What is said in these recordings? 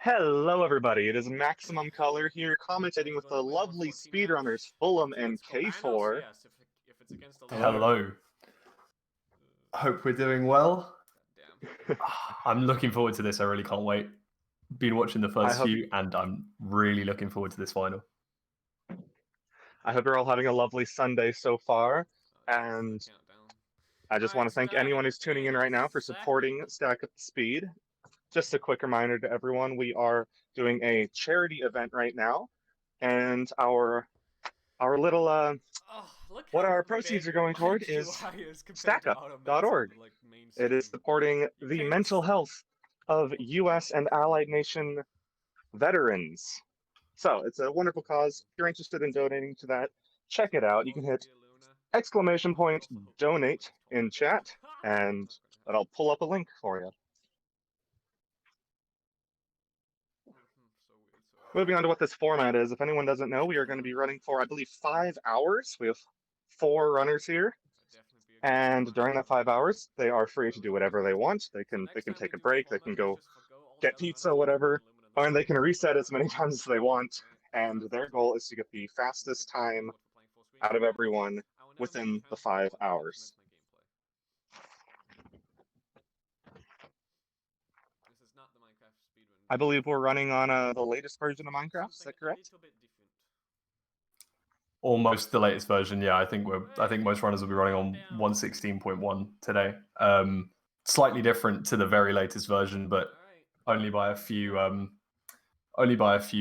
Hello, everybody. It is Maximum Color here, commentating with the lovely speedrunners Fulham and K4. Yes, if it's against the Hello. Hope we're doing well. Damn. I'm looking forward to this. I really can't wait. Been watching the first hope- few, and I'm really looking forward to this final. I hope you're all having a lovely Sunday so far, and I just want to thank anyone who's tuning in right now for supporting Stack Up the Speed. Just a quick reminder to everyone, we are doing a charity event right now, and our little what our proceeds are going toward is StackUp.org. It is supporting the mental health of U.S. and allied nation veterans. So it's a wonderful cause. If you're interested in donating to that, check it out. You can hit !donate in chat, and I'll pull up a link for you. Moving on to what this format is, if anyone doesn't know, we are going to be running for, I believe, 5 hours. We have 4 runners here, and during that 5 hours, they are free to do whatever they want. They can take a break, they can go get pizza, whatever, and they can reset as many times as they want. And their goal is to get the fastest time out of everyone within the 5 hours. I believe we're running on the latest version of Minecraft. Is that correct? Almost the latest version. Yeah, I think most runners will be running on 1.16.1 today. Slightly different to the very latest version, but only by a few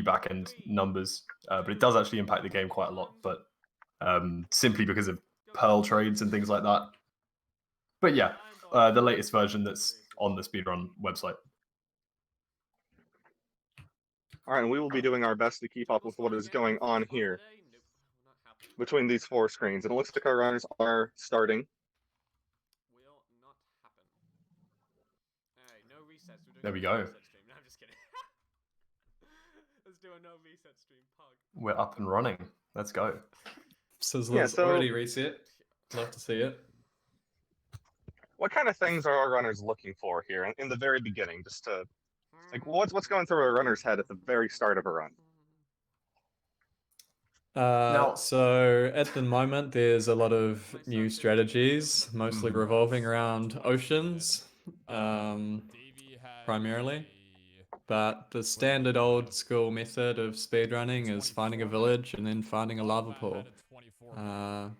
back-end numbers. But it does actually impact the game quite a lot. But simply because of Pearl trades and things like that. But yeah, the latest version that's on the Speedrun website. All right, and we will be doing our best to keep up with what is going on here between these 4 screens. And it looks like our runners are starting. Will not happen. Alright, no resets. There we go. No, I'm just kidding. Let's do a no reset stream. Pug. We're up and running. Let's go. Sizzler's already reset. Love to see it. What kind of things are our runners looking for here in the very beginning? Just to what's going through a runner's head at the very start of a run? So at the moment, there's a lot of new strategies, mostly revolving around oceans, primarily. But the standard old school method of speedrunning is finding a village and then finding a lava pool,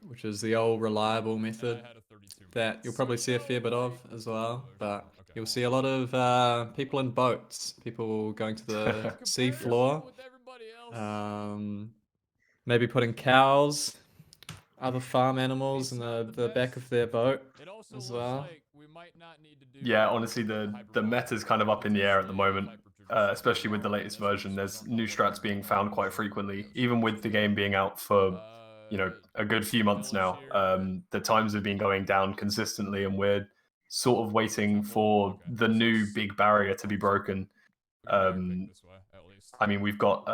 which is the old reliable method that you'll probably see a fair bit of as well. But you'll see a lot of people in boats, people going to the sea floor, maybe putting cows, other farm animals in the back of their boat as well. Yeah, honestly, the meta's kind of up in the air at the moment, especially with the latest version. There's new strats being found quite frequently, even with the game being out for, a good few months now. The times have been going down consistently, and we're sort of waiting for the new big barrier to be broken. I mean, we've got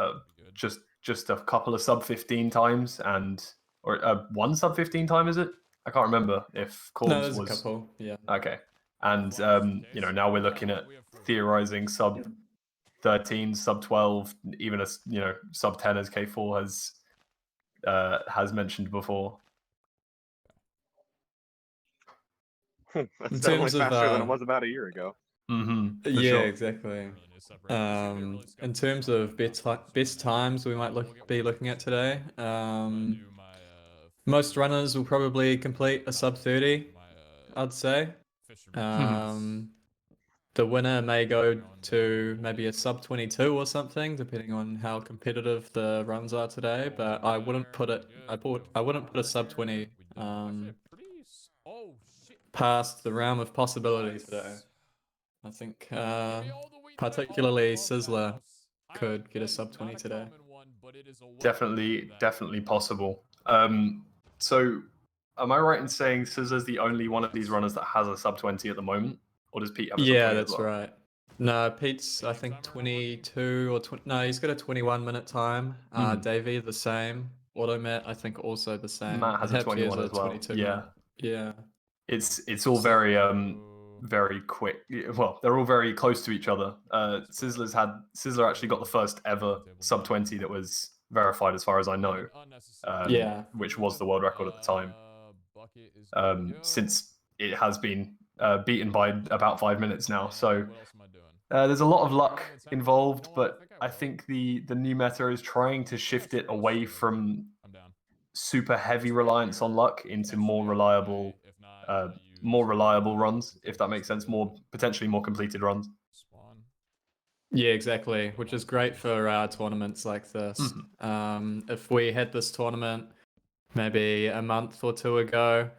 just a couple of sub 15 times or one sub 15 time, is it? I can't remember if there's a couple, yeah. Okay. And, now we're looking at theorizing sub 13, sub 12, even a, sub 10 as K4 has mentioned before. That's definitely faster than it was about a year ago. Sure. Exactly. In terms of best times we might be looking at today, most runners will probably complete a sub 30, I'd say. The winner may go to maybe a sub 22 or something, depending on how competitive the runs are today. But I wouldn't put it. I wouldn't put a sub 20 past the realm of possibility today. I think particularly Sizzler could get a sub 20 today. Definitely possible. So, am I right in saying Sizzler's the only one of these runners that has a sub 20 at the moment? Or does Pete have a sub 20 Yeah, as that's well? right. No, Pete's, I think, 22 or 20. No, he's got a 21-minute time. Dav1e, the same. Automat, I think, also the same. Matt has a 21 as well. 22 Yeah. minute. Yeah. It's all very very quick. Well, they're all very close to each other. Sizzler actually got the first ever sub 20 that was verified, as far as I know. Yeah. Which was the world record at the time. Since it has been beaten by about 5 minutes now, so there's a lot of luck involved. But I think the new meta is trying to shift it away from super heavy reliance on luck into more reliable runs, if that makes sense. Potentially more completed runs. Yeah, exactly, which is great for tournaments like this. If we had this tournament maybe a month or two ago,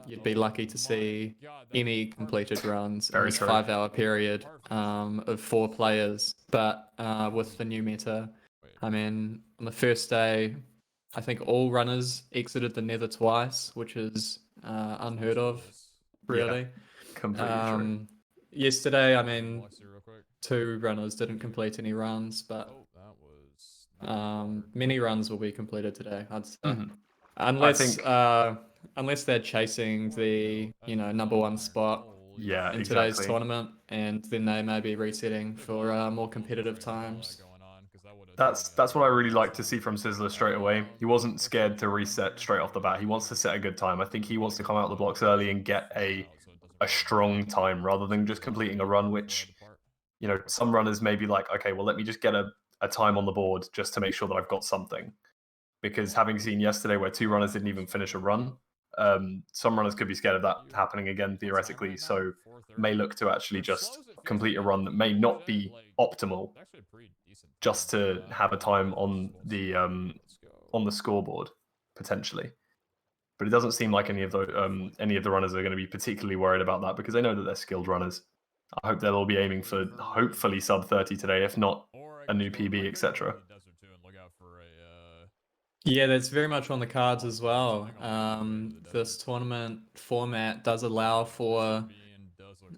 you'd be lucky to see any completed runs in Very this true. 5-hour period of 4 players. But with the new meta, I mean, on the first day, I think all runners exited the Nether twice, which is unheard of, really. Completely true. Yesterday, I mean, 2 runners didn't complete any runs, but many runs will be completed today, I'd say. Unless unless they're chasing the #1 spot in today's tournament, and then they may be resetting for more competitive times. That's what I really like to see from Sizzler straight away. He wasn't scared to reset straight off the bat. He wants to set a good time. I think he wants to come out of the blocks early and get a strong time rather than just completing a run, which, some runners may be like, okay, well, let me just get a time on the board just to make sure that I've got something. Because having seen yesterday where 2 runners didn't even finish a run, some runners could be scared of that happening again, theoretically, so may look to actually just complete a run that may not be optimal just to have a time on the scoreboard, potentially. But it doesn't seem like any of the runners are going to be particularly worried about that, because they know that they're skilled runners. I hope they'll all be aiming for hopefully sub 30 today, if not a new PB, etc. Yeah, that's very much on the cards as well. This tournament format does allow for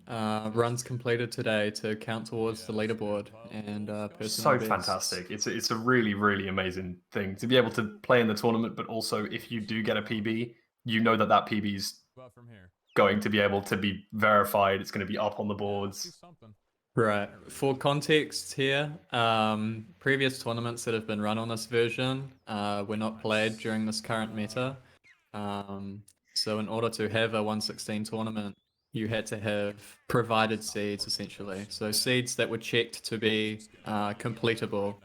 runs completed today to count towards the leaderboard and personal So bests. fantastic. It's a really, really amazing thing to be able to play in the tournament, but also if you do get a PB, you know that PB's going to be able to be verified. It's going to be up on the boards. Right. For context here, previous tournaments that have been run on this version were not played during this current meta. So in order to have a 116 tournament, you had to have provided seeds, essentially. So seeds that were checked to be completable.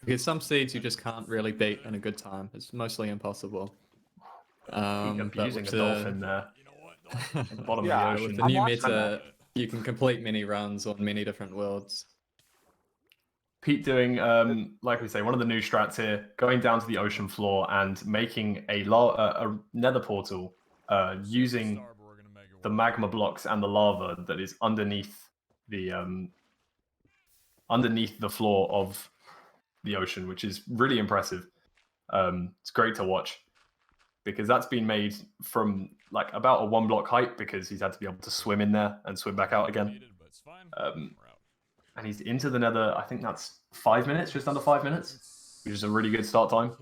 Because some seeds you just can't really beat in a good time. It's mostly impossible. Abusing a dolphin there at the bottom of the ocean. With the new meta, you can complete many runs on many different worlds. Pete doing, like we say, one of the new strats here, going down to the ocean floor and making a nether portal using the magma blocks and the lava that is underneath the floor of the ocean, which is really impressive. It's great to watch because that's been made from like about a 1 block height, because he's had to be able to swim in there and swim back out again. And he's into the nether, I think that's 5 minutes, just under 5 minutes, which is a really good start time.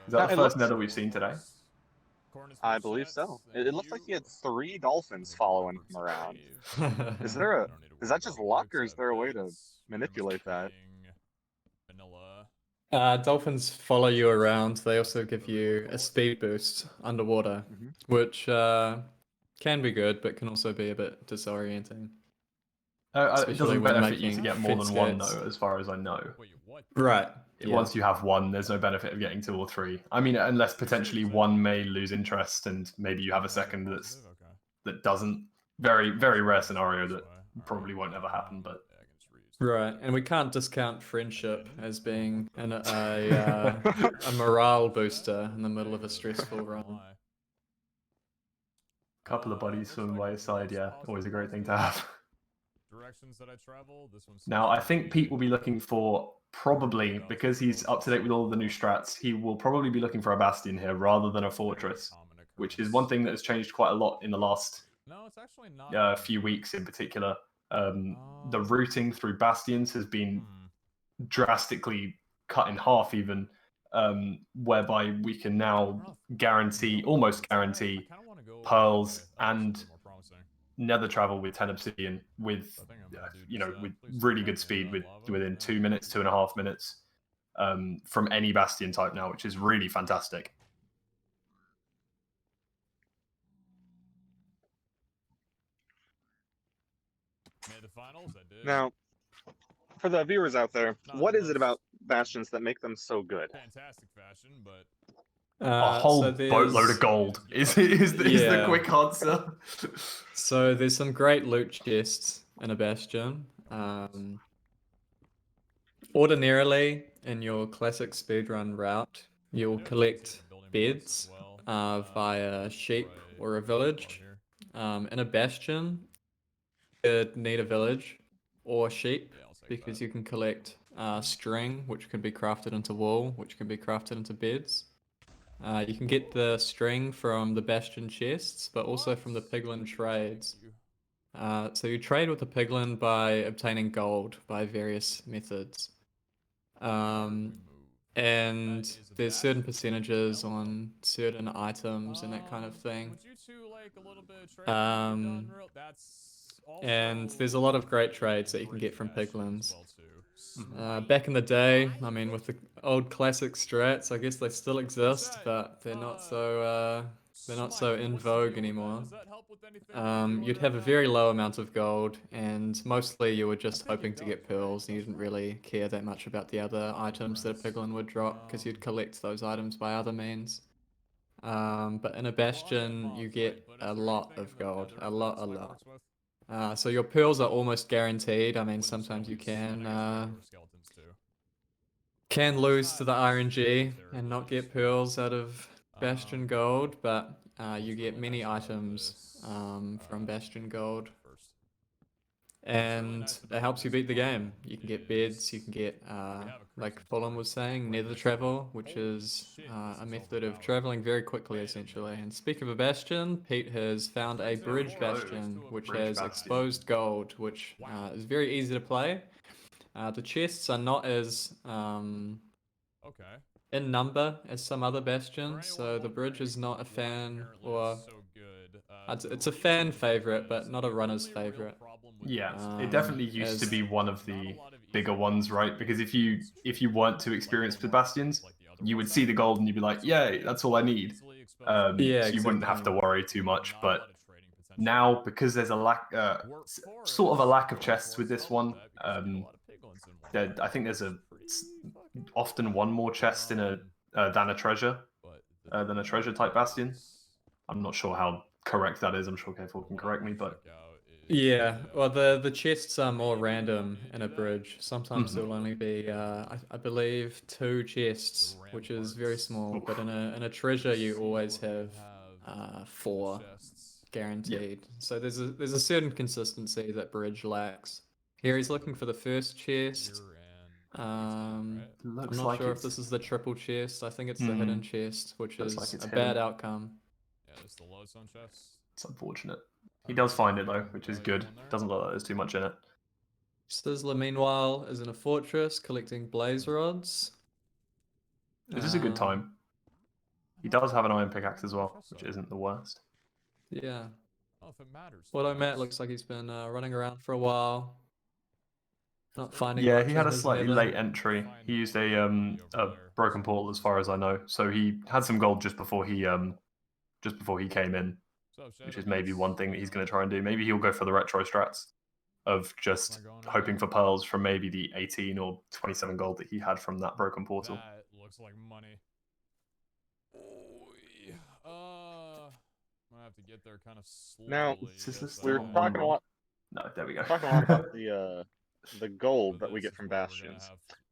Is that the first nether we've seen today? I believe so. It looks like he had 3 dolphins following him around. Is that just luck, or is there a way to manipulate that? Dolphins follow you around. They also give you a speed boost underwater, which can be good, but can also be a bit disorienting. It doesn't benefit you to get more than 1, though, as far as I know. Right. Once you have 1, there's no benefit of getting 2 or 3. I mean, unless potentially 1 may lose interest and maybe you have a second that doesn't. Very, very rare scenario that probably won't ever happen, but. Right, and we can't discount friendship as being a morale booster in the middle of a stressful run. Couple of buddies swimming by his side, yeah, always a great thing to have. Now, I think Pete will be looking for, probably, because he's up to date with all of the new strats, he will probably be looking for a Bastion here rather than a Fortress, which is one thing that has changed quite a lot in the last few weeks in particular. The routing through Bastions has been drastically cut in half even, whereby we can now almost guarantee pearls and nether travel with 10 obsidian with with really good speed within 2 minutes, 2.5 minutes from any Bastion type now, which is really fantastic. Now, for the viewers out there, what is it about Bastions that make them so good? Fantastic fashion, but A whole so boatload of gold is the quick answer. So there's some great loot chests in a Bastion. Ordinarily, in your classic speedrun route, you'll collect beds via sheep or a village. In a Bastion, you need a village or sheep because you can collect string, which can be crafted into wool, which can be crafted into beds. You can get the string from the Bastion chests, but also from the Piglin trades. So you trade with the Piglin by obtaining gold by various methods. And there's certain percentages on certain items and that kind of thing. And there's a lot of great trades that you can get from Piglins. Back in the day, I mean, with the old classic strats, I guess they still exist, but they're not so in vogue anymore. You'd have a very low amount of gold, and mostly you were just hoping to get pearls, and you didn't really care that much about the other items that a Piglin would drop, because you'd collect those items by other means. But in a Bastion, you get a lot of gold, a lot. So your pearls are almost guaranteed. I mean, sometimes you can lose to the RNG and not get pearls out of Bastion Gold, but you get many items from Bastion Gold. And it helps you beat the game. You can get beds, you can get, like Fulham was saying, nether travel, which is a method of traveling very quickly, essentially. And speaking of a Bastion, Pete has found a bridge Bastion, which has exposed gold, which is very easy to play. The chests are not as in number as some other Bastions, so the bridge is not a fan, or it's a fan favorite, but not a runner's favorite. Yeah, it definitely used to be one of the bigger ones, right? Because if you weren't too experienced with Bastions, you would see the gold and you'd be like, "Yay, that's all I need." So you wouldn't have to worry too much. But now, because there's a lack, sort of a lack of chests with this one, I think there's often one more chest in than a treasure type Bastion. I'm not sure how correct that is. I'm sure K4 can correct me, but yeah, well, the chests are more random in a bridge. Sometimes there'll only be, I believe, 2 chests, which is very small. But in a treasure, you always have 4 guaranteed. So there's a certain consistency that bridge lacks. Here he's looking for the first chest. I'm not sure if this is the triple chest. I think it's the hidden chest, which is a bad outcome. Yeah, it's the lowestone chest. It's unfortunate. He does find it though, which is good. Doesn't look like there's too much in it. Sizzler, meanwhile, is in a fortress collecting blaze rods. This is a good time. He does have an iron pickaxe as well, which isn't the worst. Yeah. Oh, if it matters. Automat looks like he's been running around for a while. Not finding. Yeah, much he had in a his slightly nether. late entry. He used a broken portal, as far as I know. So he had some gold just before he came in, which is maybe one thing that he's going to try and do. Maybe he'll go for the retro strats of just hoping for pearls from maybe the 18 or 27 gold that he had from that broken portal. That looks like money. I'm gonna have to get there kind of slowly. Now, we were Still talking a lot. No, there we go. Talking a lot about the gold that we get from Bastions,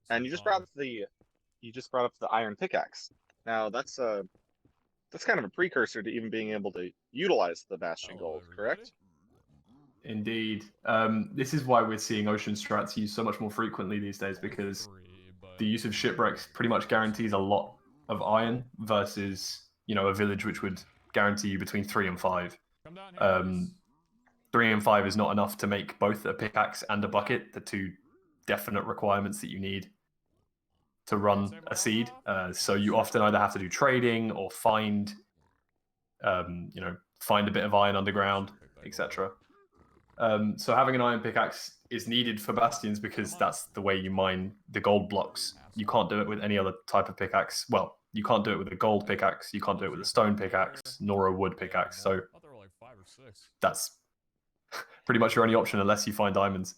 and you just brought up the iron pickaxe. Now that's kind of a precursor to even being able to utilize the Bastion gold, correct? Indeed. This is why we're seeing ocean strats used so much more frequently these days, because the use of shipwrecks pretty much guarantees a lot of iron versus, a village which would guarantee you between 3 and 5. 3 and 5 is not enough to make both a pickaxe and a bucket, the 2 definite requirements that you need to run a seed. So you often either have to do trading or find a bit of iron underground, etc. So having an iron pickaxe is needed for bastions because that's the way you mine the gold blocks. You can't do it with any other type of pickaxe. Well, you can't do it with a gold pickaxe, you can't do it with a stone pickaxe, nor a wood pickaxe. So that's pretty much your only option unless you find diamonds.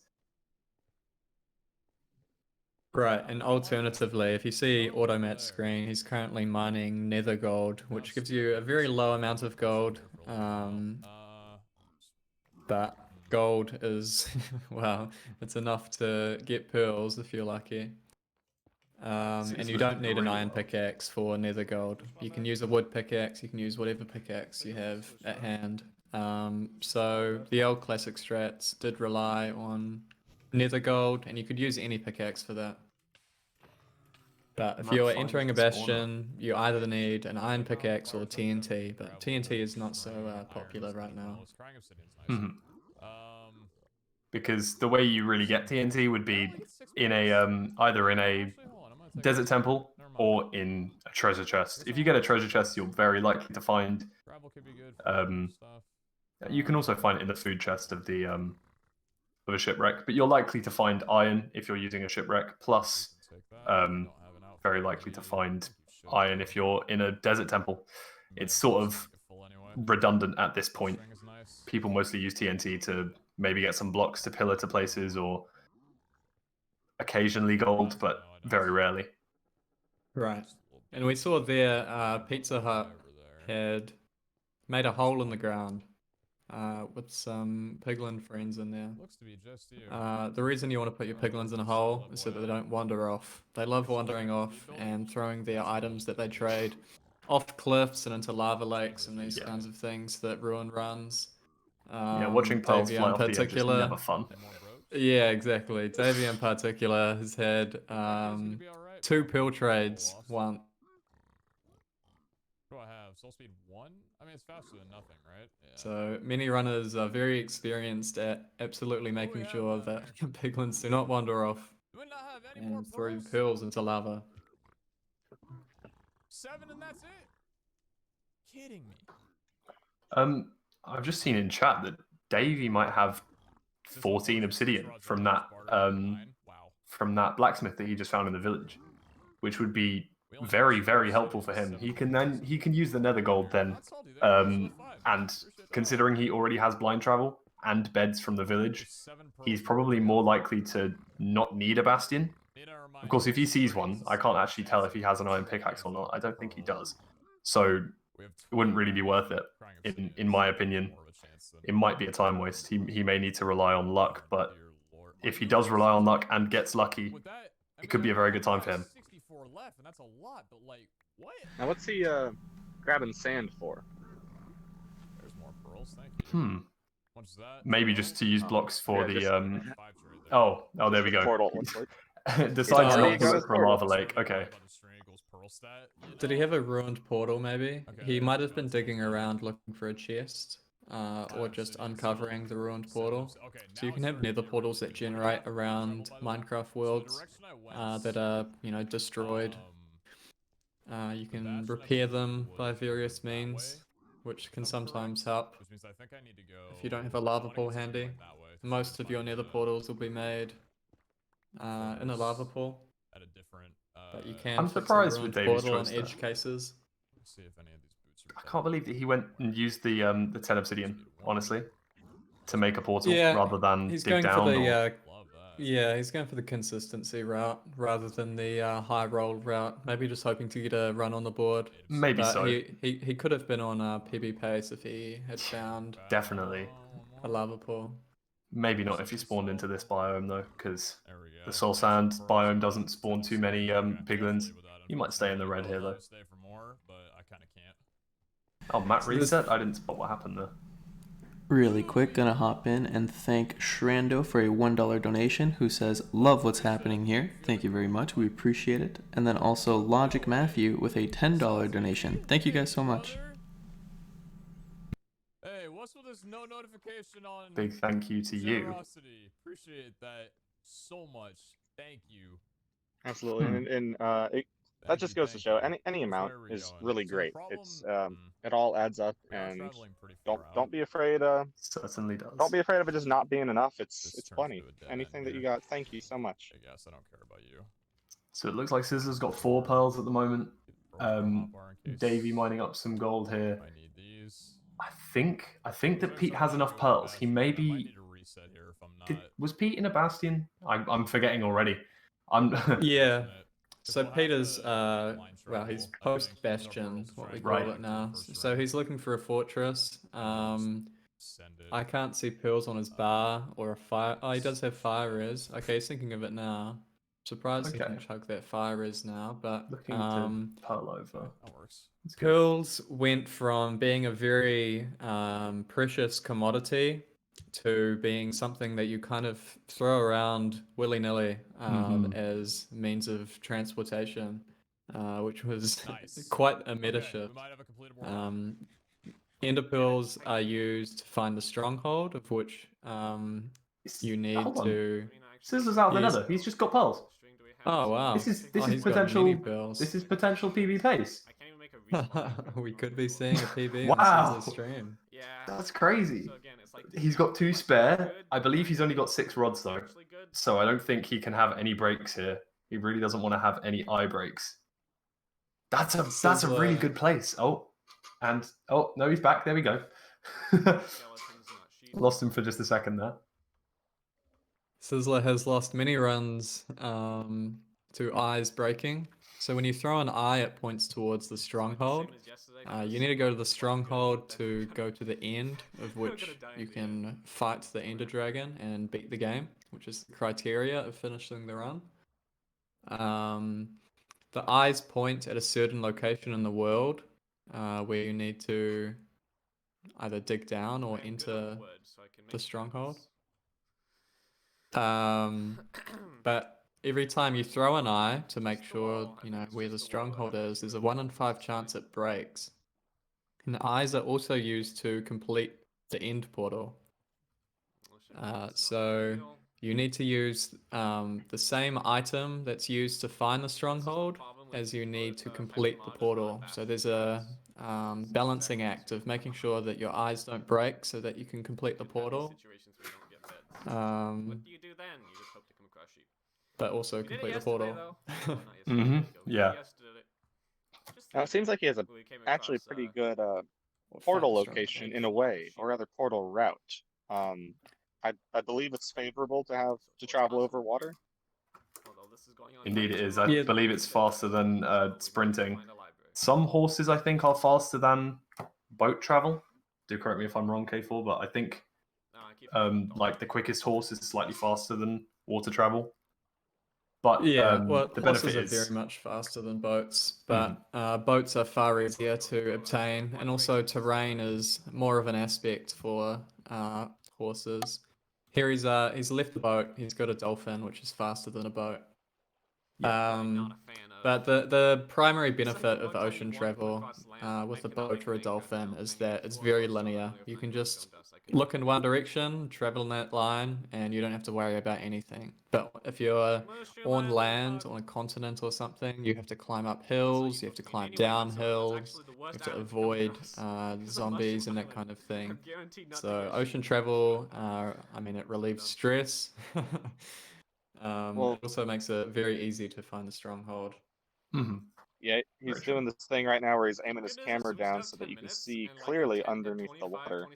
Right, and alternatively, if you see Automat's screen, he's currently mining nether gold, which gives you a very low amount of gold. But gold is, well, it's enough to get pearls if you're lucky. And you don't need an iron pickaxe for nether gold. You can use a wood pickaxe, you can use whatever pickaxe you have at hand. So the old classic strats did rely on nether gold, and you could use any pickaxe for that. But if you're entering a bastion, you either need an iron pickaxe or TNT, but TNT is not so popular right now. Because the way you really get TNT would be in a either in a desert temple or in a treasure chest. If you get a treasure chest, you're very likely to find. You can also find it in the food chest of the of a shipwreck, but you're likely to find iron if you're using a shipwreck. Plus, very likely to find iron if you're in a desert temple. It's sort of redundant at this point. People mostly use TNT to maybe get some blocks to pillar to places, or occasionally gold, but very rarely. Right. And we saw there PeteZahHutt had made a hole in the ground with some piglin friends in there. The reason you want to put your piglins in a hole is so that they don't wander off. They love wandering off and throwing their items that they trade off cliffs and into lava lakes and these kinds of things that ruin runs. Watching pearls Dav1e fly off the edge is never fun. Yeah, exactly. Dav1e in particular has had 2 pearl trades once. What do I have? Soul speed 1? I mean, it's faster than nothing, right? Yeah. So many runners are very experienced at absolutely making sure that piglins do not wander off and throw pearls into lava. 7 and that's it? Kidding me. I've just seen in chat that Davey might have 14 obsidian from that blacksmith that he just found in the village, which would be very, very helpful for him. He can use the nether gold then, and considering he already has blind travel and beds from the village, he's probably more likely to not need a bastion. Of course, if he sees one, I can't actually tell if he has an iron pickaxe or not. I don't think he does, so it wouldn't really be worth it, in my opinion. It might be a time waste. He may need to rely on luck, but if he does rely on luck and gets lucky, it could be a very good time for him. Left, and that's a lot, but like, what? Now what's he grabbing sand for? There's more pearls, thank you. What's that? Maybe just to use blocks for the just, Oh, there we go. Portal, looks like. Decides Oh, not he to got look his for a portal. lava lake. Okay. Did he have a ruined portal maybe? He might have been digging around looking for a chest. Or just uncovering the ruined portal. So you can have nether portals that generate around Minecraft worlds that are, destroyed. You can repair them by various means, which can sometimes help. If you don't have a lava pool handy, most of your nether portals will be made in a lava pool. But you can I'm fix a surprised ruined with Davy's portal on choice edge there. cases. See if any of these boots are I can't believe that he went and used the 10 obsidian, honestly, to make a portal Yeah, rather than he's dig going for down. the Love that. yeah, he's going for the consistency route rather than the high roll route. Maybe just hoping to get a run on the board. Maybe But so. he could have been on PB pace if he had found Definitely. a lava pool. Maybe not if he spawned into this biome though, because There we go. the soul sand biome doesn't spawn too many piglins. You might stay in the red here though. Stay for more, but I kind of can't. Oh, map So this- reset? I didn't spot what happened there. Really quick, gonna hop in and thank Shrando for a $1 donation, who says, love what's happening here. Thank you very much, we appreciate it. And then also Logic Matthew with a $10 donation. Thank you guys so much. Hey, what's with this no notification on Big thank you to you. generosity? Appreciate that so much. Thank you. Absolutely. And that just goes to show any amount is really great. It's it all adds up, and don't be afraid. Certainly does. Don't be afraid of it just not being enough. It's Just turns plenty. into a dead Anything end that you here. got, thank you so much. I guess I don't care about you. So it looks like Sizzler's got 4 pearls at the moment. Davy mining up some gold here. I need these. I think that Pete has enough pearls. He may I might be. need to reset here if I'm not. Was Pete in a Bastion? I'm forgetting already. I'm. Yeah. Because So we'll have Peter's, to line well, he's travel, I post think, with our Bastion, portals what we straight call Right. it now. first So round. he's looking for a fortress. Send it. I can't see pearls on his bar or a fire. Oh, he does have fire res. Okay, he's thinking of it now. Surprised he Okay. can chug that fire res now, but Looking to pearl over. That works. pearls went from being a very precious commodity to being something that you kind of throw around willy-nilly as means of transportation, which was Nice. quite a meta Okay, shift. we might have a completed world. Ender pearls are used to find the stronghold, of which you need Hold on. to. Sizzler's out of the Yes. nether. He's just got pearls. Oh wow! This is Oh, he's got potential. many pearls. This is potential PB pace. I can't even make a respawn. We could be seeing a PB Wow. on Sizzler's stream. Yeah. That's crazy. So again, it's like He's got 2 spare. good, I believe he's only got 6 rods though, actually good. so I don't think he can have any breaks here. He really doesn't want to have any eye breaks. That's a really good place. Oh no, he's back. There we go. Skeleton's not sheep. Lost him for just a second there. Sizzler has lost many runs to eyes breaking. So when you throw an eye, it points towards the stronghold. Same as yesterday, You need to go to the stronghold to go to the end, of which you can fight the Ender Dragon and beat the game, which is the criteria of finishing the run. The eyes point at a certain location in the world where you need to either dig down or enter the stronghold. But every time you throw an eye to make sure you know where the stronghold is, there's a 1 in 5 chance it breaks. And the eyes are also used to complete the end portal. So you need to use the same item that's used to find the stronghold as you need to complete the portal. So there's a balancing act of making sure that your eyes don't break so that you can complete the portal. What do you do then? You just hope to come across sheep. But also You did it complete the yesterday, portal. though. Not yesterday, Yeah. yesterday. Just Now, it seems like he has a we came actually across, pretty good Or portal find the location in a way, or rather portal route. I believe it's favorable to travel over water. although this is going on Indeed, it is. I Yeah. believe it's faster than sprinting. Some horses, I think, are faster than boat travel. Do correct me if I'm wrong, K4, but I think like the quickest horse is slightly faster than water travel. But Yeah, well, the horses benefit are is very much faster than boats, but boats are far easier to obtain, and also terrain is more of an aspect for horses. Here he's left the boat. He's got a dolphin, which is faster than a boat. But the primary benefit of ocean travel with a boat or a dolphin is that it's very linear. You can just look in one direction, travel in that line, and you don't have to worry about anything. But if you're on land, on a continent or something, you have to climb up hills, you have to climb down hills, you have to avoid zombies and that kind of thing. So ocean travel, I mean, it relieves stress. Well, it also makes it very easy to find the stronghold. Yeah, he's doing this thing right now where he's aiming his camera down so that you can see clearly underneath the water.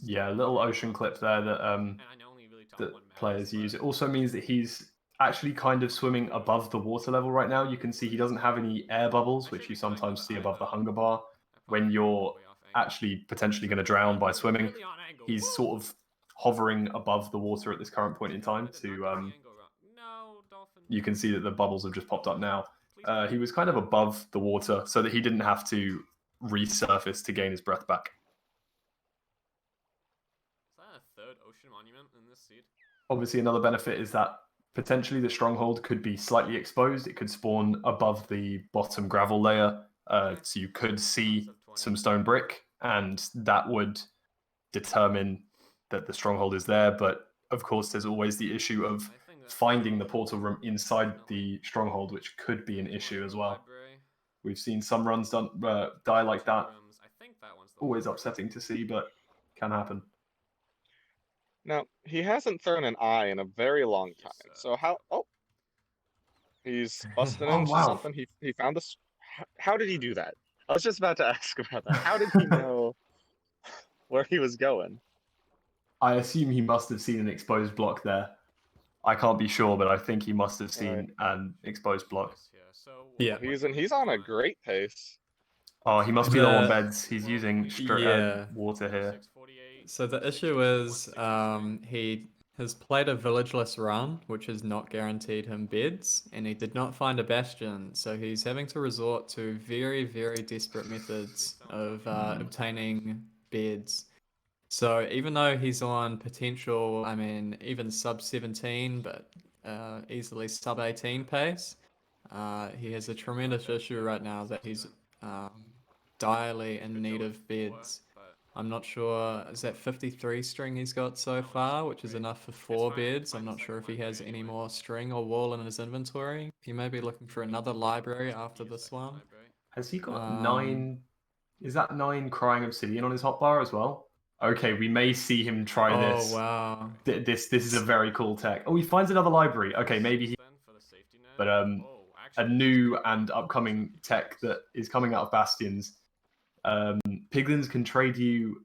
Yeah, a little ocean clip there that players use. It also means that he's actually kind of swimming above the water level right now. You can see he doesn't have any air bubbles, which you sometimes see above the hunger bar when you're actually potentially going to drown by swimming. He's sort of hovering above the water at this current point in time. You can see that the bubbles have just popped up now. He was kind of above the water so that he didn't have to resurface to gain his breath back. Is that a third ocean monument in this seed? Obviously, another benefit is that potentially the stronghold could be slightly exposed. It could spawn above the bottom gravel layer, so you could see some stone brick, and that would determine that the stronghold is there. But of course, there's always the issue of finding the portal room inside the stronghold, which could be an issue as well. We've seen some runs die like that. Always upsetting to see, but can happen. Now, he hasn't thrown an eye in a very long time. So how... Oh! He's busting Oh, into wow. something. He found this... How did he do that? I was just about to ask about that. How did he know where he was going? I assume he must have seen an exposed block there. I can't be sure, but I think he must have seen an exposed block. Yeah. He's on a great pace. Oh, he must be low on The- beds. He's using Yeah. water here. So the issue is he has played a villageless run, which has not guaranteed him beds, and he did not find a bastion, so he's having to resort to very, very desperate methods of obtaining beds. So even though he's on potential, I mean, even sub 17, but easily sub 18 pace, he has a tremendous issue right now that he's direly in need of beds. I'm not sure, is that 53 string he's got so far, which is enough for 4 beds? I'm not sure if he has any more string or wall in his inventory. He may be looking for another library after this one. Has he got 9? Is that 9 crying obsidian on his hotbar as well? Okay, we may see him try this. Oh, wow. This is a very cool tech. Oh, he finds another library. Okay, maybe he... But a new and upcoming tech that is coming out of Bastions. Piglins can trade you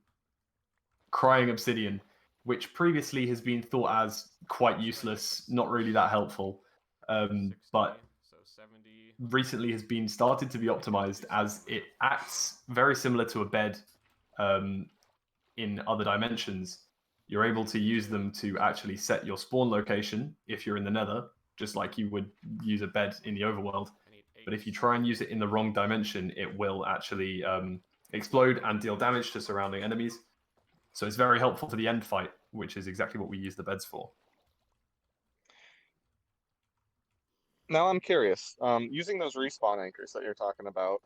crying obsidian, which previously has been thought as quite useless, not really that helpful, but recently has been started to be optimized as it acts very similar to a bed in other dimensions. You're able to use them to actually set your spawn location if you're in the Nether, just like you would use a bed in the Overworld. But if you try and use it in the wrong dimension, it will actually explode and deal damage to surrounding enemies. So it's very helpful for the end fight, which is exactly what we use the beds for. Now I'm curious. Using those respawn anchors that you're talking about,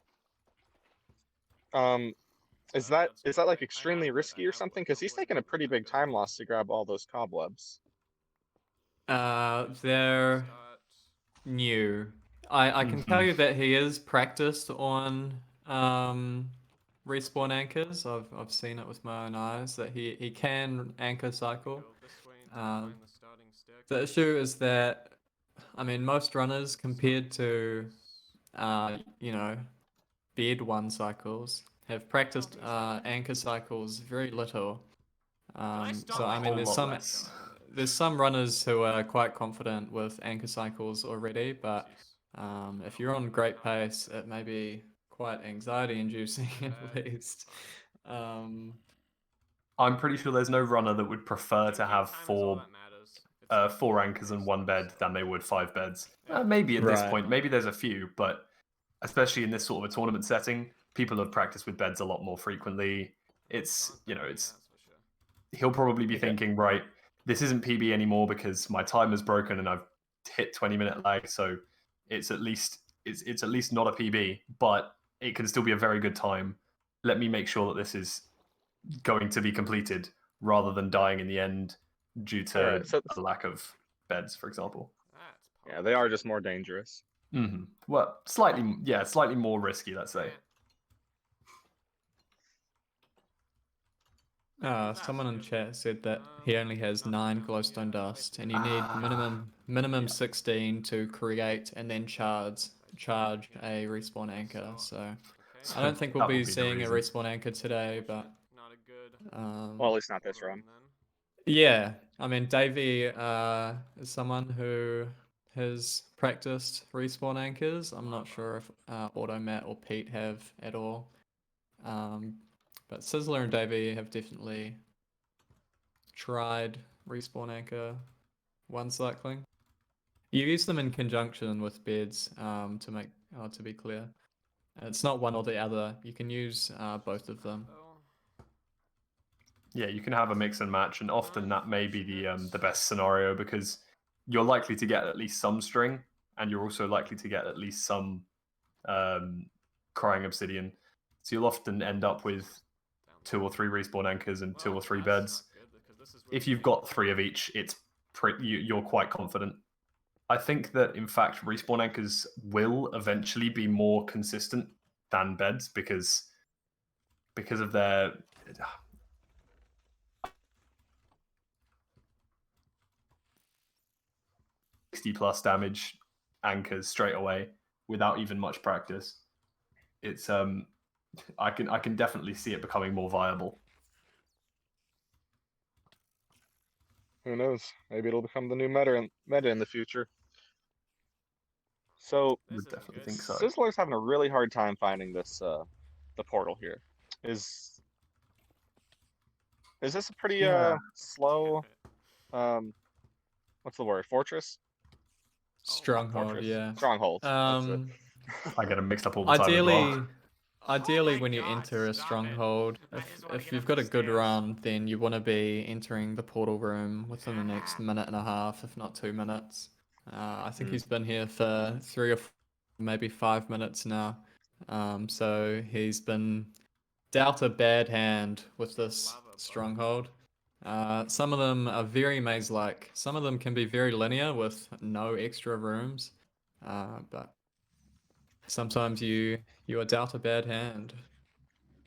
is that like extremely risky or something? Because he's taking a pretty big time loss to grab all those cobwebs. They're new. I can tell you that he is practiced on respawn anchors. I've seen it with my own eyes that he can anchor cycle. The issue is that, I mean, most runners compared to bed 1 cycles have practiced anchor cycles very little. So I mean, there's some runners who are quite confident with anchor cycles already, but if you're on great pace, it may be quite anxiety-inducing at least. I'm pretty sure there's no runner that would prefer to have 4 anchors and 1 bed than they would 5 beds. Maybe at this point, maybe there's a few, but especially in this sort of a tournament setting, people have practiced with beds a lot more frequently. He'll probably be thinking, right, this isn't PB anymore because my timer's broken and I've hit 20-minute lag, so it's at least not a PB, but it can still be a very good time. Let me make sure that this is going to be completed rather than dying in the end due to a lack of beds, for example. Yeah, they are just more dangerous. Mm-hmm. Well, slightly more risky, let's say. Someone in chat said that he only has 9 glowstone dust, and you need minimum 16 to create and then charge a respawn anchor. So I don't think we'll be seeing a respawn anchor today, but well, at least not this run. Yeah, I mean, Dav1e is someone who has practiced respawn anchors. I'm not sure if Automat or Pete have at all. But Sizzler and Dav1e have definitely tried respawn anchor 1 cycling. You use them in conjunction with beds to be clear. It's not one or the other. You can use both of them. Yeah, you can have a mix and match, and often that may be the best scenario because you're likely to get at least some string, and you're also likely to get at least some crying obsidian. So you'll often end up with 2 or 3 respawn anchors and 2 or 3 beds. If you've got 3 of each, you're quite confident I think that in fact respawn anchors will eventually be more consistent than beds because of their 60+ damage anchors straight away without even much practice. It's I can definitely see it becoming more viable. Who knows? Maybe it'll become the new meta in the future. So This Would isn't definitely good. think so. Sizzler's having a really hard time finding this the portal here. Is this a pretty Yeah. slow what's the word? Fortress? Stronghold, Fortress. yeah. Stronghold. That's it. I get them mixed up all the time as well. Ideally, my when you God, enter a stop it. stronghold, I just wanna if get you've up got the a good stairs. run, then you want to be entering the portal room within the next minute and a half, if not 2 minutes. I think he's been here for 3 or maybe 5 minutes now. So he's been dealt a bad hand with this Lava stronghold. Some of them are very maze-like. Some of them can be very linear with no extra rooms. But sometimes you are dealt a bad hand.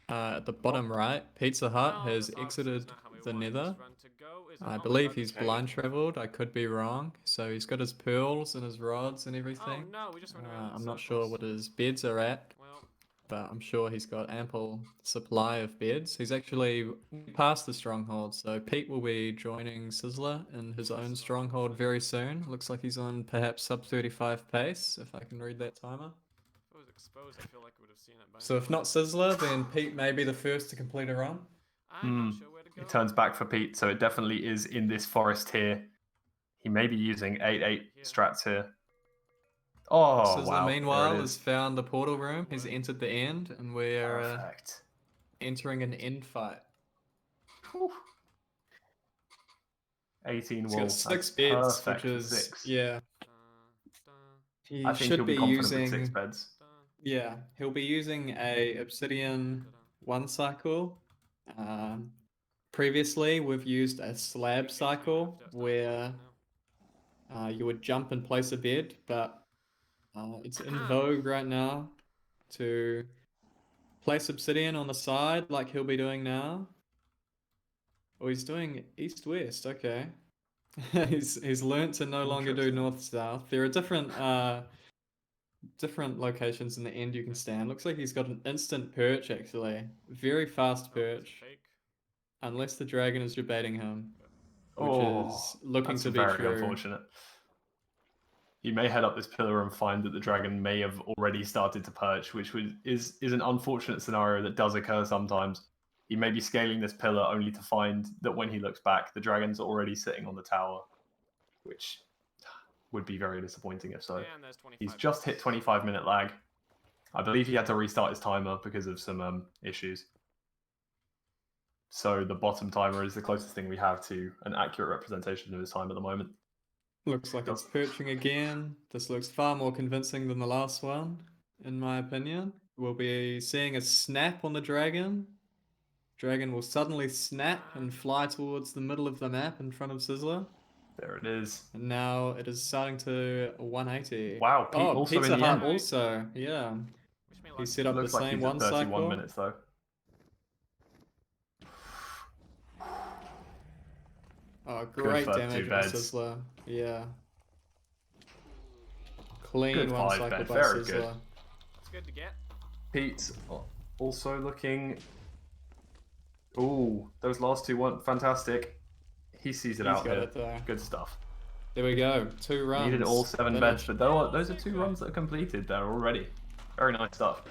At the bottom right, PeteZahHutt Well, has this obviously is exited not how we the wanted this Nether. run to go. Is it? I Oh my believe God, he's okay. blind traveled. I could be wrong. So he's got his pearls and his rods and Oh everything. no, we just went around in I'm not sure circles. what his beds are at, Well, but I'm sure he's got ample supply of beds. He's actually past the stronghold, so Pete will be joining Sizzler in his own stronghold very soon. Looks like he's on perhaps sub 35 pace, if I can read that timer. if it was exposed, I feel like I would have seen it by So if now. not Sizzler, then Pete may be the first to complete a run. I'm not sure where to go. It turns back for Pete, so it definitely is in this forest here. He may be using 8-8 strats here. Oh, Sizzler, wow. meanwhile, There it has is. found the portal room. He's entered the end, and we're Perfect. entering an end fight. Whew. 18 He's wool. got 6 That's beds, perfect which for is 6. yeah. Dun, He I think should he'll be be confident with 6 using beds. dun, yeah. He'll be using a obsidian dun, 1 cycle. Previously, we've used a slab cycle where you would jump and place a bed, but it's in vogue right now to place obsidian on the side like he'll be doing now. Oh, he's doing east-west, okay. he's learnt to no longer do Interesting. north-south. There are different locations in the end you can stand. Looks like he's got an instant perch actually. Very fast perch. fake. Unless the dragon is debating him. Which Oh, is looking that's to be very true. unfortunate. He may head up this pillar and find that the dragon may have already started to perch, which is an unfortunate scenario that does occur sometimes. He may be scaling this pillar only to find that when he looks back, the dragon's already sitting on the tower, which would be very disappointing if so. And there's 25 He's just hit 25-minute lag. I believe he had to restart his timer because of some issues. So the bottom timer is the closest thing we have to an accurate representation of his time at the moment. Looks like it's perching again. This looks far more convincing than the last one, in my opinion. We'll be seeing a snap on the dragon. Dragon will suddenly snap and fly towards the middle of the map in front of Sizzler. There it is. And now it is starting to 180. Wow, Pete oh, also in the PeteZahHutt end. also, yeah. Wish me He luck. set up the Looks like same he's at 1 31 cycle. minutes though. Oh, great for damage 2 on beds. Sizzler. Yeah. Clean Good 1 5 cycle bed, by very Sizzler. good. It's good to get. Pete's also looking. Ooh, those last 2 weren't fantastic. He sees it He's out got here. it though. Good stuff. There we go. 2 runs. Needed all 7 beds, finished. but those are 2 runs that are completed there already. Very nice stuff.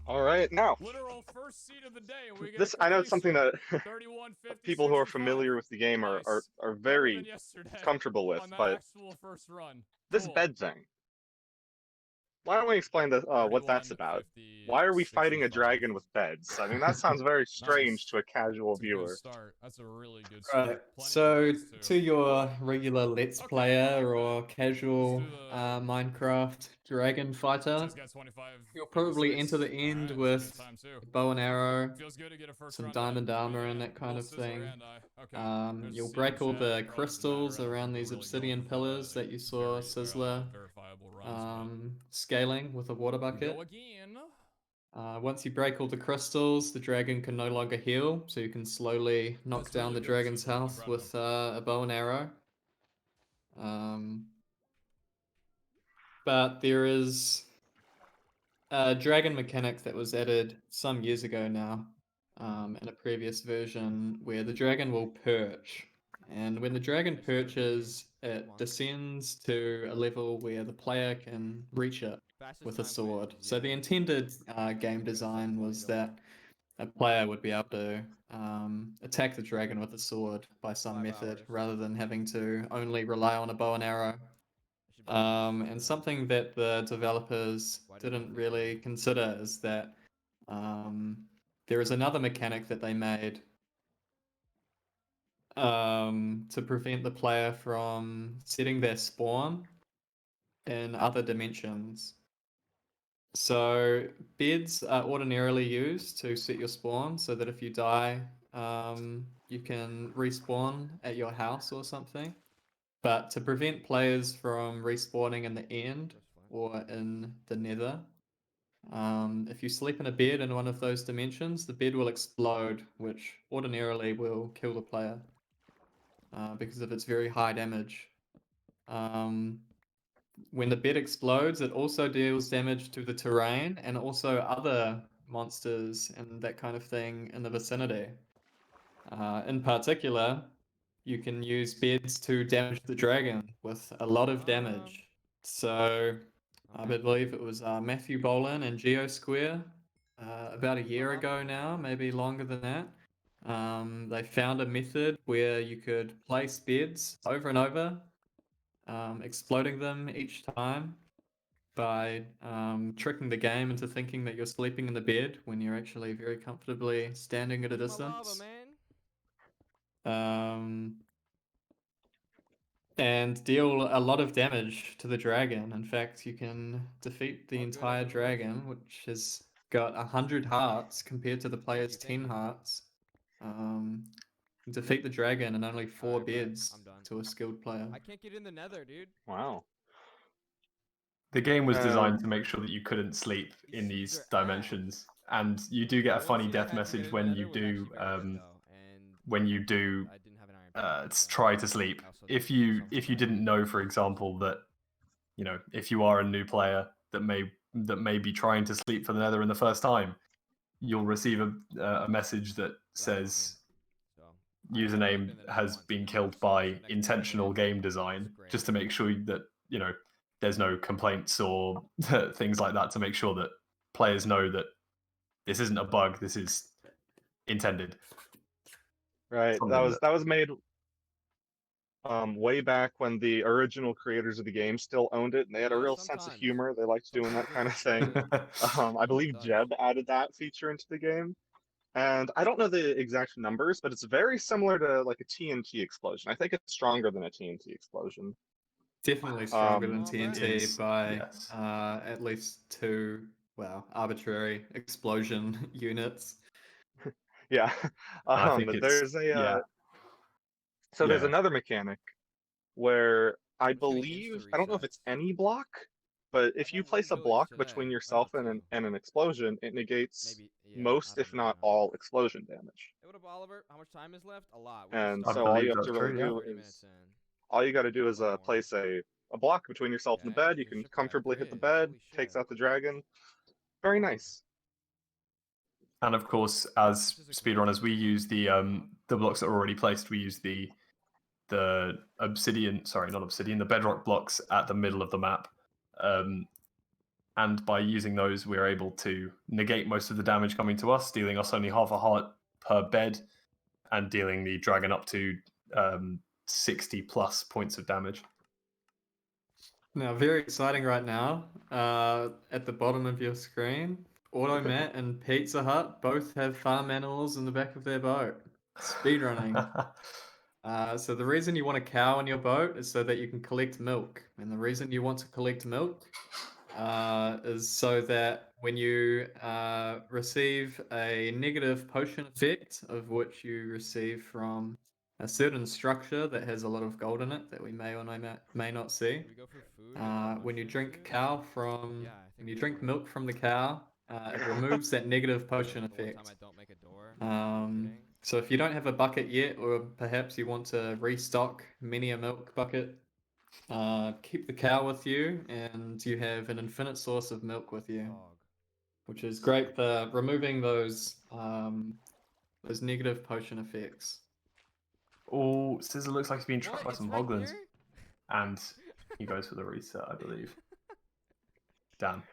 All right, now Literal first seed of the day, and we get this a I know it's something that 31, 50, people who are 65. familiar with the game are Nice. are Better very than yesterday comfortable with, on that but actual first run. this Cool. bed thing. Why don't we explain what that's about? Why are we fighting a dragon with beds? I mean, that sounds very strange to a casual That's a good viewer. start. That's a really good Right. start. Plenty So of beds, to too. your regular Let's Okay, Player or let's casual do the Minecraft dragon fighter, Six guys 25. you'll probably enter the 56. end Alright, with that's a good time too. a bow and arrow, Feels good to get a first some round diamond done. armor Oh, and yeah. that kind Both of Sizzler thing. and I. Okay. Good to You'll see break all chat. the Probably doesn't crystals matter. I around think these we're really obsidian going for the, pillars that you saw very, Sizzler verifiable runs, but scaling with a water we bucket. go again. Once you break all the crystals, the dragon can no longer heal, so you can slowly knock That's down really the good, dragon's Sizzler. I'm health proud of with a bow and arrow. But there is a dragon mechanic that was added some years ago now, in a previous version, where the dragon will perch. And when the dragon perches, it descends to a level where the player can reach it with a sword. So the intended game design was that a player would be able to attack the dragon with a sword by some method, rather than having to only rely on a bow and arrow. And something that the developers didn't really consider is that there is another mechanic that they made to prevent the player from setting their spawn in other dimensions. So beds are ordinarily used to set your spawn so that if you die, you can respawn at your house or something. But to prevent players from respawning in the end or in the nether, if you sleep in a bed in one of those dimensions, the bed will explode, which ordinarily will kill the player because of its very high damage. When the bed explodes, it also deals damage to the terrain and also other monsters and that kind of thing in the vicinity. In particular, you can use beds to damage the dragon with a lot of damage. So I believe it was Matthew Bolin and GeoSquare about a year ago now, maybe longer than that. They found a method where you could place beds over and over, exploding them each time by tricking the game into thinking that you're sleeping in the bed when you're actually very comfortably standing at a distance. And deal a lot of damage to the dragon. In fact, you can defeat the entire dragon, which has got 100 hearts compared to the player's 10 hearts. Defeat the dragon in only 4 beds to a skilled player. I can't get in the nether, dude. Wow. The game was designed to make sure that you couldn't sleep in These these are dimensions, and you do get a funny death message when you do try to sleep. If you didn't know, for example, that if you are a new player that may be trying to sleep for the Nether in the first time, you'll receive a message that says username has been killed by intentional game design, just to make sure that there's no complaints or things like that, to make sure that players know that this isn't a bug, this is intended. Right. That was made way back when the original creators of the game still owned it, and they had a real sense of humor. They liked doing that kind of thing. I believe Jeb added that feature into the game. And I don't know the exact numbers, but it's very similar to like a TNT explosion. I think it's stronger than a TNT explosion. Definitely stronger than Um, TNT by at least 2, arbitrary explosion units. Yeah. I think But it's there's there's another mechanic where I believe, I don't know if it's any block, but if you place a block between yourself and an explosion, it negates most, if not all, explosion damage. Hey, what up, Oliver? How much time is left? A lot. And I so all you believe have to that's really true, yeah. do 30 is minutes in. all you got to do is place a block between yourself and the bed. You can comfortably hit the bed, takes out the dragon. Very nice. And of course, as speedrunners, we use the blocks that are already placed. We use the obsidian, sorry, not obsidian, the bedrock blocks at the middle of the map. And by using those, we're able to negate most of the damage coming to us, dealing us only half a heart per bed, and dealing the dragon up to 60 plus points of damage. Now, very exciting right now. At the bottom of your screen, Automat and PeteZahHutt both have farm animals in the back of their boat. Speedrunning. So the reason you want a cow on your boat is so that you can collect milk, and the reason you want to collect milk is so that when you receive a negative potion effect, of which you receive from a certain structure that has a lot of gold in it that we may or may not see. When you drink when you drink milk from the cow, it removes that negative potion effect. So if you don't have a bucket yet, or perhaps you want to restock many a milk bucket, keep the cow with you, and you have an infinite source of milk with you, which is great for removing those negative potion effects. Oh, Sizzler looks like he's being trapped by some hoglins. And he goes for the reset, I believe. Damn.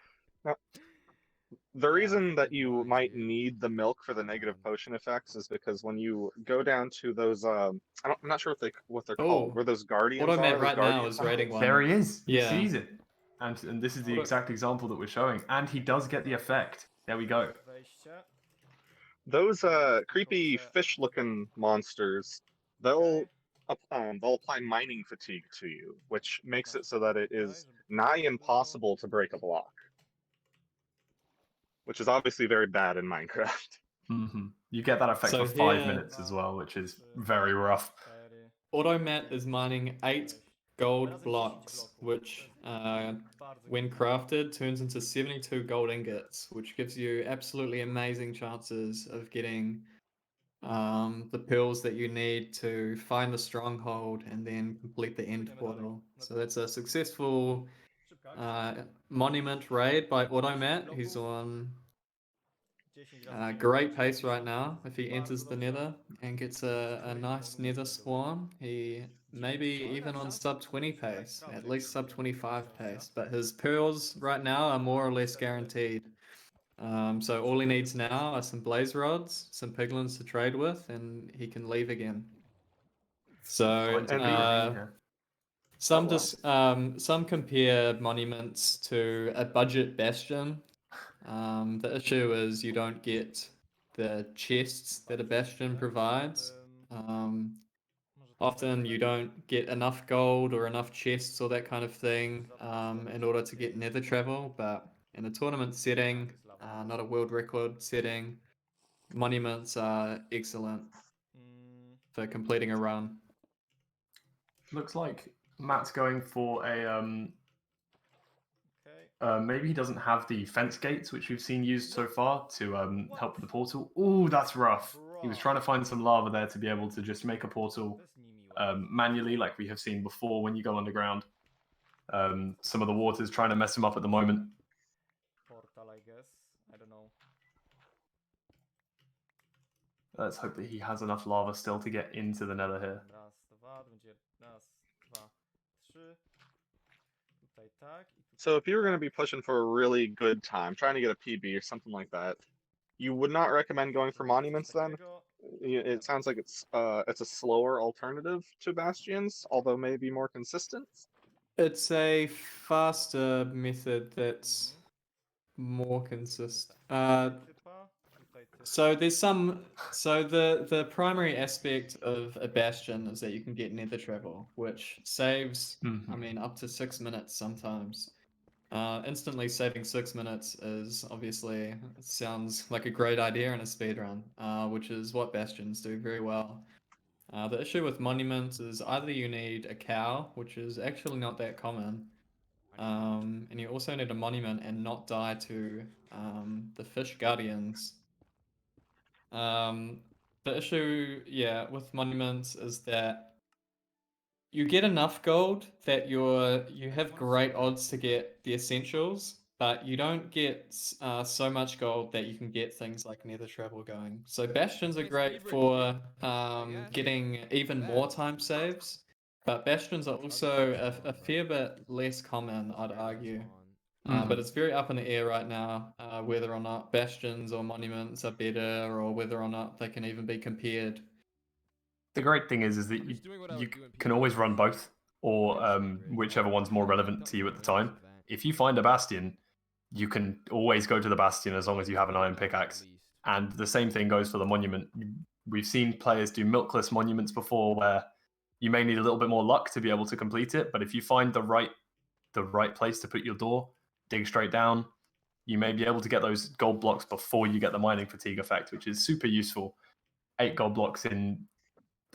The reason that you might need the milk for the negative potion effects is because when you go down to those, I'm not sure what they're called. Where those guardians Automat are. right now is rating one. There he is. He Yeah. sees it. And this is the exact example that we're showing. And he does get the effect. There we go. Those creepy fish-looking monsters, they'll apply mining fatigue to you, which makes it so that it is nigh impossible to break a block, which is obviously very bad in Minecraft. You get that effect So for 5 here- minutes as well, which is very rough. Automat is mining 8 gold blocks, which, when crafted, turns into 72 gold ingots, which gives you absolutely amazing chances of getting the pearls that you need to find the stronghold and then complete the end portal. So that's a successful monument raid by Automat. He's on great pace right now. If he enters the nether and gets a nice nether spawn, he may be even on sub 20 pace, at least sub 25 pace. But his pearls right now are more or less guaranteed. So all he needs now are some blaze rods, some piglins to trade with, and he can leave again. So some compare monuments to a budget bastion. The issue is you don't get the chests that a bastion provides. Often you don't get enough gold or enough chests or that kind of thing in order to get nether travel, but in a tournament setting, not a world record setting, monuments are excellent for completing a run. Looks like Matt's going for a maybe he doesn't have the fence gates, which we've seen used so far to help with the portal. Ooh, that's rough. He was trying to find some lava there to be able to just make a portal manually, like we have seen before when you go underground. Some of the water's trying to mess him up at the moment. Portal, I guess. I don't know. Let's hope that he has enough lava still to get into the nether here. Raz, dwa, będzie raz, dwa, trzy. Tutaj tak. So if you were going to be pushing for a really good time, trying to get a PB or something like that, you would not recommend going for monuments then? It sounds like it's a slower alternative to bastions, although maybe more consistent. It's a faster method that's more consistent. So there's some. So the primary aspect of a bastion is that you can get nether travel, which saves, I mean, up to 6 minutes sometimes. Instantly saving 6 minutes is obviously sounds like a great idea in a speedrun, which is what bastions do very well. The issue with monuments is either you need a cow, which is actually not that common, and you also need a monument and not die to the fish guardians. The issue, yeah, with monuments is that you get enough gold that you have great odds to get the essentials, but you don't get so much gold that you can get things like nether travel going. So bastions are great for getting even more time saves, but bastions are also a fair bit less common, I'd argue. But it's very up in the air right now, whether or not bastions or monuments are better, or whether or not they can even be compared. The great thing is that you can always run both. or whichever one's more relevant to you at the time. If you find a Bastion, you can always go to the Bastion as long as you have an iron pickaxe. And the same thing goes for the monument. We've seen players do milkless monuments before where you may need a little bit more luck to be able to complete it, but if you find the right place to put your door, dig straight down, you may be able to get those gold blocks before you get the mining fatigue effect, which is super useful. 8 gold blocks in,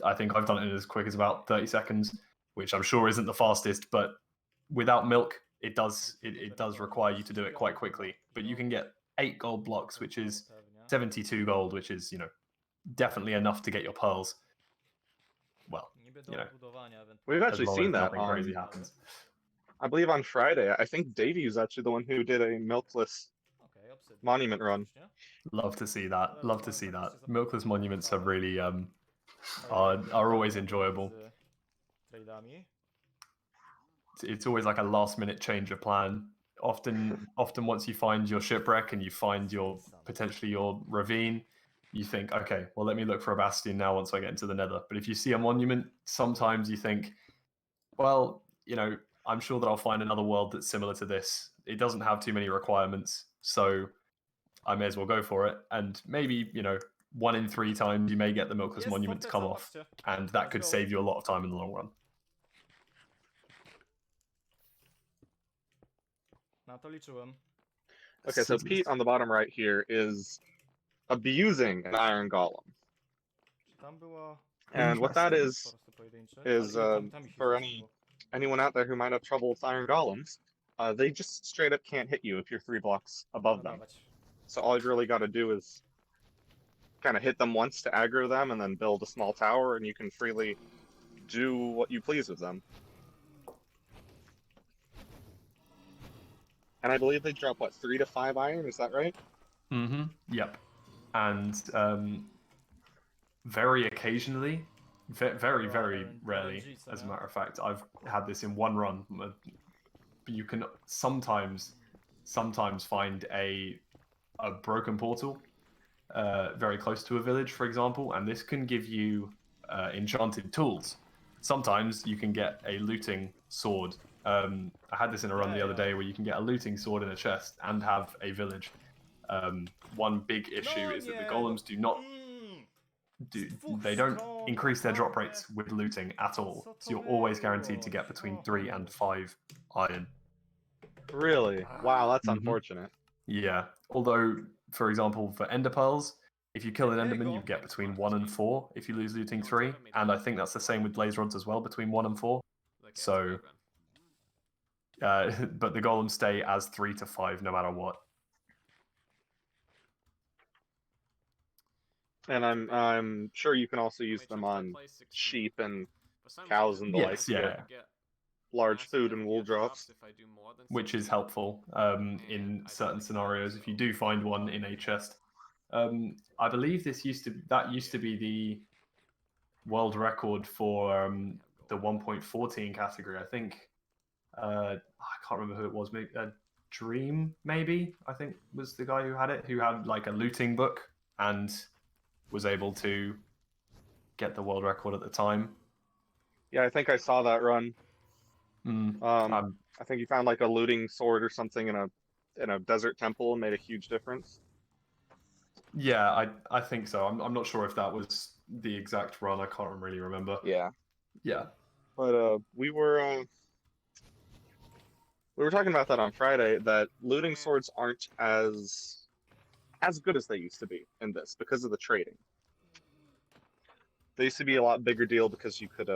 I think I've done it in as quick as about 30 seconds, which I'm sure isn't the fastest, but without milk, it does require you to do it quite quickly. But you can get 8 gold blocks, which is 72 gold, which is, definitely enough to get your pearls. Well, We've as actually long seen as that nothing crazy happens. I believe on Friday. I think Dav1e is actually the one who did a milkless monument run. Love to see that. Love to see that. Milkless monuments are really are always enjoyable. It's always like a last minute change of plan. Often once you find your shipwreck and you find potentially your ravine, you think, okay, well, let me look for a bastion now once I get into the Nether. But if you see a monument, sometimes you think, well, I'm sure that I'll find another world that's similar to this. It doesn't have too many requirements, so I may as well go for it. And maybe, 1 in 3 times you may get the milkless monument to come off, and that could save you a lot of time in the long run. Na to liczyłem. Okay, so Pete on the bottom right here is abusing an iron golem. Tam było... And what that is po prostu pojedyncze, is ale tam ich for już było. anyone out there who might have trouble with iron golems, they just straight up can't hit you if you're 3 blocks above them. Dawać. So all you've really got to do is kind of hit them once to aggro them and then build a small tower, and you can freely do what you please with them. And I believe they drop, what, 3 to 5 iron? Is that right? Mm-hmm. Yep. And very occasionally, very, very rarely, as a matter of fact, I've had this in one run. You can sometimes find a broken portal very close to a village, for example, and this can give you enchanted tools. Sometimes you can get a looting sword. I had this in a run the other day where you can get a looting sword in a chest and have a village. One big issue is that the golems do not they don't increase their drop rates with looting at all. So you're always guaranteed to get between 3 and 5 iron. Really? Wow, that's unfortunate. Yeah. Although, for example, for ender pearls, if you kill an enderman, you get between 1 and 4 if you lose looting 3. And I think that's the same with blaze rods as well, between 1 and 4. So, but the golems stay as 3 to 5 no matter what. And I'm sure you can also use them on sheep and cows and the like. Yes, yeah. Large food and wool drops. Which is helpful in certain scenarios if you do find one in a chest. I believe used to be the world record for the 1.14 category. I think I can't remember who it was. Maybe Dream, maybe I think was the guy who had it. Who had like a looting book and was able to get the world record at the time. Yeah, I think I saw that run. I think you found like a looting sword or something in a desert temple and made a huge difference. Yeah, I think so. I'm not sure if that was the exact run. I can't really remember. Yeah. Yeah. But we were talking about that on Friday, that looting swords aren't as good as they used to be in this because of the trading. They used to be a lot bigger deal because you could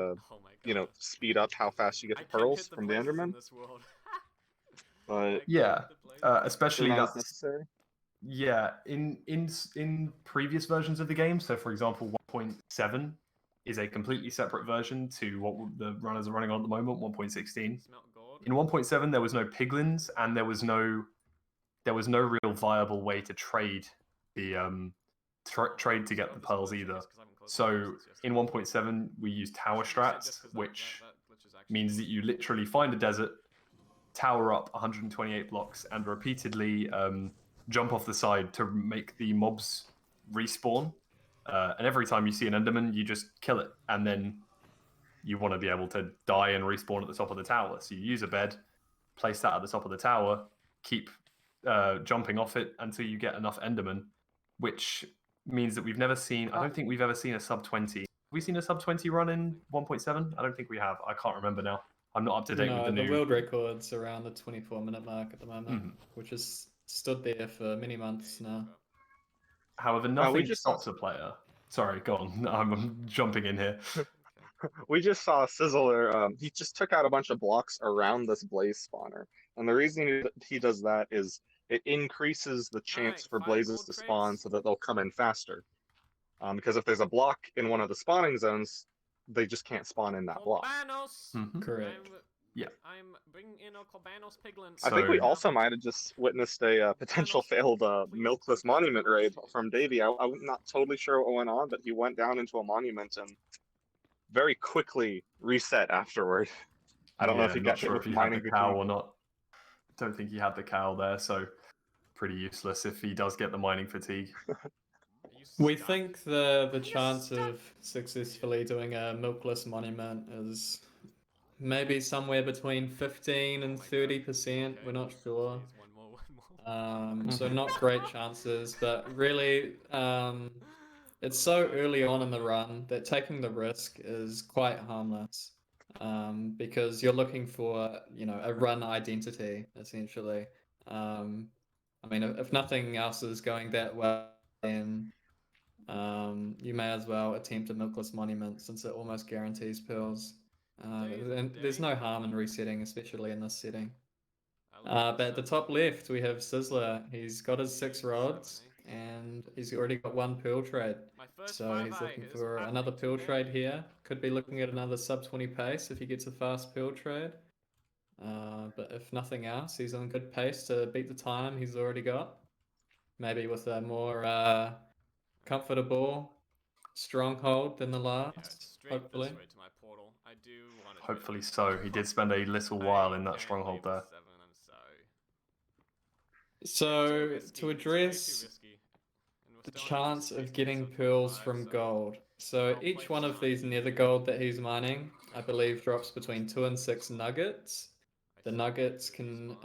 speed up how fast you get the pearls from the Enderman. But yeah, especially not that's as necessary. Yeah, in previous versions of the game, so for example 1.7 is a completely separate version to what the runners are running on at the moment, 1.16. In 1.7 there was no piglins and there was no real viable way to trade the trade to get the pearls either. So in 1.7 we use tower strats, which means that you literally find a desert, tower up 128 blocks, and repeatedly jump off the side to make the mobs respawn. And every time you see an enderman, you just kill it, and then you want to be able to die and respawn at the top of the tower. So you use a bed, place that at the top of the tower, keep jumping off it until you get enough Enderman, which means that we've never seen, I don't think we've ever seen a sub 20. Have we seen a sub 20 run in 1.7? I don't think we have. I can't remember now. I'm not up to date with the new. world record's around the 24-minute mark at the moment, which has stood there for many months now. However, we nothing just stops a player. Sorry, go on. I'm jumping in here. We just saw Sizzler. He just took out a bunch of blocks around this blaze spawner, and the reason he does that is it increases the chance for blazes to spawn so that they'll come in faster. Because if there's a block in one of the spawning zones, they just can't spawn in that block. Correct. Yeah. I'm bringing in a Corbanos Piglin. I think we So- also might have just witnessed a potential failed milkless monument raid from Dav1e. I'm not totally sure what went on, but he went down into a monument and very quickly reset afterward. I don't know if he not got hit sure with if he had mining the cow fatigue. or not. Don't think he had the cow there, so pretty useless if he does get the mining fatigue. We think the chance of successfully doing a milkless monument is maybe somewhere between 15 and 30%. We're not sure. So not great chances, but really, it's so early on in the run that taking the risk is quite harmless. Because you're looking for, a run identity, essentially. I mean, if nothing else is going that well, then you may as well attempt a milkless monument since it almost guarantees pearls. And there's no harm in resetting, especially in this setting. But at the top left, we have Sizzler. He's got his 6 rods, and he's already got 1 pearl trade. So he's looking for another pearl trade here. Could be looking at another sub 20 pace if he gets a fast pearl trade. But if nothing else, he's on good pace to beat the time he's already got. Maybe with a more comfortable stronghold than the last, hopefully. Hopefully so. He did spend a little while in that stronghold there. So, to address the chance of getting pearls from gold. So, each one of these nether gold that he's mining, I believe, drops between 2 and 6 nuggets. The nuggets can,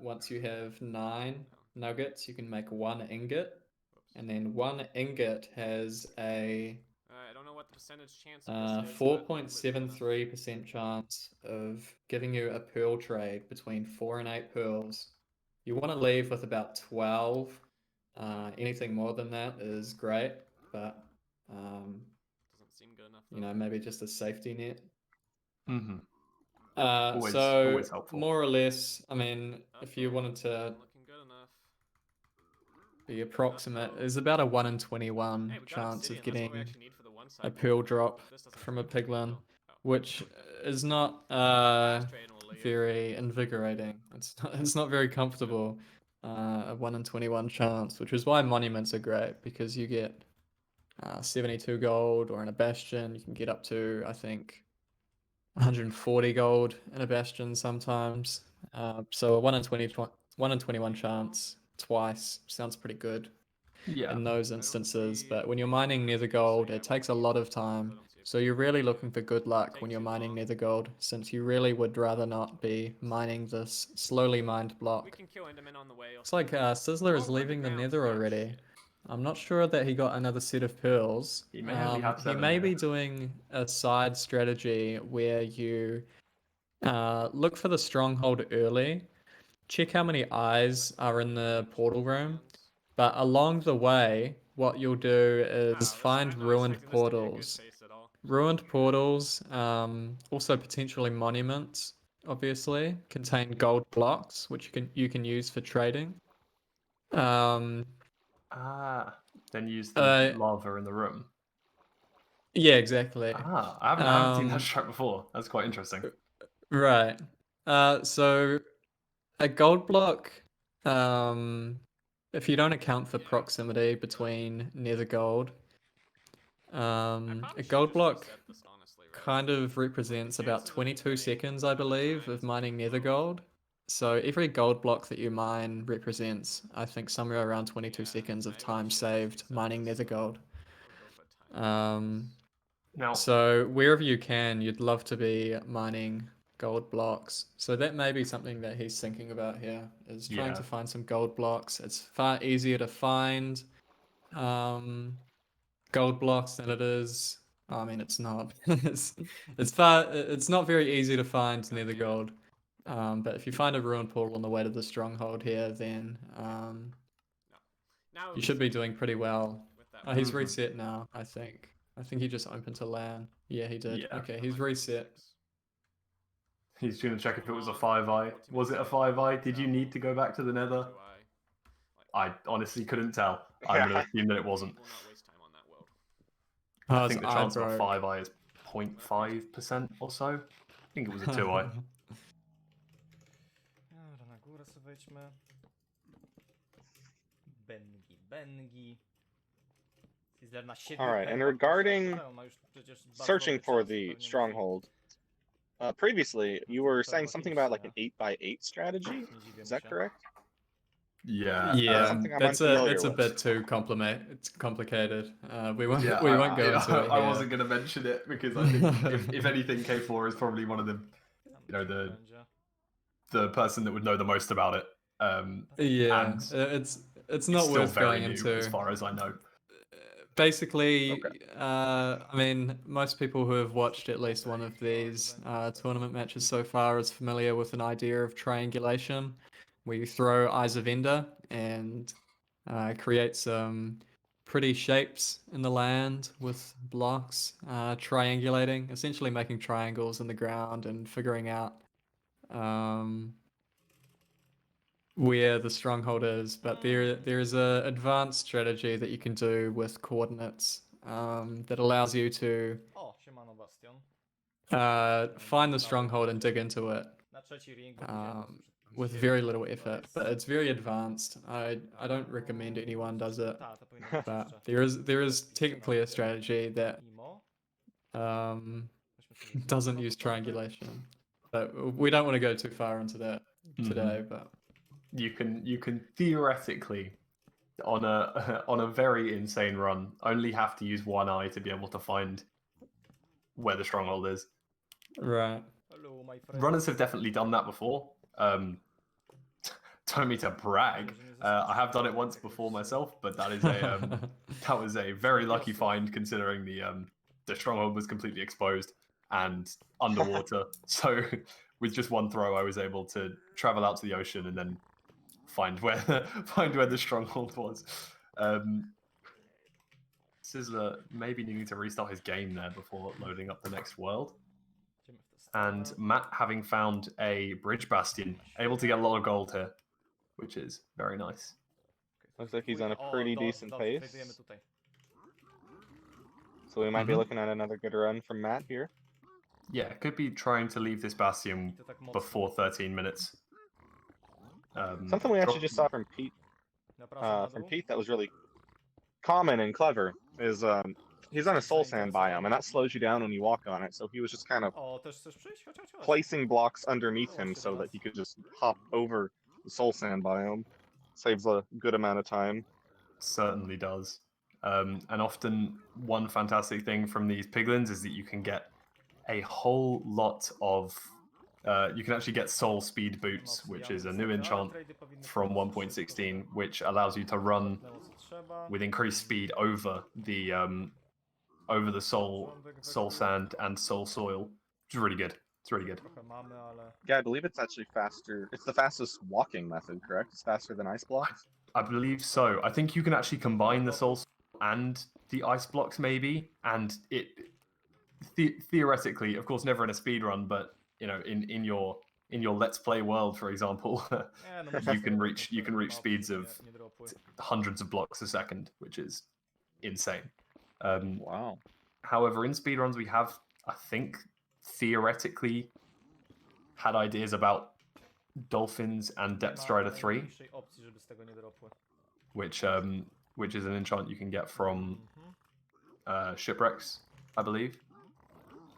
once you have 9 nuggets, you can make 1 ingot. And then 1 ingot has a I don't know what the percentage chance of this is, but 4.73% chance of giving you a pearl trade between 4 and 8 pearls. You want to leave with about 12. Anything more than that is great, but doesn't seem good enough. maybe just a safety net. Always So helpful. more or less, I mean, if you wanted to Looking good enough. be approximate, there's about a 1 in 21 chance of getting a pearl drop from a piglin, which is not very invigorating. It's not very comfortable. A 1 in 21 chance, which is why monuments are great, because you get 72 gold, or in a bastion you can get up to, I think, 140 gold in a bastion sometimes. So a 1 in 21 chance twice sounds pretty good in those instances. But when you're mining nether gold, it takes a lot of time. So you're really looking for good luck when you're mining nether gold, since you really would rather not be mining this slowly mined block. Looks like Sizzler is leaving the nether already. I'm not sure that he got another set of pearls. He may only have 7 He may here. be doing a side strategy where you look for the stronghold early, check how many eyes are in the portal room, but along the way, what you'll do is find ruined portals. Ruined portals, also potentially monuments, obviously, contain gold blocks, which you can use for trading. Then use the lava in the room. Yeah, exactly. I haven't seen that strat before. That's quite interesting. Right. So a gold block, if you don't account for proximity between nether gold, a gold block kind of represents about 22 seconds, I believe, of mining nether gold. So every gold block that you mine represents, I think, somewhere around 22 seconds of time saved mining nether gold. Now, So wherever you can, you'd love to be mining gold blocks. So that may be something that he's thinking about here, is trying Yeah. to find some gold blocks. It's far easier to find gold blocks than it is. I mean, it's not. It's not very easy to find nether gold. But if you find a ruined portal on the way to the stronghold here, then you should be doing pretty well. Oh, he's reset now, I think. I think he just opened to LAN. Yeah, he did. Yeah. Okay, he's reset. he's going to check if it was a 5-eye. Was it a 5-eye? Did you need to go back to the nether? I honestly couldn't tell. I'm going to assume that it wasn't. I think the chance of a 5-eye is 0.5% or so. I think it was a 2-eye. Dobra, na górę sobie wejdźmy. Bengi. Sizzler na 7 All right, and pechach regarding poszedł, ale on ma już przecież bardzo searching dobry for czas, the pewnie musi stronghold. Previously, you were saying something about like an 8x8 strategy. Nie dziwię Is mu that się. correct? Yeah. Yeah, something I'm that's unfamiliar it's a with. bit too complicated. We won't Yeah, we won't go into it I here. wasn't going to mention it because I think if anything, K4 is probably one of the, Tam you know, cicho będzie. the person that would know the most about it. Yeah, and it's not still worth very going new into. as far as I know. Basically, Okay. I mean, most people who have watched at least one of these tournament matches so far is familiar with an idea of triangulation, where you throw Eyes of Ender and create some pretty shapes in the land with blocks, triangulating, essentially making triangles in the ground and figuring out where the stronghold is. But there's a advanced strategy that you can do with coordinates that allows you to O, siemano Bastion. find the stronghold and dig into it Na trzeci ring, bo później po prostu with very little effort. But it's very advanced. I don't recommend anyone does it. Ta, to powinno być But jeszcze. there is technically a strategy that Imo. Weźmy sobie doesn't znowu use kartę. triangulation. But we don't want to go too far into that today. But You can theoretically, on a very insane run, only have to use one eye to be able to find where the stronghold is. right. Hello, my friend. Runners have definitely done that before. Don't mean to brag. I have done it once before myself, but that is a that was a very lucky find considering the stronghold was completely exposed and underwater. So with just one throw, I was able to travel out to the ocean and then find where the stronghold was. Sizzler maybe needing to restart his game there before loading up the next world. Idziemy w tę stronę. And Matt having found a bridge bastion, able to get a lot of gold here, which is very nice. Looks like he's on a O, pretty dobrze, decent dobrze, pace. tradujemy tutaj. So we might be looking at another good run from Matt here. Yeah, could be trying to leave this bastion To tak mocno. before 13 minutes. Something we actually just saw from Pete Napraszam na from dół. Pete that was really common and clever is he's on a soul sand biome and that slows you down when you walk on it. So he was just kind of O, też chcesz przyjść? Chodź, chodź, chodź. placing blocks underneath him so that he could just hop over the soul sand biome. Saves a good amount of time. Certainly does. And often one fantastic thing from these piglins is that you can get a whole lot of you can actually get soul speed boots, which is a new enchant from 1.16, which allows you to run with increased speed over the soul sand and soul soil, which is really good. It's really good. Trochę mamy, ale... Yeah, I believe it's actually faster. It's the fastest walking method, correct? It's faster than ice blocks. I believe so. I think you can actually combine the soul and the ice blocks maybe, and it theoretically, of course, never in a speed run, but you know, in your let's play world, for example, Nie, no muszę you can sobie reach mapy speeds nie- of nie dropły. hundreds of blocks a second, which is insane. Wow. However, in speedruns, we have, I think, theoretically had ideas about dolphins and Depth Nie ma Strider 3, najmniejszej opcji, żeby z tego nie dropły. which is an enchant you can get from shipwrecks, I believe.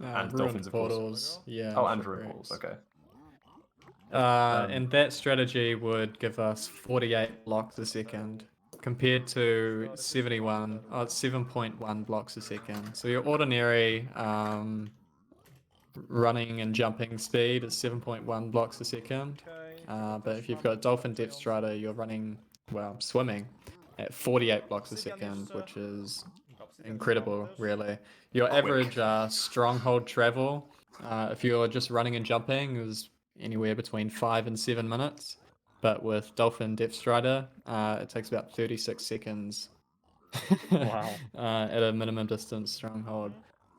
And Ruined dolphins, of course. portals. Yeah. Oh, and ruined shipwrecks. portals. Okay. And that strategy would give us 48 blocks a second. compared to 7.1 blocks a second. So your ordinary running and jumping speed is 7.1 blocks a second. But if you've got Dolphin Depth Strider, you're running, well, swimming at 48 blocks a second, which is incredible, really. Your average Stronghold travel, if you're just running and jumping, is anywhere between 5 and 7 minutes. But with Dolphin Depth Strider, it takes about 36 seconds Wow. at a minimum distance Stronghold,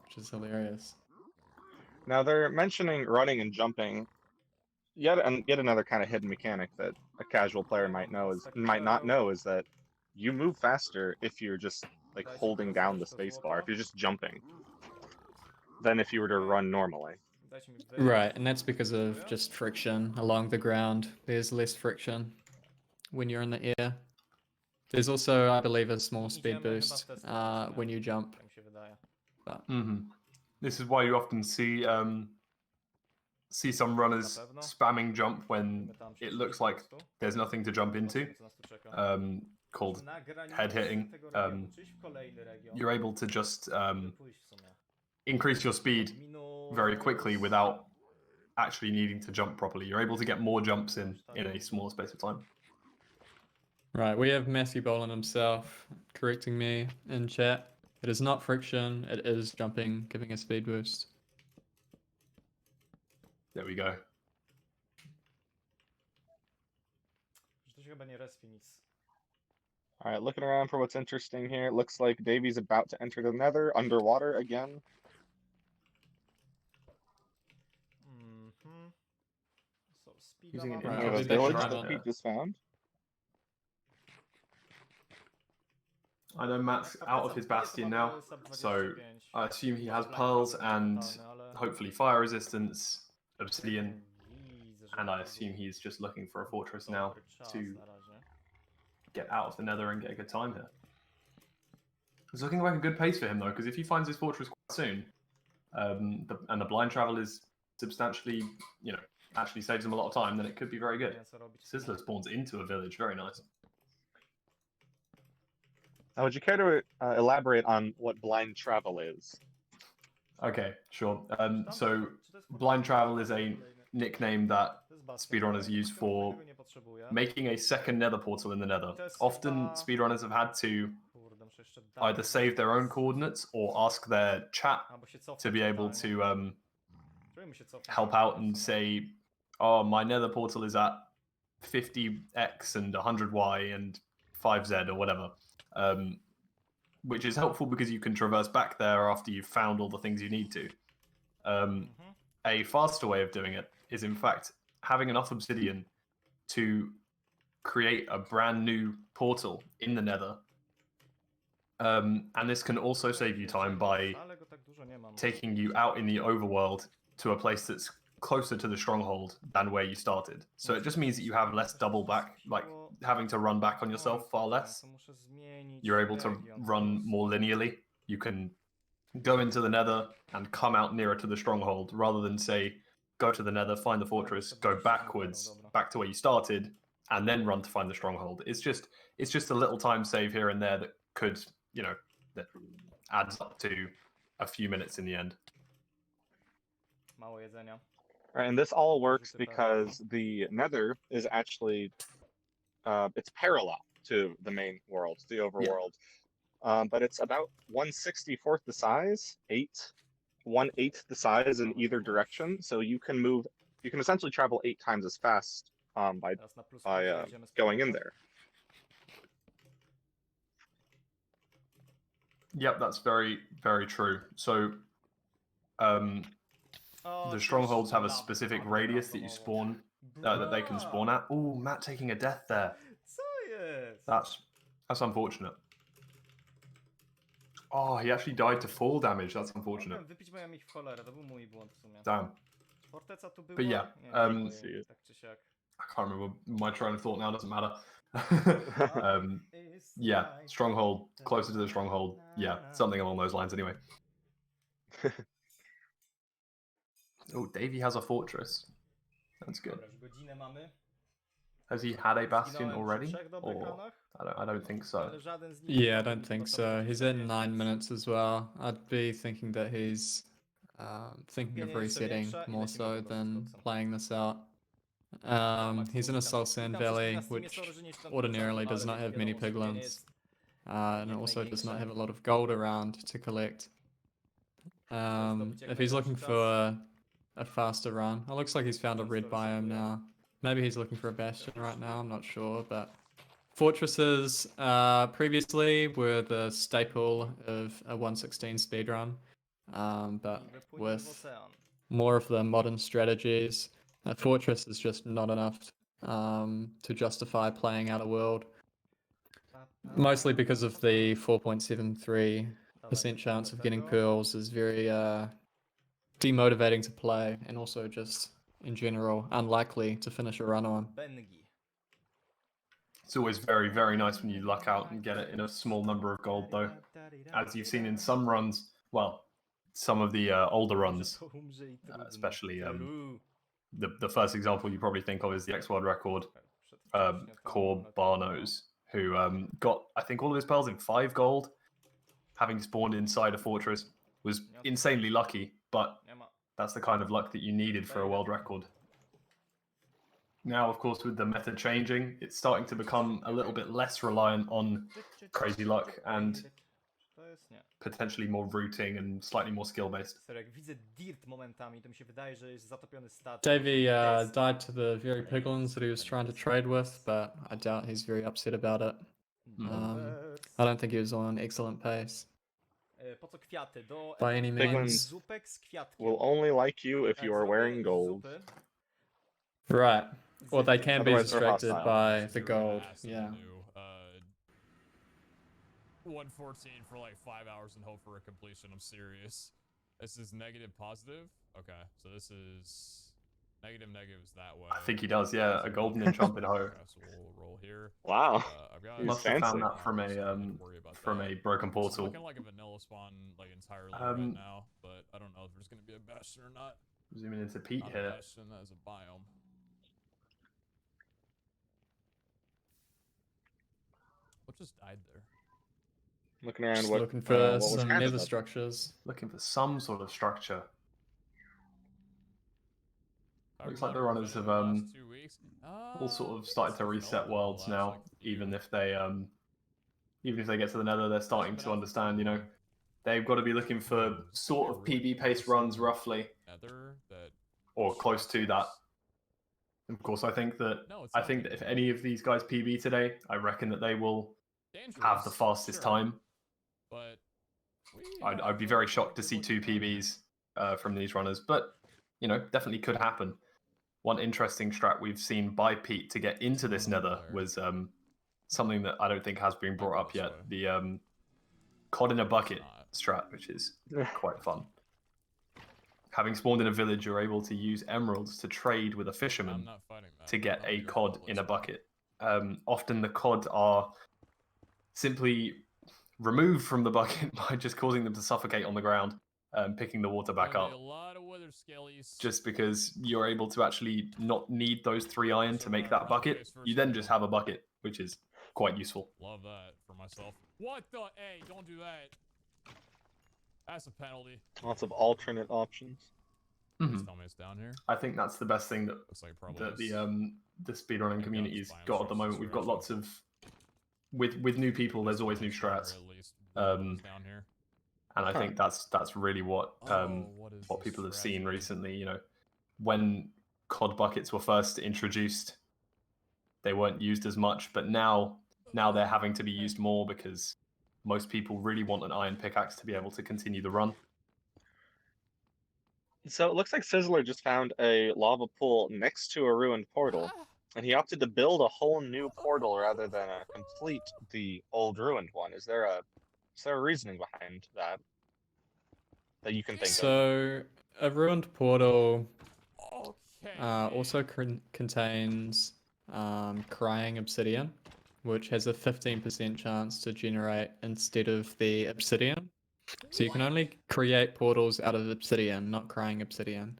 which is hilarious. Now they're mentioning running and jumping. Yet another kind of hidden mechanic that a casual player might not know is that you move faster if you're just like holding down the space bar, if you're just jumping, than if you were to run normally. Right, and that's because of just friction along the ground. There's less friction when you're in the air. There's also, I believe, a small speed boost when you jump. But This is why you often see some runners spamming jump when it looks like there's nothing to jump into, called head hitting. You're able to just increase your speed very quickly without actually needing to jump properly. You're able to get more jumps in a smaller space of time. Right, we have Matthew Boland himself correcting me in chat. It is not friction, it is jumping, giving a speed boost. There we go. All right, looking around for what's interesting here. It looks like Davey's about to enter the Nether underwater again. Using an Right, image of I'll a be back in a village that moment. Pete just found. I know Matt's out of his Bastion now, so I assume he has pearls and hopefully fire resistance, obsidian, and I assume he's just looking for a fortress now to get out of the Nether and get a good time here. It's looking like a good pace for him though, because if he finds his fortress quite soon, and the blind travel is substantially, actually saves him a lot of time, then it could be very good. Sizzler spawns into a village, very nice. Now, would you care to elaborate on what blind travel is? Okay, sure. So blind travel is a nickname that speedrunners use for making a second nether portal in the nether. Often speedrunners have had to either save their own coordinates or ask their chat to be able to help out and say, oh, my nether portal is at 50x and 100y and 5z or whatever. Which is helpful because you can traverse back there after you've found all the things you need to. A faster way of doing it is, in fact, having enough obsidian to create a brand new portal in the nether. And this can also save you time by taking you out in the overworld to a place that's closer to the stronghold than where you started. So it just means that you have less double back, like having to run back on yourself far less. You're able to run more linearly. You can go into the nether and come out nearer to the stronghold rather than say, go to the nether, find the fortress, go backwards, back to where you started, and then run to find the stronghold. It's just a little time save here and there that could, that adds up to a few minutes in the end. Right, and this all works because the Nether is actually it's parallel to the main world, the overworld. But it's about 1/64th the size, 1/8 the size in either direction. So you can essentially travel 8 times as fast by going in there. Yep, that's very, very true. So the strongholds have a specific radius that you spawn, that they can spawn at. Oh, Matt taking a death there. That's unfortunate. Oh, he actually died to fall damage. That's unfortunate. Damn. But yeah, I can't remember my train of thought now. Doesn't matter. Yeah, stronghold, closer to the stronghold. Yeah, something along those lines. Anyway. Oh, Davey has a fortress. That's good. Has he had a Bastion Zginąłem przy already? 3 dobrych Or ranach, I don't think so. ale żaden z nich Yeah, I naprawdę don't think nie so. potrafił He's się at dowiedzieć. 9 minutes as well. I'd be thinking that he's thinking of Skupienie jeszcze resetting większe i more lecimy so po prostu z than koksem. playing this out. Max He's in mówi a tam- Soul i Sand tam coś mi Valley, na Steamie which sorry, że nie czytam ordinarily czatu, does not ale have many wiadomo, skupienie piglins, jest and jak also does not największe. have a lot of gold around to collect. zdobyć jak If he's looking największy for a faster run, it looks like he's found a Często red biome resetuje. now. Maybe he's looking for a Bastion right now, I'm not sure, but fortresses previously were the staple of a 116 speedrun, but I wypłyniemy w with ocean. more of the modern strategies, a fortress is just not enough to justify playing Outer World, mostly because of the 4.73% chance of getting pearls is very demotivating to play, and also just in general unlikely to finish a run on. Bengi. It's always very, very nice when you luck out and get it in a small number of gold, though. As you've seen in some runs, well, some of the older runs, To umrze i trudno. especially True. the first example you probably think of is the X World record, Core Barnos, who got, I think, all of his pearls in 5 gold, having spawned inside a fortress, was insanely lucky, but Nie ma. that's the kind of luck that you needed for a world record. Now, of course, with the meta changing, it's starting to become a little bit less reliant on crazy luck and To jest nie. potentially more routing and slightly more skill-based. Serio, jak widzę dirt momentami, to mi się wydaje, że jest zatopiony statek. Davy died to the very piglins that he was trying to trade with, but I doubt he's very upset about it. I don't think he was on an excellent pace Po co kwiaty? Do by any Piglins means. zupek z kwiatkiem. Will only like you if Tak, you are zrobię wearing gold. zupy Right. z Well, they can be Otherwise they're distracted hostile. by So the you're gonna gold. ask them Yeah. to do, 114 for like 5 hours and hope for a completion. I'm serious. This is negative positive. Okay, so this is negative is that way. I think he does, yeah, a golden enchanted hoe. Okay, so we'll roll here. Wow. I've got He's Must have found fancy. that from so I don't have to a worry about from that. a broken It's portal. looking like a vanilla spawn like entirely right Um, now, but I don't know if there's gonna be a bastion or not. Zooming into Pete Not a here. bastion, that is a biome. What just died there? Looking around Just what, looking for what was some handed nether up. structures. Looking for some sort of structure. I Looks like the remember runners that have in the last 2 weeks. all sort I of think started it's to been reset open the worlds last, now. like, Even year. if they get to the Nether, they're starting to understand. You know, they've got to be looking for sort of PB paced runs roughly, Nether that or close to that. Of course, I think that no, it's if any of these guys PB today, I reckon that they will have the dangerous, fastest sure, time. But I'd be very shocked to see 2 PBs from these runners, but you know, definitely could happen. One interesting strat we've seen by Pete to get into this Nether was something that I don't think has been brought up yet. The cod in a bucket strat, which is quite fun. Having spawned in a village, you're able to use emeralds to trade with a fisherman I'm not fighting that. to get I'll a do cod faultless. in a bucket. Often the cod are simply removed from the bucket by just causing them to suffocate on the ground, picking the water back Gonna be up. a lot of wither scalies. Just because you're able to actually not need those 3 iron to make that bucket, you then just have a bucket, which is quite useful. Love that for myself. What the? Hey, don't do that. That's a penalty. Lots of alternate options. Mhm. Please tell me it's down here. I think that's the best thing that Looks like it probably that is. the speedrunning Maybe community's I'll just got at the find moment. We've got sources. lots of with new people. There's always new strats, At least down here. and I think that's really what What is people have this seen tragedy? recently. You know, when cod buckets were first introduced, they weren't used as much, but now they're having to be used more because most people really want an iron pickaxe to be able to continue the run. So it looks like Sizzler just found a lava pool next to a ruined portal, and he opted to build a whole new portal rather than complete the old ruined one. Is there a reasoning behind that you can think of? So, a ruined portal Okay. also contains crying obsidian, which has a 15% chance to generate instead of the obsidian. So you can only create portals out of obsidian, not crying obsidian.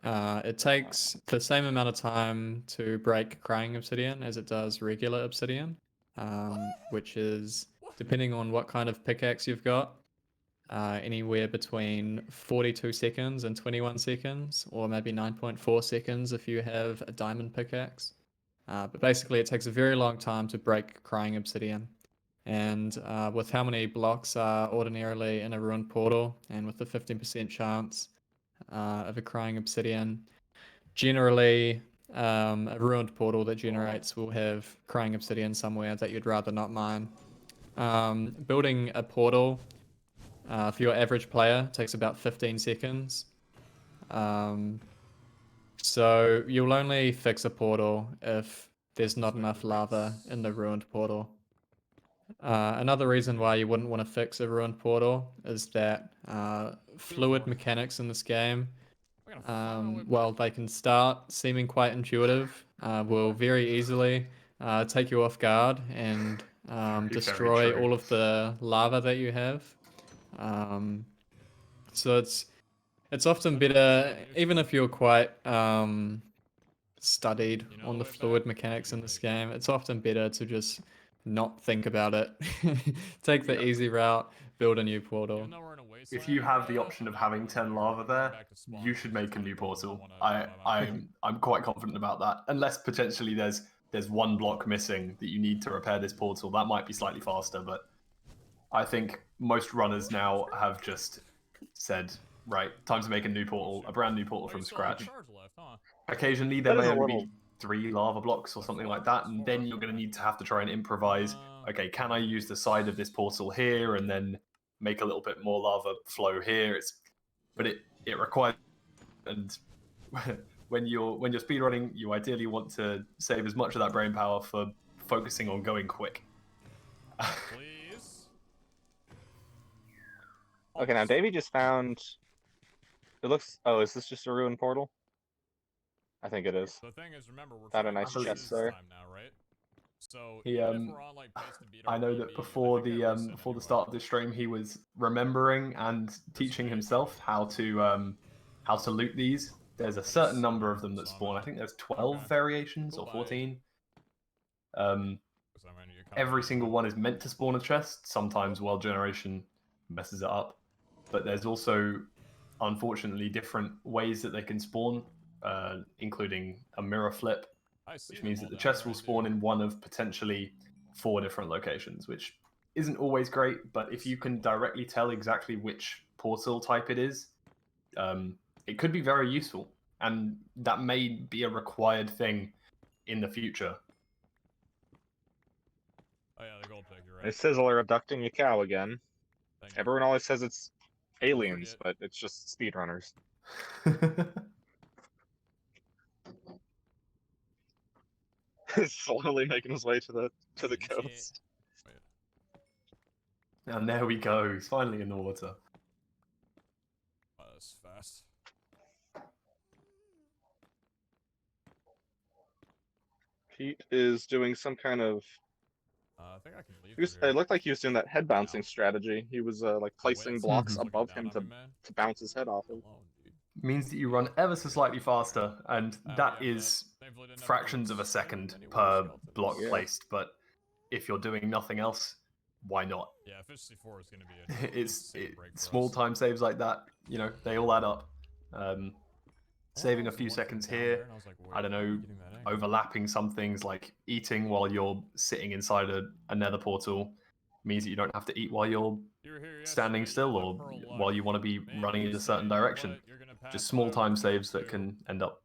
It takes the same amount of time to break crying obsidian as it does regular obsidian, which is, depending on what kind of pickaxe you've got, anywhere between 42 seconds and 21 seconds, or maybe 9.4 seconds if you have a diamond pickaxe. But basically, it takes a very long time to break crying obsidian. And with how many blocks are ordinarily in a ruined portal, and with the 15% chance of a crying obsidian, generally a ruined portal that generates will have crying obsidian somewhere that you'd rather not mine. Building a portal for your average player takes about 15 seconds. So you'll only fix a portal if there's not enough lava in the ruined portal. Another reason why you wouldn't want to fix a ruined portal is that fluid mechanics in this game, while they can start seeming quite intuitive, will very easily take you off guard and Very destroy true. all of the lava that you have. So it's often better, even if you're quite studied on the fluid mechanics in this game, it's often better to just not think about it. Take the easy route, build a new portal. If you have the option of having 10 lava there, you should make a new portal. I'm quite confident about that. Unless potentially there's one block missing that you need to repair this portal. That might be slightly faster, but I think most runners now have just said, right, time to make a new portal, a brand new portal from scratch. Occasionally there That is may a only little- be 3 lava blocks or something like that, and then you're going to have to try and improvise. Okay, can I use the side of this portal here and then make a little bit more lava flow here? But it requires, and when you're speedrunning, you ideally want to save as much of that brain power for focusing on going quick. Please. Okay, now Davey just found. It looks. Oh, is this just a ruined portal? I think it is. The thing is, remember, we're Found a trying nice to chest this there. time now, right? So He, even if we're on like pace to beat I our know PB, that and before I think the I listen before the anyway. start of the stream, he was remembering and teaching himself how to loot these. There's a certain number of them that spawn. I think there's 12 Okay. variations or Cool, bye. 14. So I'm gonna get caught Every up. single one is meant to spawn a chest. Sometimes world generation messes it up, but there's also, unfortunately, different ways that they can spawn, including a mirror flip, I see which them means all that the down chest there, will I spawn do. in one of potentially 4 different locations, which isn't always great, but if you can directly tell exactly which portal type it is, it could be very useful, and that may be a required thing in the future. Oh yeah, the gold pig, you're right. Is Sizzler abducting a cow again? Thank you. Everyone always says it's aliens, forget. but it's just speedrunners. He's slowly making his way to the You can't- coast. Wait. And there we go, he's finally in the water. Wow, that's fast. Pete is doing some kind of. I think I can leave. It looked like he was doing that head bouncing strategy. He was like The way placing that blocks Sizzler's looking above down him on to me, man. bounce his head off of. Alone, dude. Means that you run ever so slightly faster, and that Yeah, is thankfully didn't have to fractions of a swim second anywhere per skeletons. block Yeah. placed, but if you're doing nothing else, why not? Yeah, efficiency 4 is gonna be a It's insane break for small us. time saves like that, you know, they all add up. Saving a There few was one seconds thing down here, there, and I was like, I don't where are you know, getting that angle? overlapping some things like eating while you're sitting inside a nether portal means that you don't have to eat while you're You were here standing yesterday, still yeah, or Pearl Luck. while you want to be Maybe running in you a certain say, you know direction. what, you're gonna pass Just small by time over here saves that too. can end up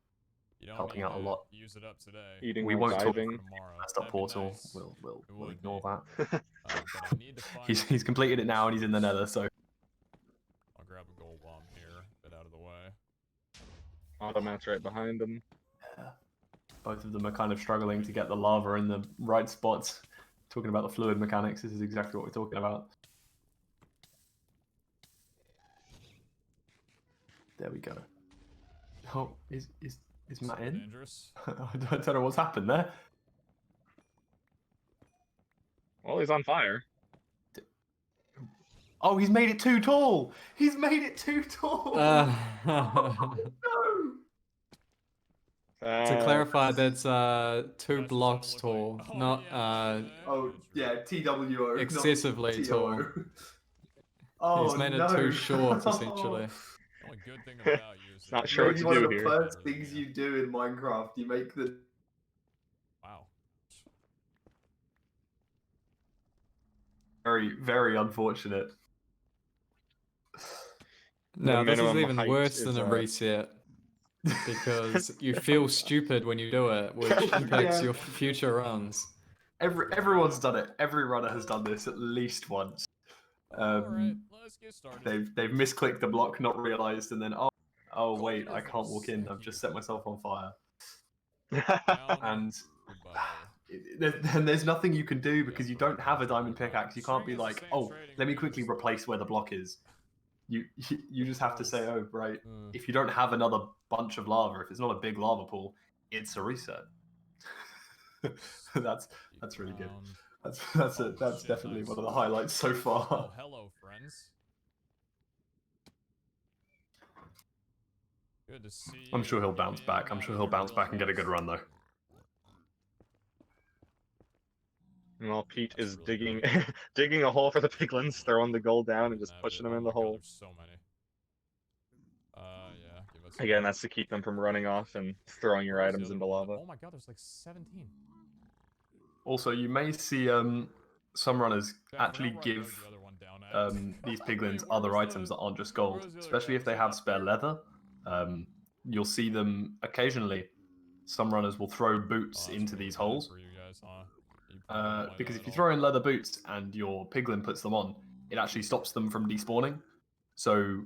You don't helping need out a to lot. use it up today. Eating We while won't talk diving. Tomorrow. messed up That'd be portal. nice. We'll It we'll would ignore be. that. But I need to find. He's completed it now and he's in the nether, so I'll grab a gold bomb here, get out of the way. Automat's right behind him. both of them are kind of struggling to get the lava in the right spots. Talking about the fluid mechanics, this is exactly what we're talking about. There we go. Oh, is Matt So in? dangerous. I don't know what's happened there. Well, he's on fire. Oh, he's made it too tall. He's made it too tall. No. To clarify, that's 2 That's blocks just gonna tall, look like- not Oh yeah, TWO. not excessively tall. TOO. Oh He's made it no. too short, essentially. The only good thing about you is Not that sure what Maybe to one do of the here. first things you do in Minecraft, you make the Wow. very, very unfortunate. No, this is minimum even height worse is, than a reset because you feel stupid when you do it, which impacts Yeah. your future runs. Everyone's done it. Every runner has done this at least once. Alright, let's get started. They've misclicked the block, not realized, and then oh wait, I can't walk in. I've just set myself on fire. Down, And goodbye. then there's nothing you can do because you don't have a diamond pickaxe. You can't be String is like, the same oh, trading let me range. quickly replace where the block is. You just have to say, oh right, Mm. if you don't have another bunch of lava, if it's not a big lava pool, it's a reset. that's really good. Down. That's Oh, shit, definitely nice. one of the highlights so Oh, far. hello, friends. Good to see you. I'm sure he'll Get bounce me back. out I'm of sure here he'll bounce real back and get a good fast. run though. While Pete That's is really digging great. digging a hole for the piglins, throwing the gold down and just Nab pushing it. them Oh in my the God, hole. there's so many. Yeah, give us Again, that's to keep them from running off and throwing your Where was the items other into one? lava. Oh my God, there's like 17. Also, you may see some runners Yeah, I actually forgot where I give dug the other one down at. these Wait, piglins where other was items the- that aren't just where gold, was the other especially guy? if they Was he have up spare there? leather. You'll see them occasionally. Some runners will throw Oh, boots that's into really these bad holes. for you guys, huh? You probably don't like Because that if you at throw all. in leather boots and your piglin puts them on, it actually stops them from despawning. So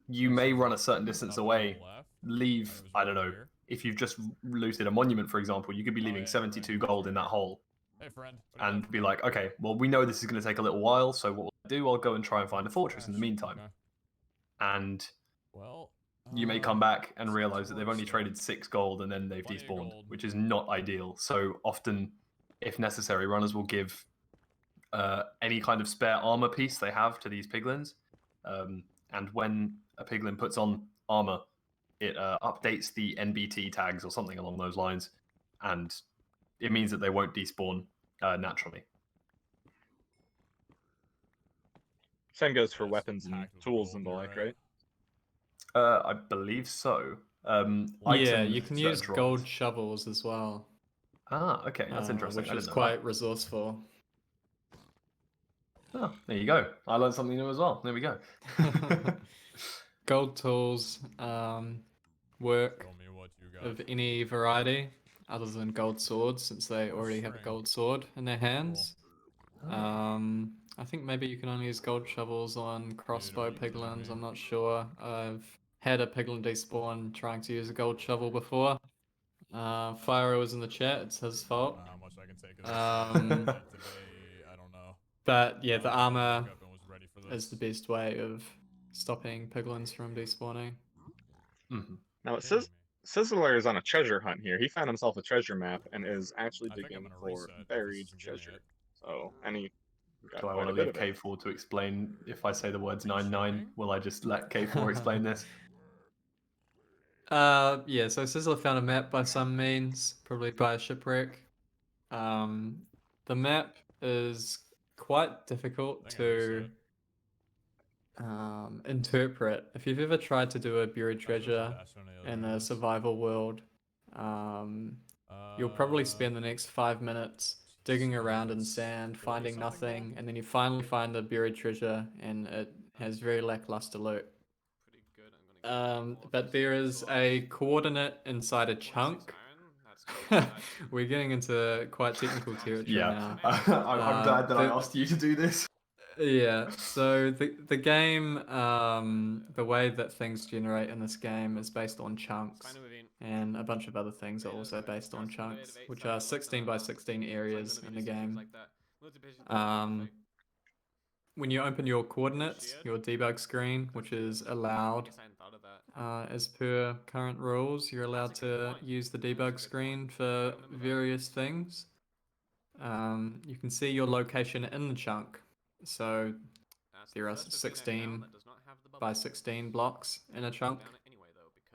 you This may is run a certain distance up on the away, left. leave, It was I right don't over know, here. if you've just looted a monument, for example, you could be Oh, leaving yeah, 72 right. gold in that hole Hey, friend. What do you and got? be like, okay, well, we know this is going to take a little while, so what we'll do, I'll go and try and find a fortress in the Trash. meantime. Okay. And Well, you may come back and let's get realize to that they've work only still. traded 6 gold and then they've Plenty of despawned, gold. which is not ideal. So often, if necessary, runners will give any kind of spare armor piece they have to these piglins. And when a piglin puts on armor, it updates the NBT tags or something along those lines, and it means that they won't despawn naturally. Same goes for Yeah, it's weapons and packed with tools gold, and the you're like, right. right? I believe so. Yeah, Items you can that use are dropped. gold shovels as well, Ah, okay, that's interesting. which I is didn't know that. quite resourceful. Oh, there you go. I learned something new as well. There we go. Gold tools work Show me what you got. of any variety other than gold swords, since they already have a String. gold sword in their hands. Oh. I think maybe you can only use gold shovels on crossbow Are you kidding piglins. me? I'm not sure. I've had a piglin despawn trying to use a gold shovel before. Fyro was in the chat. It's his I fault. don't know how much I can take of this. Um, Like today, I don't know. But yeah, the I armor woke up and was ready for is the this. best way of stopping piglins from despawning. Mhm. Now it Kidding says me. Sizzler is on a treasure hunt here. He found himself a treasure map and is actually I think I'm digging gonna for reset if this buried isn't giving treasure. it. So, and he got Do I quite want a to bit leave of it. K4 to explain if I say the words Are you 99? joking? Will I just let K4 explain this? Yeah, so Sizzler found a map by some means, probably by a shipwreck. The map is quite difficult I think I to reset. interpret. If you've ever tried to do a buried Oh, there's a treasure Bastion on the other in end of a this. survival world, you'll probably spend the next 5 minutes digging around in it's sand, 40 finding something nothing, gold? and then you finally find the buried treasure, and it has very lackluster loot. Pretty good. I'm gonna get more But there of is this a coordinate inside a 26 chunk. iron. That's gold. That- We're getting into quite technical territory Yeah, now. I'm glad that I the- asked you to do this. Yeah, so the game, the way that things generate in this game is based on chunks, Kind of within. and a bunch of other things are also based on chunks, which are 16 by 16 areas in the game. When you open your coordinates, your debug screen, which is allowed as per current rules, you're allowed to use the debug screen for various things. You can see your location in the chunk. So there are 16 by 16 blocks in a chunk.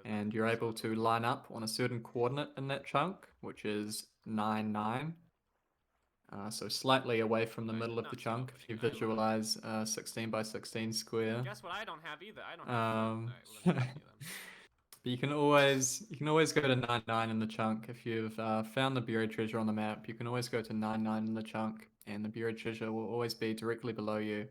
and you're able to line up on a certain coordinate in that chunk, which is 9, 9. So slightly away from the middle of the chunk, if you visualize a 16 by 16 square. Guess what I don't have either. I don't have Um, food. Alright, well, then But you can always go to 9, 9 in the chunk. If you've found the buried treasure on the map, you can always go to 9, 9 in the chunk, and the buried treasure will always be directly below you.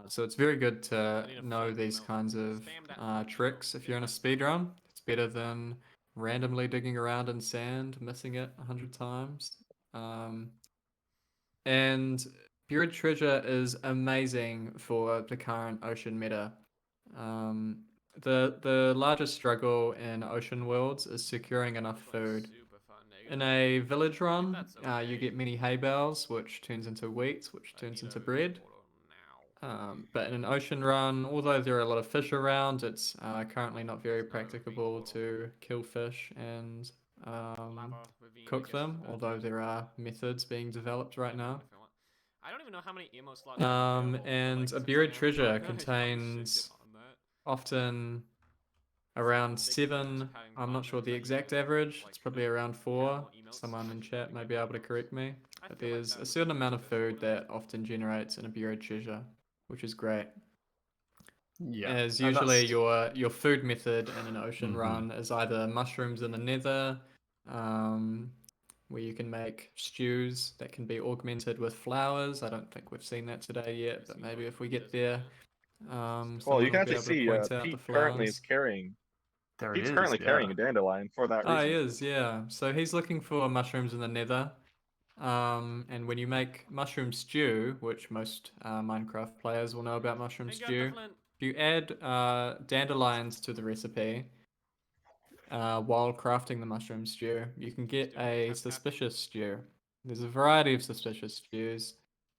So it's very good to need a know flint these milk. kinds of Spam that tricks if you're in a speedrun. It's better than randomly digging around in sand, missing it 100 times. And buried treasure is amazing for the current ocean meta. The largest struggle in ocean worlds is securing enough food. In a village run, you get many hay bales, which turns into wheat, which turns into bread. But in an ocean run, although there are a lot of fish around, it's currently not very practicable to kill fish and cook them, although there are methods being developed right now. I don't even know how many emo slots are available for, And like, a since buried I am treasure broke, I probably should contains get on that. often around 7. I'm not sure the exact average. It's probably around 4. Someone in chat may be able to correct me. But there's a certain amount of food that often generates in a buried treasure, which is great. Yeah. As and usually that's- your food method in an ocean Mhm. run is either mushrooms in the nether, where you can make stews that can be augmented with flowers. I don't think we've seen that today yet, but maybe if we get there, Well, you someone can will be actually able to see point out Pete the currently is flowers. carrying. There Pete's it is. currently carrying Yeah. a dandelion for that Oh, reason. he is, yeah. So he's looking for mushrooms in the nether. And when you make mushroom stew, which most Minecraft players will know about mushroom I got the stew, flint. if you add dandelions to the recipe while crafting the mushroom stew, you can get a suspicious stew. There's a variety of suspicious stews,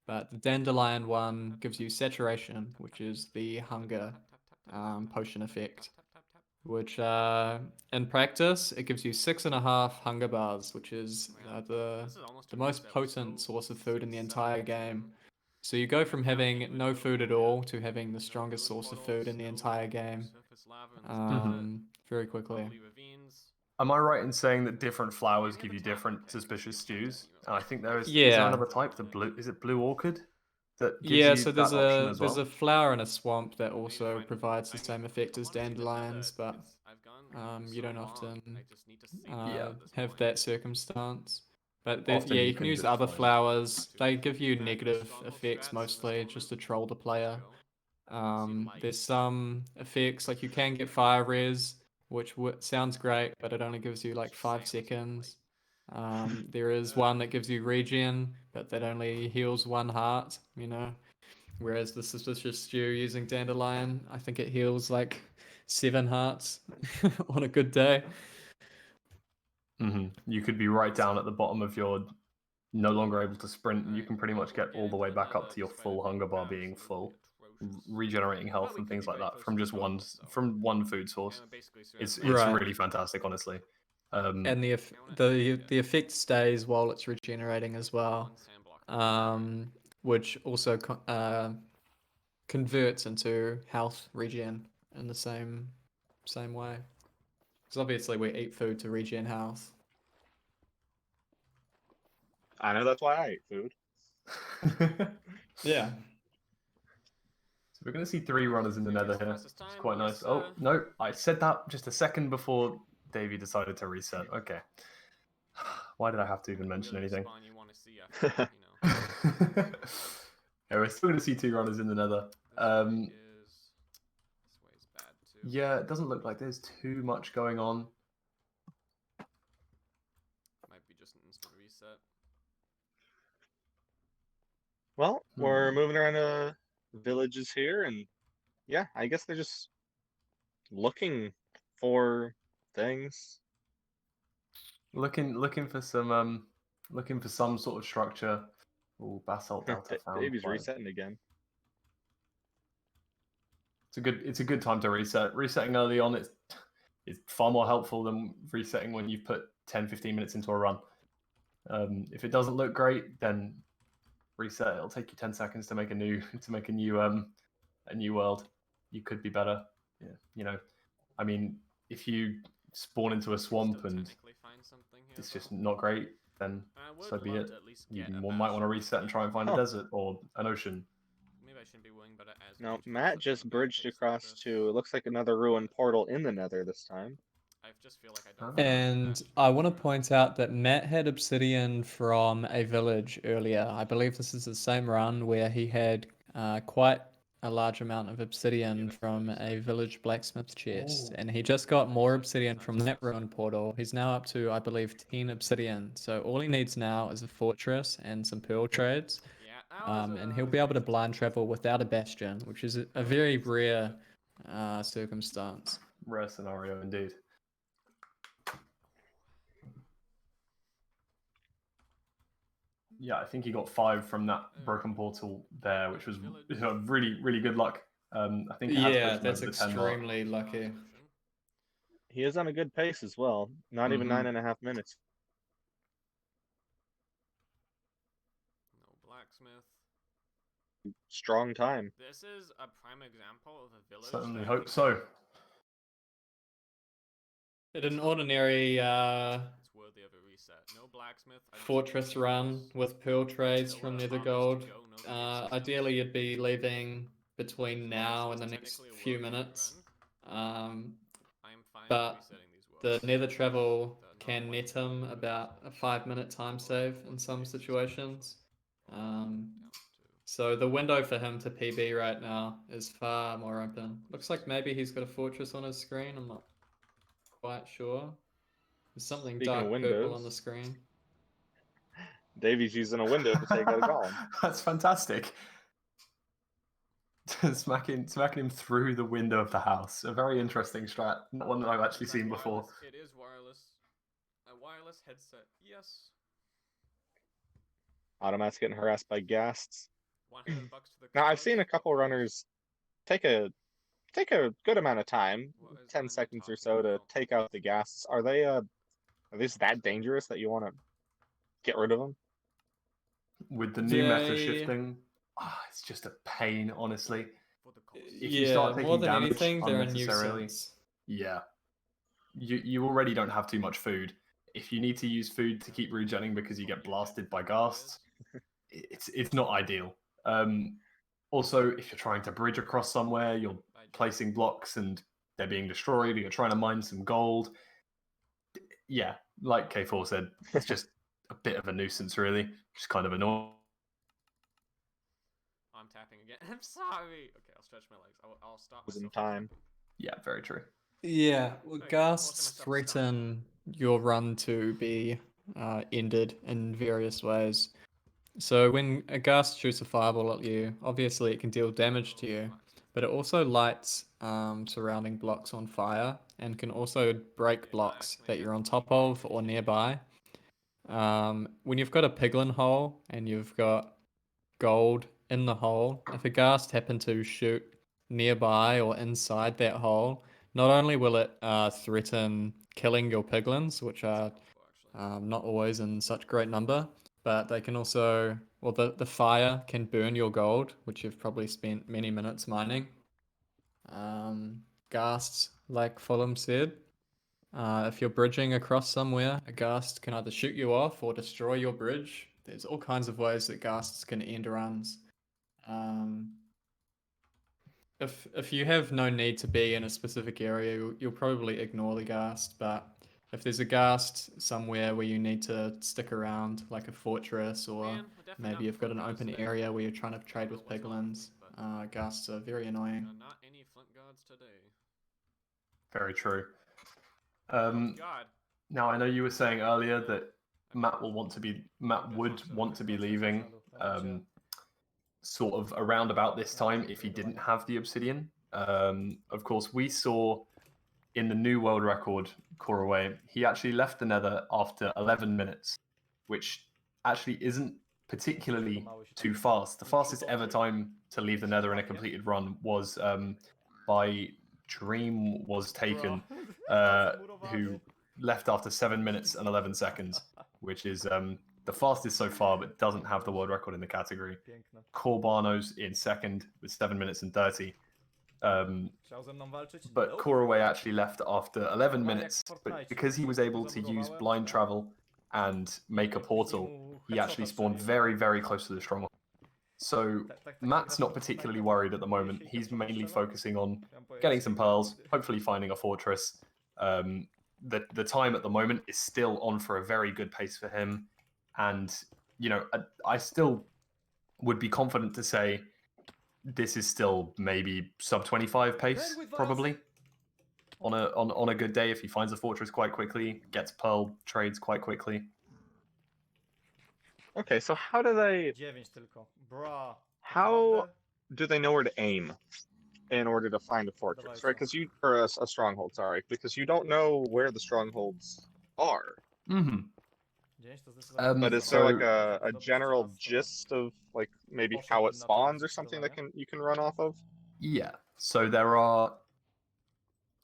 but the dandelion one gives you saturation, which is the hunger potion effect. Which in practice it gives you 6.5 hunger bars, which is the most potent source of food in the entire game. So you go from having no food at all to having the strongest source of food in the entire game very quickly. Am I right in saying that different flowers give you different suspicious stews? And I think is there Yeah. another type, is it blue orchid, that gives Yeah, you so that option as well? there's a flower in a swamp that also provides the same effect as dandelions, but you don't often have that circumstance. But Often yeah, you you can can use just other find- flowers. They give you negative effects mostly, just to troll the player. There's some effects, like you can get fire res, which sounds great, but it only gives you like 5 seconds. There is one that gives you regen, but that only heals 1 heart, you know. Whereas the suspicious stew using dandelion, I think it heals like 7 hearts on a good day. You could be right down at the bottom of your no longer able to sprint, and you can pretty much get all the way back up to your full hunger bar being full, regenerating health and things like that from just one food source. It's Right. really fantastic, honestly. And the effect stays while it's regenerating as well, which also converts into health regen in the same way. Because obviously we eat food to regen health. I know that's why I ate food. Yeah. So we're going to see 3 runners in the nether here. It's quite nice. Oh, no, I said that just a second before Davey decided to reset. Okay. Why did I have to even mention anything? Yeah, we're still going to see 2 runners in the nether. Yeah, it doesn't look like there's too much going on. Might be just an instant reset. Well, we're moving around the villages here, and yeah, I guess they're just looking for things. Looking for some sort of structure. Oh, basalt delta found. Baby's Right. resetting again. It's a good time to reset. Resetting early on it's far more helpful than resetting when you've put 10-15 minutes into a run. If it doesn't look great, then reset. It'll take you 10 seconds to make a new world. You could be better. Yeah, I mean, if you spawn into a swamp Still and technically find something here, it's just though. not great, then I would so be love it. to at least You get a might want to Bastion reset and try and find a Huh. desert or an ocean. Maybe I shouldn't be willing, but as No, much Matt as just I'm a big bridged taste like across this. to, it looks like another ruined portal in the Nether this time. I just feel like I don't. Ah. And I want to point out that Matt had obsidian from a village earlier. I believe this is the same run where he had quite a large amount of obsidian from a village blacksmith chest. Oh. And he just got more obsidian from that ruined portal. He's now up to, I believe, 10 obsidian. So all he needs now is a fortress and some pearl trades. Yeah, that was, And he'll be able to blind travel without a bastion, which is a very rare circumstance. Rare scenario indeed. Yeah, I think he got 5 from that broken portal there, which was really, really good luck. I think it has Yeah, pushed him that's over the 10 mark. extremely lucky. He is on a good pace as well. Not even Mhm. 9.5 minutes. No blacksmith. Strong time. This is a prime example of a village. Certainly that I hope think so. At an ordinary it's worthy of a reset. No blacksmith. I don't see fortress anything run else. with pearl trades Nowhere from for Nether armies to Gold. go, no gates, Ideally, you'd be leaving between now and So the it's next technically a few worthy minutes. run. I'm fine But with resetting these the worlds. Nether travel The can non-white net him world about a 5-minute time save in some situations. down to- So the window for him to PB right now is far more open. Looks like maybe he's got a fortress on his screen. I'm not quite sure. There's something Speaking of dark purple on the windows, screen. Davy's using a window to take out a golem. That's fantastic. smacking him through the window of the house. A very interesting strat. Not one that I've actually Is that seen before. wireless? It is wireless. A wireless headset. Yes. Automat's getting harassed by ghasts. $100 to the Now I've cause. seen a couple runners take a good amount of time, What is 10 Ryan seconds or talking so, to about? take out the ghasts. Are these that dangerous that you want to get rid of them? With the new meta They- shifting, it's just a pain, honestly. For the cause. If you start more taking than damage anything, they're a unnecessarily, nuisance. yeah, you already don't have too much food. If you need to use food to keep regenning because you get blasted by ghasts, it's not ideal. Also, if you're trying to bridge across somewhere, you're placing blocks and they're being destroyed, or you're trying to mine some gold. Yeah, like K4 said, it's just a bit of a nuisance, really. Just kind of annoying. I'm tapping again. I'm sorry. Okay, I'll stretch my legs. I'll stop Was in myself from time. tapping. Yeah, very true. Yeah, well, Okay, ghasts myself threaten your run to be ended in various ways. So when a ghast shoots a fireball at you, obviously it can deal damage to you, but it also lights surrounding blocks on fire and can also break blocks that you're on top of or nearby. When you've got a piglin hole and you've got gold in the hole, if a ghast happened to shoot nearby or inside that hole, not only will it threaten killing your piglins, which are not always in such great number, but they can also, well, the fire can burn your gold, which you've probably spent many minutes mining. Ghasts, like Fulham said, if you're bridging across somewhere, a ghast can either shoot you off or destroy your bridge. There's all kinds of ways that ghasts can end runs. If you have no need to be in a specific area, you'll probably ignore the ghast, but if there's a ghast somewhere where you need to stick around, like a fortress, or Man, we're definitely maybe not you've got an flint gods open today. area where you're trying to trade with Don't know what's wrong with piglins, me, but- ghasts are very annoying. Not any flint gods today. Very true. Oh God. Now I know you were saying earlier that Okay. Matt would want to be leaving sort of around about this time if he didn't have the obsidian. Of course, we saw in the new world record Koroway, he actually left the Nether after 11 minutes, which actually isn't particularly too fast. The fastest ever time to leave the Nether in a completed run was by Dream Was Taken, who left after 7 minutes and 11 seconds, which is the fastest so far, but doesn't have the world record in the category. Corbanos in second with 7 minutes and 30. Chciał ze mną walczyć? But Nope. Koraway actually left after 11 Normalnie minutes. jak w But Fortnite. because he was able to use Zablokowałem, blind tak. travel and make a portal, Mu he actually headshota spawned strzeliłem. very, very close to the stronghold. So Tak Matt's gra not w particularly Fortnite'a, worried at the próbuje moment. się i He's headshota mainly strzela. focusing on Chciałem powiedzieć, getting some że- pearls, hopefully finding a fortress. The time at the moment is still on for a very good pace for him, and I still would be confident to say this is still maybe sub 25 pace probably on a good day if he finds a fortress quite quickly, gets pearl trades quite quickly. Okay, so how do they 9 tylko. Bra. how Naprawdę? do they know where to aim in order to find a fortress, right? Because a stronghold, sorry, because you don't know where the strongholds are. Mm-hmm. 9 to zdecydowanie But za is mało. there like Żeby a zdobyć general czas, to gist of like maybe how poszedłbym it na to spawns or something that zdecydowanie. you can run off of? Yeah. So there are.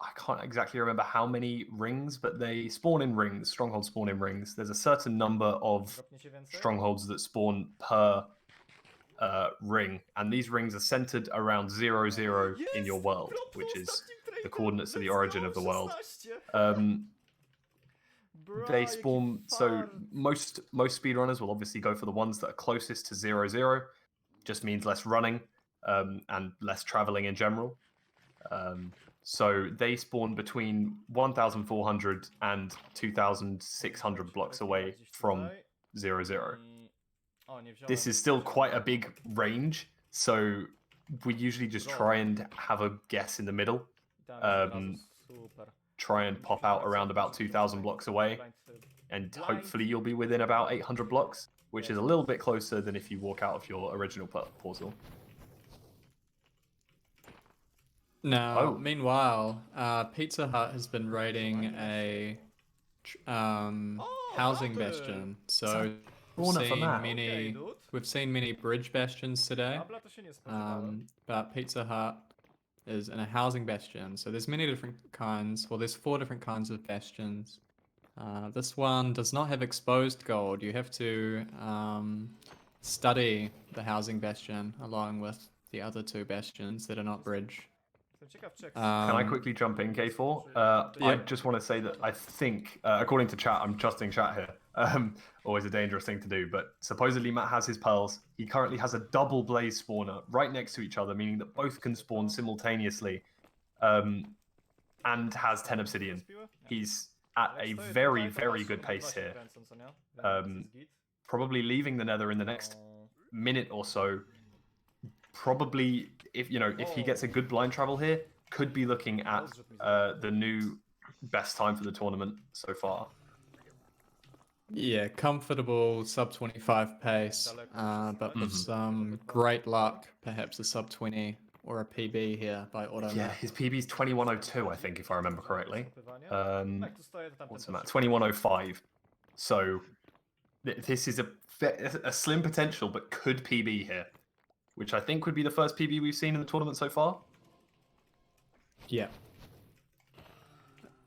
I can't exactly remember how many rings, but they spawn in rings. Strongholds spawn in rings. There's a certain number of Dropniecie więcej? strongholds that spawn per ring, and these rings are centered around 0, 0 in your world, Dropnął which is ostatnim trade'em! the coordinates of the Let's origin go, of the world. 16! Bra, They jaki spawn. So fart. most speedrunners will obviously go for the ones that are closest to 0, 0. Just means less running and less traveling in general. So they spawn between 1,400 and 2,600 blocks away from 0, 0. I- O, nie wziąłem This is still quite a zielonego. big range, so we usually just try and have a guess in the middle. Dałem się od razu, super. Try and pop out around about 2,000 blocks away, and hopefully you'll be within about 800 blocks, which is a little bit closer than if you walk out of your original portal. Now, Oh. meanwhile, PeteZahHutt has been raiding a housing dobry. bastion. So we've Corner for seen Matt. many Okay, dude. we've seen many bridge bastions today. Abla to się nie spodziewałem. But PeteZahHutt is in a housing bastion. So there's many different kinds. Well, there's 4 different kinds of bastions. This one does not have exposed gold. You have to study the housing bastion along with the other 2 bastions that are not bridge. Jestem ciekaw, czy jak Can I quickly jump in, K4? I Yep. just want to say that I think, according to chat, I'm trusting chat here. Always a dangerous thing to do, but supposedly Matt has his pearls. He currently has a double blaze spawner right next to each other, meaning that both can spawn simultaneously, and has 10 obsidian. He's at a very, very good pace here. Probably leaving the Nether in the next minute or so. Probably, if he gets a good blind travel here, could be looking at the new best time for the tournament so far. Yeah, comfortable sub 25 pace, but with some great luck, perhaps a sub 20 or a PB here by Automat. Yeah, his PB's 2102, I think, if I remember correctly. Jak tu stoję, to tamten What's też that? się 2105. So this is a slim potential, but could PB here, which I think would be the first PB we've seen in the tournament so far. Yeah.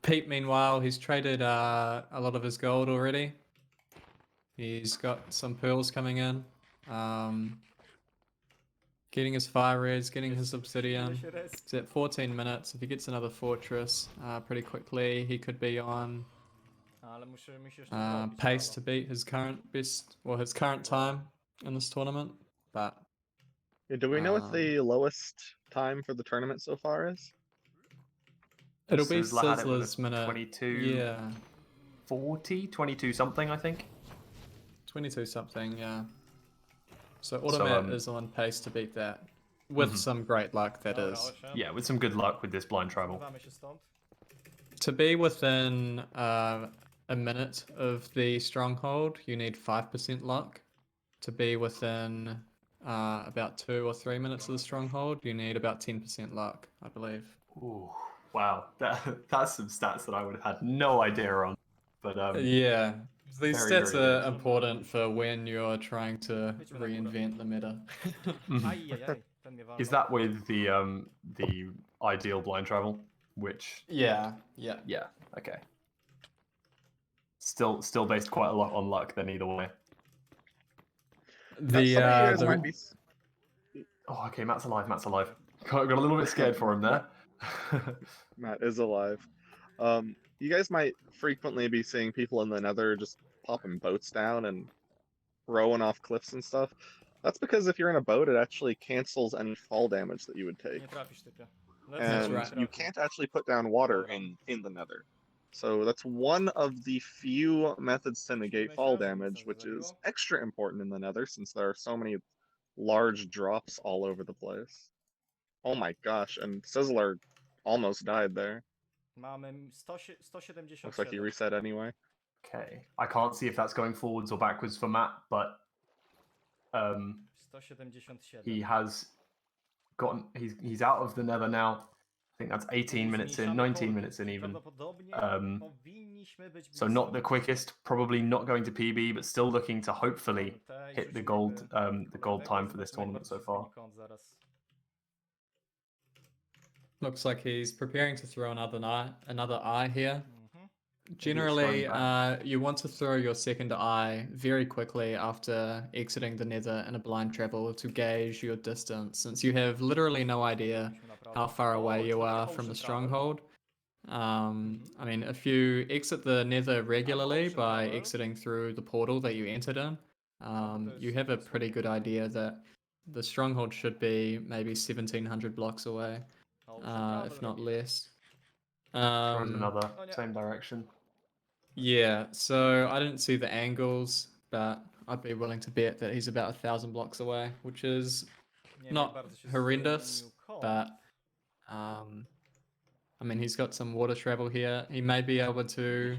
Pete, meanwhile, he's traded a lot of his gold already. He's got some pearls coming in. Getting his fire reds, getting his obsidian. się res- He's at 14 minutes. If he gets another fortress pretty quickly, he could be on Ale musimy się jeszcze zrobić, pace brawo. to beat his current best, or his current time in this tournament. But Do we know what the lowest time for the tournament so far is? it'll be Sizzler had it with a Sizzler's minute. 22, Yeah, 40, 22 something, I think. 22 something. Yeah. So Automat is on pace to beat that, with some great luck. That Dobra, is. 8. Yeah, with some good luck with this blind travel. Chowamy się stąd. To be within a minute of the stronghold, you need 5% luck. To be within about 2 or 3 minutes of the stronghold, you need about 10% luck, I believe. Ooh, wow, that's some stats that I would have had no idea on. But Yeah, these very, stats very are good. important for when you're trying to reinvent the meta. Ajajaj, ten mnie walnął. Is that with the ideal blind travel? Which Yeah. yeah, okay. Still based quite a lot on luck then either way. Now, some of you guys The might be. Oh, okay, Matt's alive. Got a little bit scared for him there. Matt is alive. You guys might frequently be seeing people in the Nether just popping boats down and rowing off cliffs and stuff. That's because if you're in a boat, it actually cancels any fall damage that you would take. Nie trafisz, typie. Lecę, And żeby right. you trafił. can't actually put down water Dobra. in the Nether. So that's one of the few methods to negate fall Myślę, że mi damage, coś which is zawaliło. extra important in the Nether since there are so many large drops all over the place. Oh my gosh, and Sizzler almost died there. Mamy 177. Looks like he reset anyway. Okay, I can't see if that's going forwards or backwards for Matt, but 177. he has gotten. He's out of the Nether now. I think that's 18 minutes in, 19 minutes in even. Prawdopodobnie powinniśmy być So not blisko. the quickest, probably not going to PB, but still looking to hopefully Mamy te i hit the rzucimy gold time for kolejnego, this zobaczymy, jak tournament bardzo so się far. zmieni kąt zaraz. Looks like he's preparing to throw another eye here. Mhm. Generally, throwing you want to throw your second eye very quickly after exiting the Nether in a blind travel to gauge your distance, since you have literally no idea Musimy naprawdę- how far away O, you czwórka are Ocean from the Travel. Stronghold. I mean, if you exit the Nether regularly Ocean by Travel. exiting through the portal that you entered in, you have a pretty good idea that the Stronghold should be maybe 1700 blocks away, Ocean Travel if not robimy. less. Throws another Oh, yeah. same direction. Yeah, so I didn't see the angles, but I'd be willing to bet that he's about 1,000 blocks away, which is Nie wiem, jak not bardzo się horrendous, zmienił kąt. but I mean, he's got some water travel here. He may be able to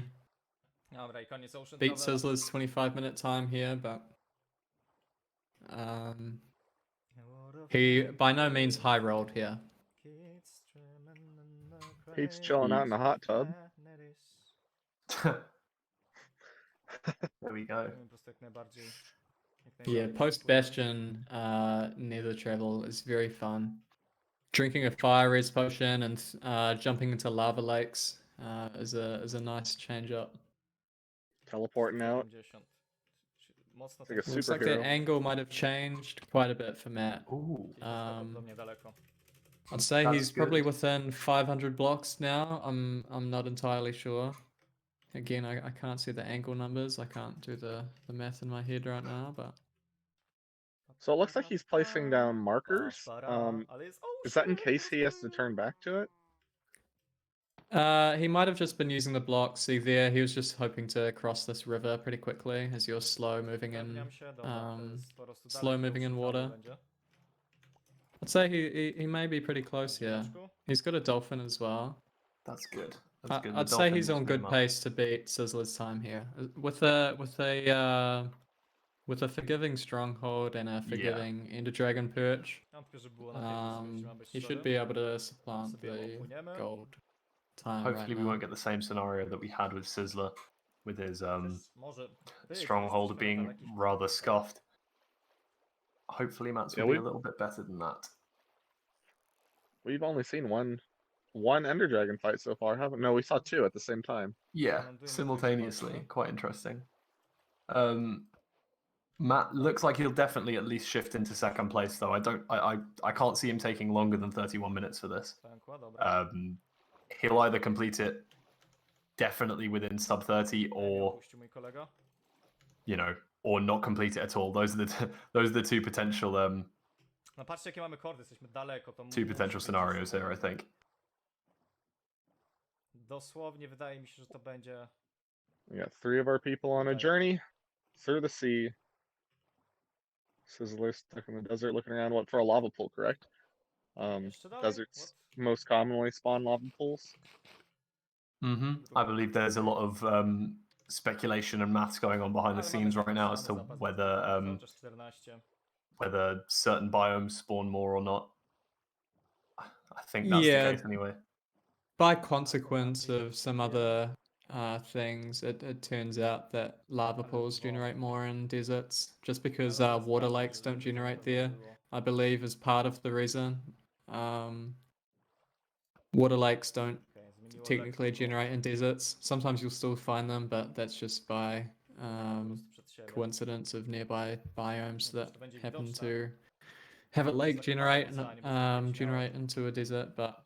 Dobra, i koniec Ocean beat Travel. Sizzler's 25-minute time here, but he by no means high rolled here. Pete's chilling out in the hot tub. There we go. Po prostu jak najbardziej. Yeah, post Bastion Nether travel is very fun. Drinking a fire res potion and jumping into lava lakes is a nice change up. Teleporting out. 70. Mocno It's like a ten- Looks like the superhero. angle might have changed quite a bit for Matt. Ooh, prawdopodobnie daleko. I'd say That's he's probably good. within 500 blocks now. I'm not entirely sure. Again, I can't see the angle numbers. I can't do the math in my head right now, but So it looks like he's placing down markers. Ale jest Is that in Ocean, case he has to turn back to it? he might have just been using the blocks. See there, he was just hoping to cross this river pretty quickly as you're slow moving in, Upewniam się, dobra, to jest po prostu slow dalej moving in Ocean water. Travel będzie. I'd say he may be pretty close here. Ziomeczku. He's got a dolphin as well. that's good. That's good. The I'd say dolphin he's just on beat him good up. pace to beat Sizzler's time here. With a forgiving Stronghold and a forgiving Ender Dragon Perch, Mam tylko, żeby było na pięknie, mam być he should szczery. be able to supplant sobie the opłyniemy. gold time Hopefully right we now. won't get the same scenario that we had with Sizzler, with his Też może być, Stronghold jesteśmy being na jakiś rather punkt. scuffed. Hopefully Matt's Yeah, will be a we- little bit better than that. We've only seen one Ender Dragon fight so far, haven't? No, we saw two at the same time. Yeah, Lądujmy simultaneously. tutaj, Quite interesting. Matt looks like he'll definitely at least shift into second place, though. I can't see him taking longer than 31 minutes for this. Pękła, dobra. He'll either complete it definitely within sub 30 or, Opuścił mój kolega. you know, or not complete it at all. Those are the two potential No patrzcie, jakie mamy kordy, jesteśmy daleko. To two musi potential być scenarios super. here, I think. Dosłownie wydaje mi się, że to będzie... We got three of our people on a Okay. journey through the sea. Sizzler stuck in the desert looking around what for a lava pool, correct? Jeszcze dalej? Deserts What? most commonly spawn lava pools. I believe there's a lot of speculation and maths going on behind the Ale scenes mamy right now as to zapas whether cały czas 14. whether certain biomes spawn more or not. I think that's Yeah. the case anyway. By consequence of some other things, it turns out that lava pools generate more in deserts, just because water lakes don't generate there. I believe is part of the reason. Water lakes don't Okay, zmieniło technically lekko. generate in deserts. Sometimes you'll still find them, but that's just by Po prostu przed siebie. coincidence of nearby biomes No to that będzie happen widoczne. to have a lake It's like generate mountain design, but it's generate into a desert, but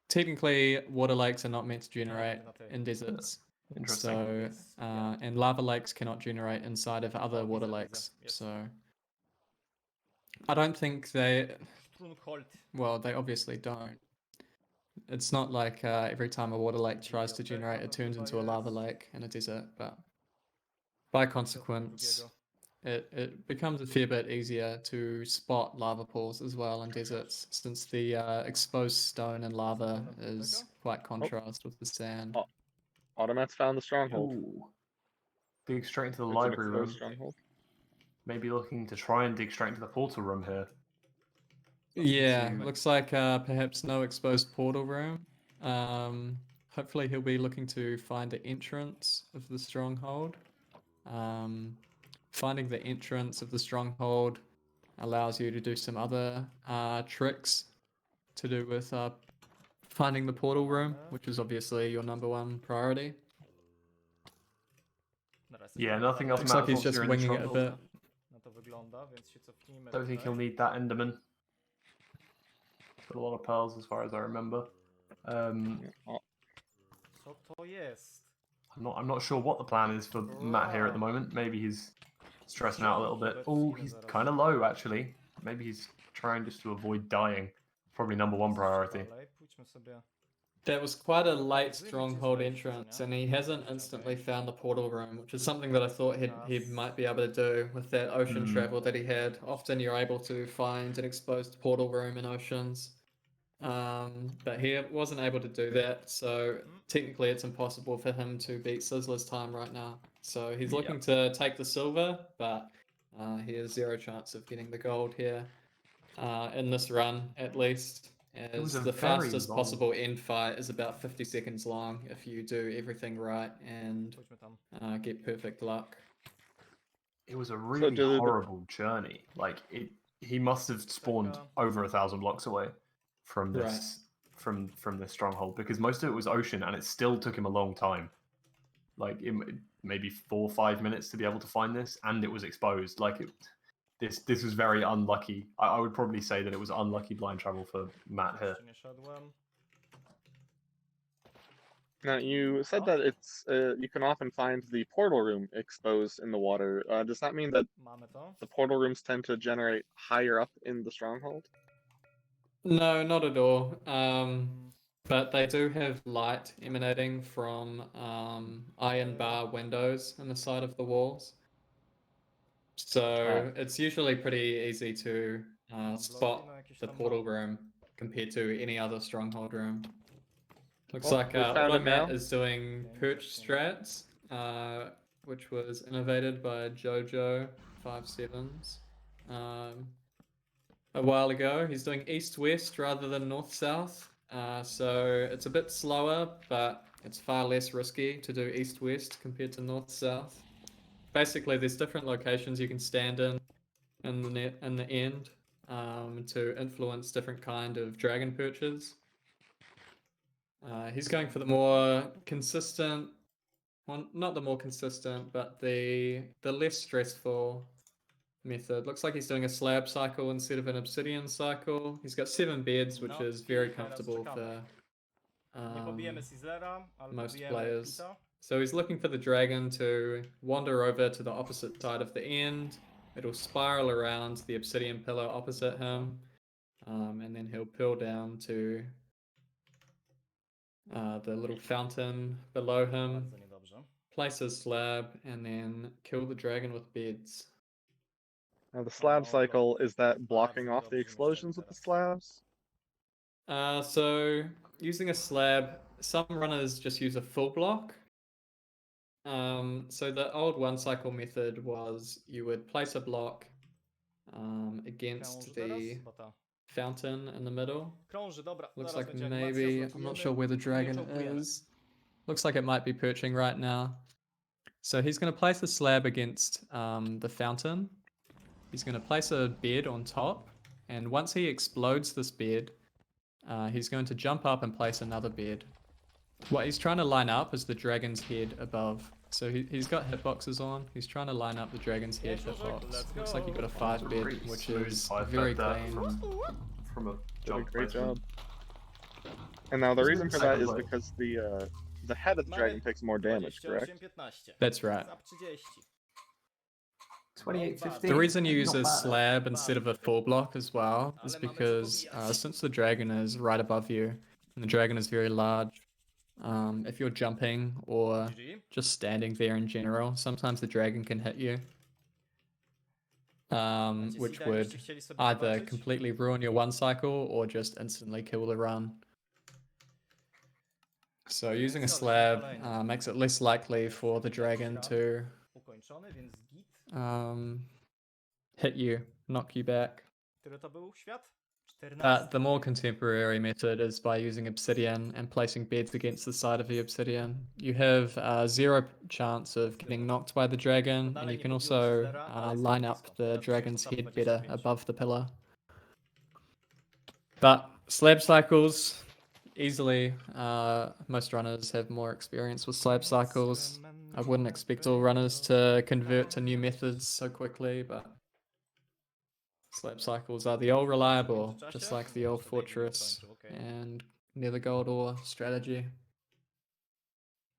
technically water lakes are not meant to generate in deserts. Interesting. So Yes, yeah. and lava lakes cannot generate inside of other water lakes. Yes. So I don't think they. Stronghold. Well, they obviously don't. It's not like every time a water lake tries to generate, it turns into a lava lake in a desert, but by consequence, it becomes a fair bit easier to spot lava pools as well in deserts, since the exposed stone and lava is quite contrast with the sand. Oh. Automat's found the stronghold. Ooh. Dig straight into the It's an library exposed room. stronghold. Maybe looking to try and dig straight into the portal room here. Yeah, to- looks like perhaps no exposed portal room. Hopefully he'll be looking to find the entrance of the stronghold. Finding the entrance of the stronghold allows you to do some other tricks to do with finding the portal room, which is obviously your #1 priority. Yeah, nothing else Looks like matters he's once just you're in the winging it a stronghold. bit. Na to wygląda, więc się cofnijmy Don't think tutaj. he'll need that Enderman. Got a lot of pearls as far as I remember. Co to jest? I'm not sure what the plan is for Matt here at the moment. Maybe he's stressing out a little bit. Oh, he's kind of low actually. Maybe he's trying just to avoid dying. Probably #1 priority. Dalej, pójdźmy sobie. That was quite a late stronghold entrance, and he hasn't instantly found the portal room, which is something that I thought he might be able to do with that ocean travel that he had. Often you're able to find an exposed portal room in oceans, but he wasn't able to do that, so technically it's impossible for him to beat Sizzler's time right now. So he's looking to take the silver, but he has 0 chance of getting the gold here in this run, at least. was As a the very fastest long- possible end fight is about 50 seconds long if you do everything right and Pójdźmy tam. get perfect luck. It was a really do the- horrible journey. Like he must have spawned over 1,000 blocks away from this from this stronghold, because most of it was ocean and it still took him a long time. Like maybe 4 or 5 minutes to be able to find this, and it was exposed. Like this was very unlucky. I would probably say that it was unlucky blind travel for Matt here. Jeszcze nie szedłem. Now you said that it's you can often find the portal room exposed in the water. Does that mean that Mamy to. the portal rooms tend to generate higher up in the stronghold? No, not at all. But they do have light emanating from iron bar windows in the side of the walls. So it's usually pretty easy to spot the portal room compared to any other stronghold room. Looks Well, like we found it now. Automat is doing perch strats, which was innovated by Jojo57s a while ago. He's doing east-west rather than north-south, so it's a bit slower, but it's far less risky to do east-west compared to north-south. Basically, there's different locations you can stand in the end to influence different kind of dragon perches. He's going for the more consistent, well, not the more consistent, but the less stressful method. Looks like he's doing a slab cycle instead of an obsidian cycle. He's got 7 beds, which No, is very i teraz comfortable czekamy. for Nie pobijemy Sizzlera, ale most pobijemy players. Pita. So he's looking for the dragon to wander over to the opposite side of the end. It'll spiral around the obsidian pillar opposite him, and then he'll peel down to the little fountain below him, Bardzo niedobrze. place his slab, and then kill the dragon with beds. Now the slab cycle, is that blocking off the explosions with the slabs? So using a slab, some runners just use a full block. So the old 1 cycle method was you would place a block against Krąży the teraz? Bo ta. fountain in the middle. Krąży, dobra. Looks Zaraz like będzie animacja, maybe, I'm zlotujemy. not sure where the Nie dragon czołgujemy. is. Looks like it might be perching right now. So he's going to place a slab against the fountain. He's going to place a bed on top. And once he explodes this bed, he's going to jump up and place another bed. What he's trying to line up is the dragon's head above So he's got hitboxes on. He's trying to line up the dragon's head hitbox. Looks like he got a 5 bed, Pretty which smooth is five very bet there clean. from a Did a jump great placement. job. And now the Wasn't reason it for the that second is play? because the head of the dragon takes more damage, correct? 28-15. That's right. Zap 30. 28-15. The reason you use Not a bad. slab instead of a full block as well is because since the dragon is right above you and the dragon is very large, if you're jumping or GG. just standing there in general, sometimes the dragon can hit you, which Sida, would jakbyście chcieli sobie either zobaczyć. completely ruin your one cycle or just instantly kill the run. So using a slab makes it less likely for the dragon to Ukończony, więc git. hit you, knock you back. Który to był świat? 14. But the more contemporary method is by using obsidian and placing beds against the side of the obsidian. You have 0 chance of getting knocked by the dragon, and you can also line up the dragon's head better above the pillar. But slab cycles, easily, most runners have more experience with slab cycles. I wouldn't expect all runners to convert to new methods so quickly, but slab cycles are the old reliable, just like the old fortress and nether gold ore strategy.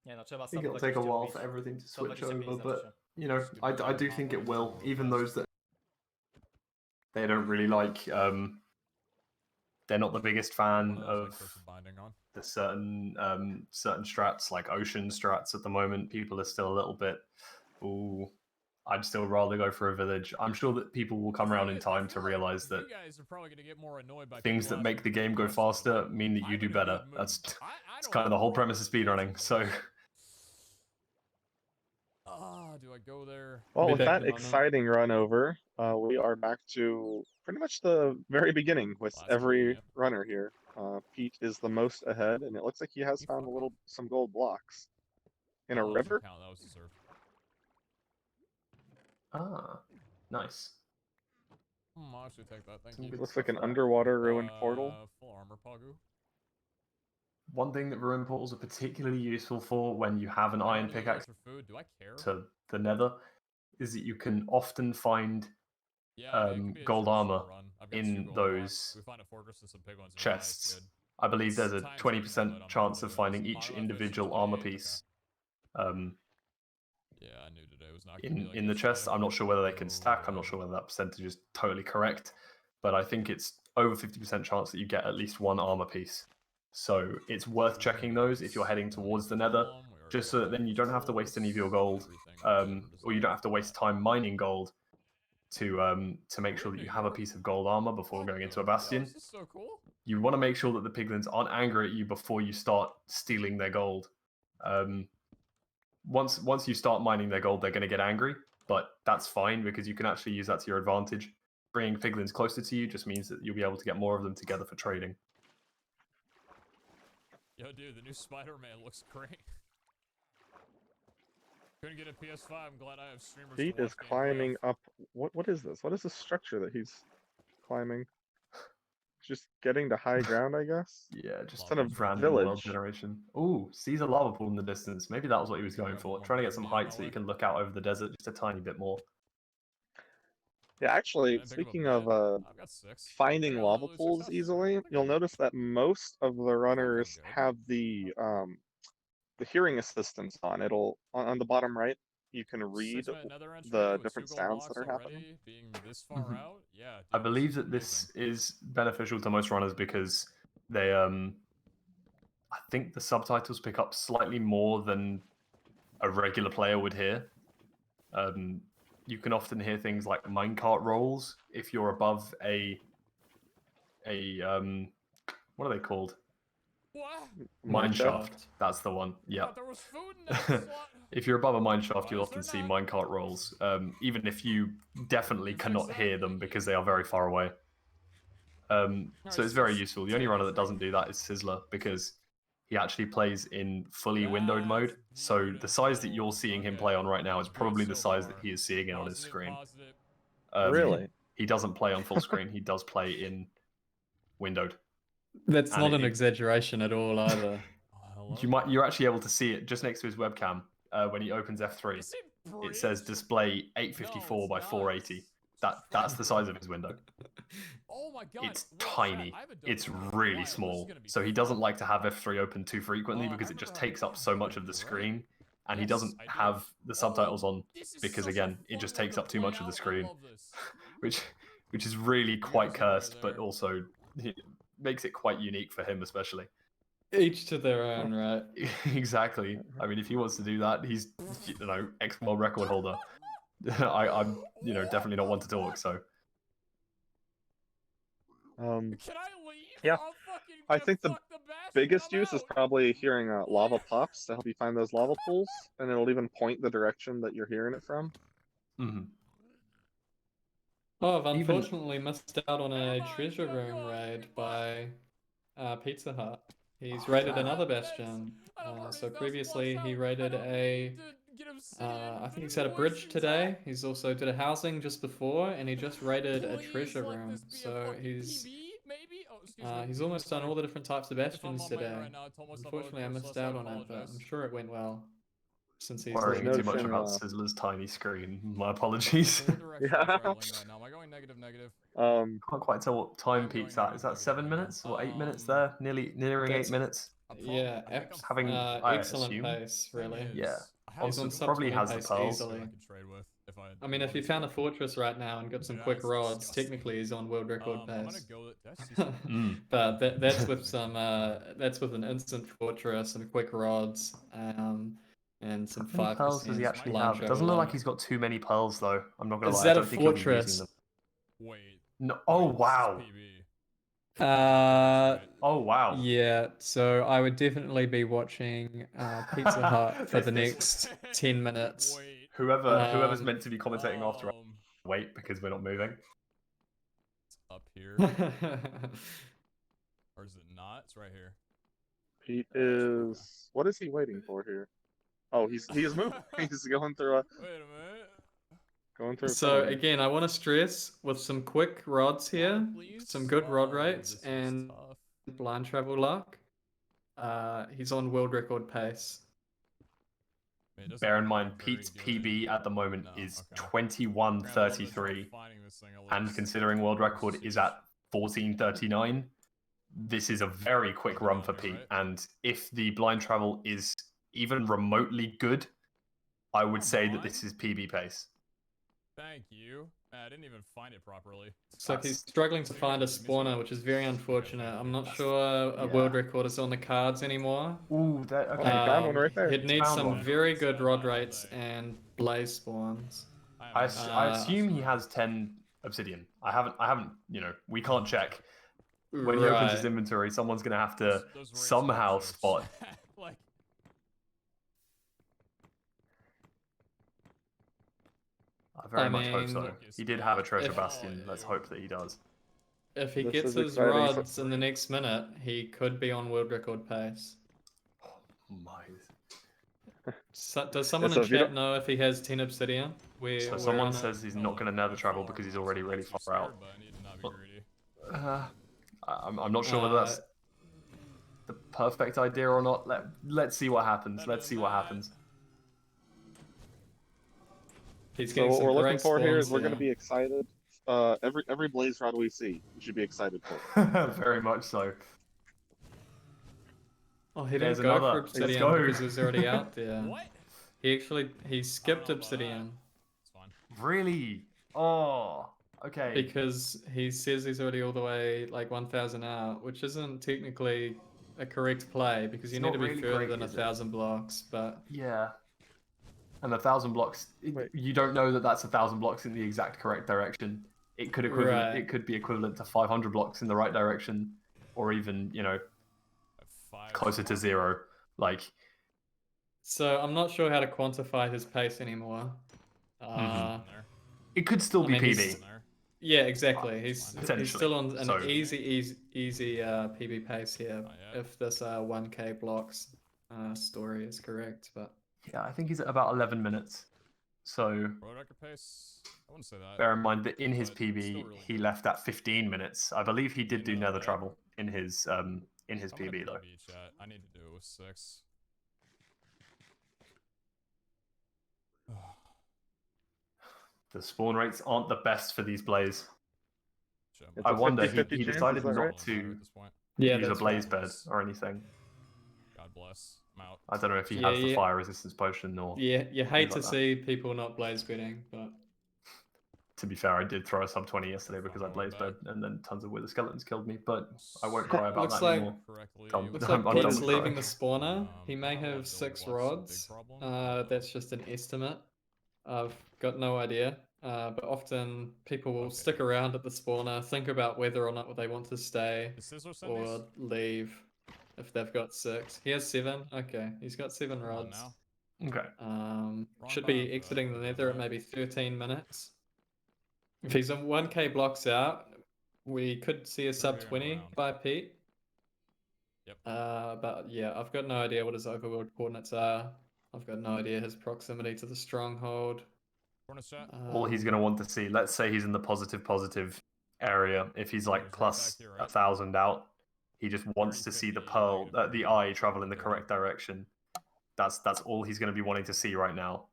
Nie no, trzeba I think it'll take a while for everything to switch over, but you know, I do think it will. Even those that they don't really like, they're not the biggest fan of the certain strats like ocean strats at the moment. People are still a little bit, ooh, I'd still rather go for a village. I'm sure that people will come around in time to realize that things that make the game go faster mean that you do better. That's kind of the whole premise of speedrunning. So. Do I go there? Well, Be with back that in a moment. exciting run over, we are back to pretty much the very beginning with Last every game, yeah. runner here. Pete is the most ahead, and it looks like he has found some gold blocks in a Oh, river. count, that was deserved. Ah, nice. I'll actually take that. Thank Some you. good Looks like an stuff there. underwater ruined portal. Full armor, Pagu. One thing that ruin portals are particularly useful for when you have an iron pickaxe For food, do I care? to the nether is that you can often find Yeah, it could be a gold short armor run. I've got in 2 gold those blocks. We find a fortress and some piglins nearby, it's chests. good. I believe there's a Times 20% chance of finding each individual armor piece Yeah, I knew today was not gonna be like in the this chest. today. I'm not sure whether they can stack. I'm not sure whether that percentage is totally correct, but I think it's over 50% chance that you get at least one armor piece. So it's worth checking those if you're heading towards the nether, just so that then you don't have to waste any of your gold, or you don't have to waste time mining gold to make sure that you have a piece of gold armor before going into a bastion. This is so cool. You want to make sure that the piglins aren't angry at you before you start stealing their gold. Once you start mining their gold, they're going to get angry, but that's fine because you can actually use that to your advantage. Bringing piglins closer to you just means that you'll be able to get more of them together for trading. Yo, dude, the new Spider-Man looks great. Couldn't get a PS5. I'm glad I have streamers. Pete to is watch gameplay. climbing up. What is this? What is this structure that he's climbing? Just getting to high ground, I guess. Yeah, just Kind of random world village. generation. Ooh, sees a lava pool in the distance. Maybe that was what he was going for. Trying to get some height so you can look out over the desert just a tiny bit more. Yeah, actually, Can I pick up a speaking bed? of I've got 6. finding Figure out lava how to lose pools 6 easily, hours. you'll notice that most of the runners good. have the hearing assistance on. It'll on the bottom right, you can read 6-minute nether entry the with different 2 gold sounds that blocks are already, happening. being this far Mhm. out, yeah. I dude, believe is that this amazing. is beneficial to most runners because they I think the subtitles pick up slightly more than a regular player would hear. You can often hear things like minecart rolls if you're above a what are they called? What? Mine Mineshaft. That's the one. I Yeah. thought there was food in that slot. If you're above a mineshaft, Why you'll is often there see not? minecart rolls, even if you definitely You fix cannot that? hear them Thank because you. they are very far away. So Alright, it's very sis, useful. The only take runner me that through. doesn't do that is Sizzler because he actually plays in fully windowed That's mode. So the size that you're beautiful. seeing him Okay, play on right now that's is good probably the so size that far. he is seeing it on his Positive, screen. positive. Really? He doesn't play on full screen. He does play in windowed. That's And not an it- exaggeration at all either. Oh, hello? You're actually able to see it just next to his webcam. when he opens F3, Is it it says bridge? display 854 by 480. That's the size of his window. Oh my god. It's Wait, tiny. chat, I have a dope It's idea. really Why? This is small. gonna be So he fun. doesn't like to have F3 open too frequently I because it remember just how to takes up do so it. much of the You're right. screen, and he Yes, doesn't I do. have the subtitles on This is because such a again, it fun just one takes to up too play much of the out. I screen, love this. which is really You quite guys are right cursed, but there. also makes it quite unique for him, especially. Each to their own, right? Exactly. I mean, if he wants to do that, he's ex world record holder. I'm definitely not one to talk. So Can I leave? Yeah. I'm fucking I gonna think the fuck the Bastion. biggest I'm use is out. probably hearing lava pops to help you find those lava pools, and it'll even point the direction that you're hearing it from. mhm. Oh, I've Even- unfortunately missed out on Never a mind, treasure I'm room going, raid goodbye. by PeteZahHutt. He's Oh, raided damn. another That's- Bastion. I don't already So 1,000 previously blocks he out. raided I don't a, need to get obsidian. I think Been he's had a voiced bridge in today. chat. He's also did a housing just before, and he just raided a Please treasure let room. this be a So fucking he's PB, maybe? Oh, excuse me. he's almost done all the different types of If I'm Bastions on mic today. right now, I told myself Unfortunately, I would do missed so out I on it, but I'm apologize. sure it went well. Since he's Worrying too much noticing, about Sizzler's tiny screen. My apologies. So what direction Yeah. am I traveling right now? Am I going negative, negative? Um, Can't quite tell what time I'm going Pete's at. Is that negative, 7 negative. minutes or 8 minutes there? Nearing That's- 8 minutes. Yeah, I think I'm having- fine. I excellent assume. pace, really. Yeah. I have He's on some sub probably 20 has the pace pearls. easily. I can trade with if I mean, if you wanted found to. a fortress right now and got some Yeah, quick it's rods, disgusting. technically he's on world record I'm gonna pace. go. Did I see something? Mm. But that's with some that's with an instant fortress, some quick rods, and some How many pearls does he 5% actually blind have? It doesn't look travel like he's got too many pearls, though. I'm not gonna Is lie. that I a don't think he'll be using fortress? them. Wait. No. Oh wait, wow. This is PB. Uh, Oh wow. yeah. So I would definitely be watching PeteZahHutt for the This- next 10 minutes. Wait. Whoever's Um, meant to be commentating after, wait because we're not moving. It's up here, or is it not? It's right here. Pete is. What is he waiting for here? Oh, he is moving. He's going through a Wait a minute. So tunnel. again, I want to stress with some quick rods here, Lava, please? some good rod Oh, rates, this is and tough. blind travel luck. He's on world record pace. Man, it doesn't Bear in look mind, very Pete's good. PB at the moment No, is okay. 21:33, and considering world record is at 14:39, this is a very quick Nothing run on for here, Pete. right? And if the blind travel is even remotely good, I would Come say that on. this is PB pace. Thank you. I didn't even find it properly. So he's struggling to find a spawner, which is very unfortunate. I'm not sure a world record is on the cards anymore. Ooh, that okay. Oh, you found one right there. He'd need Found some one. very good rod rates and blaze spawns. I assume he has 10 obsidian. I haven't. We can't check. When he opens his inventory, someone's gonna have to Those rates are somehow jokes. spot. Like, I very much hope mean, so. He did have a treasure if- bastion. Let's hope that he does. If he This gets is his exciting. rods in the next minute, he could be on world record pace. My. So, does someone so in if you chat don't- know if he has 10 obsidian? So someone says he's not going to nether travel because he's already really far out. But I need to not be Well, greedy. I'm not sure whether that's the perfect idea or not. Let's see what happens. Let's see what happens. He's So getting what some we're looking great for here is spawns we're going to here. be excited. Every blaze rod we see, we should be excited for. Very much so. Oh, he There's didn't go another. for Let's obsidian go. because it was already out there. What? He skipped about that. obsidian It's fine. Really? Oh, okay. because he says he's already all the way like 1,000 out, which isn't technically a correct play because you It's need not to be really further correct, than is it? 1,000 blocks. But Yeah. And 1,000 blocks. Wait. You don't know that that's 1,000 blocks in the exact correct direction. It could equivalent. Right. It could be equivalent to 500 blocks in the right direction, or even closer to 0. Like. so I'm not sure how to quantify his pace anymore. There. It could still I be mean, PB. There. Yeah, exactly. He's Potentially. still on an So- easy PB pace here Not yet. if this 1K blocks story is correct. But Yeah, I think he's at about 11 minutes. So Road record pace? I wouldn't say that. bear in mind that in his But it's still PB really he good. left at 15 minutes. I believe he did do Another nether way. travel in his I'm gonna PB though. PB chat. I need to do it with 6. The spawn rates aren't the best for these blaze. Shit, It's I a wonder 50-50 he chance, decided is that not right? to at this point. Yeah, use a that's blaze right. bed or anything. God bless. I'm out. I don't know if he Yeah, has the yeah. fire resistance potion or. Yeah, you hate to like that. see people not blaze bidding, but To be fair, I did throw a sub 20 yesterday because I Fine, blaze bed bet. and then tons of wither skeletons killed me, but I won't cry about Looks that like- anymore. Correctly, Done. it looks was- like I'm done Pete's with leaving crying. the spawner. He may not a lot have of 6 building blocks is a big rods. problem. That's just an estimate. I've got no idea. But often people will Okay. stick around at the spawner, think about whether or not they want to stay Is Sizzler send or these? leave if they've got 6. He has 7. Okay, he's got 7 Come on rods. now. Okay. Wrong Should be button, exiting the but nether at that. maybe 13 minutes. If he's on 1k blocks out, we could see a sub gonna go 20 around. by Pete. Yep. But yeah, I've got no idea what his overworld coordinates are. I've got no idea his proximity to the stronghold. Corner chat. All he's going to want to see, let's say he's in the positive area. If he's like There's right plus back here, right? 1,000 out, he just wants to see the pearl, 30, the eye travel in the 30. correct direction. That's all he's going to be wanting to see right now.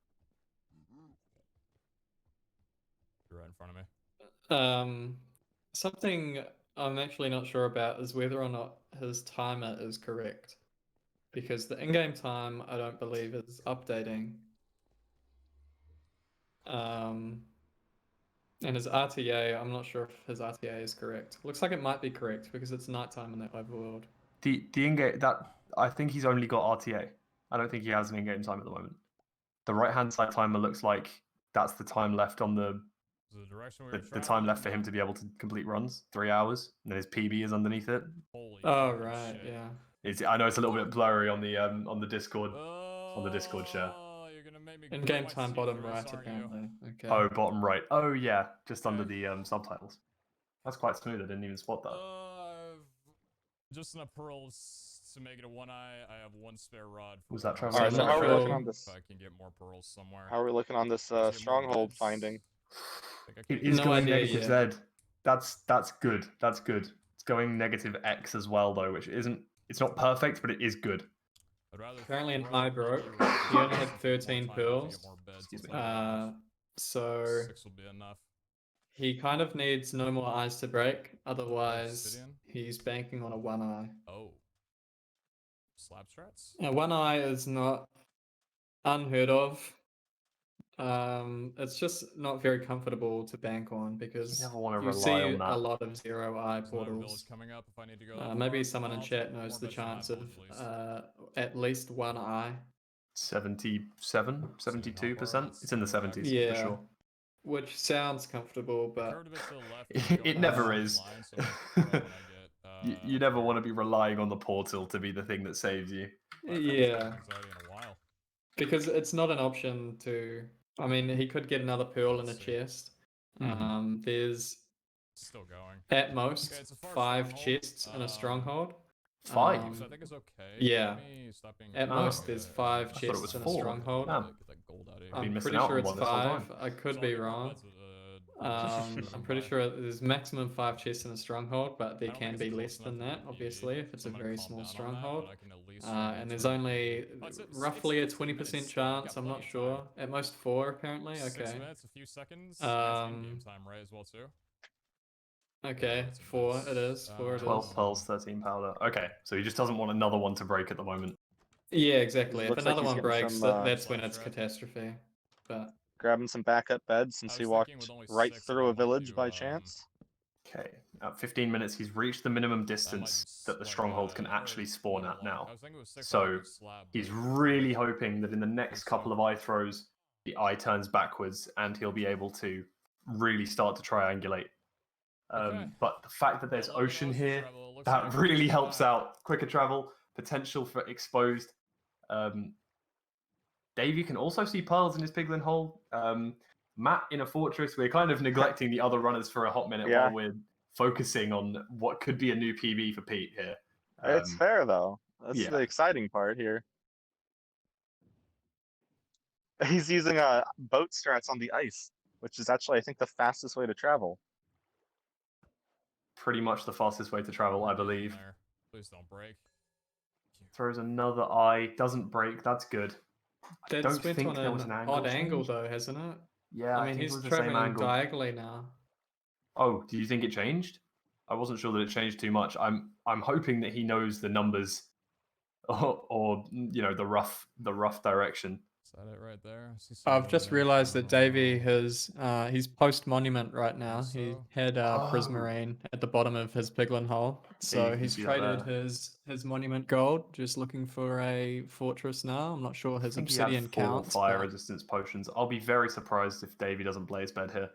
You're right in front of me. Something I'm actually not sure about is whether or not his timer is correct. Because the in-game time, I don't believe, is updating. And his RTA, I'm not sure if his RTA is correct. Looks like it might be correct because it's nighttime in the overworld. The in-game, that I think he's only got RTA. I don't think he has an in-game time at the moment. The right-hand side timer looks like that's the time left on the Is the direction we were the time left for him traveling? to be able to complete runs, 3 hours, and then his PB is underneath it. Holy Oh, fucking right, shit. yeah. I know it's a little bit blurry on the Discord share. You're gonna make me In-game grit my time teeth bottom for right, this, aren't you? apparently. Okay. Oh, bottom right. Oh yeah, just under Okay. the subtitles. That's quite smooth. I didn't even spot that. Just enough pearls to make it a 1 eye. I have 1 spare rod. For Was that one Travis? Alright, so how are we Sure. looking on this? If I can get more pearls somewhere. How are we looking on this Let's get more stronghold beds. finding? Think I It can. is No going idea negative yet. Z. That's good. That's good. It's going negative X as well though, which isn't. It's not perfect, but it is good. I'd rather Apparently in throw high the broke, gear he only had more 13 time to get pearls. more beds. Excuse It's me. not enough. So 6 will be enough. he kind of needs no more eyes to break, otherwise Obsidian? he's banking on a 1 eye. Oh. Slab strats? Now 1 eye is not unheard of. It's just not very comfortable to bank on because You never want to you rely see on that. a lot of 0 eye There's another village portals. coming up if I need to go that Maybe far. someone in I'll chat take knows more the beds from that chance of village, at least. at least 1 eye, 77, 72%. It's in the 70s Yeah. for sure. which sounds comfortable, but Curved a bit to the left. and It going never down the is. line, so I'm gonna throw when I get, You never want to be relying on the portal to be the thing that saves you. I've had yeah, anxiety in a while. because it's not an option to. I mean, he could get another pearl in a Let's see. chest. Mhm. There's Still going. at most Okay, it's a far 5 stronghold. chests in a stronghold. 5. So I think it's okay. yeah. Let me stop being At Oh. most, there's 5 I thought it was chests in a 4. stronghold. Damn. Get that gold out of here. been I'm missing pretty out sure on it's one this whole 5. time. I could So I'll be get more wrong. beds, I'm pretty sure there's maximum 5 chests in a stronghold, but there I don't can think it's be close less than enough that, to be obviously, deviate, if it's so a I'm gonna very calm small down on that, stronghold. but I can at least And there's only roughly a 20% 10 minutes. chance, Got I'm not plenty of sure. time. At most 4, apparently. 6 Okay. minutes, a few seconds. That's in-game Um, time, right, as well, too? Okay, That's a 4 mess. it is. 4 it 12 is. pearls, 13 powder. Okay, so he just doesn't want another one to break at the moment. Yeah, exactly. If Looks like another he's one getting breaks, some, that's when Slap it's trap. catastrophe. But Grabbing some backup beds since I he was walked thinking with only right 6, I through a might village do, by chance. Okay, at 15 minutes, he's reached the minimum I might distance do that the like, stronghold can or actually spawn level at lock. now. I was thinking with 6, I So might do slab, he's but really hoping that in the next Please couple don't. of eye throws, the eye turns backwards and he'll be able to really start to triangulate. Okay. But the fact that there's Got 11 ocean hours to here, travel, it looks that like. really Let's helps go back. out. Quicker travel, potential for exposed. Dave, you can also see pearls in his piglin hole. Matt in a fortress. We're kind of neglecting the other runners for a hot minute Yeah. while we're focusing on what could be a new PB for Pete here. It's fair though. That's yeah. the exciting part here. He's using boat strats on the ice, which is actually, I think, the fastest way to travel. Pretty much the fastest way to travel, I Get in believe. there. Please don't break. Throws another eye, doesn't break. That's good. That's don't went think on there was an an angle odd angle change. though, hasn't it? Yeah, I I mean, think it he's was the same traveling angle. diagonally now. Oh, do you think it changed? I wasn't sure that it changed too much. I'm hoping that he knows the numbers, or you know, the rough direction. Is that it right there? I see I've some just movement. realized that Dav1e has he's post monument right now. So- He had Oh. Prismarine at the bottom of his Piglin hole, so you can he's see that traded there. his monument gold. Just looking for a fortress now. I'm not sure I his think obsidian he had 4 counts. fire but- resistance potions. I'll be very surprised if Davey doesn't blaze bed here.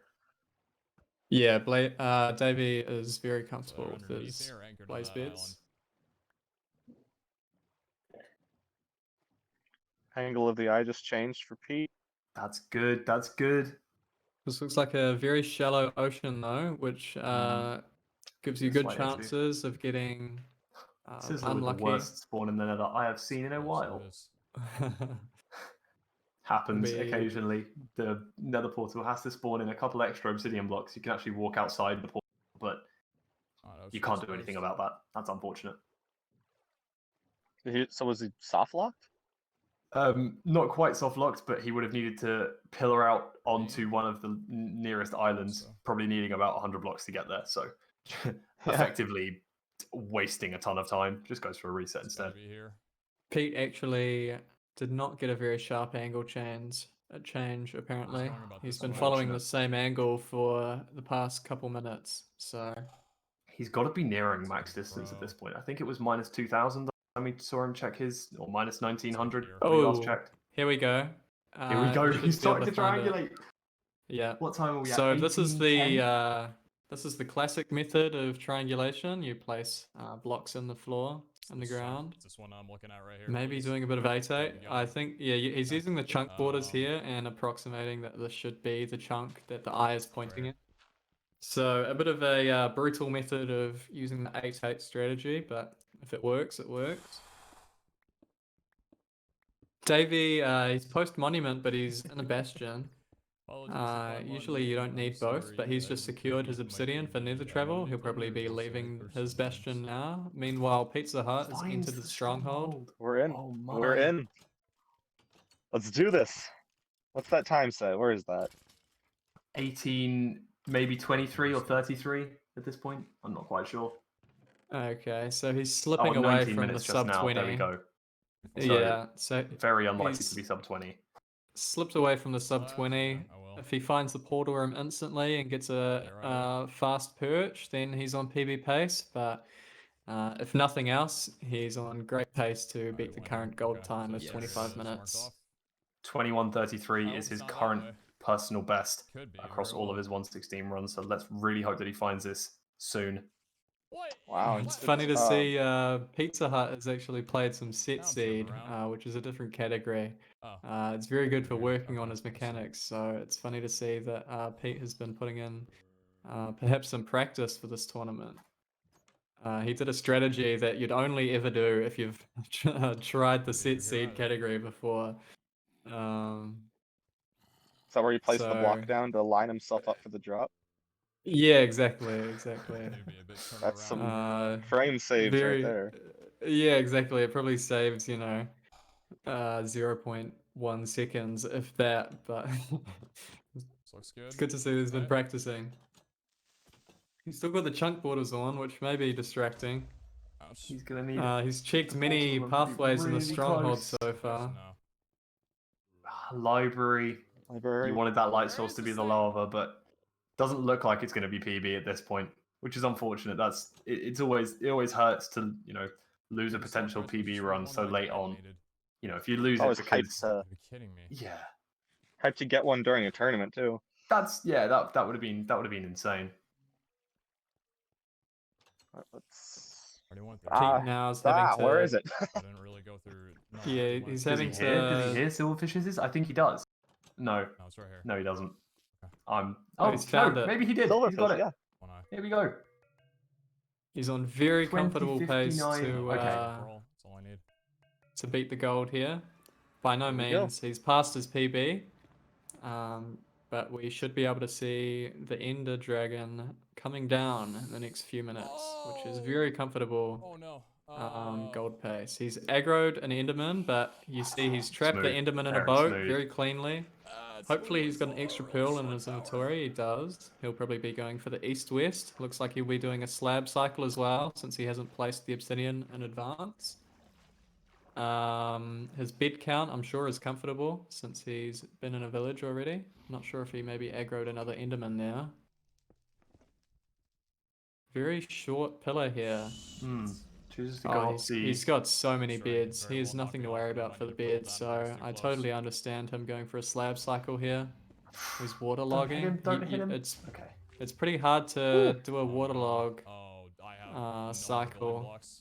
Yeah, Dav1e is very So comfortable they're with underneath his here, anchored to blaze that beds. Angle of the eye just changed for Pete. That's good. That's good. This looks like a very shallow ocean though, which gives you A good slight issue. chances of getting Sizzler with the unlucky. worst spawn in the Nether I have seen in a Yes, while. it is. Happens Be- occasionally. The Nether portal has to spawn in a couple extra obsidian blocks. You can actually walk outside the portal, but Oh, no, you it's can't do exposed. anything about that. That's unfortunate. So was he soft locked? Not quite soft locked, but he would have needed to pillar out onto one of the nearest islands, So. probably needing about 100 blocks to get there. So, effectively wasting a ton of time. Just goes for a reset It's gotta instead. be here. Pete actually did not get a very sharp angle change apparently. wrong about He's this been one? following the Unfortunate. same angle for the past couple minutes. So He's got to be nearing max distance at this point. I think it was minus 2,000. I mean, saw him check his, or minus 1,900 when he last checked. here we go. Here we go. you should He's be able starting to find it. triangulate. Yeah. What time are we at? So this is 18:10? this is the classic method of triangulation. You place blocks in the floor, in the This chunk- ground. This one I'm looking at right here. Maybe please. doing a bit of 8-8. you I got it. think, yeah, he's Okay. using the chunk borders Um, here and approximating that this should be the chunk that the eye is pointing Right. at. So a bit of a brutal method of using the 8-8 strategy, but if it works, it works. Dav1e, he's post monument, but he's in a bastion. Apologies if I'm Usually you don't unmuted, I'm need both, sorry, but he's I just couldn't secured his mute my obsidian for TV. nether I travel. literally He'll put probably mute be just so I leaving curse his sometimes. bastion now. Meanwhile, PeteZahHutt is Finds entered the stronghold. We're in. Oh We're my. in. Let's do this. What's that time say? Where is that? 18, maybe 23 or 33 at this point. I'm not quite sure. Okay, so he's Oh, slipping away 19 from the minutes just sub now. 20. There we go. So, Yeah, so very unlikely he's to be sub 20. slipped away from the sub That's 20. okay, I will. If he finds the portal room instantly and gets a There I fast perch, then he's on PB pace. But if nothing else, he's on great pace to Alright, beat the winner. current gold Okay, time so of there it 25 is, marked minutes. off. 21:33 I hope is it's his not that current way. personal best Could be, across very all of well. his 116 runs. So let's really hope that he finds this soon. What? Wow, It's it's- funny to um, see PeteZahHutt has actually played some set Now I'm turning seed, around. which is a different category. Oh. It's very good for Weird. working on Okay, his I see. mechanics, so it's funny to see that Pete has been putting in perhaps some practice for this tournament. He did a strategy that you'd only ever do if you've tried the Could be set over here seed either. category before. Is that where he placed the block So- down to line himself up for the drop? Yeah, exactly. It'd be a bit turn That's some around. frame saves right Very, there. yeah, exactly. It probably saves, 0.1 seconds, if that, but This looks good. it's good to see that he's been Right? practicing. He's still got the chunk borders on, which may be distracting. Ouch. He's gonna need He's checked the many portal room to be pathways in the really stronghold close. so far. No. library. Library. You wanted that light Where source is to be this the thing? lava, but doesn't look like it's going to be PB at this point, which is unfortunate. It always hurts to lose a Maybe potential Southwest was PB just run one so like late on. animated. If you lose I it was because hyped You gotta be kidding me. yeah, hyped to get one during a tournament too. that would have been insane. Let's. Already went there. Pete now is having to. Where is it? I didn't really go through. No, I Yeah, already went. he's Does having he hear? Does he to. hear Silverfish's? I think he does. No, No, it's right here. no, he doesn't. Okay. Oh, he's found it. maybe he did. He's got Silverfish, it. yeah. One eye. Here we go. He's on very comfortable pace 20:59. to Okay. That's all I need. to beat the gold here. By no Here we go. means, he's passed his PB, but we should be able to see the Ender Dragon coming down in the next few minutes, which is very comfortable Oh no. gold pace. He's aggroed an Enderman, but you see he's trapped the Smooth. Enderman in a Very boat smooth. very cleanly. Hopefully he's got an extra pearl in his inventory. He does. He'll probably be going for the east-west. Looks like he'll be doing a slab cycle as well, since he hasn't placed the obsidian in advance. His bed count, I'm sure, is comfortable since he's been in a village already. Not sure if he maybe aggroed another Enderman now. Very short pillar here. Chooses to go Oh, off the... he's got so many Sure, he could beds. very He has well not nothing be to off worry the about for the menu build beds, that so much too I close. totally understand him going for a slab cycle here. He's Don't hit waterlogging. him, don't hit him. Okay. It's pretty hard to do a waterlog Oh, I have no more building cycle blocks.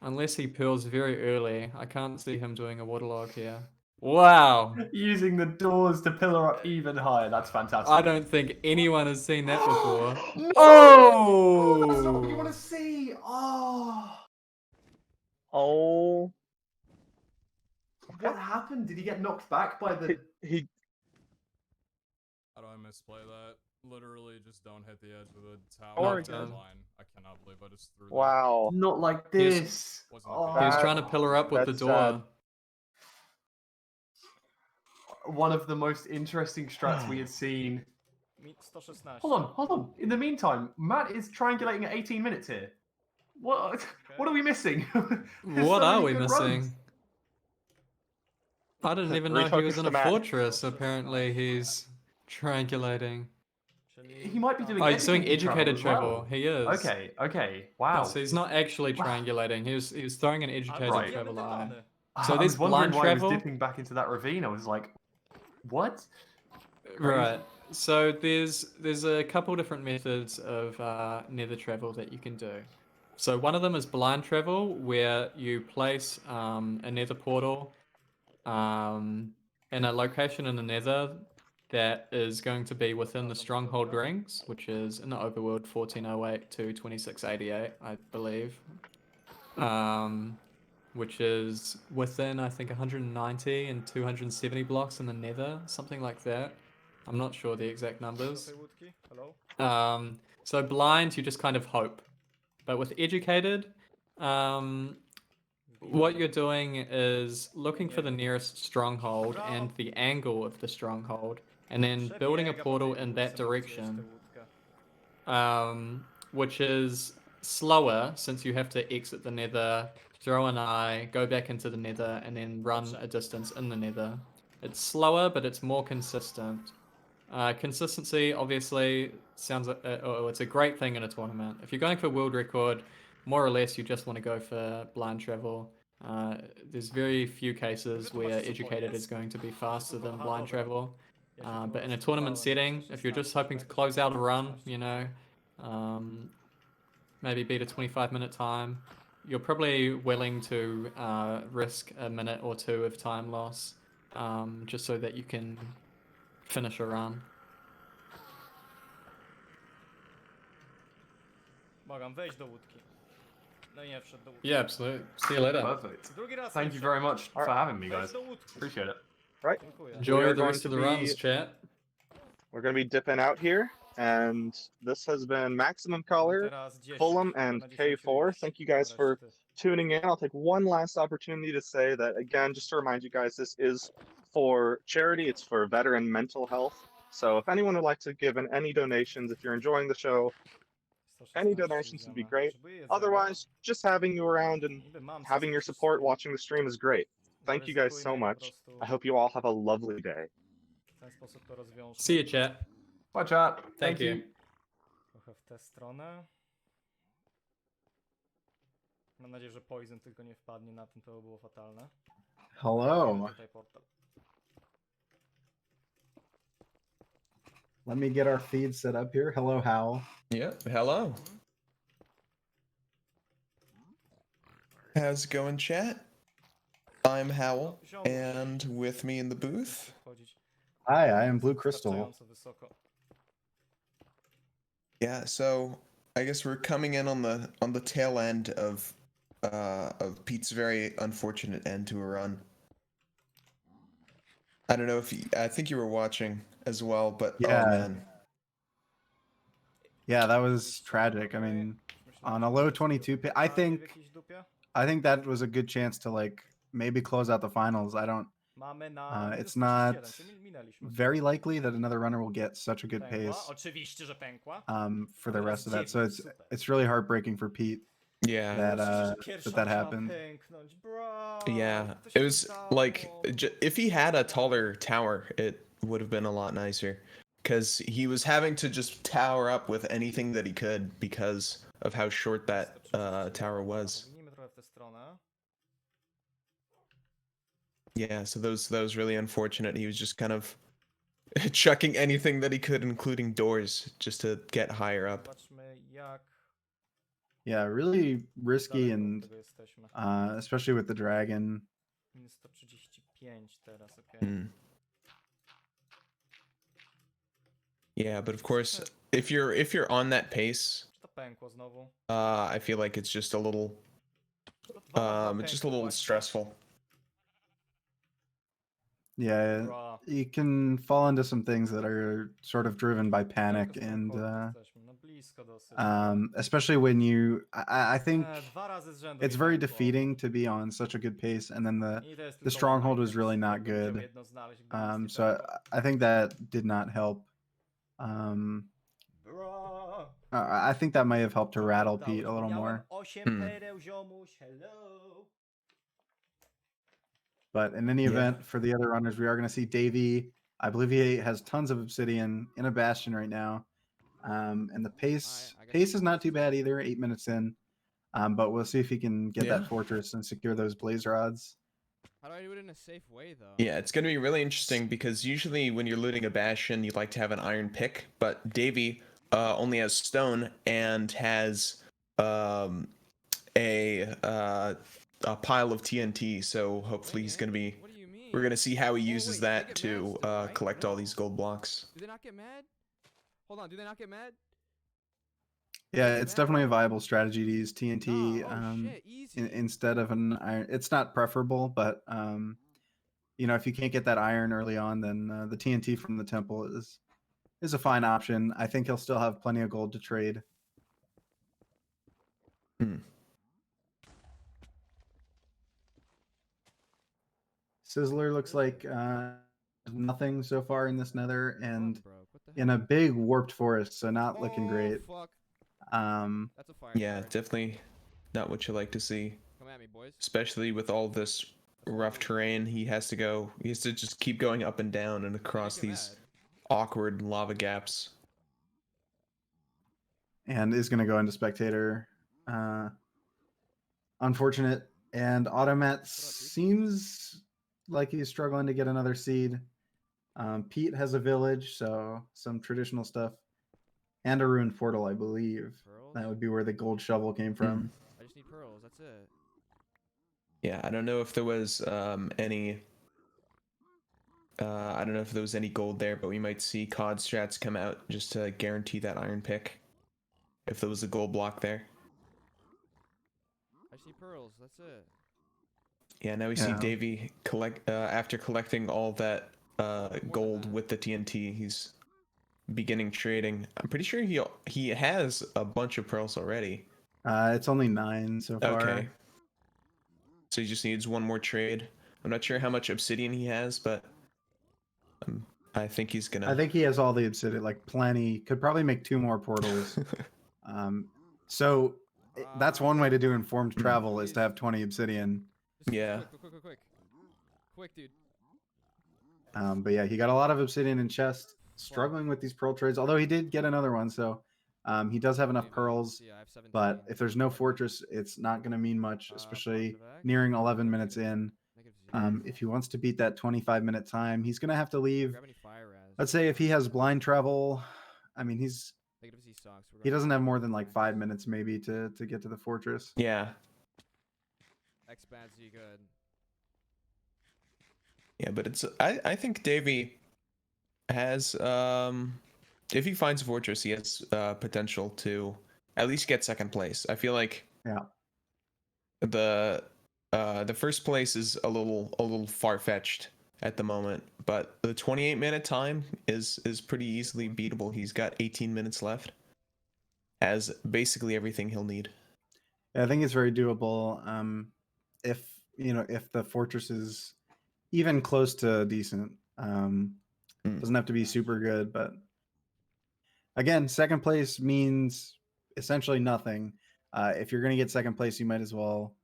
unless he pearls very early. I can't see him doing a waterlog here. Wow! Using the doors to pillar up even higher. That's fantastic. I don't think anyone has seen that before. No! Oh! That's not what you want to see. Oh. Oh, What happened? Did he get knocked back by the... he How do I misplay that? Literally just don't hit the edge of the tower. Or Knocked again. line. I cannot believe I just threw that. wow. Not like He's- this. Wasn't a Oh. He was That- trying to pillar up with the that's door. sad. One of the most interesting strats we had seen. 116. Hold on. In the meantime, Matt is triangulating at 18 minutes here. What are we missing? There's What so are many we good missing? runs. I didn't even know he was Refocus in the a map. fortress. Apparently he's triangulating. He might be doing Oh, he's doing educated educated travel travel. as He is. well. Okay. Wow. So he's not actually Wow. triangulating. He was throwing an educated Right. travel eye. I So was this wondering blind why travel. he was dipping back into that ravine. I was like, what? Right. So there's a couple different methods of nether travel that you can do. So one of them is blind travel, where you place a nether portal in a location in the nether that is going to be within the Stronghold rings, which is in the overworld 1408 to 2688, I believe. Which is within, I think, 190 and 270 blocks in the nether, something like that. I'm not sure the exact numbers. Hello? So blind, you just kind of hope. But with educated, what you're doing is looking for the nearest stronghold and the angle of the stronghold, and then building a portal in that direction, which is slower since you have to exit the nether, throw an eye, go back into the nether, and then run a distance in the nether. It's slower, but it's more consistent. Consistency, obviously, sounds like it's a great thing in a tournament. If you're going for world record, more or less, you just want to go for blind travel. There's very few cases where educated is going to be faster than blind travel. But in a tournament setting, if you're just hoping to close out a run, you know, maybe beat a 25-minute time, you're probably willing to risk a minute or two of time loss, just so that you can finish a run. Mogę wejść do łódki. No nie wszedł do łódki. Yeah, absolutely. See you later. Perfect. Drugi raz Thank nie you wszedł. very much for having me, Wejdź guys. do łódki. Appreciate it. Dziękuję. We Enjoy are the going rest to of the be- runs, chat. We're going to be dipping out here, and this has been Maximum Color, Teraz 10. Fulham, and Na 10 K4. już. Thank you guys Dobra, for szty. tuning in. I'll take one last opportunity to say that, again, just to remind you guys, this is for charity. It's for veteran mental health. So if anyone would like to give in any donations, if you're enjoying the show, any 116 donations would be widziane. great. Potrzebuję jedzenia. Otherwise, just having you around and Niby mam having coś your przy support stół. watching the stream is great. Thank you guys so Zaryzykujmy i po much. prostu I hope you all have a lovely day. w ten sposób to rozwiążmy. See you, chat. Bye, chat. Thank you. Trochę w tę stronę. Mam nadzieję, że Poison tylko nie wpadnie na tym, to by było fatalne. Hello. Tutaj portal. Let me get our feed set up here. Hello, Hal. Yep. Hello. How's it going, chat? I'm Howell, and with me in the booth. Wchodzić Hi, I am Blue Crystal. wystarczająco wysoko. Yeah. So I guess we're coming in on the tail end of Pete's very unfortunate end to a run. I don't know if I think you were watching as well, but Yeah. oh man. Yeah, that was tragic. I mean, on a low 22 pit, I W think jakiejś dupie? I think that was a good chance to like maybe close out the finals. I don't. Mamy na minus It's not 31, czyli minęliśmy. very likely that another runner will get such a good Pękła? pace Oczywiście, że pękła. for the Teraz rest of that. So 9, it's it's really heartbreaking for Pete Yeah. that Pierwsza that ma happened. pęknąć, bro. Yeah, jak to się it was like stało? if he had a taller tower, it would have been a lot nicer. Because he was having to just tower up with anything that he could because of how short that tower was. Powinniśmy trochę w tę stronę. Yeah, so that was really unfortunate. He was just kind of chucking anything that he could, including doors, just to get higher up. Zobaczmy jak Yeah, really risky daleko od and tego jesteśmy. especially with the dragon. Minus 135 teraz, okej. Mm. Yeah, but of course, if you're on that pace, Czy to pękło znowu? I feel like it's just a little To dwa razy it's just a pękło little właśnie. stressful. Yeah, Bro. you can fall into some things that are sort of driven by panic Daleko z and Strongholdu jesteśmy, no blisko dosyć, ale- especially when you I think dwa razy z rzędu it's mi very pękło. defeating to be on such a good pace and then I to jest the tylko stronghold one was items, really not jakbym chciał good. jedno znaleźć, jakby nic nie So pękło. I think that did not help. Bro. I think that may have helped to rattle Udało Pete a się. little Miałem more. 8 Hmm. pereł, ziomuś, hello. But in any Yeah. event, for the other runners, we are going to see Dav1e. I believe he has tons of obsidian in a bastion right now. And the pace is not too bad either, 8 minutes in. But we'll see if he can get Yeah. that fortress and secure those blaze rods. How do I do it in a safe way, though? Yeah, it's going to be really interesting because usually when you're looting a bastion, you'd like to have an iron pick, but Dav1e only has stone and has a pile of TNT. So hopefully he's going to be. What do you mean? We're going to see how he uses wait, they that get to mad still, right? collect all No. these gold blocks. Do they not get mad? Hold on, do they not get mad? Yeah, Is it's that- definitely a viable strategy to use TNT Nah, oh shit, easy. instead of an iron. It's not preferable, but you know, if you can't get that iron early on, then the TNT from the temple is a fine option. I think he'll still have plenty of gold to trade. Hmm. Sizzler looks like nothing so far in this nether and Fuck, bro, what the in hell? a big warped forest, so not looking Oh, great. Fuck. Um, That's a fire. Yeah, card. definitely not what you like to see, Come at me, boys. especially with all this rough terrain. He has to just keep going up and down and across Get these mad. awkward lava gaps. and is going to go into spectator. Unfortunate. And Automat seems like he's struggling to get another seed. Pete has a village, so some traditional stuff, and a ruined portal, I believe. Pearls? That would be where the gold shovel came from. I just need pearls, that's it. Yeah, I don't know if there was any. I don't know if there was any gold there, but we might see COD strats come out just to guarantee that iron pick. If there was a gold block there. I just need pearls, that's it. Yeah, now we see Yeah. Dav1e collect after collecting all that gold that. with the TNT. He's beginning trading. I'm pretty sure he has a bunch of pearls already. It's only 9 so far. Okay. So he just needs one more trade. I'm not sure how much obsidian he has, but I think he's gonna. I think he has all the obsidian, like plenty. Could probably make 2 more portals. So that's one way to do informed travel is to have 20 obsidian. Just Yeah. Quick. Quick, dude. But yeah, he got a lot of obsidian in chest, struggling with these pearl trades, although he did get another one. So he does have enough pearls, See, I have 17. but if there's no fortress, it's not going to mean much, especially nearing 11 minutes in. Negative 0. If he wants to beat that 25-minute time, he's going to have to leave. Grab any fire raz. Let's say if he has blind travel, I mean, Negative Z stocks. We're he going doesn't have more than like 5 minutes maybe to get to the fortress. Yeah. X-Bad Z good. Yeah, but it's I think Dav1e has if he finds a fortress, he has potential to at least get second place. I feel like Yeah. the first place is a little far-fetched at the moment, but the 28-minute time is pretty easily beatable. He's got 18 minutes left. Has basically everything he'll need. Yeah, I think it's very doable. If if the fortress is even close to decent, doesn't have to be super good, but again, second place means essentially nothing. If you're gonna get second place, you might as well.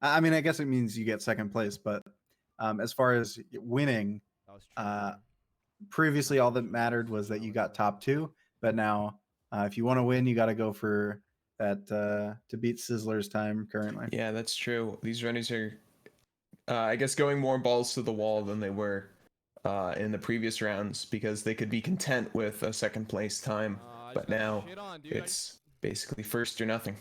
I mean, I guess it means you get second place, but as far as winning, That was true. previously all that mattered was that you got top 2, but now if you want to win, you got to go for that to beat Sizzler's time currently. Yeah, that's true. These runners are, I guess, going more balls to the wall than they were in the previous rounds because they could be content with a second place time, I but just got now shit on, dude. it's basically first or nothing.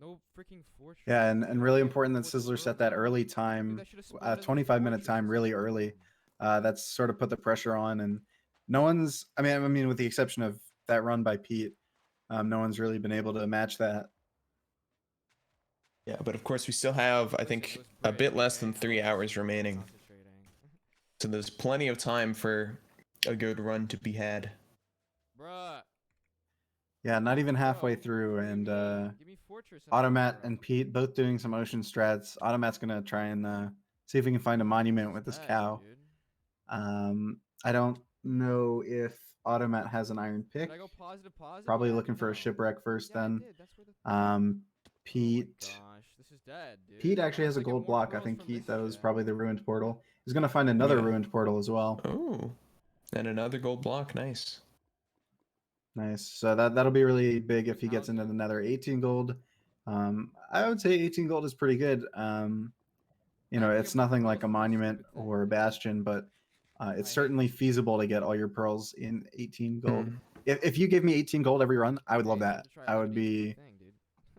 No freaking fortress. Yeah, and dude. really I important that what's the Sizzler set road, that bro? early Dude, time, that should've spawned as a 25-minute fortress. time, really early. That's sort of put the pressure on, and no one's. I mean, with the exception of that run by Pete, no one's really been able to match that. Yeah, but of course we still have, I think, a bit less than 3 hours remaining. So there's plenty of time for a good run to be had. Bruh. Yeah, not even halfway Bro, through, what do you and mean? Give me fortress and I'll Automat bro. and Pete both doing some ocean strats. Automat's gonna try and see if he can find a monument with this Bad, cow. dude. I don't know if Automat has an iron Did pick. I go positive? Probably Yeah, looking for a no. shipwreck first. Yeah, I Then did. That's where the Pete. Oh my gosh, this is dead, dude. Pete actually has a Unless I get gold more block. I pearls think from Pete, this that was shit. probably the ruined portal. He's gonna find another Yeah. ruined portal as well. Oh, and another gold block. Nice. Nice. So that'll be really big if he How's gets into it? the Nether. 18 gold. I would say 18 gold is pretty good. It's nothing like a monument or a bastion, but it's certainly feasible to get all your pearls in 18 gold. Hmm. If you give me 18 gold every run, I would love Hey, that. to try I let would me do the be thing, dude.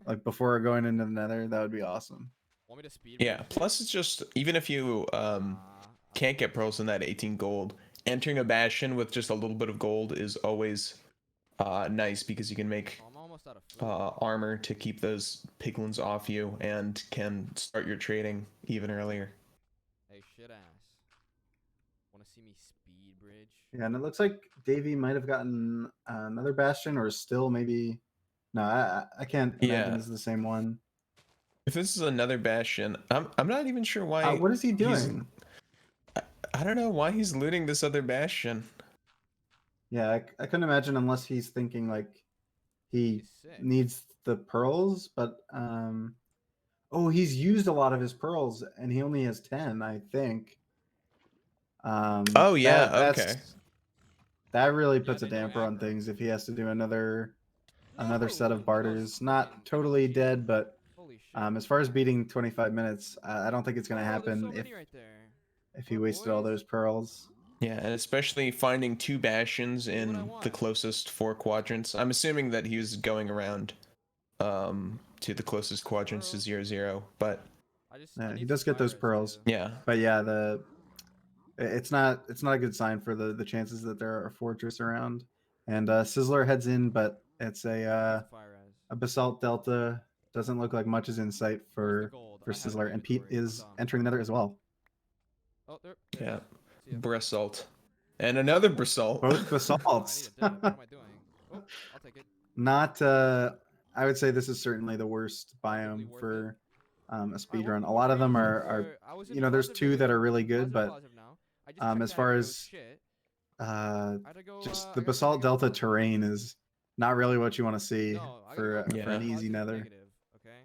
like before going into the Nether, that would be awesome. Want me to speed Yeah, bridge, dude? plus it's just, even if you can't get pearls in that 18 gold, entering a bastion with just a little bit of gold is always nice because you can make Oh, I'm almost out of food. armor to keep those piglins off you and can start your trading even earlier. Hey, shit ass. Want to see me speed bridge? Yeah, and it looks like Davey might have gotten another bastion, or still maybe. No, I can't imagine Yeah. this is the same one. If this is another bastion, I'm not even sure why. What is he he's- doing? I don't know why he's looting this other bastion. Yeah, I couldn't imagine unless he's thinking like he He's sick. needs the pearls, but oh, he's used a lot of his pearls and he only has 10, I think. Oh yeah, that's okay. that really puts they a know damper on aggro. things if he has to do another set No, of barters. Not totally dead, but Holy shit. as far as beating 25 minutes, I don't think it's gonna Oh, there's happen so if many right there. he What, wasted all boys? those pearls. Yeah, and especially finding 2 bastions See what I in the want. closest 4 quadrants. I'm assuming that he was going around to the closest quadrants to 0-0, but I Yeah, need he does some get those fire res, pearls. too. yeah. But yeah, it's not a good sign for the chances that there are a fortress around. And Sizzler heads in, but it's I need a some fire res. basalt delta. Doesn't look like much is in sight Where's the for gold? I have it in Sizzler, my and Pete inventory. I'm is dumb. entering the Nether as well. Oh, there. Yeah. See ya. Basalt. And another basalt. Both Oh, I need basalts. a dip. What am I doing? Oh, I'll take it. Not I would say this is certainly the worst biome worth for a Alright, speed what- run. A what lot of were you them using are for- I was in there's positive 2 that are negative. really good, but Positive now. I just checked as that far and it was as shit. uh I had to go, just I the got basalt negative delta positive. terrain is not really what you want to see No, I gotta for go for an Yeah. easy positive Nether. negative, okay?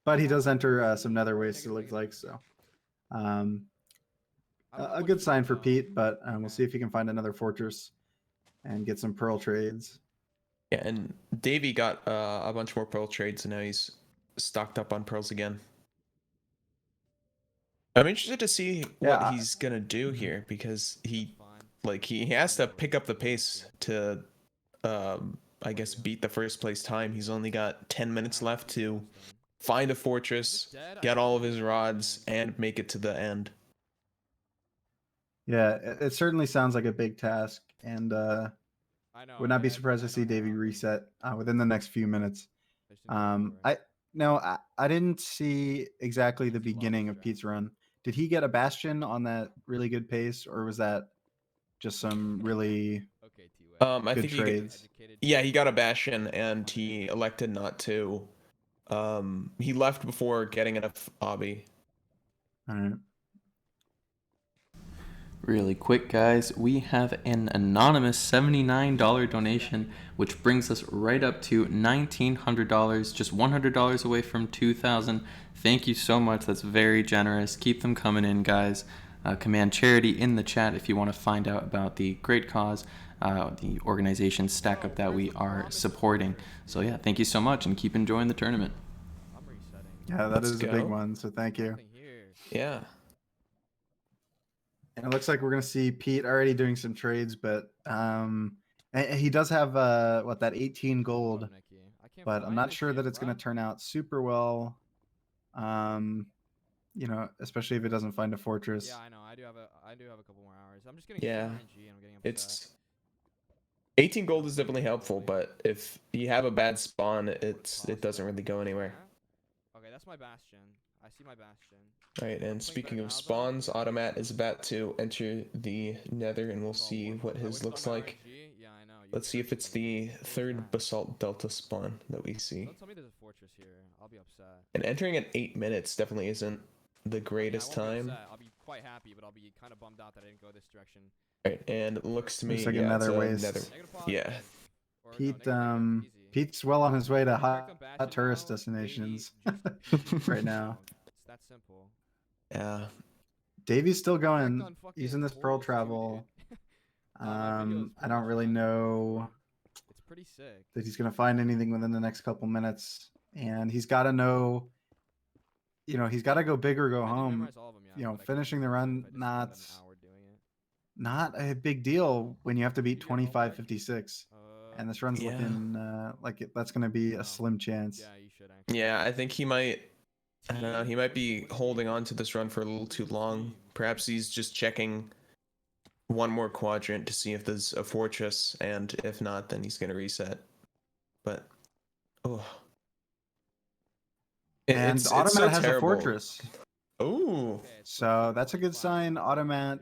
But he does enter some Or Nether wastes, it negative, looks like. negative. So I don't know a which good sign one, for though. Pete, but we'll Okay. see if he can find another fortress and get some pearl trades. Yeah, and Davey got a bunch more pearl trades, and now he's stocked up on pearls again. I'm interested to see what Yeah, he's gonna do here because he Fine. he has to pick up the pace to I guess beat the first place time. He's only got 10 minutes left to find a fortress, get all of his rods, and make it to the end. yeah, it certainly sounds like a big task, and I know. would not be surprised to see Davey reset within the next few minutes. I didn't see exactly the beginning of Pete's run. Did he get a bastion on that really good pace, or was that just some really Okay, I good think trades? he got a bastion, and he elected not to He left before getting enough obby. All right. Really quick, guys, we have an anonymous $79 donation, which brings us right up to $1,900, just $100 away from $2,000. Thank you so much. That's very generous. Keep them coming in, guys. Command charity in the chat if you want to find out about the great cause, the organization Stack Up that we are supporting. So yeah, thank you so much, and keep enjoying the tournament. I'm resetting. Yeah, that Let's is a big go. one. So thank you. Nothing here. Yeah. And it looks like we're gonna see Pete already doing some trades, but he does have what, that 18 gold, Oh, Nikki. I can't but I'm find not this sure shit, that it's gonna bro. turn out super well. You know, especially if it doesn't find a fortress. Yeah, I know. I do have a couple more hours. I'm just getting Yeah. RNG and I'm getting upset. It's 18 gold is definitely helpful, but if you have a bad spawn, it doesn't really go anywhere. Okay, that's my Bastion. I see my Bastion. Right, and speaking of spawns, Automat is about to enter the Nether, and we'll see what his looks like. Yeah, I know. Let's see if it's the third Basalt Delta spawn that we see. Don't tell me there's a fortress here. I'll be upset. And entering at 8 minutes definitely isn't the greatest I won't be time. upset. I'll be quite happy, but I'll be kind of bummed out that I didn't go this direction. Right, and it looks to me Looks like a yeah, nether it's a waste. nether. Negative pause, Yeah. dead. Or, no, Pete, negative negative, easy. Pete's well on his way to If I hot click on Bastion tourist now, destinations Davey just right now. It's that simple. Yeah. Davey's still Clicked going, on fucking using this pearl portals too, travel. dude. My video is I don't really pretty know It's pretty sick. that he's gonna find anything within the next couple minutes, and he's got to know. You know, he's got to go big or go I didn't home. memorize all of them yet, You know, but I could finishing the do it run, if I just spend not an hour doing it. not a big deal when you have to beat You got homework? 25:56, and this run's Yeah. looking that's gonna be No. a slim chance. Yeah, you should actually. Yeah, I think he might. I don't know. He might be holding on to this run for a little too long. Perhaps he's just checking one more quadrant to see if there's a fortress, and if not, then he's gonna reset. But oh, And it's Automat so has terrible. a fortress, Oh, Okay, it's so like that's a good sign. 500, Automat,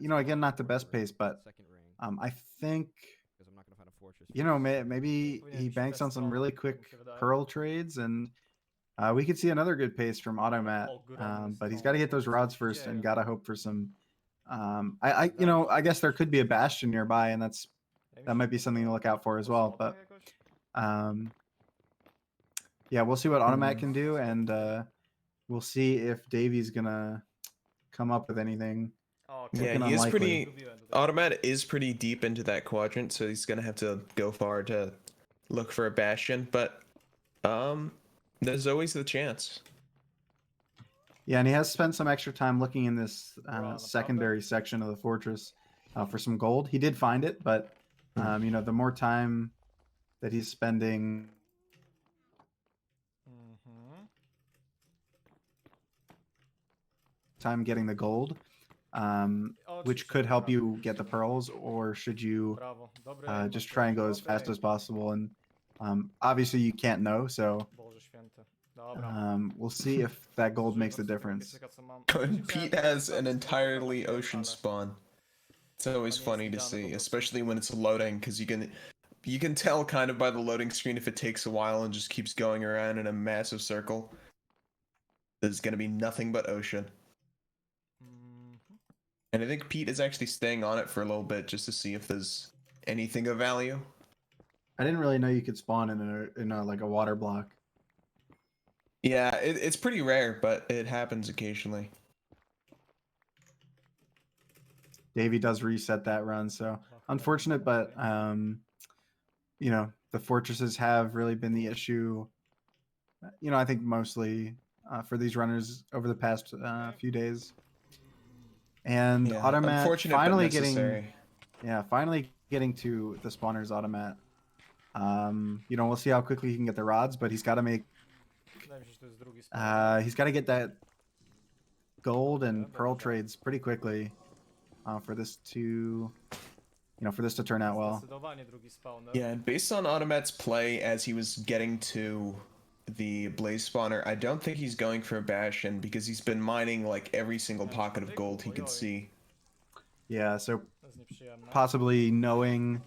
you know, again, not the best pace, but second ring, I think, because I'm not gonna find a fortress. you know, maybe he banks on some really quick pearl trades, and we could see another good pace from Automat. But he's got to get those rods first, and got to hope for some. You know, I guess there could be a Bastion nearby, and that might be something to look out for as well. But yeah, we'll see what Automat can do, and we'll see if Davey's gonna come up with anything. yeah, Looking he is unlikely. pretty. Automat is pretty deep into that quadrant, so he's gonna have to go far to look for a bastion. But there's always the chance. Yeah, and he has spent some extra time looking in this secondary section of the fortress for some gold. He did find it, but you know, the more time that he's spending time getting the gold, which could help you get the pearls, or should you just try and go as fast as possible? And obviously you can't know, so we'll see if that gold makes the difference. Pete has an entirely ocean spawn. It's always funny to see, especially when it's loading, because you can tell kind of by the loading screen if it takes a while and just keeps going around in a massive circle. There's gonna be nothing but ocean. And I think Pete is actually staying on it for a little bit just to see if there's anything of value. I didn't really know you could spawn in a like a water block. Yeah, it's pretty rare, but it happens occasionally. Davey does reset that run, so unfortunate, but you know, the fortresses have really been the issue. You know, I think mostly for these runners over the past few days. And Yeah, Automat unfortunate but finally necessary. finally getting to the spawners. Automat. You know, we'll see how quickly he can get the rods, but he's got to make. He's got to get that gold and pearl trades pretty quickly for this to, turn out well. Yeah, and based on Automat's play as he was getting to the blaze spawner, I don't think he's going for a bastion because he's been mining like every single pocket of gold he could see. Yeah, so possibly knowing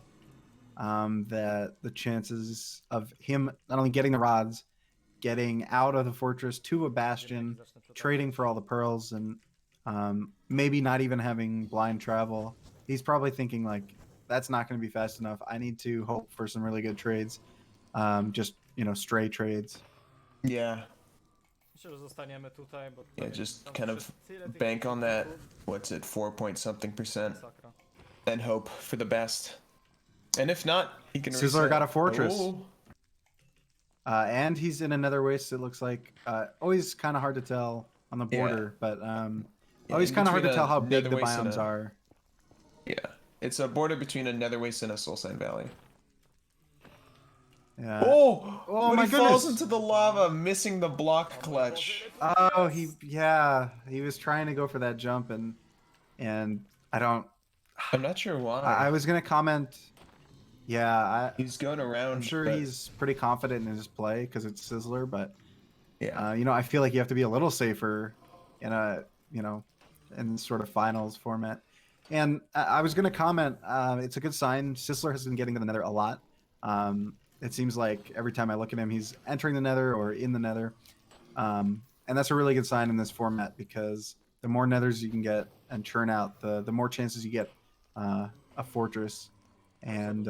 that the chances of him not only getting the rods getting out of the fortress to a bastion, trading for all the pearls, and maybe not even having blind travel. He's probably thinking like, that's not going to be fast enough. I need to hope for some really good trades. Just, you know, stray trades. Yeah. Myślę, że zostaniemy tutaj, bo Yeah, tutaj just tam kind tyle of tych bank on that, sklepów, what's it, 4-point-something%, masakra. and hope for the best. And if not, he can Sizzler reset. got a fortress. Oh. And he's in a nether waste, it looks like. Always kind of hard to tell on the border, but always in kind of hard to between tell a how big nether the waste and biomes a- are. Yeah, it's a border between a nether waste and a soul sand valley. Yeah. Oh! Oh when my he falls goodness! into the lava, missing the block clutch. Oh, he was trying to go for that jump, and I don't. I'm not sure why. I was gonna comment. Yeah, He's going around. I'm sure but he's pretty confident in his play because it's Sizzler, but yeah, you know, I feel like you have to be a little safer in a, you know, in sort of finals format. And I was going to comment, it's a good sign. Sizzler has been getting to the nether a lot. It seems like every time I look at him, he's entering the nether or in the nether. And that's a really good sign in this format because the more nethers you can get and churn out, the more chances you get a fortress and,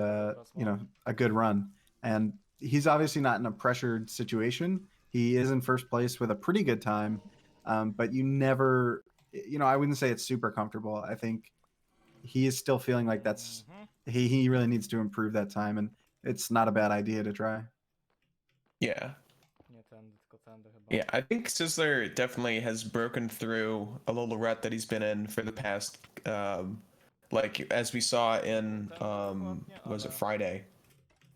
you know, a good run. And he's obviously not in a pressured situation. He is in first place with a pretty good time. But you never, you know, I wouldn't say it's super comfortable. I think he is still feeling like that's, he really needs to improve that time. And it's not a bad idea to try. yeah. Nie tędy, tylko tędy chyba. Yeah, I think Sizzler definitely has broken through a little rut that he's been in for the past, like as we saw in, was it Friday?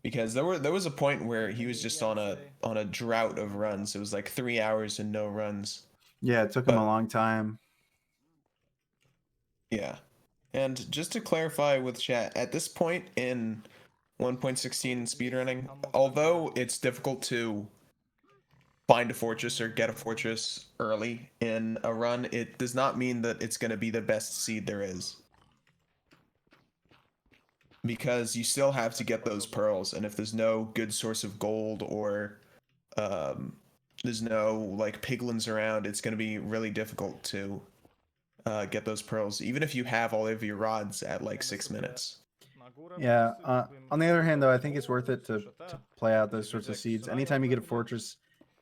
Because there was a point where he was just on a drought of runs. It was like 3 hours and no runs. Yeah, it took him But- a long time. Yeah. And just to clarify with chat, at this point in 1.16 speedrunning, although it's difficult to find a fortress or get a fortress early in a run, it does not mean that it's going to be the best seed there is. Because you still have to get those pearls, and if there's no good source of gold or there's no like piglins around, it's going to be really difficult to get those pearls, even if you have all of your rods at like 6 minutes. Yeah. On the other hand, though, I think it's worth it to play out those sorts of seeds. Anytime you get a fortress,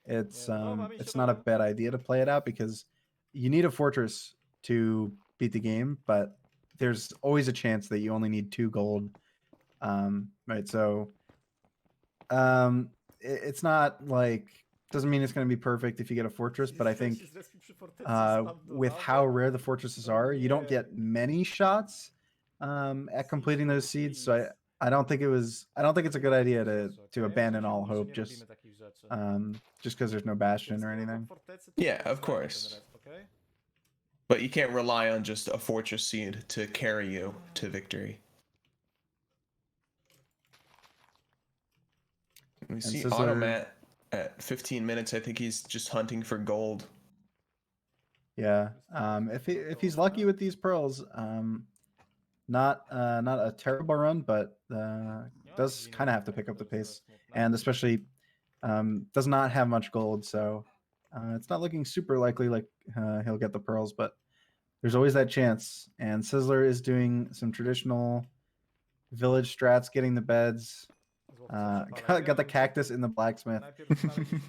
it's not a bad idea to play it out because you need a fortress to beat the game, but there's always a chance that you only need 2 gold. Right. So it's not like, doesn't mean it's going to be perfect if you get a fortress, but I think with how rare the fortresses are, you don't get many shots at completing those seeds. So I don't think it's a good idea to abandon all hope just because there's no bastion or anything. Yeah, of course. But you can't rely on just a fortress seed to carry you to victory. We see Sizzler- Automat at 15 minutes. I think he's just hunting for gold. Yeah. If he's lucky with these pearls, not a terrible run, but does kind of have to pick up the pace, and especially does not have much gold, so it's not looking super likely like he'll get the pearls, but there's always that chance. And Sizzler is doing some traditional village strats, getting the beds. Got the cactus in the blacksmith.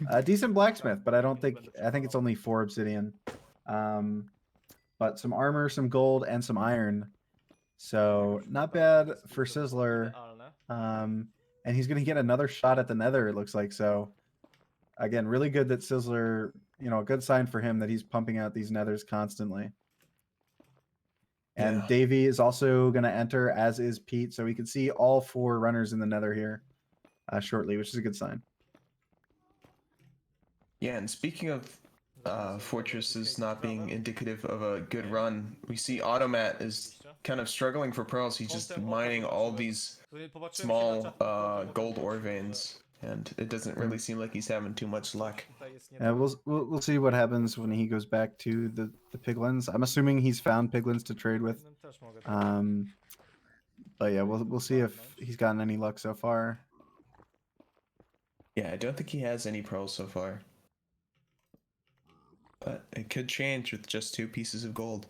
A decent blacksmith, but I think it's only 4 obsidian. But some armor, some gold, and some iron. So not bad for Sizzler. And he's gonna get another shot at the nether, it looks like. So again, really good that Sizzler, you know, a good sign for him that he's pumping out these nethers constantly. And Yeah. Dav1e is also gonna enter, as is Pete. So we can see all 4 runners in the nether here shortly, which is a good sign. Yeah, and speaking of fortresses not being indicative of a good run, we see Automat is kind of struggling for pearls. He's just mining all these small gold ore veins, and it doesn't really seem like he's having too much luck. Yeah, we'll see what happens when he goes back to the piglins. I'm assuming he's found piglins to trade with. But yeah, we'll see if he's gotten any luck so far. Yeah, I don't think he has any pearls so far. But it could change with just 2 pieces of gold.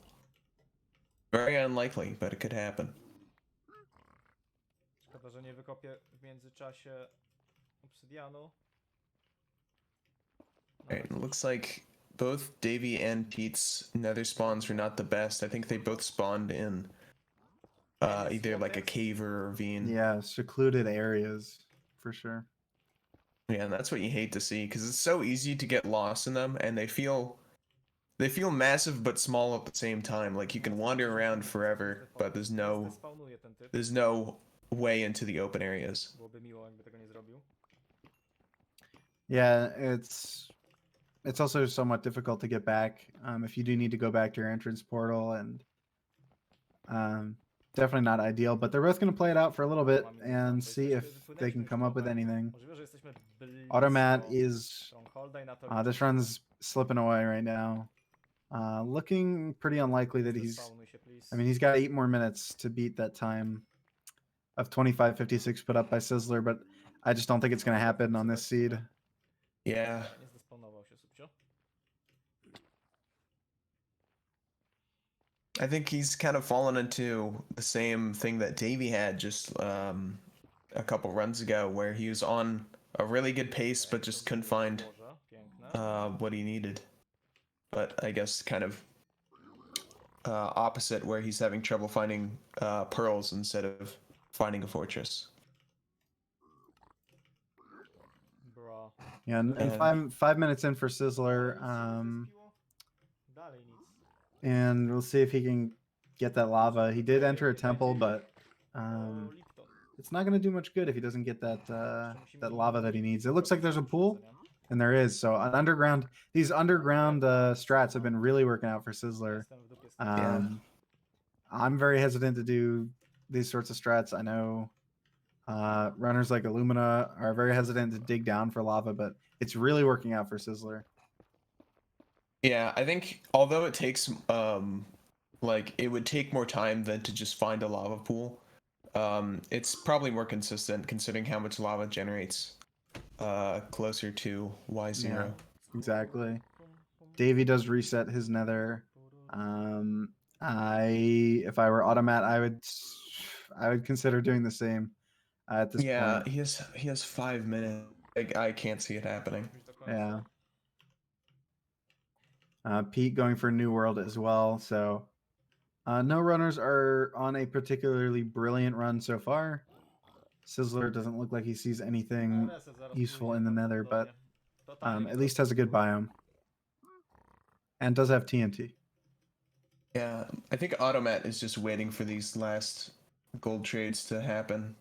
Very unlikely, but it could happen. Szkoda, że nie wykopię w międzyczasie obsydianu. Alright, it looks like both Davy and Pete's nether spawns were not the best. I think they both spawned in either like a cave or a ravine. Yeah, secluded areas for sure. Yeah, and that's what you hate to see because it's so easy to get lost in them, and they feel massive but small at the same time. Like you can wander around forever, but there's no way into the open areas. Byłoby miło, jakby tego nie zrobił. Yeah, it's also somewhat difficult to get back if you do need to go back to your entrance portal, and definitely not ideal. But they're both going to play it out for a little bit and see if they can come up with anything. Możliwe, że jesteśmy Automat blisko is Strongholda I na to this run's slipping away right now. Looking pretty unlikely that he's. Zespawnuj się, please. I mean, he's got 8 more minutes to beat that time of 25:56 put up by Sizzler, but I just don't think it's going to happen on this seed. Yeah. Nie zdespawnował się, subcio. I think he's kind of fallen into the same thing that Davy had just a couple runs ago, where he was on a really good pace but just couldn't find Piękne. what he needed. But I guess kind of opposite, where he's having trouble finding pearls instead of finding a fortress. Bro. Yeah, and And- 5 minutes in for Sizzler. Dalej nic. And we'll see if he can get that lava. He did enter a temple, but O, Lipton. it's not going to do much good if he doesn't get that that lava that he needs. It looks like there's a pool, and there is. So an underground, these underground strats have been really working out for Sizzler. Jestem w dupie z tym. Yeah. I'm very hesitant to do these sorts of strats. I know runners like Illumina are very hesitant to dig down for lava, but it's really working out for Sizzler. Yeah, I think although it takes like it would take more time than to just find a lava pool, it's probably more consistent considering how much lava generates closer to Y0. Yeah. Exactly. Davy does reset his nether. If I were Automat, I would consider doing the same at this Yeah, point. he has 5 minutes. I can't see it happening. Yeah. Pete going for New World as well. So no runners are on a particularly brilliant run so far. Sizzler doesn't look like he sees anything Reset zaraz useful pójdzie in the nether, but prawdopodobnie. Totalnie at least has a good biome. And does have TNT. Yeah, I think Automat is just waiting for these last gold trades to happen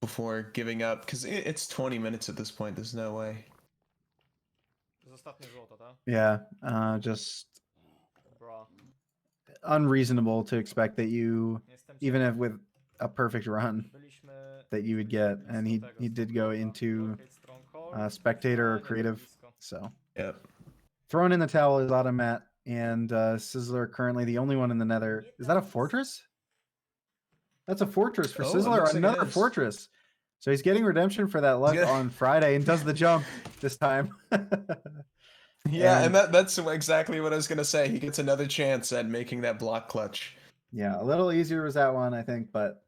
before giving up, because it's 20 minutes at this point. There's no way. To jest ostatnie złoto, tak? Yeah, just Bro. unreasonable to expect that you, Jestem even ciekaw. if with a perfect run, Byliśmy that you would get. blisko And tego he did go Strongholda. into Locate Stronghold. spectator or Zdecydowanie creative. blisko. So Yep. throwing in the towel is Automat, and Sizzler currently the only one in the nether. Is that a fortress? That's a fortress for Oh, it Sizzler. looks like it Another is. fortress. So he's getting redemption for that luck Yeah. on Friday and does the jump this time. Yeah, And- and that's exactly what I was gonna say. He gets another chance at making that block clutch. Yeah, a little easier was that one, I think, but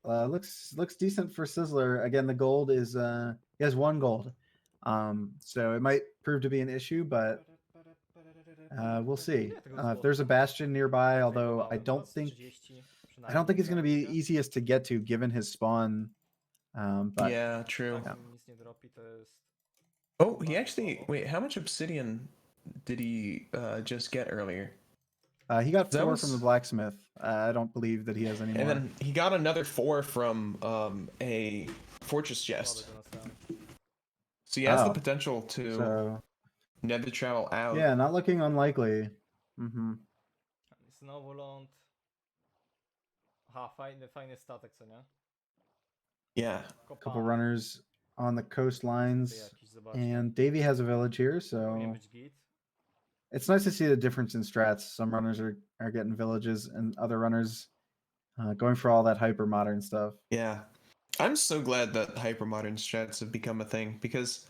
looks decent for Sizzler. Again, the gold is he has 1 gold. So it might prove to be an issue, but we'll see. If there's a Bastion nearby, although I don't think it's going to be the easiest to get to given his spawn. But Yeah, true. Yeah. Nic nie dropi, to jest... Oh, he actually wait. How much obsidian did he just get earlier? he got That 4 was- from the blacksmith. I don't believe that he has any more. And then he got another 4 from a fortress chest. Słaby to nastawiam. So he has the Oh. potential to So nether travel out. yeah, not looking unlikely. Hmm. Znowu ląd. Aha, fajny statek, co nie? Yeah. Couple Kopany. runners on the coastlines, Jakiś, zobaczcie. and Davy has a village here, Powinien so być git. it's nice to see the difference in strats. Some runners are getting villages, and other runners going for all that hyper modern stuff. Yeah. I'm so glad that hypermodern strats have become a thing, because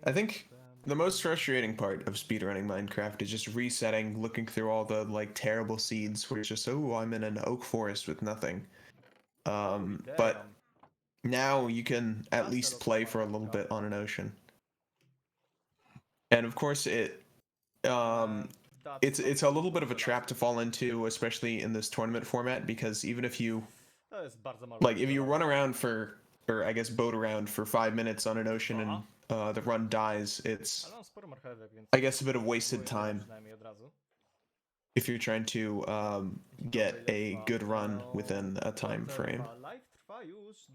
I think the most frustrating part of speedrunning Minecraft is just resetting, looking through all the like terrible seeds where it's just, oh, I'm in an oak forest with nothing. But now you can at least play for a little bit on an ocean. And of course it's a little bit of a trap to fall into, especially in this tournament format, because even if you To jest bardzo mało. like if you run around for, or I guess boat around for 5 minutes on an ocean and the run dies, it's Ale mam sporo marchewek, więc I guess a bit of wasted spróbuję time przynajmniej od razu. if you're trying to get a good run within a time frame. Live trwa już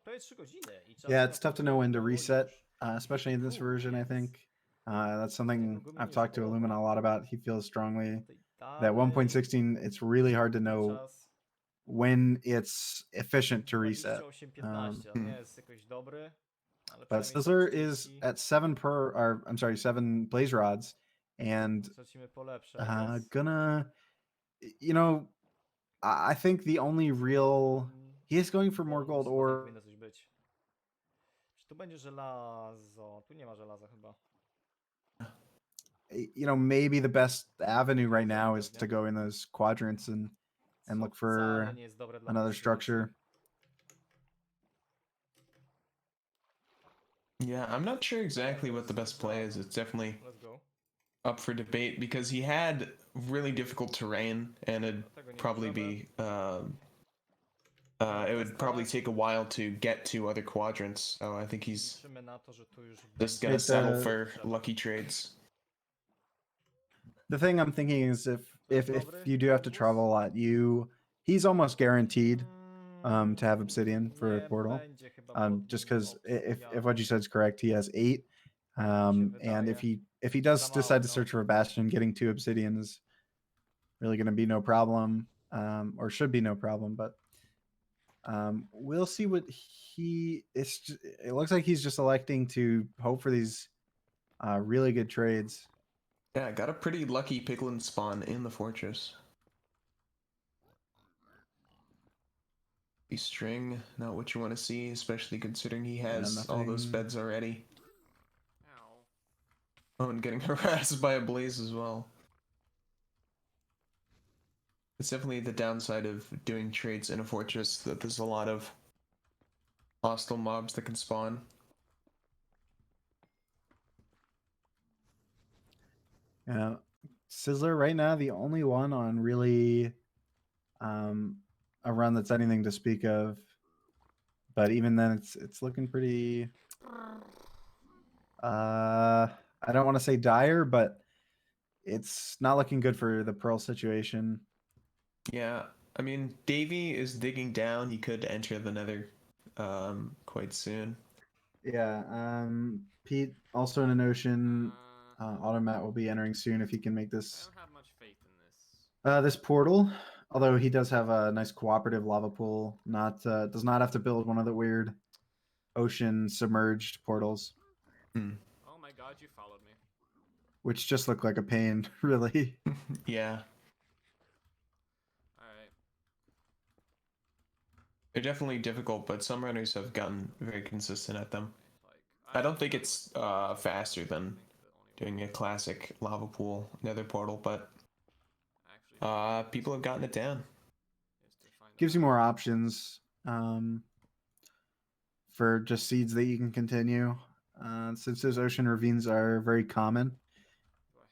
prawie 3 godziny. I czas Yeah, na it's tough to know when to powoli reset, już. especially in this version, I Więc think. That's something tego I've menu talked to połowa. Illumina a lot about. He feels strongly Tutaj that dalej, 1.16, it's really hard to know czas when it's efficient to reset. 28:15. On nie jest jakoś dobry, ale But przynajmniej są Sizzler is 40. at 7 per, or I'm sorry, 7 blaze rods, and Lecimy po lepsze, I guess. gonna, you know, I think the only real, he is going for more Bonus, gold tutaj ore. powinno coś być. Czy tu będzie żelazo? Tu nie ma żelaza chyba. You know, maybe the best avenue right now is to go in those quadrants and Co look wcale for nie jest dobre dla another ekspedycji. structure. Yeah, I'm not sure exactly what the best play is. It's definitely Let's go. up for debate, because he had really difficult terrain, and it'd Tego nie probably bierzemy. be it would probably take a while to get to other quadrants. So I think he's Liczymy na to, że tu już just będzie gonna settle the- for lucky trades. The thing I'm thinking is if dobry you do have to pomysł. travel a lot, he's almost guaranteed to have obsidian for a Nie portal. będzie chyba Just because if obsydianu. what you said is correct, he has 8. And if he does Za decide mało, to no. search for a bastion, getting 2 obsidian is really going to be no problem, or should be no problem. But we'll see what it looks like he's just electing to hope for these really good trades. Yeah, got a pretty lucky Piglin spawn in the fortress. The string, not what you want to see, especially considering he has all those nothing. beds already. Ow. Oh, and getting harassed by a blaze as well. It's definitely the downside of doing trades in a fortress, that there's a lot of hostile mobs that can spawn. Yeah, Sizzler right now the only one on really a run that's anything to speak of. But even then, it's looking pretty. I don't want to say dire, but it's not looking good for the Pearl situation. Yeah, I mean, Dav1e is digging down. He could enter the Nether quite soon. Yeah, Pete also in an ocean. Automat will be entering soon if he can make I this don't have much faith in this. this portal. Although he does have a nice cooperative lava pool, does not have to build one of the weird ocean submerged portals, Oh my god, you followed me. which just look like a pain, really. Yeah, Alright. they're definitely difficult, but some runners have gotten very consistent at them. Like, I don't think it's faster than doing a classic lava pool Nether portal, but people have gotten it down. Gives you more options for just seeds that you can continue, since those ocean ravines are very common.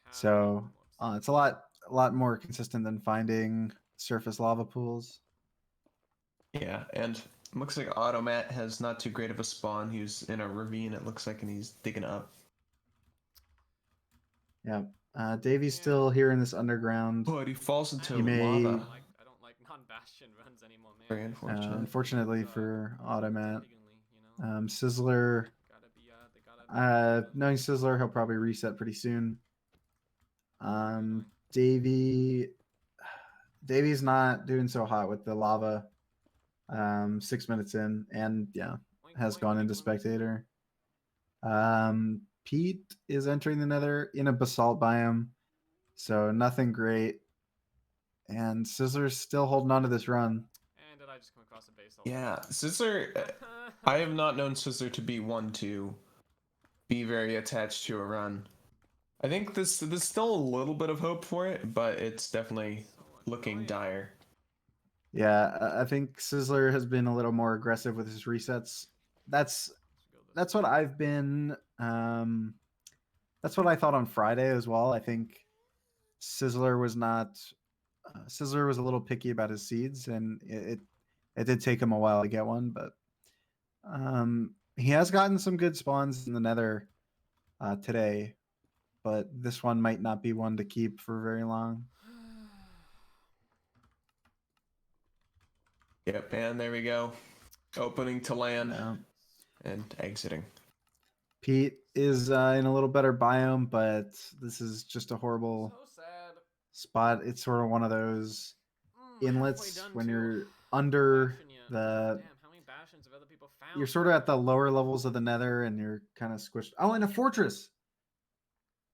So it's a lot more consistent than finding surface lava pools. Yeah, and looks like Automat has not too great of a spawn. He was in a ravine, it looks like, and he's digging up. Yeah, Davy's still here in this underground. But he falls into He may- lava. I don't like non-bastion runs anymore, man. Very unfortunate. Unfortunately for Automat, Piglin, you know? Sizzler. Gotta be, they gotta be, Knowing Sizzler, he'll probably reset pretty soon. Davy's not doing so hot with the lava. 6 minutes in, and yeah, has gone into spectator. Pete is entering the Nether in a basalt biome, so nothing great. And Sizzler's still holding on to this run. And did I I just come across a base. All Yeah, Sizzler. I have not known Sizzler to be one to be very attached to a run. I think there's still a little bit of hope for it, but it's definitely looking dire. Yeah, I think Sizzler has been a little more aggressive with his resets. That's what I've been. That's what I thought on Friday as well. I think Sizzler was not. Sizzler was a little picky about his seeds, and it did take him a while to get one, but he has gotten some good spawns in the Nether today, but this one might not be one to keep for very long. Yep, and there we go. Opening to land Yeah. and exiting. Pete is in a little better biome, but this is just a horrible So sad. spot. It's sort of one of those Halfway inlets done when too. you're under Bastion yet. the. Damn, how many bastions have other people found? You're sort of at the lower levels of the Nether, and you're kind of squished. Oh, and a fortress.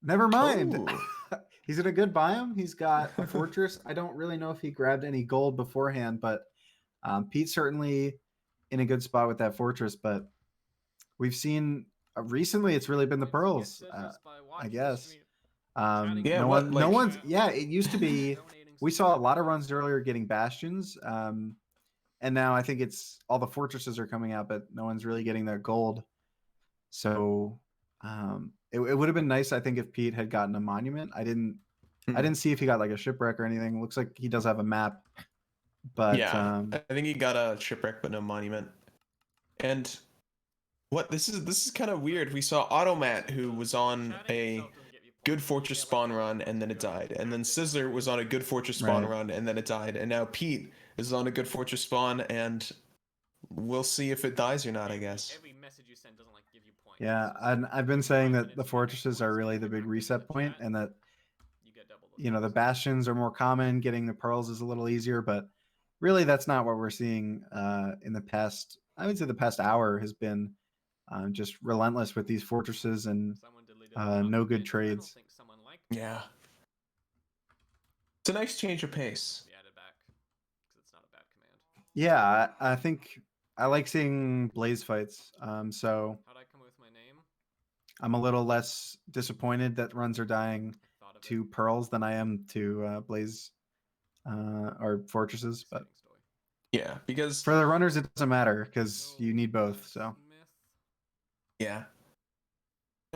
Never mind. Ooh. He's in a good biome. He's got a fortress. I don't really know if he grabbed any gold beforehand, but Pete's certainly in a good spot with that fortress. But we've seen recently it's really been the pearls, I guess. Yeah, no what, one, no like- one's. Yeah, it used to be. We saw a lot of runs earlier getting bastions, and now I think it's all the fortresses are coming out, but no one's really getting that gold. So it would have been nice, I think, if Pete had gotten a monument. I didn't see if he got like a shipwreck or anything. Looks like he does have a map, but Yeah, I think he got a shipwreck but no monument. And what this is kind of weird. We saw Automat, who was on a good fortress spawn run and then it died, and then Sizzler was on a good fortress spawn Right. run and then it died, and now Pete is on a good fortress spawn, and we'll see if it dies or not, I guess. Every message you send doesn't like give you points. yeah, and I've been saying that the fortresses are really the big reset point, and that You get double the bastions are more common. Getting the pearls is a little easier, but really that's not what we're seeing in the past. I would say the past hour has been just relentless with these fortresses and no good trades. Yeah. It's a nice change of pace. Be added back because it's not a bad command. Yeah, I think I like seeing blaze fights. So How'd I come with my name? I'm a little less disappointed that runs are dying Thought of to pearls than I am to blaze or fortresses. But Yeah, because for the runners, it doesn't matter because you need both. So yeah.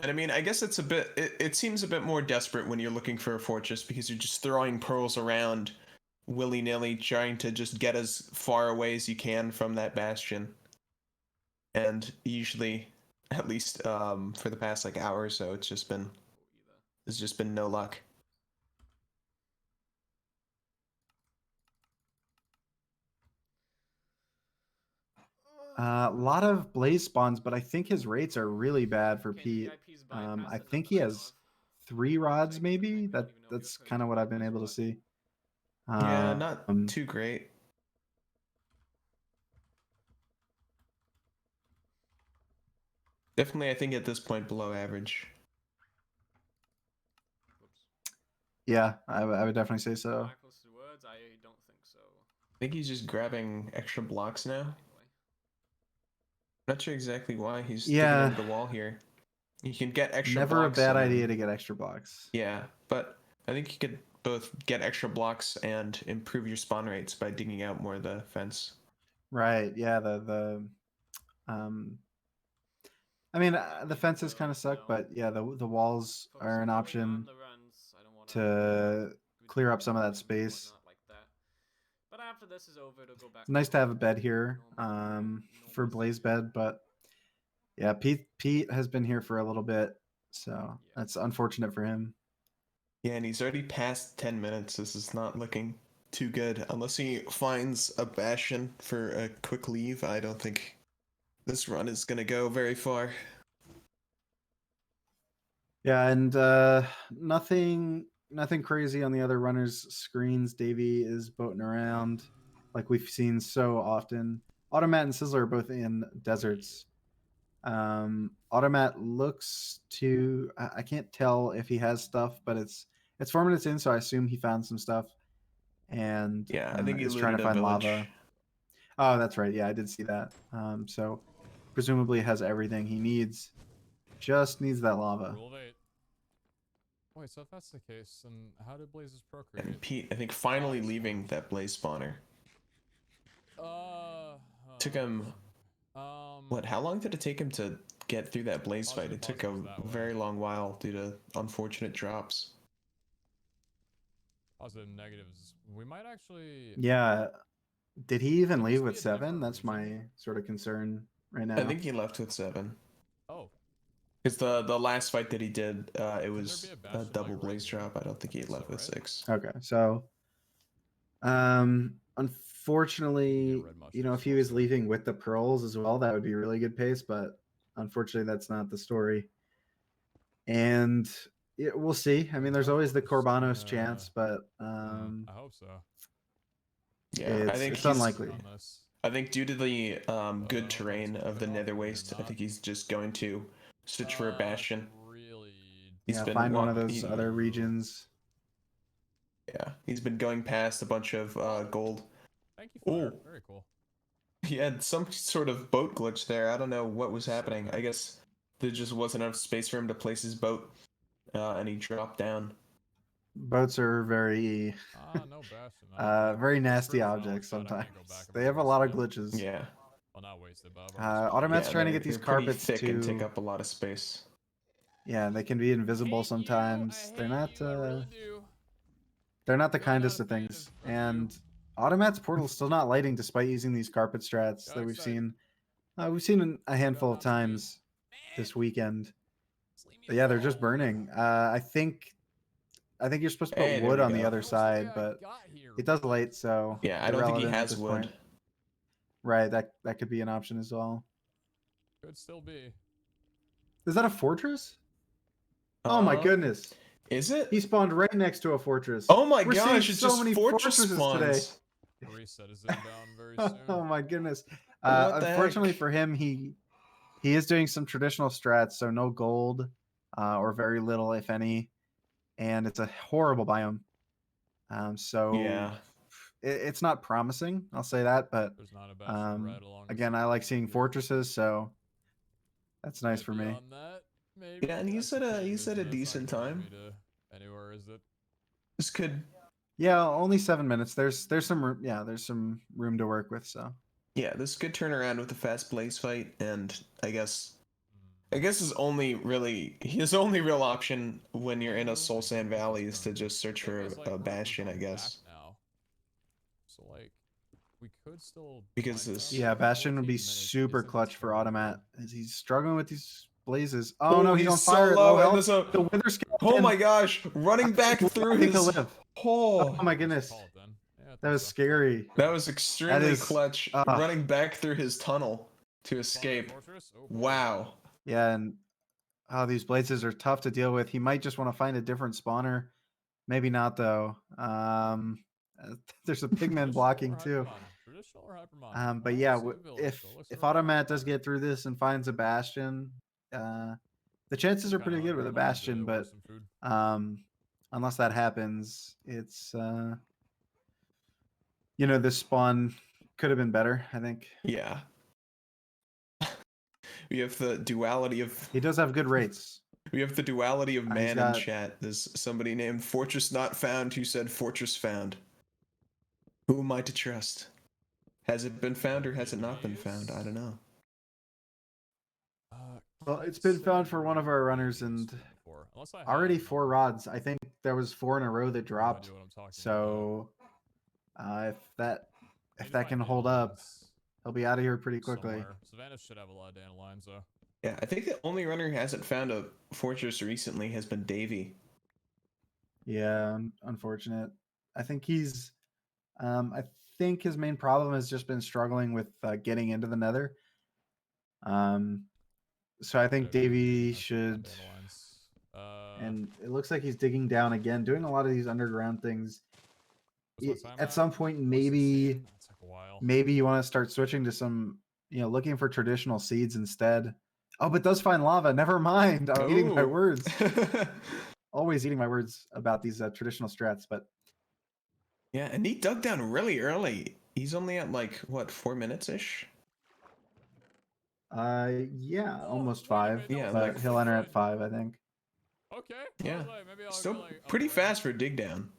And I mean, I guess it's a bit. It seems a bit more desperate when you're looking for a fortress because you're just throwing pearls around willy nilly, trying to just get as far away as you can from that bastion. And usually, at least for the past like hour or so, it's just been no luck. a lot of blaze spawns, but I think his rates are really bad for Pete. I think he has 3 rods, maybe. That's kind of what I've been able to see. Yeah, not too great. Definitely, I think at this point below average. Yeah, I would definitely say so. I don't think so. I think he's just grabbing extra blocks now. Not sure exactly why he's digging into the wall here. You can get extra Never blocks. a bad idea to get extra blocks. Yeah, but I think you could both get extra blocks and improve your spawn rates by digging out more of the fence. Right. Yeah. I mean, the fences kind of suck, but yeah, the walls are an option to clear up some of that space. But after this is over, it'll go back. It's nice to have a bed here for Blaze bed, but yeah, Pete has been here for a little bit, so that's unfortunate for him. Yeah, and he's already past 10 minutes. This is not looking too good. Unless he finds a Bastion for a quick leave, I don't think this run is going to go very far. Yeah, and nothing crazy on the other runners' screens. Dav1e is boating around like we've seen so often. Automat and Sizzler are both in deserts. Automat looks to I can't tell if he has stuff, but it's 4 minutes in, so I assume he found some stuff. And yeah, I think he's trying to find lava. Oh, that's right. Yeah, I did see that. So presumably has everything he needs. Just needs that lava. Rule of 8. Wait, so if that's the case, then how did blazes And procreate? Pete, I think finally leaving that blaze spawner. Took him. What? How long did it take him to get through that blaze fight? It took a very long while due to unfortunate drops. Positive and negatives. We might actually. Yeah. Did he even Could leave this with be a 7? different That's my region? sort of concern right now. I think he left with 7. Oh, Because the last fight that he did, it there was be a a Bastion, double like, blaze right here? drop. I don't think he I think left so, with right? 6. Okay, so unfortunately, red you know, mushrooms if he was leaving with the pearls as well, that would be really good pace, but unfortunately that's not the story. And we'll see. I mean, there's always the Corbanos chance, but I hope so. Yeah, I think it's he's unlikely. On this. I think due to the good terrain of the Nether Waste, I think he's just going to switch for a Bastion. Really. He's Yeah, been find one of walk- those he- other regions. Yeah, he's been going past a bunch of gold. Thank you, Fire. Ooh. Very cool. He had some sort of boat glitch there. I don't know what was happening. I guess there just wasn't enough space for him to place his boat, and he dropped down. Boats are very No Bastion. very It's nasty true, objects I can't go back sometimes. and They have a lot of replace glitches. Yeah. Well, not wasted, but I've already spent Automat's Yeah, trying to they're- get these they're pretty carpets thick and to take up a lot of space. Yeah, they can be invisible sometimes. They're not they're not the kindest of things. And Automat's portal's still not lighting despite using these carpet strats that we've seen. We've seen a handful of times this weekend. But yeah, they're just burning. I think you're supposed to put Hey, there wood we on the go. other side, but it does light, so Yeah, I don't think he irrelevant at has this wood. point. Right, that could be an option as well. Could still be. Is that a fortress? Oh my goodness. Is it? He spawned right next to a fortress. Oh my We're gosh, seeing it's so just many fortress fortresses spawns. Reset is inbound very soon. Oh my goodness. What the Unfortunately heck? for him, he is doing some traditional strats, so no gold, or very little, if any, and it's a horrible biome. So Yeah. it's not promising, I'll say that, but There's not a Bastion right along again, this I like seeing here. fortresses, so that's nice But for me. beyond that, maybe Yeah, and he's that's at the a thing, he's is at a that's not decent gonna get time. me to anywhere, is it? This could. Yeah, only 7 minutes. There's some room. Yeah, there's some room to work with. So Yeah, this could turn around with a fast blaze fight, and I guess his only real option when you're in a Soul Sand Valley is to just search for Thing is, like, a we're Bastion, I coming back guess. now. So like, we could still. Because find this- them. yeah, Bastion would be 14 minutes, super these things are clutch for terrible. Automat as he's struggling with these blazes. Oh no, he's on so fire at low, low and health. there's a The Wither Skeleton. oh my gosh, running back through I think he'll his live. oh, Oh my Let's goodness, call it then. Yeah, I that think was so. scary. that was extremely is- clutch, running back through his tunnel to escape. Fortress? Oh, boy. Wow. Yeah, and these blazes are tough to deal with. He might just want to find a different spawner. Maybe not though. There's a pigman blocking too. Traditional or hypermodern? But I yeah, see a village, if so it looks if very Automat does hypermodern. get through this and finds a Bastion, the chances are Kinda pretty good with a hungry, I'm gonna Bastion. go But order some food. unless that happens, it's this spawn could have been better. I think Yeah. We have the duality of he does have good rates. we have the duality of He's man in got- chat. There's somebody named Fortress Not Found who said Fortress Found. Who am I to trust? Has it been found or has it not been found? I don't know. Well, Can't it's been say found for one of our I've runners, used and it before. Unless I already have, 4 rods. I think there was 4 in a row that no dropped. idea what I'm talking about. So if that Need to can find hold up, dandelions he'll be out of here pretty quickly. somewhere. Savannah should have a lot of dandelions though. Yeah, I think the only runner who hasn't found a fortress recently has been Dav1e. Yeah, unfortunate. I think he's I think his main problem has just been struggling with getting into the Nether. So I think Davy should, and it looks like he's digging down again, doing a lot of these underground things. At some point, maybe you want to start switching to some, looking for traditional seeds instead. Oh, but does find lava. Never mind. I'm eating my Ooh. words. Always eating my words about these traditional strats, but Yeah, and he dug down really early. He's only at like what 4 minutes ish. Yeah, Oh, almost wait a 5. minute, that Yeah, was but like he'll enter good. at 5, I think. Okay. I Yeah. was like, maybe I'll Still go, like, pretty upgrade fast that. for dig down.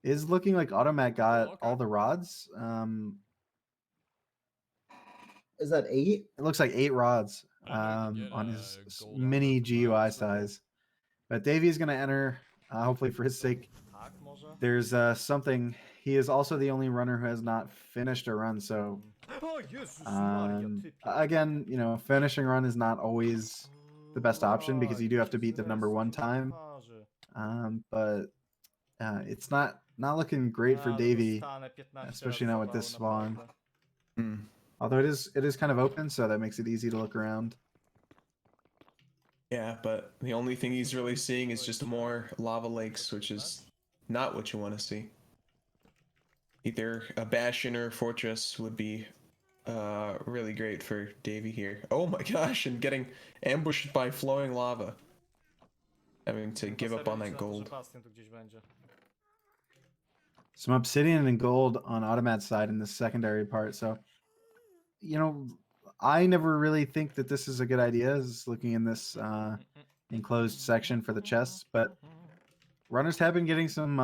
Is looking like Automat got okay. all the rods. Is that 8? It looks like 8 rods I didn't know you could get, on his gold mini armor from GUI that. size. But Davey is going to enter, hopefully for his sake. Tak, może? There's something. He is also the only runner who has not finished a run. So O Jezus Maria, typie. again, you know, finishing run is not always the best option because you do have to beat the number 1 time. But it's not looking great for Davey, especially now with this spawn. Although it is kind of open, so that makes it easy to look around. Yeah, but the only thing he's really seeing is just more lava lakes, which is not what you want to see. Either a bastion or a fortress would be really great for Davey here. Oh my gosh, and getting ambushed by flowing lava. Having to give up on that gold. Bastion tu gdzieś będzie. Some obsidian and gold on Automat's side in the secondary part. So, you know, I never really think that this is a good idea, is looking in this enclosed section for the chests, but runners have been getting some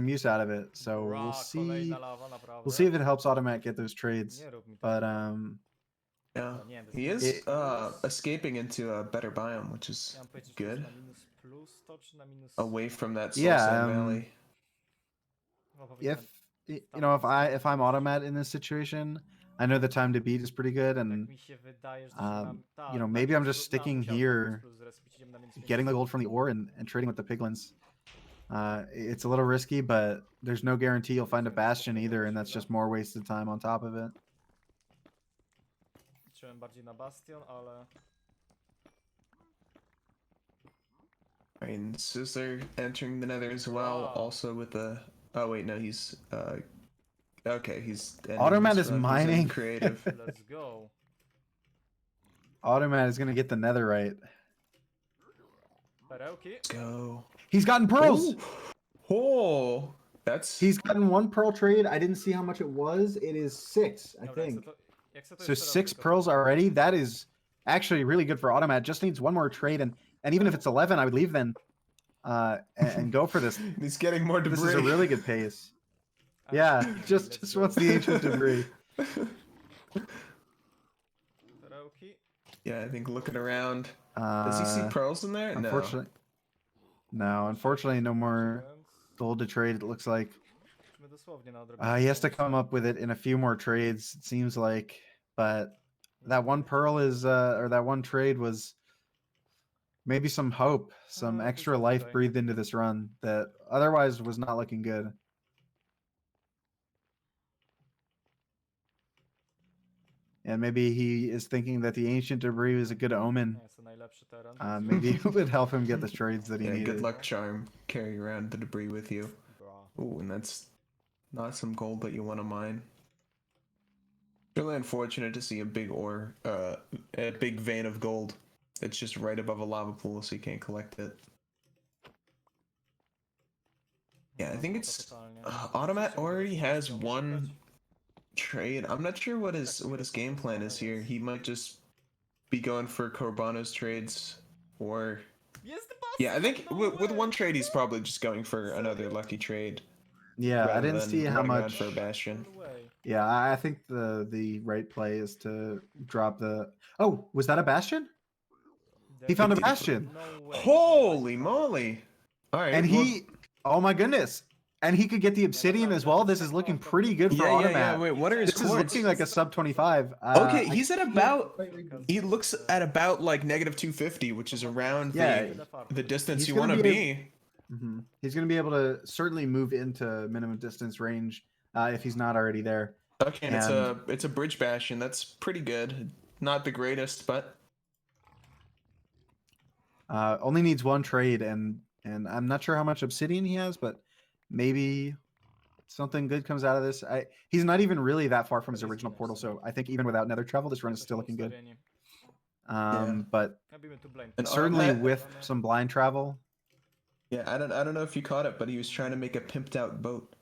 use out of it. So we'll see. We'll see if it helps Automat get those trades. But yeah, he is escaping into a better biome, which is good. Away from that yeah, valley. If you know, if I'm Automat in this situation, I know the time to beat is pretty good, and you know, maybe I'm just sticking here, getting the gold from the ore and trading with the piglins. It's a little risky, but there's no guarantee you'll find a bastion either, and that's just more wasted time on top of it. Liczyłem bardziej na Bastion, ale... I mean, Sizzler entering the Nether as well, also with the... Oh wait, no, he's okay. He's Automat is mining. Creative. Let's go. Automat is gonna get the netherite. Let's go. He's gotten pearls. Oh, that's. He's gotten 1 pearl trade. I didn't see how much it was. It is 6, I think. So 6 pearls already. That is actually really good for Automat. Just needs 1 more trade, and even if it's 11, I would leave then. And go for this. He's getting more debris. This is a really good pace. Yeah, just wants the ancient debris. Yeah, I think looking around. Does he see pearls in there? Unfortunately, no. Unfortunately, no more gold to trade. It looks like he has to come up with it in a few more trades. It seems like, but that 1 pearl is, or that 1 trade was. Maybe some hope, some extra life breathed into this run that otherwise was not looking good. And maybe he is thinking that the ancient debris is a good omen. Maybe it would help him get the trades that he needed. Good luck charm. Carry around the debris with you. Ooh, and that's not some gold that you want to mine. Really unfortunate to see a big ore, a big vein of gold. It's just right above a lava pool, so you can't collect it. Yeah, I think it's Automat already has 1 trade. I'm not sure what his game plan is here. He might just be going for Corbano's trades, or yeah, I think with 1 trade he's probably just going for another lucky trade. Yeah, I didn't see how much for a bastion. Yeah, I think the right play is to drop the. Oh, was that a bastion? He found a bastion. Holy moly! All right, and he, oh my goodness, and he could get the obsidian as well. This is looking pretty good for Automat. Yeah. Wait, what are his This is looking like a sub 25. Okay, he's at about. He looks at about like -250, which is around the distance you want to be. He's going to be able to certainly move into minimum distance range if he's not already there. Okay, and it's a bridge bastion. That's pretty good. Not the greatest, but. Only needs 1 trade, and I'm not sure how much obsidian he has, but maybe something good comes out of this. He's not even really that far from his original portal, so I think even without nether travel, this run is still looking good. But certainly with some blind travel. Yeah, I don't know if you caught it, but he was trying to make a pimped out boat.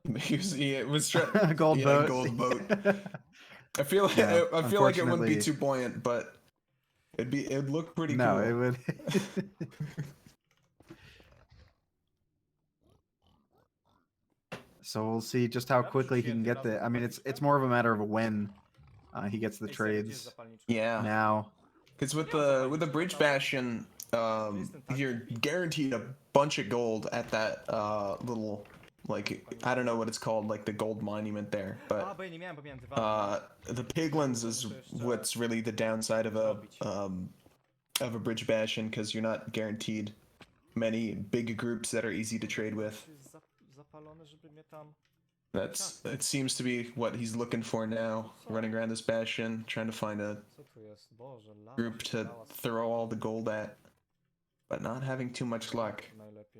It was Gold yeah, boat. gold boat. I feel like No, I feel like it wouldn't be unfortunately- too buoyant, but it'd look pretty No, cool. it would. So we'll see just how quickly he can get the. I mean, it's more of a matter of when he gets the trades Yeah. now. Because with the bridge bastion, you're guaranteed a bunch of gold at that little, like, I don't know what it's called, like the gold monument there, but the piglins is what's really the downside of a bridge bastion, because you're not guaranteed many big groups that are easy to trade with. It seems to be what he's looking for now, running around this bastion, trying to find a group to throw all the gold at, but not having too much luck.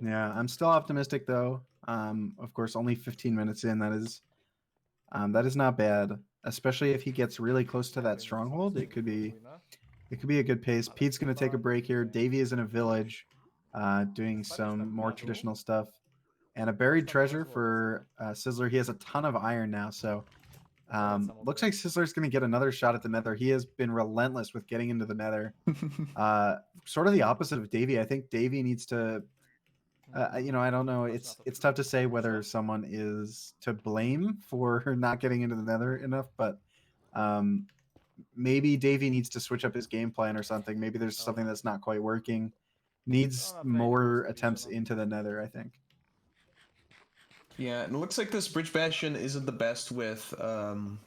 Yeah, I'm still optimistic though. Of course, only 15 minutes in. That is not bad, especially if he gets really close to that stronghold. It could be a good pace. Pete's gonna take a break here. Davy is in a village, doing some more traditional stuff, and a buried treasure for Sizzler. He has a ton of iron now, so looks like Sizzler's gonna get another shot at the Nether. He has been relentless with getting into the Nether. Sort of the opposite of Davy. I think Davy needs to. I don't know. It's tough to say whether someone is to blame for not getting into the Nether enough, but maybe Davy needs to switch up his game plan or something. Maybe there's something that's not quite working. Needs more attempts into the Nether, I think. Yeah, and it looks like this bridge bastion isn't the best with on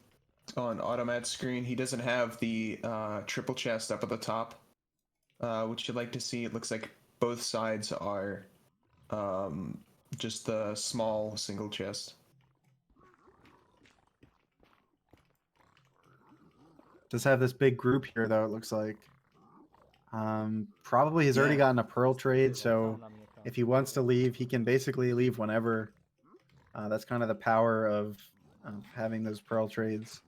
Automat's screen. He doesn't have the triple chest up at the top, which you'd like to see. It looks like both sides are just the small single chest. Does have this big group here though, it looks like. Probably has already gotten a pearl trade, so if he wants to leave, he can basically leave whenever. That's kind of the power of having those pearl trades.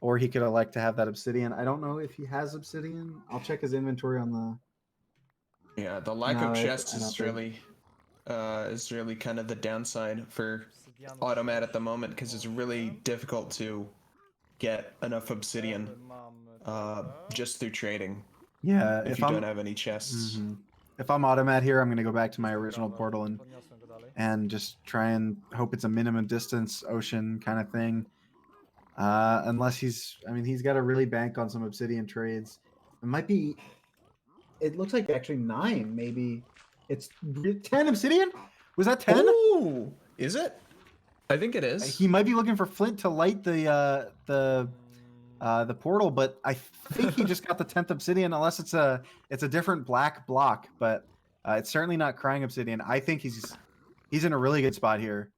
Or he could elect to have that obsidian. I don't know if he has obsidian. I'll check his inventory on the. Yeah, the lack No, of I chests don't is think- really kind of the downside for Automat at the moment, because it's really difficult to get enough obsidian just through trading Yeah, if you don't have any chests. If I'm Automat here, I'm going to go back to my original portal and just try and hope it's a minimum distance ocean kind of thing. Unless he's got to really bank on some obsidian trades. It might be. It looks like actually 9, maybe. It's 10 obsidian. Was that 10? Ooh, is it? I think it is. He might be looking for flint to light the portal, but I think he just got the 10th obsidian, unless it's a different black block. But it's certainly not crying obsidian. I think he's in a really good spot here.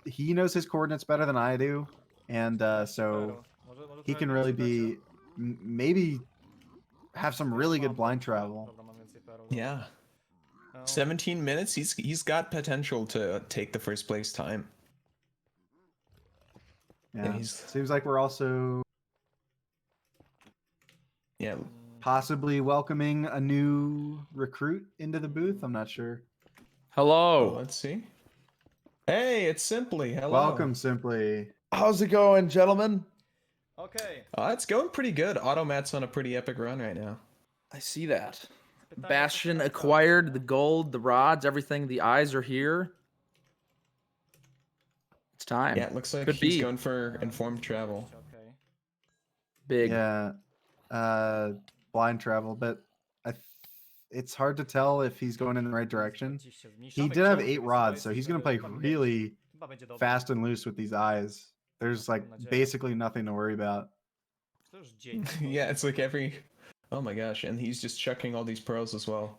He knows his coordinates better than I do, and so he can really be maybe have some really good blind travel. Yeah. 17 minutes. He's got potential to take the first place time. Yeah, seems like we're also possibly welcoming a new recruit into the booth. I'm not sure. Hello. Let's see. Hey, it's Simply. Hello. Welcome, Simply. How's it going, gentlemen? Okay. It's going pretty good. Automat's on a pretty epic run right now. I see that. Bastion acquired the gold, the rods, everything. The eyes are here. It's time. Yeah, it looks like Could he's be. going for informed travel. Okay. Big. Yeah, blind travel, but it's hard to tell if he's going in the right direction. He did have 8 rods, so he's going to play really fast and loose with these eyes. There's like basically nothing to worry about. Yeah, it's like oh my gosh, and he's just chucking all these pearls as well.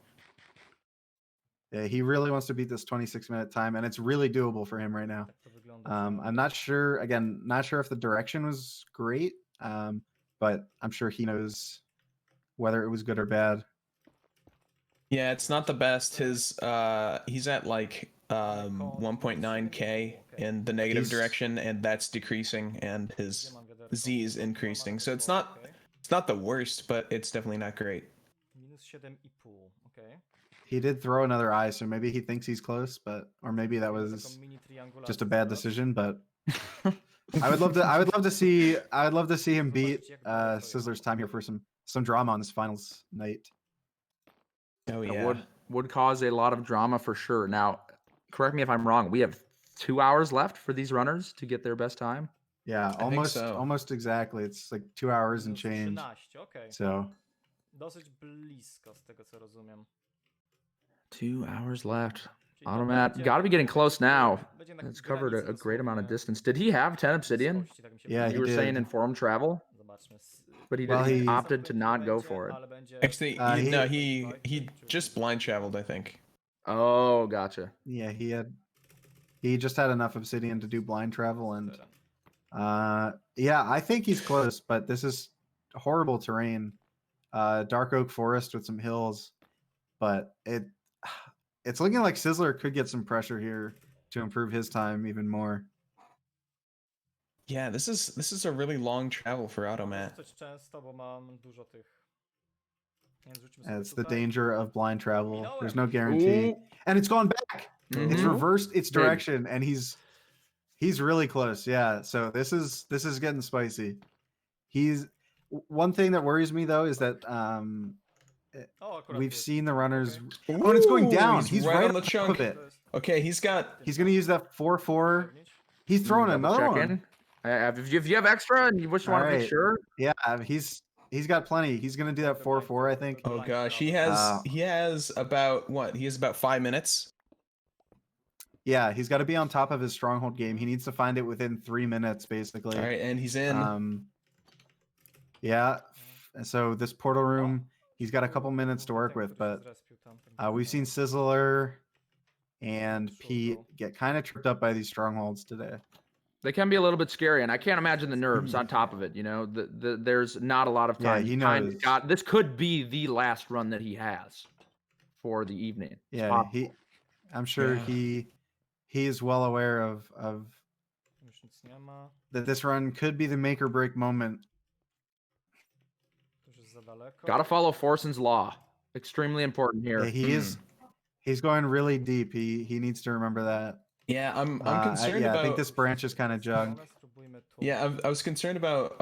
Yeah, he really wants to beat this 26-minute time, and it's really doable for him right now. I'm not sure, not sure if the direction was great, but I'm sure he knows whether it was good or bad. Yeah, it's not the best. He's at like 1.9k in the negative direction, and that's decreasing, and his Z is increasing. So it's not the worst, but it's definitely not great. -7,5. Okay. He did throw another eye, so maybe he thinks he's close, or maybe that was just a bad decision. But I would love to see him beat Sizzler's time here for some drama on this finals night. Oh It yeah. would cause a lot of drama for sure. Now, correct me if I'm wrong. We have 2 hours left for these runners to get their best time. Yeah, think so. almost exactly. It's like 2 hours and change. 13, okej. So Dosyć blisko z tego co rozumiem. 2 hours left. Czyli to Automat, będzie- got to be getting close now. będzie na It's covered granicy a great amount of dosłownie distance. Did he have 10 obsidian? wysokości, tak mi się Yeah, wydaje. You were saying did. informed travel, Zobaczmy. but he, Well, did, he he- opted to not go for it. Ale będzie... Actually, no, he just blind traveled, I think. Oh, gotcha. yeah, he just had enough obsidian to do blind travel, and yeah, I think he's close. But this is horrible terrain, dark oak forest with some hills, but it's looking like Sizzler could get some pressure here to improve his time even more. Yeah, this is a really long travel for Automat. Rzucać często, bo mam dużo tych. Więc rzućmy sobie That's the tutaj. danger of blind travel. There's no guarantee, and it's gone back. It's Mhm. reversed its Big. direction, and he's really close. Yeah, so this is getting spicy. One thing that worries me though is that O, akurat we've jest. seen the runners. Okej. Oh, and it's going Ooh, down. he's He's right right on the on top chunk. of it. To jest- Okay, he's He's gonna use that 4-4. He's throwing Double another check one. in. If you have extra and you just want to make Alright. sure, Yeah, he's got plenty. He's gonna do that 4-4, I think. Oh gosh, he has about what? He has about 5 minutes. Yeah, he's got to be on top of his stronghold game. He needs to find it within 3 minutes, basically. All right, and he's in. Yeah. And so this portal room, he's got a couple minutes to work with, but we've seen Sizzler and Pete get kind of tripped up by these strongholds today. they can be a little bit scary, and I can't imagine the nerves on top of it. You know, there's not a lot of Yeah, time. he Kinda knows. this could be the last run that he has for the evening. It's Yeah, possible. I'm sure Yeah. he is well aware of Już nic nie ma. that this run could be the make or break moment. To już jest za daleko. Gotta follow Forson's law. Extremely important here. Yeah, he's going really deep. He needs to remember that. Yeah, I'm concerned yeah, about. I think this branch is kind of junk. Ale spróbujmy tu. Yeah, I was concerned about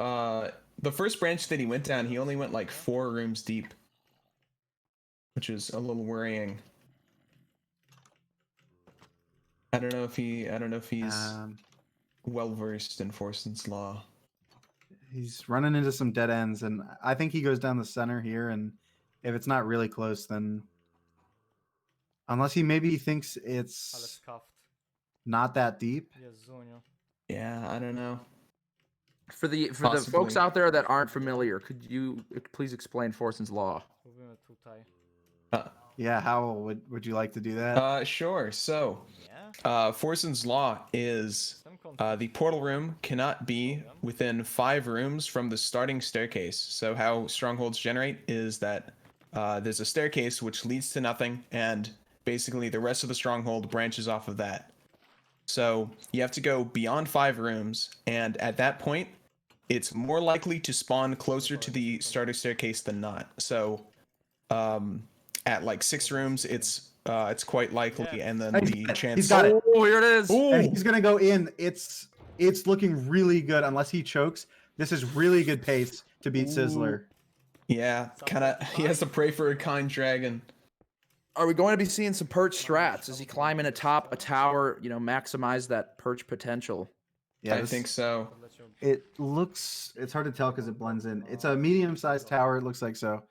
the first branch that he went down. He only went like 4 rooms deep, which is a little worrying. I don't know if he's well versed in Forson's law. He's running into some dead ends, and I think he goes down the center here. And if it's not really close, then unless he maybe thinks Ale it's skaft. not that deep. Jezuniu. Yeah, I don't know. For the folks Possibly. out there that aren't familiar, could you please explain Forson's law? Spróbujmy tutaj. Yeah, how would you like to do that? Sure. So, Nie? Forson's law is the portal room cannot be within 5 rooms from the starting staircase. So how strongholds generate is that there's a staircase which leads to nothing, and basically the rest of the stronghold branches off of that. So you have to go beyond 5 rooms, and at that point, it's more likely to spawn closer to the starter staircase than not. So at like 6 rooms, it's quite likely, and then the chance. He's got it. Oh, here it is. And he's gonna go in. It's looking really good. Unless he chokes, this is really good pace to beat Sizzler. Yeah, kind of. He has to pray for a kind dragon. Are we going to be seeing some perch strats? Is he climbing atop a tower, you know, maximize that perch potential? Yeah, I think so. It looks. It's hard to tell because it blends in. It's a medium-sized tower. It looks like so.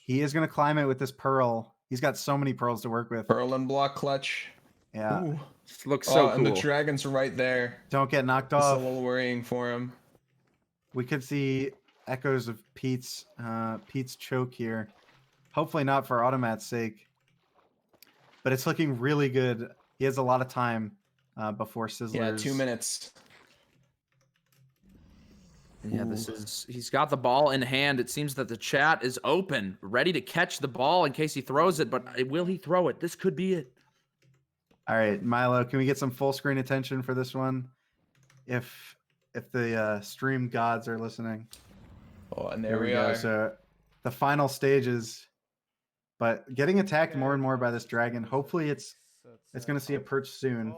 He is gonna climb it with this pearl. He's got so many pearls to work with. Pearl and block clutch. Yeah. Ooh. This looks so cool. And the dragon's right there. Don't get knocked It's a off. little worrying for him. We could see echoes of Pete's choke here. Hopefully not for Automat's sake. But it's looking really good. He has a lot of time before Sizzler's. Yeah, 2 minutes. Yeah, he's got the ball in hand. It seems that the chat is open, ready to catch the ball in case he throws it, but will he throw it? This could be it. All right, Milo, can we get some full screen attention for this one? If the stream gods are listening. Oh, and there we are. So the final stages. but getting attacked more and more by this dragon. Hopefully it's going to see a perch soon.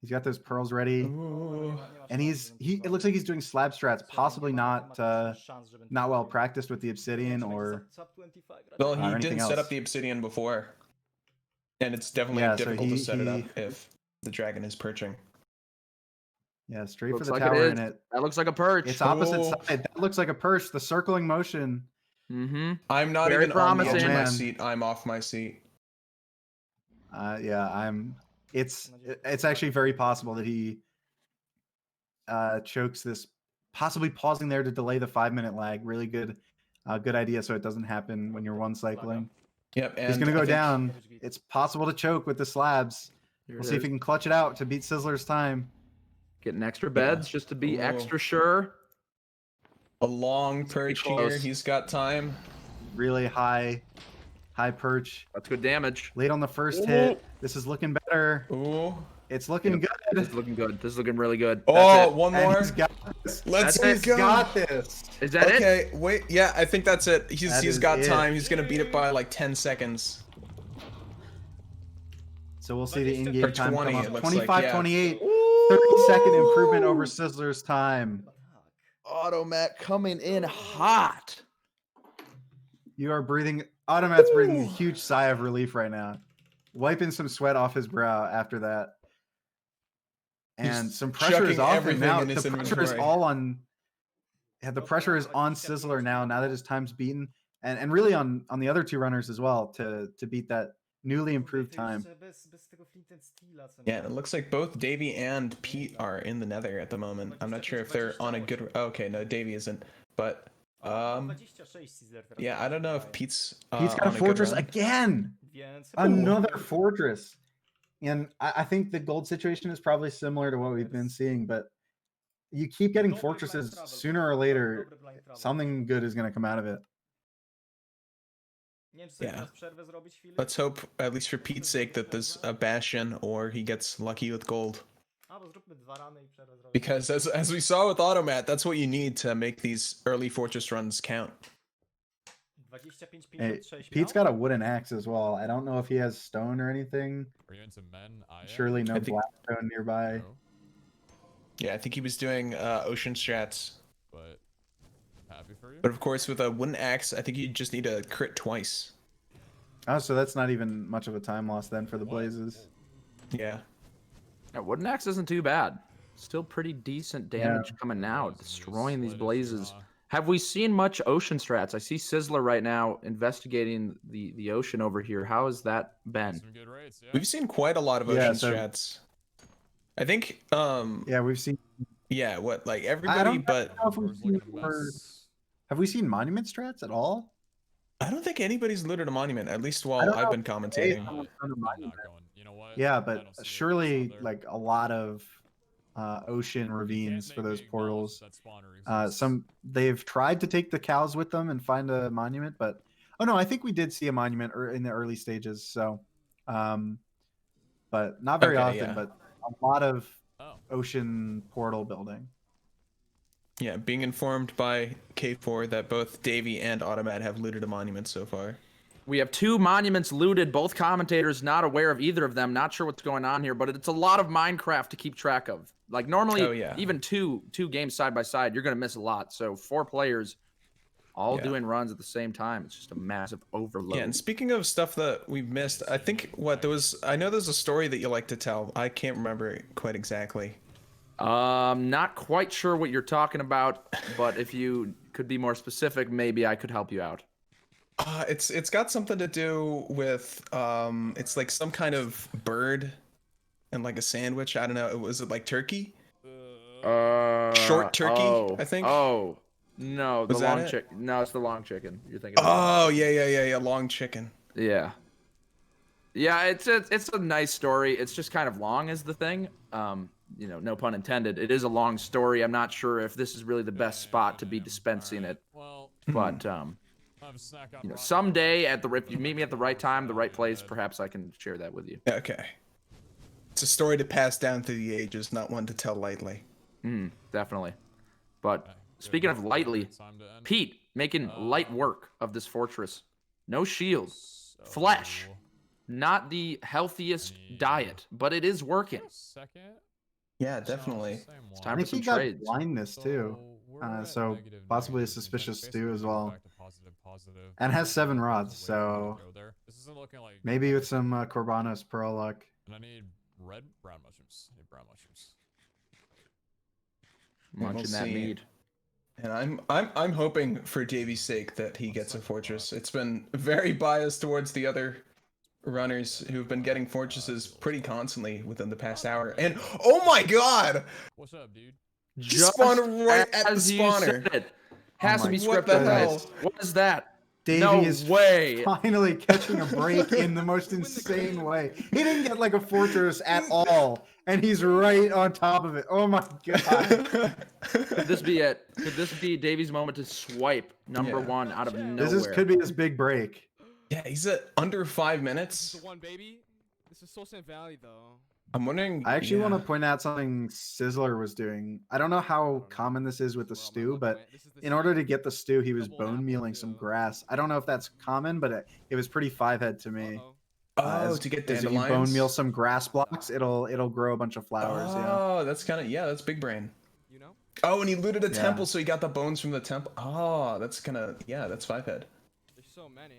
He's got those pearls ready, and it looks like he's doing slab strats, possibly not well practiced with the obsidian or Well, he anything didn't set else. up the obsidian before, and it's definitely Yeah, so difficult to set it up he- if the dragon is perching. Yeah, straight Looks for the like tower it in is. it. That looks like a perch. It's opposite Oh. side. That looks like a perch. The circling motion. Mm-hmm. I'm not Very even on the edge promising. of my Man. seat. I'm off my seat. Yeah, it's actually very possible that he chokes this, possibly pausing there to delay the 5-minute lag. Really good idea, so it doesn't happen when you're one cycling. Yep, and He's gonna I go think- down. It's possible to choke with the slabs. Here We'll it see if is. he can clutch it out to beat Sizzler's time. Getting extra beds just to be Ooh. extra sure. A long perch here. close. He's got time. Really high perch. That's good damage. Late on the first Ooh. hit. This is looking better. Ooh. It's looking This good. is looking good. This is looking really good. Oh, That's it. one And more. he's got this. Let's That's it. go. Got this. Is that it? Okay, wait. Yeah, I think that's it. He's That is got it. time. He's gonna beat it by like 10 seconds. So we'll see the in-game Or time 20, come it up. looks 25, like, yeah. 28. 30-second improvement over Sizzler's time. Automat coming in hot. You are Automat's breathing a huge sigh of relief right now. Wiping some sweat off his brow after that. And He's some pressure is chucking off him everything now. in The his pressure is inventory. all on. Yeah, the pressure is on Sizzler now that his time's beaten. And really on the other two runners as well to beat that newly improved time. Yeah, and it looks like both Davy and Pete are in the Nether at the moment. I'm not sure if they're on a good. Okay, no, Davy isn't. But yeah, I don't know if Pete's. He's got on a good fortress run. again. Another fortress. And I think the gold situation is probably similar to what we've been seeing, but you keep getting fortresses sooner or later, something good is going to come out of it. Yeah. Let's hope, at least for Pete's sake, that there's a Bastion or he gets lucky with gold. Because as we saw with Automat, that's what you need to make these early fortress runs count. Hey, Pete's got a wooden axe as well. I don't know if he has stone or anything. Are you into men? I am. Surely no I think- blackstone nearby. No, Yeah, I think he was doing ocean strats. but happy for you. But of course, with a wooden axe, I think you just need to crit twice. Oh, so that's not even much of a time loss then for the Blazes. Yeah. Yeah, wooden axe isn't too bad. Still pretty decent damage coming now, destroying these blazes. Have we seen much ocean strats? I see Sizzler right now investigating the ocean over here. How has that been? Some good rates, yeah. We've seen quite a lot of Yeah, ocean so- strats. I think, Yeah, we've seen. yeah, what, like I everybody, don't but know if we've Doors seen looking a mess. have we seen monument strats at all? I don't think anybody's looted a monument, at least while don't I've know been if they- commentating. I'm not going. You know what? Yeah, I but don't see it. surely It's out there. like a lot of ocean You ravines can't for make those me acknowledge portals. that spawner exists. They've tried to take the cows with them and find a monument, but oh no, I think we did see a monument in the early stages. So, but not very Okay, often. yeah. But a lot of Oh. ocean portal building. Yeah, being informed by K4 that both Davy and Automat have looted a monument so far. We have 2 monuments looted. Both commentators not aware of either of them. Not sure what's going on here, but it's a lot of Minecraft to keep track of. Like normally, Oh, yeah. even two games side by side, you're gonna miss a lot. So 4 players, all Yeah. doing runs at the same time. It's just a massive overload. Yeah, and speaking of stuff that we've missed, I think I know there's a story that you like to tell. I can't remember it quite exactly. Not quite sure what you're talking about, but if you could be more specific, maybe I could help you out. It's got something to do with it's like some kind of bird and like a sandwich. I don't know. Was it like turkey? Short turkey, I think. Oh, no, the Was that long it? chicken. No, it's the long chicken. You're thinking about. Oh yeah, long chicken. Yeah. Yeah, it's a nice story. It's just kind of long is the thing. You know, no pun intended. It is a long story. I'm not sure if this is really the best spot to be dispensing it, Well, but I have a snack I you know, brought. someday if you meet me at the right time, the right place, perhaps I can share that with you. Okay. It's a story to pass down through the ages, not one to tell lightly. Definitely. But Okay, good. speaking of lightly, Time to end. Pete making light work of this fortress. No shield. Flesh. Not the healthiest diet, but it is working. Second. Yeah, definitely. It's I time for think some he got trades. blindness too. So possibly a suspicious stew as well. And has 7 rods, so maybe with some Corbanos Pearl luck. And I need brown mushrooms. I need brown mushrooms. Munching that see. meat. And I'm hoping for Davy's sake that he gets a fortress. It's been very biased towards the other runners who've been getting fortresses pretty constantly within the past hour. And oh my god! What's up, dude? He spawned right at the as you spawner. said it. Has to be What the scripted. hell? What is that? Davey No is way. finally catching a break in the most insane way. He didn't get like a fortress at all, and he's right on top of it. Oh my god! Could this be it? Could this be Davy's moment to swipe number Yeah. 1 out of nowhere? This could be his big break. Yeah, he's at under 5 minutes. This is the one, baby. This is Soul Sand Valley, though. I'm wondering. I actually yeah. want to point out something Sizzler was doing. I don't know how common this is with the stew, but in order to get the stew, he was bone mealing some grass. I don't know if that's common, but it was pretty 5-head to me. Oh, to get as you dandelions. bone meal some grass blocks, it'll grow a bunch of flowers. Oh, that's kind of that's big brain. You know? Oh, and he looted a Yeah. temple, so he got the bones from the temple. Oh, that's kind of that's 5-head. There's so many.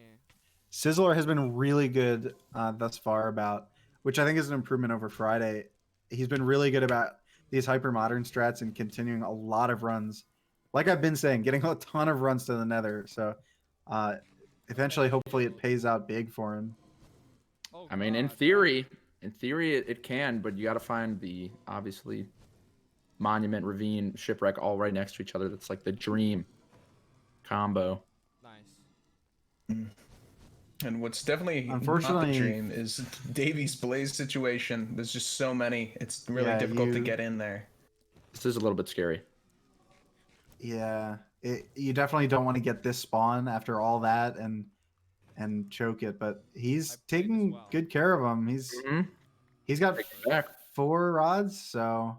Sizzler has been really good thus far about, which I think is an improvement over Friday. He's been really good about these hyper modern strats and continuing a lot of runs. Like I've been saying, getting a ton of runs to the Nether. So eventually, hopefully, it pays out big for him. Oh, I mean, in God. theory, it can, but you got to find the obviously monument, ravine, shipwreck all right next to each other. That's like the dream combo. Nice. And what's definitely Unfortunately- not the dream is Davy's blaze situation. There's just so many. It's really difficult to get in there. This is a little bit scary. Yeah, you definitely don't want to get this spawn after all that and choke it. But he's taking good care of him. He's got Back. 4 rods, so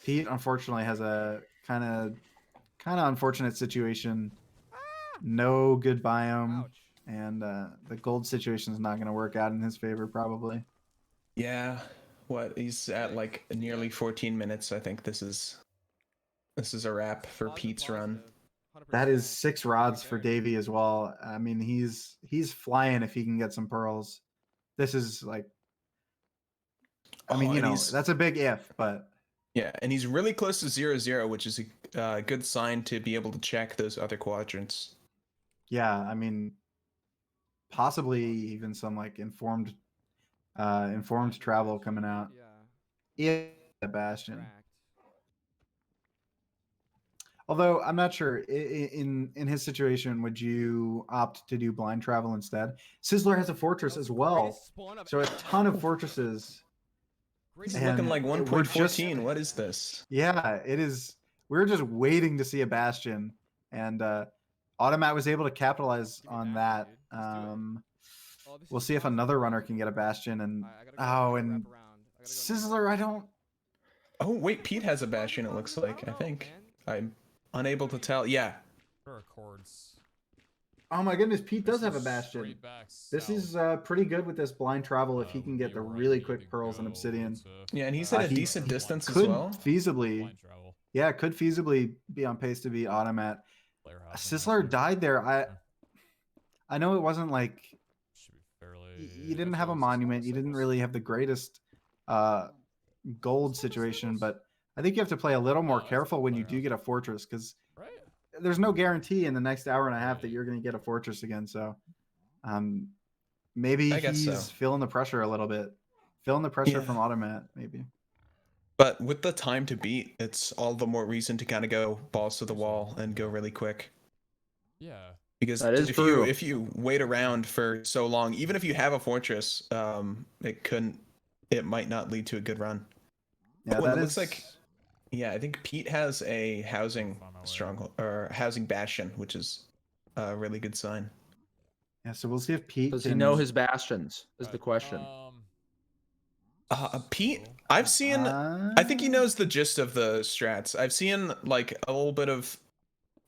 Pete unfortunately has a kind of unfortunate situation. No good biome, Ouch. and the gold situation is not going to work out in his favor probably. Yeah. What? He's at like nearly 14 minutes. I think this is a wrap for Pete's run. 100%. That is 6 rods for Davy as well. I mean, he's flying if he can get some pearls. This is like, I mean, Oh, you and know, he's- that's a big if, but Yeah, and he's really close to 0-0, which is a good sign to be able to check those other quadrants. yeah, I mean, possibly even some like informed travel coming out. Yeah. Yeah, Bastion. Cracked. Although I'm not sure in his situation, would you opt to do blind travel instead? Sizzler has a fortress That was as the well, greatest spawn I've so a ever ton of seen. fortresses. Greatest He's And looking like we're 1.14. What is this? Yeah, it is. We're just waiting to see a Bastion, and Automat was able to capitalize Give me on that, that. dude. Let's do it. Oh, this We'll is see if awesome. another runner can get a Bastion. And Alright, I gotta go and wrap around. I gotta go Sizzler, I don't. Oh, wait, Pete has a Bastion, it looks like, I think. I'm unable to tell. Yeah. There are chords. Oh my goodness, Pete does This have a is Bastion. straight back This south. is pretty good with this blind travel if he can get the You're right, really we quick need to pearls and go obsidian. to Yeah, and he's at a he decent distance as Could well. feasibly, blind travel. yeah, could feasibly be on pace to beat Automat. Player house, Sizzler died there. I know it wasn't like should be fairly. you didn't have a monument. You didn't really have the greatest gold situation, but I think you have to play a little more careful when you do get a fortress because Right. there's no guarantee in the next hour and a half that you're going to get a fortress again. So maybe I guess he's so. feeling the pressure a little bit, feeling the pressure Yeah. from Automat, maybe. But with the time to beat, it's all the more reason to kind of go balls to the wall and go really quick. Yeah. Because That is if true. you wait around for so long, even if you have a fortress, it might not lead to a good run. Yeah, Oh, and that it looks is like yeah, I think Pete has a housing stronghold or housing bastion, which is a really good sign. Yeah, so we'll see if Pete Does he can- know his bastions? Is the question. Pete, I've seen. I think he knows the gist of the strats. I've seen like a little bit of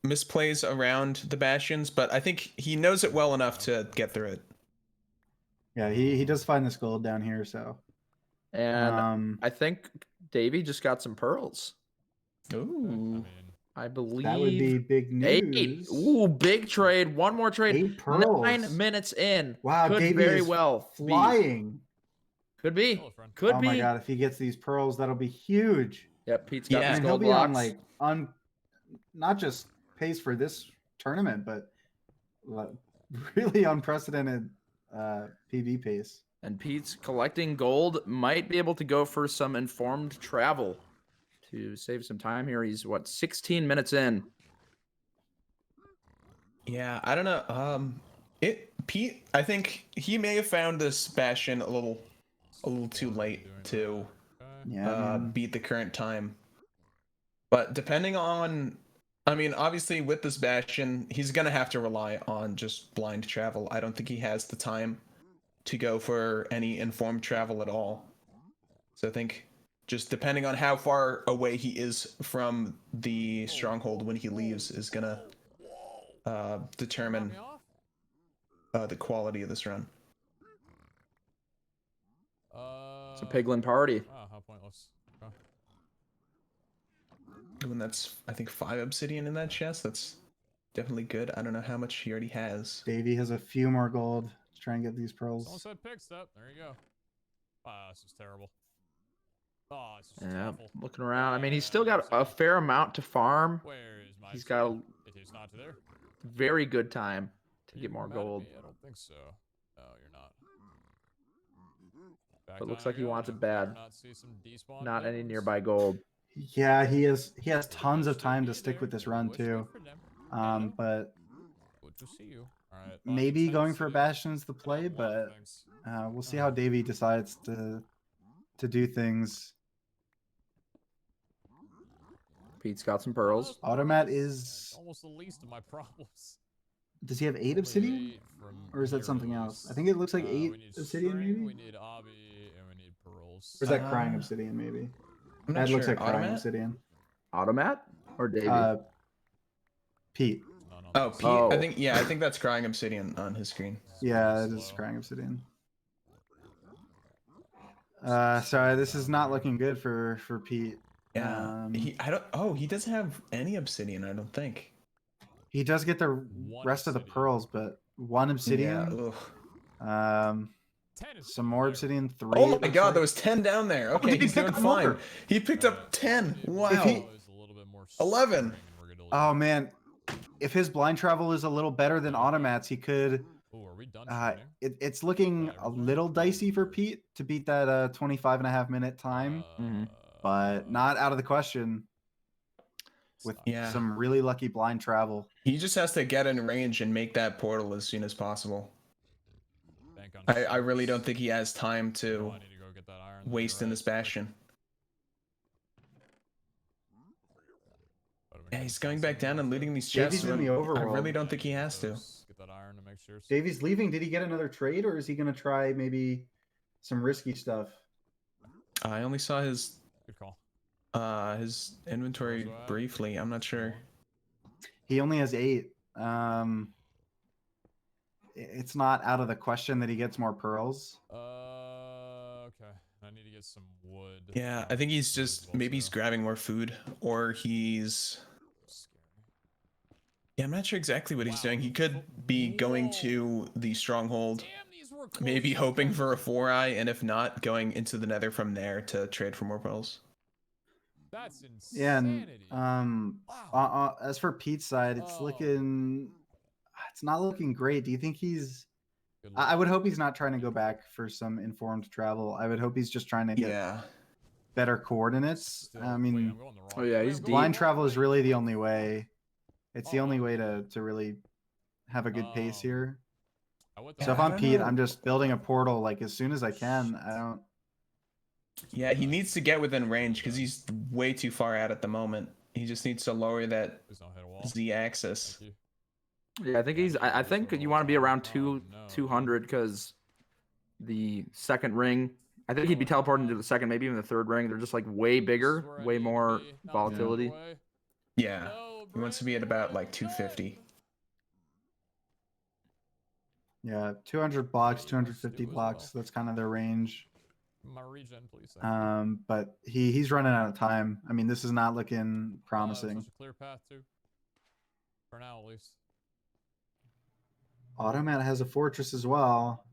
misplays around the bastions, but I think he knows it well enough to get through it. Yeah, he does find this gold down here, so. And I think Davey just got some pearls. Ooh. I believe That would be big news. 8. Ooh, big trade. One more trade. 8 pearls. 9 minutes in. Wow, could Davey very is well flying. Could be. Hello, friend. Could Oh be. my god, if he gets these pearls, that'll be huge. Yep, Pete's got Yeah, his And he'll gold be on blocks. like not just pace for this tournament, but really unprecedented PB pace. And Pete's collecting gold. Might be able to go for some informed travel to save some time here. He's what, 16 minutes in. Yeah, I don't know. Pete, I think he may have found this Bastion a little too late to beat the current time. But depending on, I mean, obviously with this Bastion, he's gonna have to rely on just blind travel. I don't think he has the time to go for any informed travel at all. So I think just depending on how far away he is from the Stronghold when he leaves is gonna determine the quality of this run. It's a Piglin party. Wow, how pointless. Okay. And that's, I think, 5 obsidian in that chest. That's definitely good. I don't know how much he already has. Davey has a few more gold to try and get these Someone pearls. said pick step. There you go. Ah, this is terrible. Oh, this is Yeah, awful. looking around. I mean, he's still got a fair amount to farm. Where is my He's got a It is not there. very good time to Are get you more mad at gold. me? I don't think so. No, you're not. Back But it looks down like he I go. wants it I better bad. Not, see some despawn Not any golems. nearby gold. Yeah, he has tons of time to stick with this run too. But Good to see you. All right, maybe Bastion going sights for you. Bastion's the play, Got a lot of but things. we'll see how Davey decides to do things. Pete's got some pearls. Automat is. Almost the least of my problems. Does he have 8 obsidian? Or is that something else? I think it looks like 8 we need obsidian, string, maybe? We need obby, and we need pearls. Or is that crying obsidian, maybe? I'm That not looks sure. like crying Automat? obsidian. Automat or Davey? Pete. No, Oh, Pete. Oh. I think that's crying obsidian on his screen. Yeah, it is crying obsidian. Sorry, this is not looking good for Pete. Yeah. He doesn't have any obsidian, I don't think. He does get the One rest of the obsidian. pearls, but 1 obsidian. Yeah. 10 is Some more obsidian. 3. Oh it my looks god, like. there was 10 down there. Okay, did he he's pick doing up more? fine. He picked up 10. Wow. If he- is a little bit more 11. string, and we're good to leave. Oh man, if his blind travel is a little better than Automat's, he could. Ooh, are we done shooting? It's looking a little dicey for Pete to beat that 25.5-minute time, but not out of the question with Yeah. some really lucky blind travel. He just has to get in range and make that portal as soon as possible. Bank on I really six. don't think he has time Oh, to I need to go get that iron. Then waste you're in right. this Bastion. What do we Yeah, got? he's going back down and looting these Davey's chests. in the I overworld. really don't think he has to. Get that iron to make sure. Davey's leaving. Did he get another trade, or is he going to try maybe some risky stuff? I only saw his Good call. his inventory Where's that? briefly. I'm not sure. He only has 8. It's not out of the question that he gets more pearls. Okay. I need to get some wood. Yeah, I think he's just maybe he's grabbing more food, or he's. Yeah, I'm not sure exactly what he's doing. He could be going to the Stronghold, Damn, these were close. maybe hoping for a 4-eye, and if not, going into the Nether from there to trade for more pearls. That's insanity. Yeah, and Wow. as for Pete's side, it's not looking great. Do you think he's? Good I luck. would hope he's not trying to go back for some informed travel. I would hope he's just trying to get Yeah. better coordinates. Still- I wait, mean, I'm going the wrong Oh, yeah, way. he's I'm deep. going blind the travel wrong is way. really the only way. It's the only way to really have a good pace here. I went the So if I I'm don't Pete, know. I'm just building a portal like as soon as I can. I don't. Yeah, he needs to get within range because he's way too far out at the moment. He just needs to lower that Please don't hit a wall. Z-axis. Thank you. Yeah, I think he's. I think you want to be around Oh, no. 200 because the second ring. I think he'd be teleporting to the second, maybe even the third ring. They're just like way This is bigger, where I way need to more be, not the other volatility. way. Yeah, No, he wants to be at about like 250. Yeah, 200 blocks, Yeah, you must 250 do as blocks. well. That's kind of their range. My regen, please. Thank you. But he's running out of time. I mean, this is not looking Oh, promising. such a clear path too. For now, at least. Automat has a fortress as well.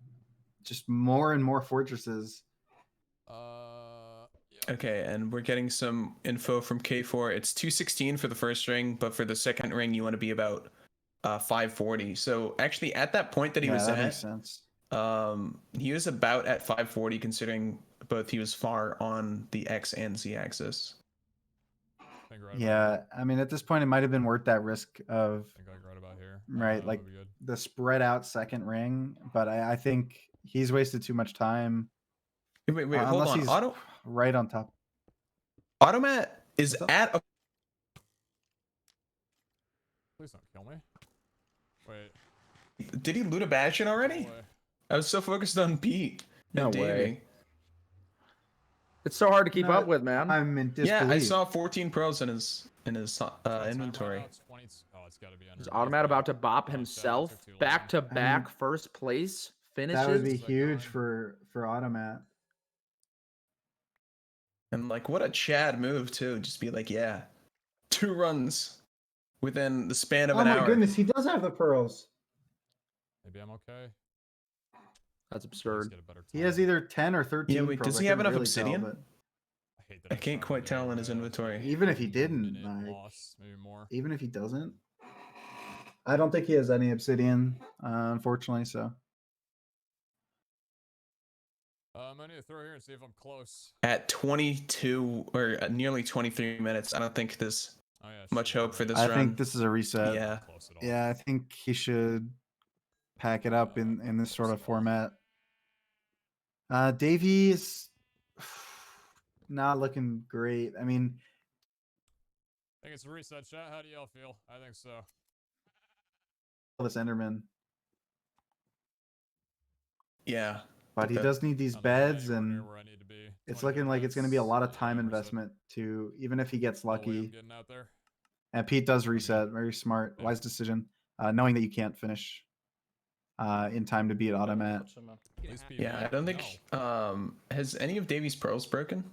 Just more and more fortresses. Yeah. Okay, and we're getting some info from K4. It's 216 for the first ring, but for the second ring, you want to be about 540. So actually, at that point that he was that at, makes sense. he was about at 540, considering both he was far on the X and Z axis. Yeah, I mean, at this point, it might have been worth that risk of I think right about here. right, like the spread out second ring. But I think he's wasted too much time. Wait, hold unless on. he's right on top. Automat is at a. Please don't kill me. Wait. Did he loot a Bastion already? No way. I was so focused on Pete. No and way. Davey. It's so hard to keep up with, man. I'm in disbelief. Yeah, I saw 14 pearls in his inventory. Oh, it's gotta be under. Is Automat about to bop himself back to back first place finishes? That would be huge for Automat. And like, what a Chad move too. Just be like, yeah, 2 runs within the span of an hour. Oh my goodness, he does have the pearls. Maybe I'm okay. That's absurd. He has either 10 or 13. Yeah, wait, pearls. does I he have couldn't enough really tell, obsidian? but I can't quite tell in his inventory. even if he didn't, like, Maybe more. even if he doesn't, I don't think he has any obsidian, unfortunately. So I need to throw here and see if I'm close. At 22 or nearly 23 minutes, I don't think there's much hope for this I run. think this is a reset. Yeah. Yeah, I think he should pack it up in this sort of format. Davy is not looking great. I mean, I think it's a reset, chat. How do y'all feel? I think so. this Enderman, Yeah. but he does need these beds, and it's looking like it's going to be a lot of time investment to, even if he gets lucky. And Pete does reset. Very smart, wise decision, knowing that you can't finish in time to beat Automat. Yeah, I don't think. Has any of Davy's pearls broken?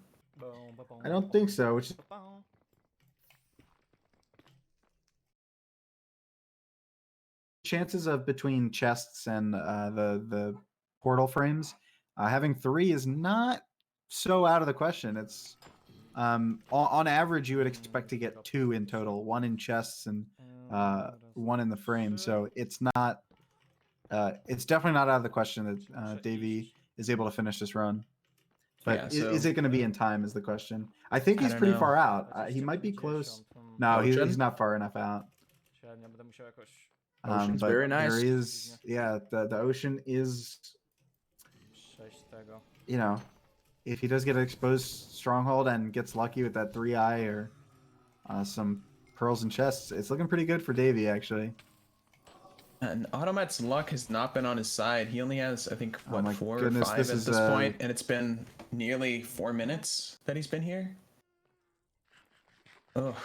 I don't think so. Which chances of between chests and the portal frames, having 3 is not so out of the question. It's on average you would expect to get 2 in total, 1 in chests and 1 in the frame. So it's not. It's definitely not out of the question that Davy is able to finish this run. But Yeah, is it going to be in time is the question. I think he's don't pretty know. far out. He might be close. No, he's not far enough out. Ocean's But very nice. there is, yeah, the ocean is, you know, if he does get an exposed stronghold and gets lucky with that 3-eye or some pearls and chests, it's looking pretty good for Davy, actually. And Automat's luck has not been on his side. He only has, I think, what, my 4 goodness, or 5 this at is, this point, and it's been nearly 4 minutes that he's been here. Oh.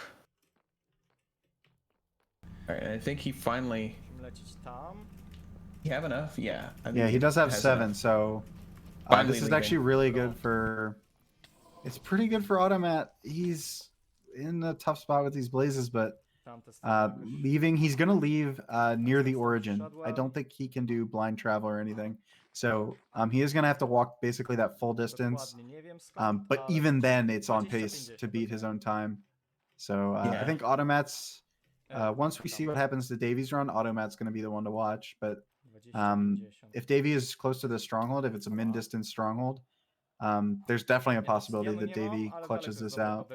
Alright, I think he finally. You have enough? Yeah. I Yeah, think he does have has 7, enough. so Finally this is leaving. actually really good for. It's pretty good for Automat. He's in a tough spot with these blazes, but leaving, he's gonna leave near the origin. I don't think he can do blind travel or anything, so he is gonna have to walk basically that full distance. But even then, it's on pace to beat his own time. So I think Automat's. Once we see what happens to Davy's run, Automat's going to be the one to watch. But if Davy is close to the stronghold, if it's a min-distance stronghold, there's definitely a possibility that Davy clutches this out.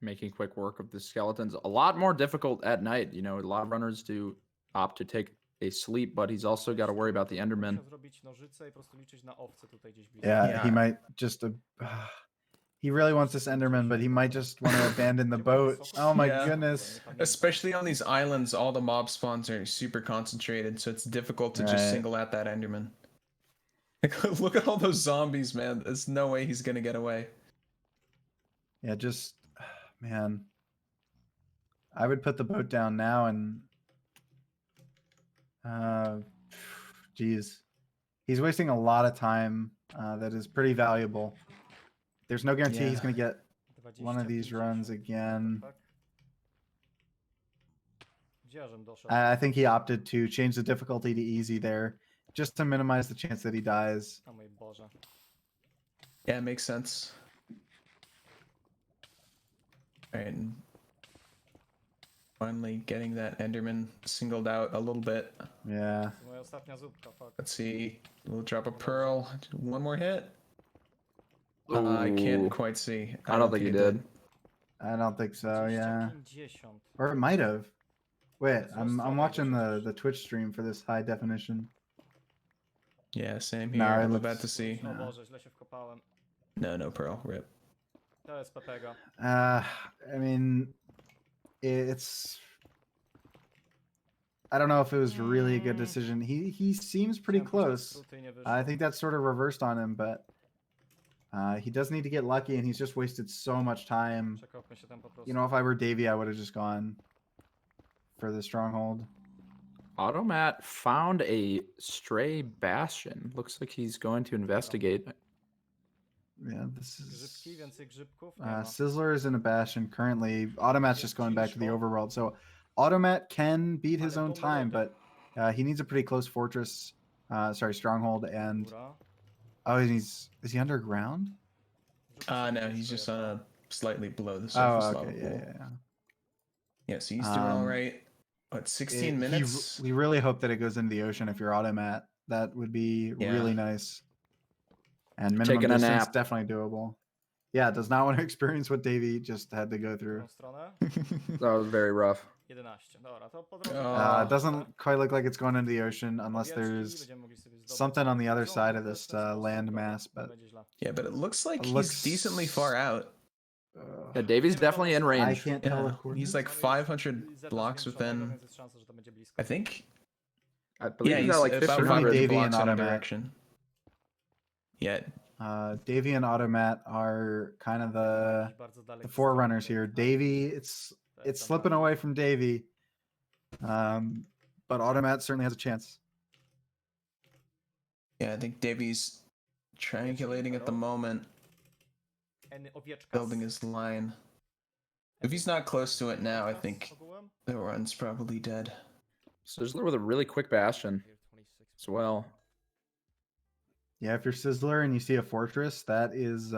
Making quick work of the skeletons. A lot more difficult at night. You know, a lot of runners do opt to take a sleep, but he's also got to worry about the Enderman. Yeah, he might just. He really wants this Enderman, but he might just want to abandon the boat. Oh my goodness. Especially on these islands, all the mob spawns are super concentrated, so it's difficult to just single out that Enderman. Look at all those zombies, man. There's no way he's gonna get away. Yeah, just man. I would put the boat down now and geez. He's wasting a lot of time that is pretty valuable. There's no guarantee he's Yeah. going to get 20, one of these runs 50, again. tak? Gdzie ja żem doszedł? I think he opted to change the difficulty to easy there, just to minimize the chance that he dies. O mój Boże. Yeah, it makes sense. Alright, and finally getting that Enderman singled out a little bit. Yeah. To jest moja ostatnia zupka, fuck. Let's see. We'll drop a pearl. One more hit. I can't Ooh. quite see. I don't think he it did. I don't think so, yeah. 50. Or it might have. Wait, I'm watching the Twitch stream for this high definition. Yeah, same No, here. it I'm looks- about to see. O Boże, źle się wkopałem. No pearl. Rip. To jest Pepega. I mean, it's. I don't know if it was really a good decision. He seems pretty Chciałem puszczać close. skróty i nie I wyszło. think that's sort of reversed on him, but he does need to get lucky, and he's just wasted so much time. Przekopmy się tam po prostu. You know, if I were Davy, I would have just gone for the stronghold. Automat found a stray Bastion. Looks like he's going to investigate. Yeah, this Grzybki, is. więcej grzybków? Nie ma. Sizzler is in a Bastion currently. Automat's just going back to the Overworld. So Automat can beat his own time, but he needs a pretty close fortress. Sorry, stronghold. And Góra. oh, is he underground? No, he's just on a slightly below the Oh, surface okay, level. yeah. Yeah, so he's doing all right. What, 16 minutes? We really hope that it goes into the ocean if you're Automat. That would be really nice. And minimum Taking a distance, nap. definitely doable. Yeah, does not want to experience what Davey just had to go W through. którą stronę? That was very rough. 11. Dobra, to po drodze. It doesn't quite look like it's going into the ocean unless there's Będziemy mogli sobie zdobyć. something on the other Co? side of To this jest po prostu land dobra, mass, nie but będzie źle. Yeah, but it looks like It he's looks- decently far out. Yeah, Davy's definitely in I range. can't tell the Yeah, coordinates. he's like 500 Zeta blocks zwiększonego, within. więc jest szansa, że to będzie blisko. I think. I believe Yeah, he's he's at like about 1500. 500 Davey blocks and in a Automat. direction. Yeah, Davey and Automat are kind of the Bardzo daleki forerunners stron, here. więc Davey, it's to jest tam slipping dalej. away from Davey, but Automat certainly has a chance. yeah. I think Davy's triangulating at the moment, Owieczka building his line. If he's not close to it now, I think ogółem? the run's probably dead. Sizzler with a really quick Bastion as well. Yeah, if you're Sizzler and you see a fortress, that is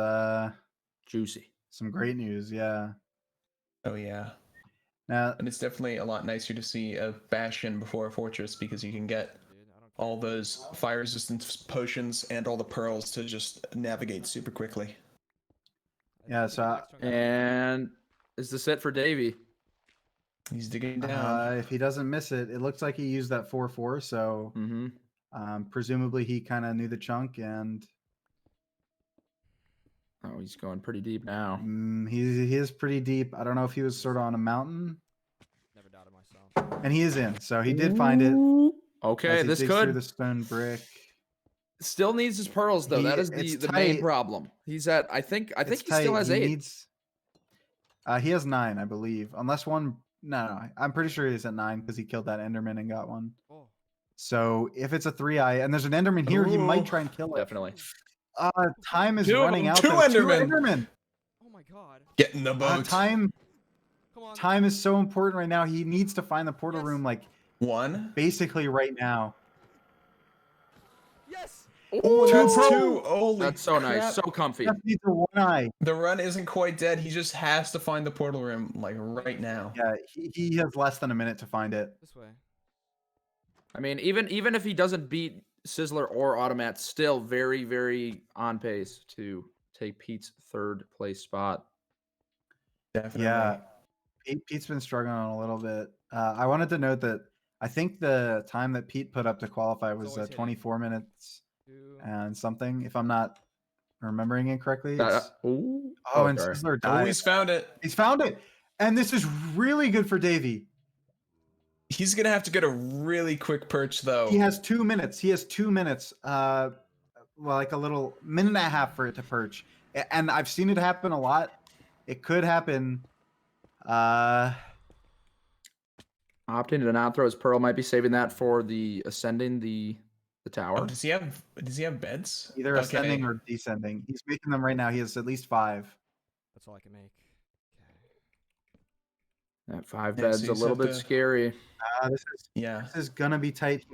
Juicy. some great news. Yeah. Oh yeah, Now, and it's definitely a lot nicer to see a bastion before a fortress because you can get all those fire resistance potions and all the pearls to just navigate super quickly. yeah. So And is this it for Davy? He's digging down. if he doesn't miss it, it looks like he used that 4-4. So Mm-hmm. presumably he kind of knew the chunk, and Oh, he's going pretty deep now. he is pretty deep. I don't know if he was sort of on a mountain, Never doubted myself. and he is in. So he did find it. Okay, as he this digs through could the stone brick. still needs his pearls though. That is It's the main tight. problem. He's at I think It's he still tight. has He 8. needs- he has 9, I believe. Unless one. No, I'm pretty sure he's at 9 because he killed that Enderman and got one. Oh, So if it's a 3-eye and there's an Enderman here, he might try and kill it. Definitely. Time is Two of running them. out. Two There's Endermen. oh my god. Get in the boat. Time Come on. time is so important right now. He needs to find the portal Yes. room like One. basically right now. Yes. Oh, that's two. Holy That's so crap. nice. So comfy. Just needs a 1-eye. The run isn't quite dead. He just has to find the portal room like right now. Yeah, he has less than a minute to find it. This way. I mean, even if he doesn't beat Sizzler or Automat, still very, very on pace to take Pete's 3rd place spot. Definitely. Yeah, Pete's been struggling a little bit. I wanted to note that I think the time that Pete put up to qualify was always hitting. 24 minutes 2. and something, if I'm not remembering incorrectly. Ooh. Oh, and sorry. Sizzler Oh, died. he's found it. He's found it, and this is really good for Davey. He's gonna have to get a really quick perch though. He has 2 minutes. He has 2 minutes. Well, like a little minute and a half for it to perch. And I've seen it happen a lot. It could happen. Opting to not throw his pearl, might be saving that for the ascending the tower. Oh, does he have beds? Either ascending or descending. He's making them right now. He has at least 5. That's all I can make. That 5 Yeah, bed's so a you little have bit to- scary. This is gonna be tight.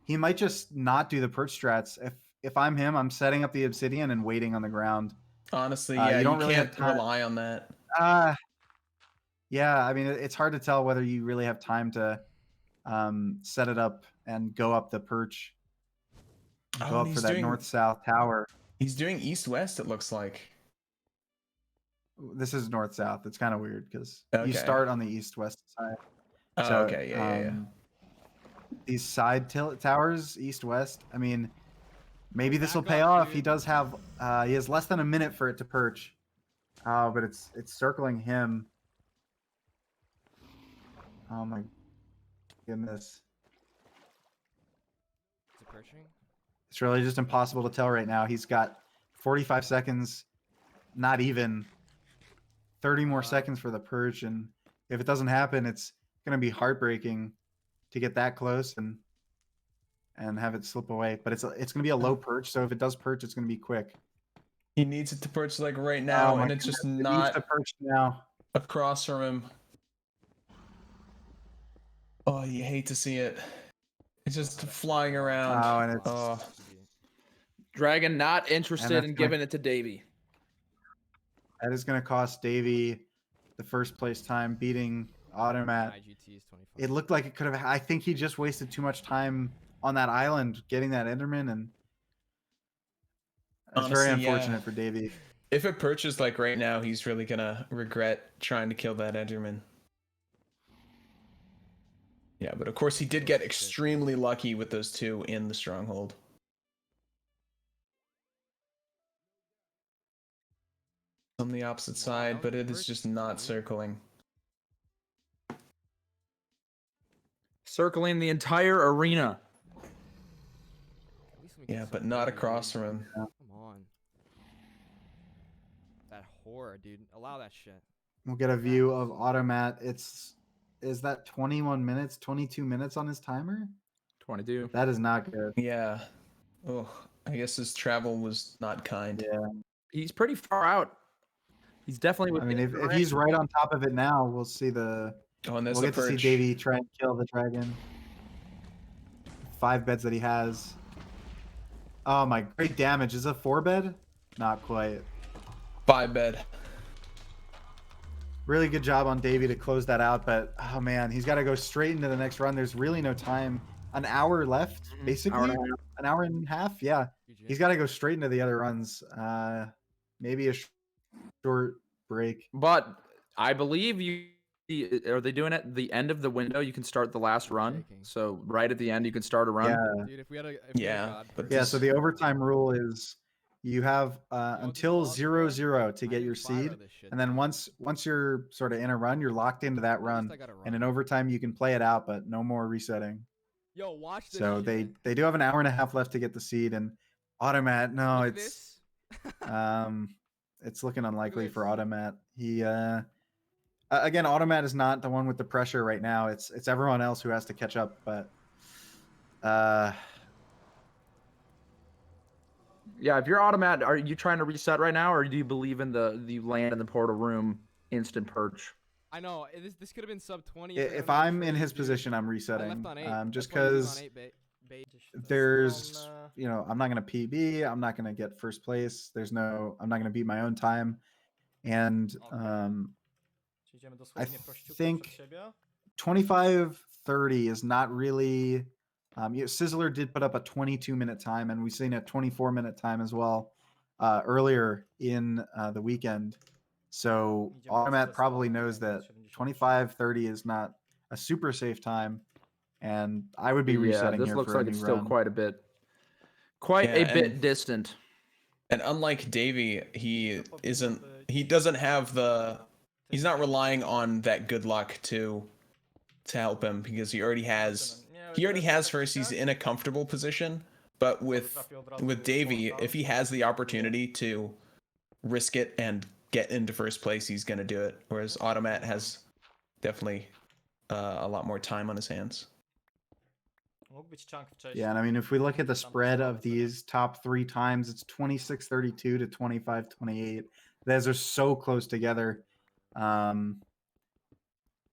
He might just not do the perch strats. If I'm him, I'm setting up the obsidian and waiting on the ground. Honestly, you you don't really have can't time. rely on that. Yeah, I mean, it's hard to tell whether you really have time to set it up and go up the perch. Go up for that north-south tower. He's doing east-west, it looks like. This is north-south. It's kind of weird because Okay. you start on the east-west side. Oh, So, okay, yeah. These side towers, east-west, I mean, maybe this will pay off. He does have, he has less than a minute for it to perch. But it's circling him. Oh my goodness. Is it perching? It's really just impossible to tell right now. He's got 45 seconds, not even 30 more seconds for the perch. And if it doesn't happen, it's going to be heartbreaking to get that close and have it slip away. But it's going to be a low perch. So if it does perch, it's going to be quick. He needs it to perch like right now, Oh my and it's just goodness. It not needs to perch now. across from him. Oh, you hate to see it. It's just flying around. Oh, and it's Dragon not interested that's in gonna- giving it to Davy. that is going to cost Davy the first place time, beating Automat. IGT is 25. It looked like it could have. I think he just wasted too much time on that island getting that Enderman, and it's very Honestly, yeah. unfortunate for Davy. If it perches like right now, he's really gonna regret trying to kill that Enderman. Yeah, but of course he did get extremely lucky with those 2 in the Stronghold. On the opposite side, but it is just not circling. Circling the entire arena. At least we can Yeah, get but some not good across range. from him. Come on. That horror, dude. Allow that shit. We'll get a view of Automat. Is that 21 minutes, 22 minutes on his timer? 22. That is not good. Yeah. Oh, I guess his travel was not kind. Yeah. He's pretty far out. He's definitely. I mean, if he's right on top of it now, we'll see the. Oh, and there's We'll the get to see perch. Davy try and kill the dragon. 5 beds that he has. Oh my, great damage. Is it a 4 bed? Not quite. 5 bed. Really good job on Davy to close that out, but oh man, he's got to go straight into the next run. There's really no time. An hour left, basically. An hour and a half. Yeah, he's got to go straight into the other runs. Maybe a short break. But I believe are they doing it at the end of the window? You can start the last run. So right at the end, you can start a run. Yeah. Dude, if we had a But Yeah. So the overtime rule is you have until 0-0 to get your seed, and then once you're sort of in a run, you're locked into that run. And in overtime, you can play it out, but no more resetting. Yo, watch this. So shit. they do have an hour and a half left to get the seed, and Automat. No, Look at it's this. it's looking unlikely for Automat. He again, Automat is not the one with the pressure right now. It's everyone else who has to catch up. But Yeah, if you're Automat, are you trying to reset right now, or do you believe in the land in the portal room instant perch? I know this could have been sub 20. if I'm in his position, I'm resetting. Just because there's, I'm not gonna PB. I'm not gonna get first place. I'm not gonna beat my own time, and I think 25:30 is not really. Sizzler did put up a 22-minute time, and we've seen a 24-minute time as well earlier in the weekend. So Automat probably knows that 25:30 is not a super safe time, and I would be resetting this here looks for like a it's new still run. quite a bit distant. And unlike Davy, he's not relying on that good luck to help him, because he already has first, he's in a comfortable position. But with Davy, if he has the opportunity to risk it and get into first place, he's gonna do it. Whereas Automat has definitely a lot more time on his hands. Mógł być chunk wcześniej. Yeah, and I mean, if we look at the Tam spread postawy of sobie. these top 3 times, it's 26-32 to 25-28. Those are so close together.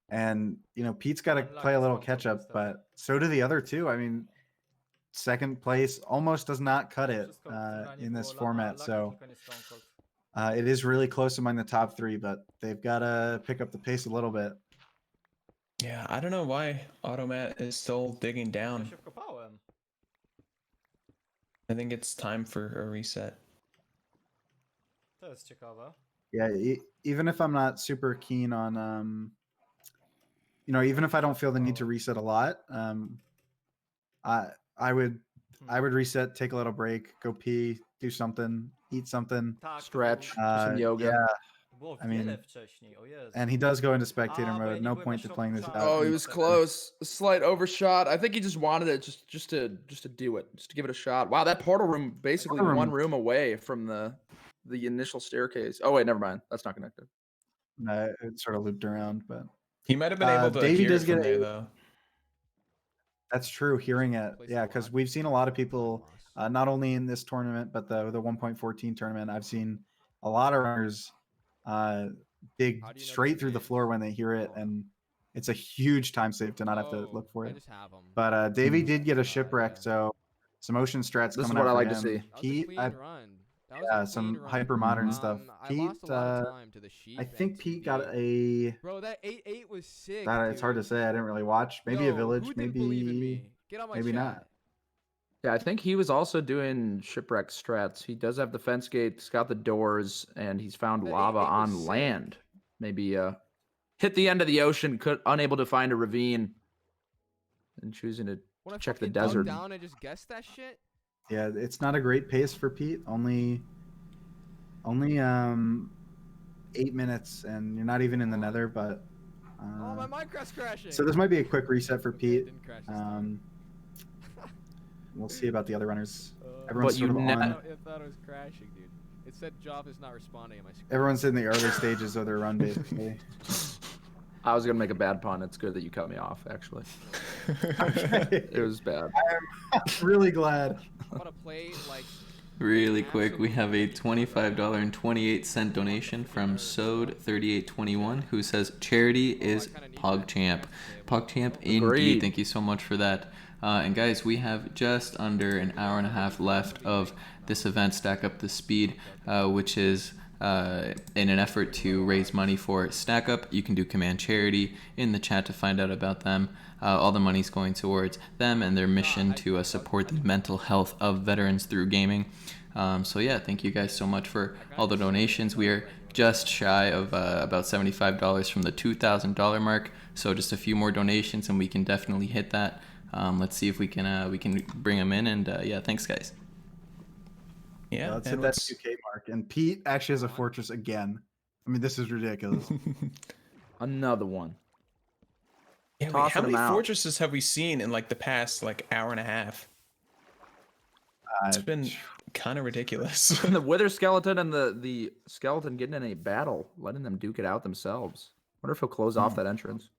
And, you know, Pete's got to Unlucky play a little Stronghold catch up, niestety. but so do the other two. I mean, second place almost does not cut it Wszystko w tym ranie in this było format. Lucky, So tylko nie Stronghold. it is really close among the top 3, but they've got to pick up the pace a little bit. Yeah, I don't know why Automat is still digging Ja down. się wkopałem. I think it's time for a reset. To jest ciekawe. Yeah, even if I'm not super keen on, you know, even if I don't feel the need to reset a lot, I would reset, take a little break, go pee, do something, eat something. Tak, Stretch, do some yoga. Yeah, było I mean, wiele wcześniej, o Jezu. and he does go into spectator Ah, bo ja mode. nie No byłem point na to playing this shopie. out. Oh, he in was spectator. close. A slight overshot. I think he just wanted it just to do it, just to give it a shot. Wow, that portal room basically Portal room- one room away from the initial staircase. Oh wait, never mind. That's not connected. It sort of looped around, but He might have been able to Davey hear does it from get there a- though. that's true. Hearing it, Place yeah, a because lot. we've seen a lot of people, not only in this tournament but the 1.14 tournament. I've seen a lot of runners dig How do you know straight these through the names? floor when they hear it, and it's a huge time save to not have to look for I it. just have them. But Davey did get a yeah. shipwreck, so some ocean strats This is coming what up I for like to him. see. That was a Pete, clean run. That was yeah, a some clean run. hyper modern stuff. I Pete, lost a lot of time to the sheep. I think and Pete 2B. got a. Bro, that 8-8 was sick. It's hard to dude. say. I didn't really watch. Maybe a Yo, village. Who didn't believe in Maybe. me? Get on my Maybe chat. not. Yeah, I think he was also doing shipwreck strats. He does have the fence gate, he's got the doors, and he's found The lava 8-8 was on sick. land. Maybe hit the end of the ocean, unable to find a ravine, and choosing to When I check the fucking dug desert. down and just guessed that shit. Yeah, it's not a great pace for Pete. Only 8 minutes, and you're not even in the Nether. But Oh, my Minecraft's crashing. so this might be a quick reset for Okay, it Pete. didn't crash this time. We'll see about the other runners. But Everyone's you sort of ne- on. I thought it was crashing, dude. It said Job is not responding on my screen. Everyone's in the early stages of their run, basically. I was gonna make a bad pun. It's good that you cut me off. Actually, it was bad. I'm really glad. I want to play like. Really quick, we have a $25.28 donation from Sode3821 who says charity is PogChamp. PogChamp indeed. Agreed. Thank you so much for that. And guys, we have just under an hour and a half left of this event, Stack Up the Speed, which is in an effort to raise money for Stack Up. You can do Command Charity in the chat to find out about them. All the money's going towards them and their mission to support the mental health of veterans through gaming. So yeah, thank you guys so much for all the donations. We are just shy of about $75 from the $2,000 mark. So just a few more donations and we can definitely hit that. Let's see if we can bring them in. And yeah, thanks guys. Yeah, Let's hit that 2K mark. And Pete actually has a fortress again. I mean, this is ridiculous. Another one. Yeah, wait, Tossing how many them out. fortresses have we seen in like the past hour and a half? It's been kind of ridiculous. The wither skeleton and the skeleton getting in a battle, letting them duke it out themselves. Wonder if he'll close off that entrance.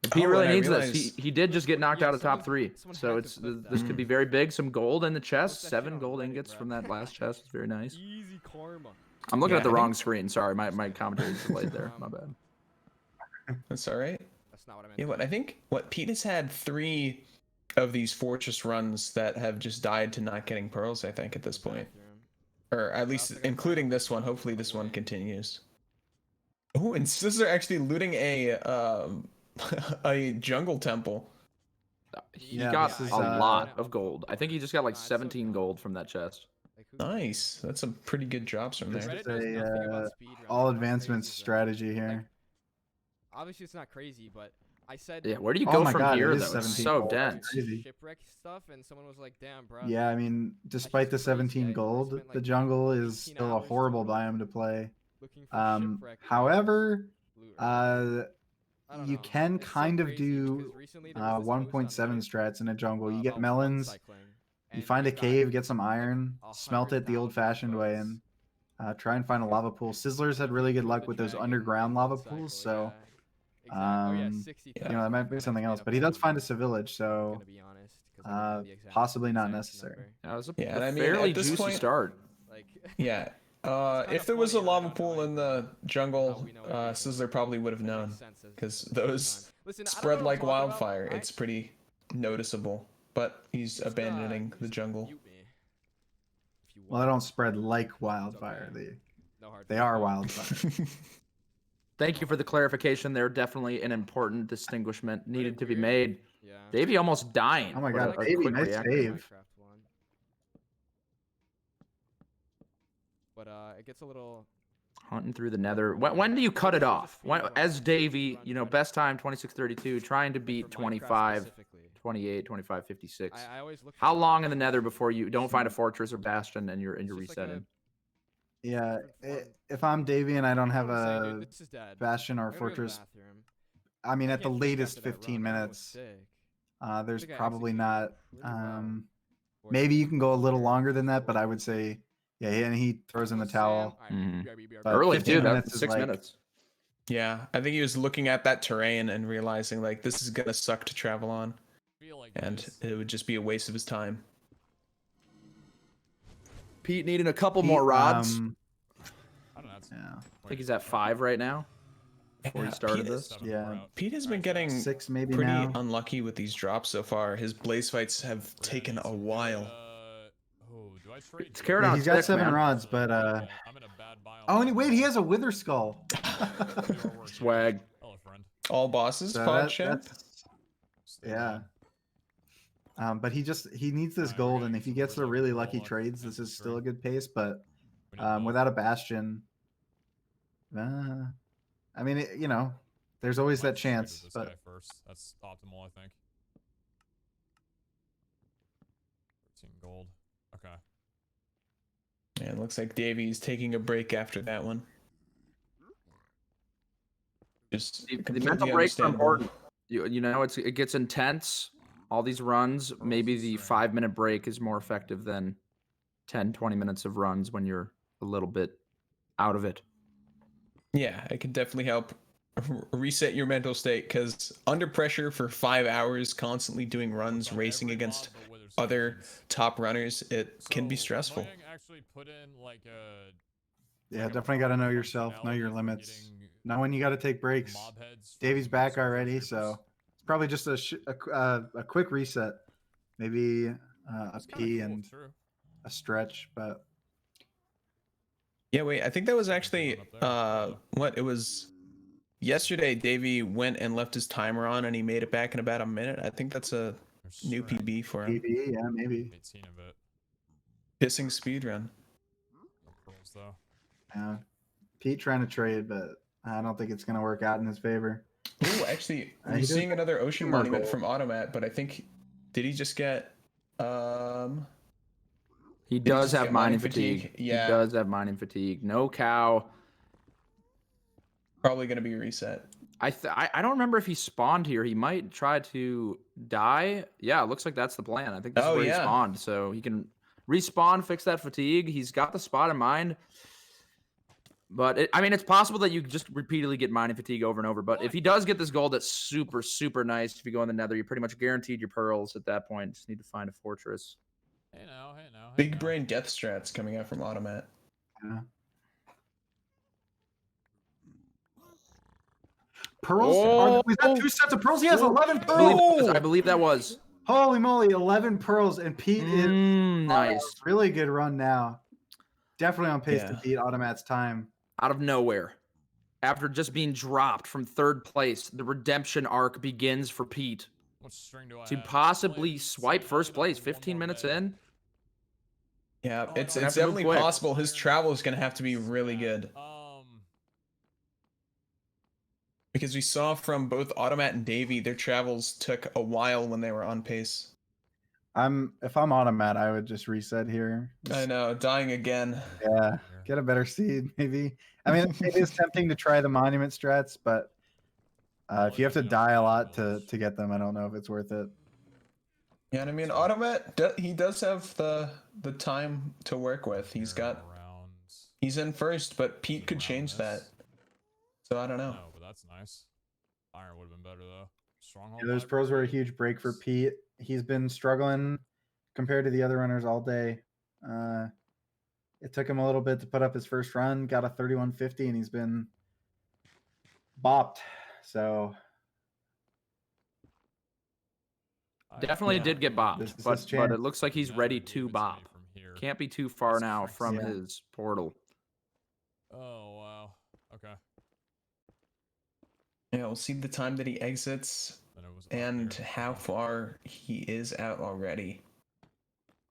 If he Oh, really and I needs this, realized- he did just get knocked Yeah, out of top someone- 3. someone So had to it's put that. this could be very big. Some gold in the chest. Post that shit 7 on gold Reddit, ingots bro. from that last chest. It's very nice. Easy karma. I'm looking Yeah, at the I think- wrong screen. Sorry, my commentary is delayed there. My bad. That's all right. That's not what I meant. Yeah, I think Pete has had 3 of these fortress runs that have just died to not getting pearls. I think at this point, or at least including this one. Hopefully, this one continues. Oh, and Sizzler actually looting a a jungle temple. He Yeah, got this is, a lot of gold. I think he just got like Nah, it's so 17 dumb. gold from that chest. Like, who- Nice. That's some pretty good jobs from This there. is Reddit knows nothing about a speedrunning. all How advancements crazy is that? strategy here. Like, obviously, it's not crazy, but I said Yeah, where do you Oh go my from God, it here is though? It's 17 so gold. That's dense. crazy. shipwreck stuff, and someone was like, "Damn, bro." Yeah, I mean, despite the just crazy. 17 I gold, spent, like, the jungle is 18 still a hours to horrible go biome to play. Looking for shipwreck. However, loot or whatever. I don't you know. can It's so kind of crazy do because recently there was this post on 1.7 Reddit, strats in a jungle. You get about block melons, cycling. You find a cave, get some iron, smelt it the old-fashioned way, and try and find a lava pool. Sizzler's had really good luck with those underground lava pools, so you know, that might be something else. But he does find us a village, so possibly not necessary. That was a, Yeah, a and I mean, fairly at this juicy point- start. Yeah. If there was a lava pool in the jungle, Sizzler probably would have known, because those spread like wildfire. It's pretty noticeable, but he's abandoning the jungle. Well, they don't spread like wildfire. They are wildfire. Thank you for the clarification there. Definitely an important distinguishment needed to be made. Davey almost dying. Oh my What god, a Davey, quick nice reaction. save. But it gets a little. Hunting through the nether. When do you cut it off? When, as Davey, you know, best time 26:32, trying to beat 25, 28, 25, 56. I always look. How long in the nether before you don't find a fortress or bastion and you're resetting? Yeah, if I'm Davey and I don't have Saying, a dude, this is dead. bastion or I gotta go to the fortress, bathroom. I mean, I at the can't think latest after that 15 run, I'm minutes, sick. there's think I probably executed not. really well. Maybe you can go a little longer than that, but I would say, yeah, and he throws in the towel. But Early 15 too. minutes That's is 6 like- minutes. Yeah, I think he was looking at that terrain and realizing like this is gonna suck to travel on, and it would just be a waste of his time. Pete needing a couple more rods. I don't know. Yeah. I think he's at 5 right now. Before he started Pete, this. Yeah. Pete has been getting 6 maybe pretty now. unlucky with these drops so far. His blaze fights have taken a while. Do I trade? It's carried Yeah, on he's got thick, 7 man. rods, but I'm in a bad biome. oh, and wait, he has a wither skull. Swag. Hello, friend. All bosses, So pod that- chat. that's- yeah. But he needs this gold, and if he gets the really lucky trades, this is still a good pace. But without a bastion, I mean, you know, there's always that chance. This But guy first. That's optimal, I think. 13 gold. Okay. Yeah, it looks like Davey's taking a break after that one. Just The completely mental breaks are understandable. important. You know, it gets intense. All these runs, maybe the 5-minute break is more effective than 10, 20 minutes of runs when you're a little bit out of it. Yeah, it can definitely help reset your mental state, because under pressure for 5 hours, constantly doing runs, racing against other top runners, it can be stressful. Actually put in like a yeah, definitely got to know yourself, know your limits, know when you got to take breaks. Davey's back already, so it's probably just a quick reset, maybe a pee and a stretch, but. Yeah, wait, I think that was actually what it was yesterday. Davey went and left his timer on and he made it back in about a minute. I think that's a new PB for him. PB, yeah, maybe. 18 of it. Pissing speedrun. No pearls though. Yeah. Pete trying to trade, but I don't think it's going to work out in his favor. Ooh, actually, He I'm did seeing another ocean more monument gold. from Automat, but I think did he just get He Did he does just have get mining mining fatigue. fatigue? Yeah. He does have mining fatigue. No cow. probably gonna be reset? I don't remember if he spawned here. He might try to die. Yeah, it looks like that's the plan. I think this is Oh, where he yeah. spawned. So he can respawn, fix that fatigue. He's got the spot in mind. But I mean, it's possible that you just repeatedly get mining fatigue over and over. But if he does get this gold, that's super, super nice. If you go in the nether, you're pretty much guaranteed your pearls at that point. Just need to find a fortress. Hey now, hey now. Hey Big now. brain death strats coming out from Automat. Yeah. Pearls? Oh. Was that 2 sets of pearls? He has 11 I believe, pearls! I believe that was. Holy moly, 11 pearls. And Pete is Nice. really good run now. Definitely on pace to Yeah. beat Automat's time. Out of nowhere. After just being dropped from 3rd place, the redemption arc begins for Pete What string do I to have? possibly Only swipe 7. first I place need one 15 more minutes bed. in. Yeah, Oh, it's no, have to move definitely quick. possible. His travel is gonna have to be really Yeah. good, because we saw from both Automat and Davey, their travels took a while when they were on pace. If I'm Automat, I would just reset here. I know, dying again. Yeah, get a better seed, maybe. I mean, it is tempting to try the monument strats, but if you have to die a lot to get them, I don't know if it's worth it. Yeah, and I mean, Automat, he does have the time to work with. He's in first, but Pete could change that. So I don't know. No, but that's nice. Iron would have been better though. Stronghold. Yeah, those pros were a huge break for Pete. He's been struggling compared to the other runners all day. It took him a little bit to put up his first run, got a 3150, and he's been bopped. So Definitely did get bopped, This is his but chance. it looks like he's ready to bop. Can't be too far now from Yeah. his portal. Oh wow. Okay. Yeah, we'll see the time that he exits and how far he is out already.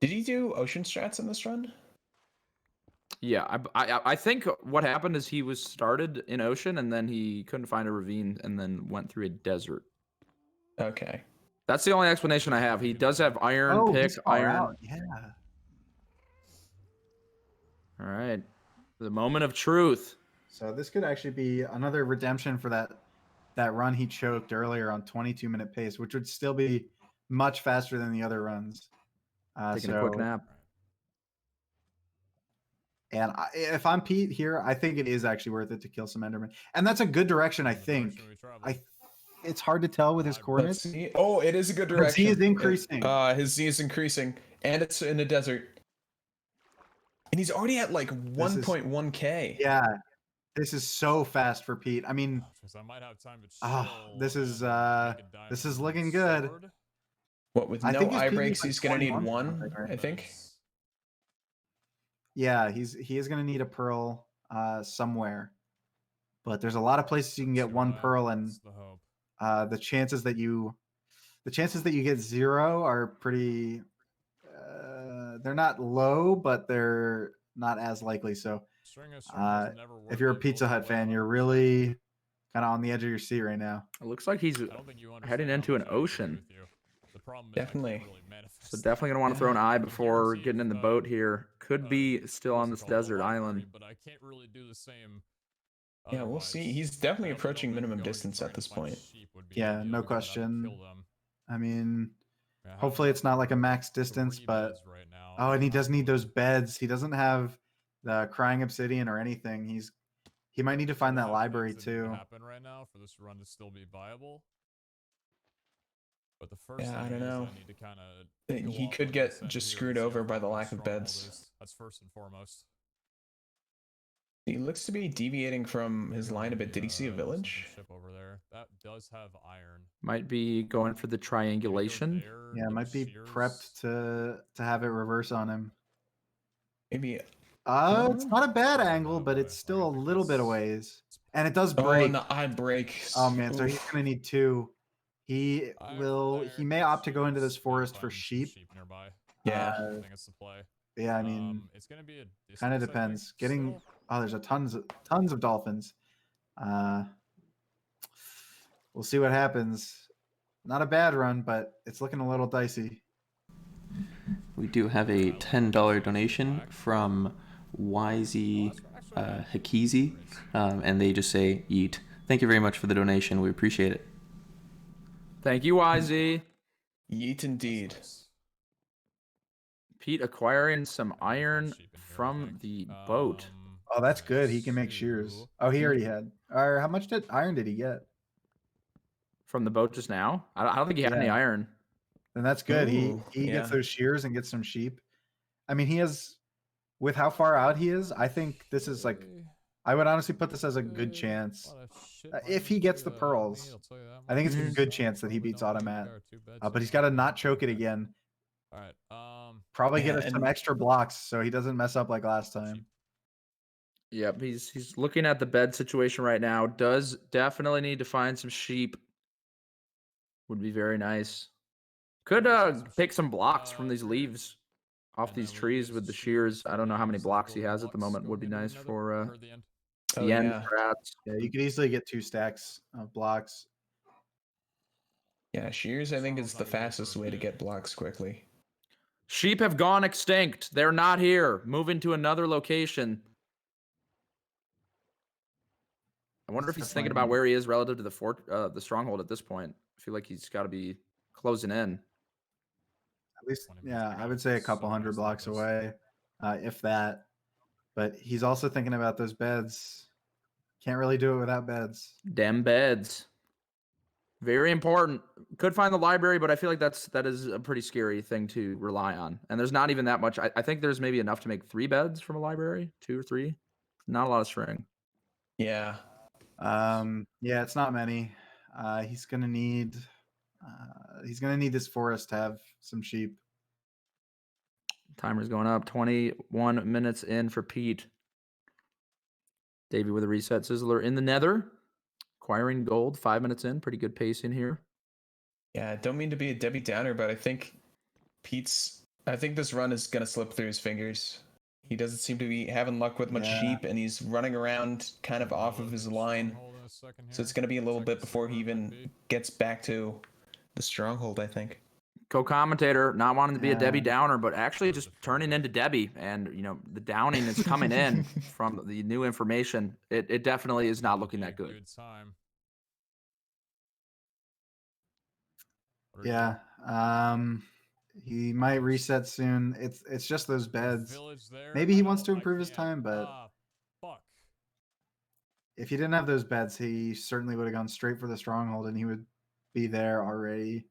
Did he do ocean strats in this run? Yeah, I think what happened is he was started in ocean and then he couldn't find a ravine and then went through a desert. Okay. That's the only explanation I have. He does have iron, pick, he's far iron. out. Yeah. All right. The moment of truth. So this could actually be another redemption for that run he choked earlier on 22-minute pace, which would still be much faster than the other runs. Taking a quick nap. And if I'm Pete here, I think it is actually worth it to kill some Enderman. And that's a good direction, I think. It's hard to tell with his coordinates. Oh, it is a good His direction. Z is increasing. His Z is increasing. And it's in a desert. And he's already at like 1.1k. Yeah. This is so fast for Pete. I mean, this is looking good. What, with no eye breaks, he's gonna need one, I think. Yeah, he is gonna need a pearl somewhere. But there's a lot of places you can get one pearl, and the chances that you get 0 are pretty they're not low, but they're not as likely. So if you're a PeteZahHutt fan, you're really kind of on the edge of your seat right now. It looks like he's heading into an ocean. Definitely. So definitely gonna want to throw an eye before getting in the boat here. Could be still on this desert island. But I can't really do the same. Yeah, we'll see. He's definitely approaching minimum distance at this point. Yeah, no question. I mean, hopefully it's not like a max distance, but oh, and he does need those beds. He doesn't have the crying obsidian or anything. He might need to find that library too. Happen right now for this run to still be viable. But the first Yeah, I thing don't know. is I need to kind of He could get just screwed over by the lack of beds. That's first and foremost. He looks to be deviating from his line a bit. Did he see a village? Ship over there. That does have iron. Might be going for the triangulation. Yeah, might be prepped to have it reverse on him. Maybe. It's not a bad angle, but it's still a little bit of ways, and it does break. Oh, and the eye breaks. Oh man, so he's gonna need 2. He may opt to go into this forest for sheep. Nearby. Yeah. I think it's the play. Yeah, I mean, it's gonna be a kind of depends. There's tons of dolphins. We'll see what happens. Not a bad run, but it's looking a little dicey. We do have a $10 donation from YZ Hakizi, and they just say yeet. Thank you very much for the donation. We appreciate it. Thank you, YZ. Yeet indeed. Pete acquiring some iron from the boat. Oh, that's good. He can make shears. Oh, he already had. Or how much iron did he get? From the boat just now? I don't think he had any iron. Then that's good. Ooh, he gets those shears and gets some sheep. I mean, he has, with how far out he is, I think this is like, I would honestly put this as a good chance. If he gets the pearls, I think it's a good chance that he beats Automat. But he's got to not choke it again. All right. Probably get some extra blocks so he doesn't mess up like last time. Yep, he's looking at the bed situation right now. Does definitely need to find some sheep. Would be very nice. Could pick some blocks from these leaves off these trees with the shears. I don't know how many blocks he has at the moment. Would be nice for the end perhaps. Yeah, you could easily get 2 stacks of blocks. Yeah, shears I think is the fastest way to get blocks quickly. Sheep have gone extinct. They're not here. Moving to another location. I wonder if he's thinking about where he is relative to the stronghold at this point. I feel like he's got to be closing in. At least, 20 minutes. yeah, We I got would say a so couple many hundred blocks staples. away, if that. But he's also thinking about those beds. Can't really do it without beds. Dem beds. Very important. Could find the library, but I feel like that is a pretty scary thing to rely on. And there's not even that much. I think there's maybe enough to make 3 beds from a library, 2 or 3. Not a lot of string. Yeah. Yeah, it's not many. He's gonna need this forest to have some sheep. Timer's going up. 21 minutes in for Pete. Davey with a reset. Sizzler in the Nether. Acquiring gold. 5 minutes in. Pretty good pace in here. Yeah, I don't mean to be a Debbie Downer, but I think this run is gonna slip through his fingers. He doesn't seem to be having luck with much sheep, and he's running around kind of off of his line. So it's gonna be a little bit before he even gets back to the stronghold, I think. Co-commentator, not wanting to be a Debbie Yeah. Downer, but actually just turning into Debbie. And, you know, the downing is coming in from the new information. It definitely is not looking that good. Good time. Yeah. He might reset soon. It's just those beds. Maybe he wants to improve his time, but Fuck. if he didn't have those beds, he certainly would have gone straight for the stronghold, and he would be there already.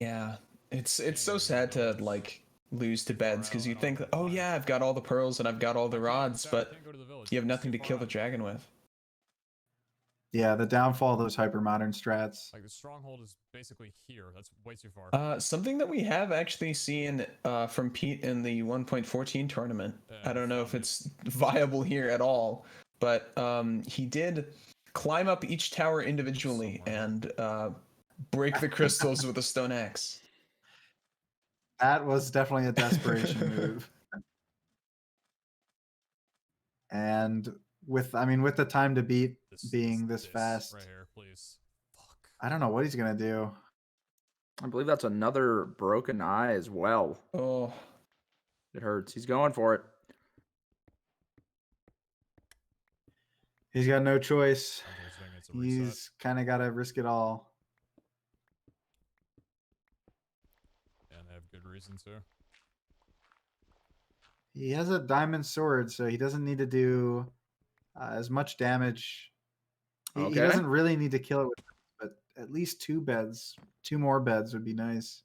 Yeah, it's so sad to like lose to beds because you think, oh yeah, I've got all the pearls and I've got all the rods, but you have nothing to kill the dragon with. Yeah, the downfall of those hyper modern strats. Like the stronghold is basically here. That's way too far. Something that we have actually seen from Pete in the 1.14 tournament. I don't know if it's viable here at all, but he did climb up each tower individually and break the crystals with a stone axe. That was definitely a desperation move. And with the time to beat being this fast, right here, please. Fuck. I don't know what he's gonna do. I believe that's another broken eye as well. Oh, it hurts. He's going for it. He's got no choice. It's a reset. He's kind of got to risk it all. And they have good reason to. He has a diamond sword, so he doesn't need to do as much damage. He doesn't really need to kill it with, but at least 2 more beds would be nice.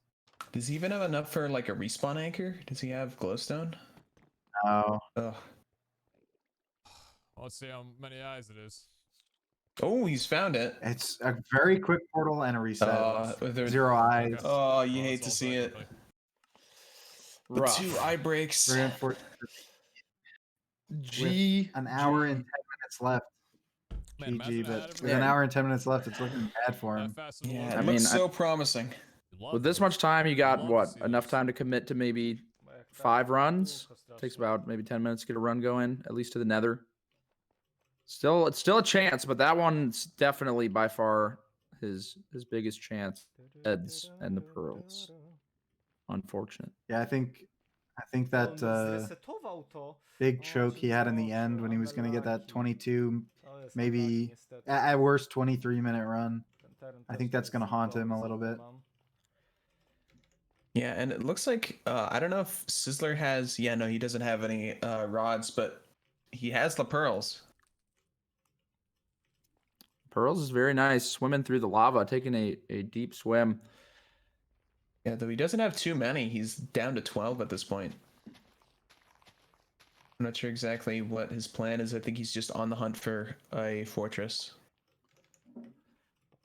Does he even have enough for like a respawn anchor? Does he have glowstone? No. Oh. Let's see how many eyes it is. Oh, he's found it. It's a very quick portal and a reset. 0 eyes. Oh, you hate to see it. The 2 eye breaks. Very unfortunate. G. An hour and 10 minutes left. Man, GG, but with Yeah. an hour and 10 minutes left, it's looking bad for him. Yeah, I it mean, looks so promising. With this much time, you got what? Enough time to commit to maybe 5 runs. Takes about maybe 10 minutes to get a run going, at least to the Nether. It's still a chance, but that one's definitely by far his biggest chance. Heads and the pearls. Unfortunate. Yeah, I think that big choke he had in the end when he was going to get that 22, maybe at worst 23-minute run. I think that's going to haunt him a little bit. Yeah, and it looks like I don't know if Sizzler has. Yeah, no, he doesn't have any rods, but he has the pearls. Pearls is very nice. Swimming through the lava, taking a deep swim. Yeah, though he doesn't have too many. He's down to 12 at this point. I'm not sure exactly what his plan is. I think he's just on the hunt for a fortress.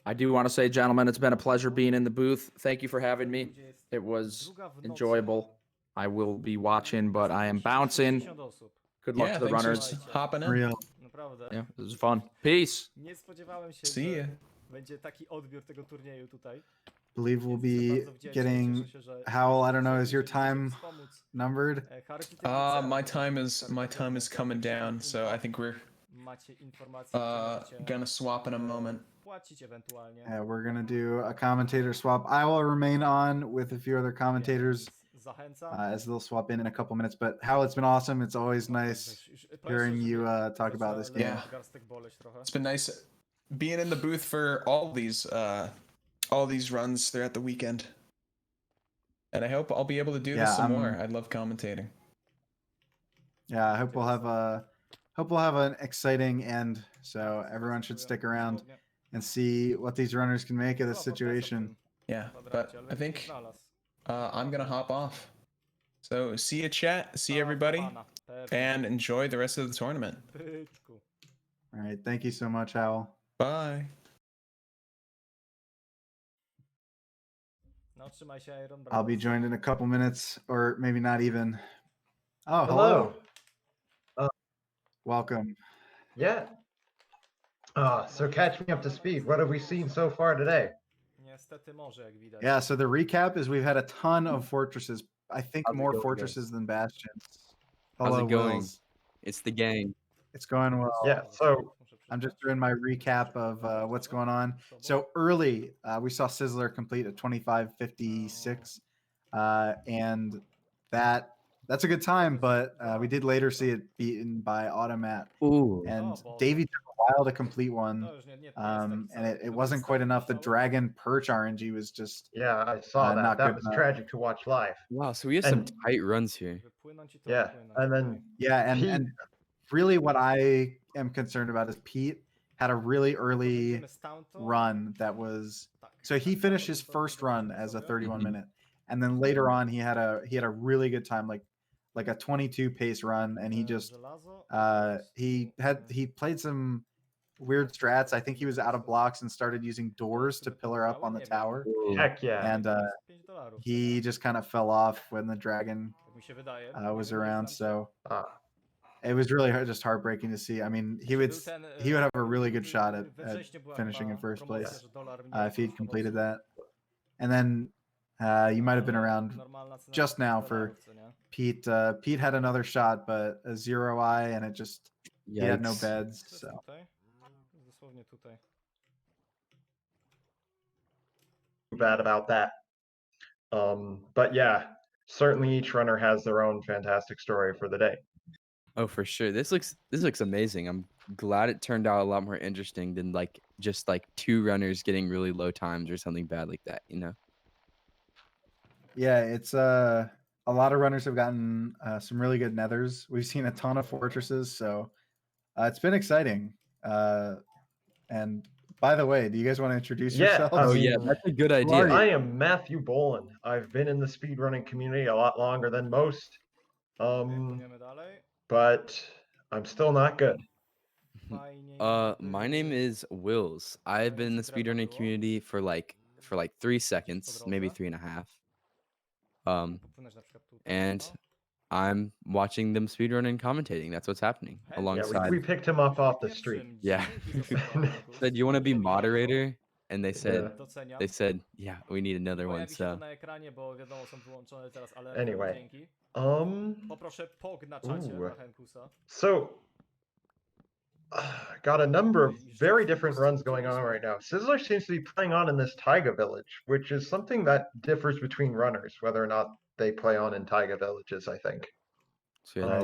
I do want to say, gentlemen, it's been a pleasure being in the booth. Thank you for having me. It was enjoyable. I will be watching, but I am bouncing. Good luck to the thanks for runners. hopping in. Real. Yeah, this was fun. Peace. Nie spodziewałem się, See ya. że będzie taki odbiór tego turnieju tutaj. Believe we'll be Jestem bardzo wdzięczny, getting cieszę się, że Howl. I don't know, is your możecie time wspomóc. numbered? Charytatywny My cel, time is coming down, so I think we're macie informacje, że możecie gonna swap in a moment. płacić ewentualnie. Yeah, we're gonna do a commentator swap. I will remain on with a few other commentators Zachęcam. as they'll swap in a couple minutes. But Howl, it's been awesome. It's always nice hearing you talk about this game. Yeah. It's been nice being in the booth for all these runs throughout the weekend. And I hope I'll be able to do this some more. I love commentating. Yeah, I hope we'll have an exciting end. So everyone should stick around and see what these runners can make of this situation. Yeah, but I think I'm gonna hop off. So see you, chat. See everybody, and enjoy the rest of the tournament. All right, thank you so much, Howell. Bye. I'll be joined in a couple minutes, or maybe not even. Oh, Hello. Welcome. Yeah. So catch me up to speed. What have we seen so far today? Yeah, so the recap is we've had a ton of fortresses. I think How's it more going, fortresses than bastions. How's Hello, it going? Wills. It's the gang. It's going well. Yeah. So I'm just doing my recap of what's going on. So early, we saw Sizzler complete at 25:56, and that's a good time. But we did later see it beaten by Automat, Ooh. and Davey took a while to complete one, and it wasn't quite enough. The Dragon Perch RNG was just yeah, I saw that. not That good was enough. tragic to watch live. Wow, so we have some And- tight runs here. Yeah, and then Yeah, Pete- and really what I am concerned about is Pete had a really early run that was so he finished his first run as a 31 minute, and then later on he had a really good time, like a 22 pace run, and he just he played some weird strats. I think he was out of blocks and started using doors to pillar up on the tower, heck yeah. and he just kind of fell off when the dragon was around. So it was really just heartbreaking to see. I mean, he would have a really good shot at finishing in first place if he'd completed that. And then you might have been around just now for Pete. Pete had another shot, but a 0-eye, and it just he had no Yikes. beds. So Bad about that. But yeah, certainly each runner has their own fantastic story for the day. Oh, for sure. This looks amazing. I'm glad it turned out a lot more interesting than just two runners getting really low times or something bad like that, you know? yeah, it's a lot of runners have gotten some really good nethers. We've seen a ton of fortresses, so it's been exciting. And by the way, do you guys want to introduce Yeah, yourselves? I Oh mean, yeah, that's a good are idea. you? I am Matthew Bolin. I've been in the speedrunning community a lot longer than most. But I'm still not good. My name is Wills. I've been in the speedrunning community for like 3 seconds, maybe 3.5. And I'm watching them speedrun and commentating. That's what's happening Yeah, alongside. we picked him up off the street. Yeah. Said, you want to be moderator? And they said, Yeah. yeah, we need another one. So Anyway, so got a number of very different runs going on right now. Sizzler seems to be playing on in this Taiga village, which is something that differs between runners, whether or not they play on in Taiga villages, I think. yeah,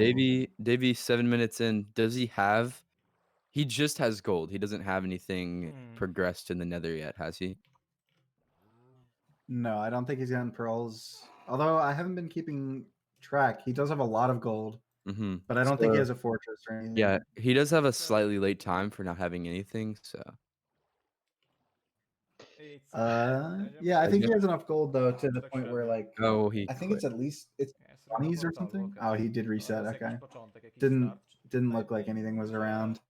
Davy 7 minutes in. Does he have? He just has gold. He doesn't have anything progressed in the Nether yet, has he? No, I don't think he's gotten pearls. Although I haven't been keeping track. He does have a lot of gold, but I don't think he has a fortress or anything. Yeah, he does have a slightly late time for not having anything. So yeah, I think he has enough gold though to the point where like he I think it's at least it's 20s or something. Oh, he did reset. Okay, didn't look like anything was around.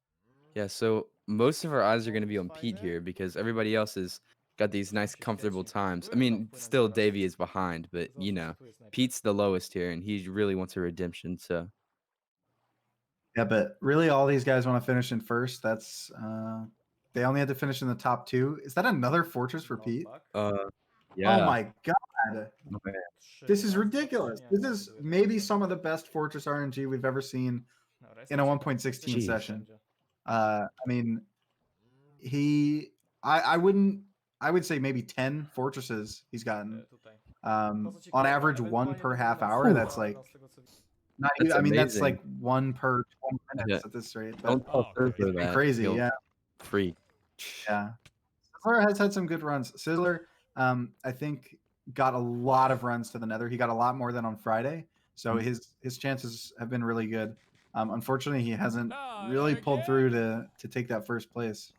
yeah. So most of our eyes are going to be on Pete here because everybody else has got these nice, comfortable times. I mean, still Davy is behind, but you know, Pete's the lowest here, and he really wants a redemption. So Yeah, but really, all these guys want to finish in first. That's they only had to finish in the top 2. Is that another fortress for Pete? yeah. Oh my god, this is ridiculous. This is maybe some of the best fortress RNG we've ever seen in a 1.16 Jeez. session. I mean, I would say maybe 10 fortresses he's gotten. On average, 1 per half hour. That's like not That's even, I mean, that's amazing. like 1 per 20 minutes Yeah. at this rate. But Don't fall through for it's been that. crazy, He'll yeah. Free. Yeah. Sizzler has had some good runs. Sizzler, I think got a lot of runs to the Nether. He got a lot more than on Friday, so his chances have been really good. Unfortunately, he hasn't really pulled through to take that first place.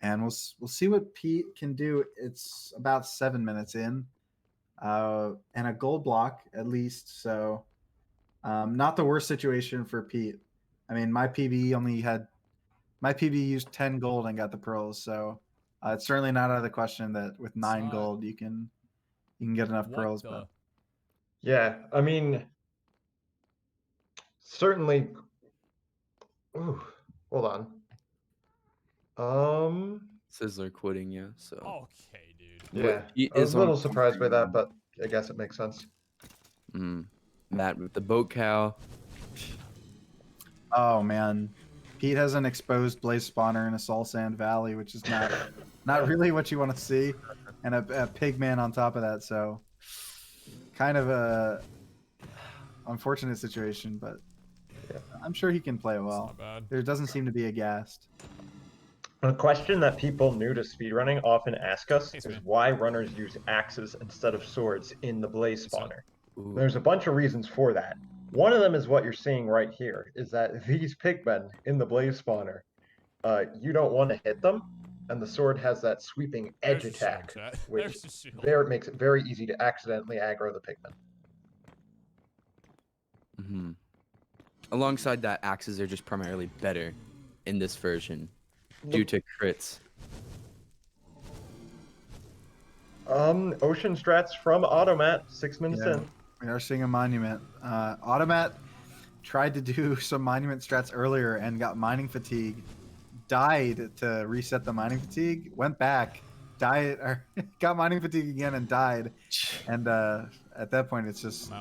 And we'll see what Pete can do. It's about 7 minutes in, and a gold block at least. So, not the worst situation for Pete. I mean, my PB used 10 gold and got the pearls. So, it's certainly not out of the question that with 9 gold you can get enough pearls. But yeah, I mean, certainly. Ooh, hold on. Sizzler quitting, yeah. So. Okay, dude. Yeah, I was a little surprised by that, but I guess it makes sense. Matt with the boat cow. oh man, Pete has an exposed blaze spawner in a Soul Sand Valley, which is not really what you want to see, and a pig man on top of that. So, kind of a unfortunate situation, but I'm sure he can play well. There doesn't seem to be a ghast. A question that people new to speedrunning often ask us is why runners use axes instead of swords in the blaze spawner. There's a bunch of reasons for that. One of them is what you're seeing right here, is that these pigmen in the blaze spawner, you don't want to hit them, and the sword has that sweeping edge attack, which makes it very easy to accidentally aggro the pigmen. Alongside that, axes are just primarily better in this version due to crits. Ocean strats from Automat, 6 minutes in. We are seeing a monument. Automat tried to do some monument strats earlier and got mining fatigue. Died to reset the mining fatigue. Went back, got mining fatigue again and died. And at that point, it's just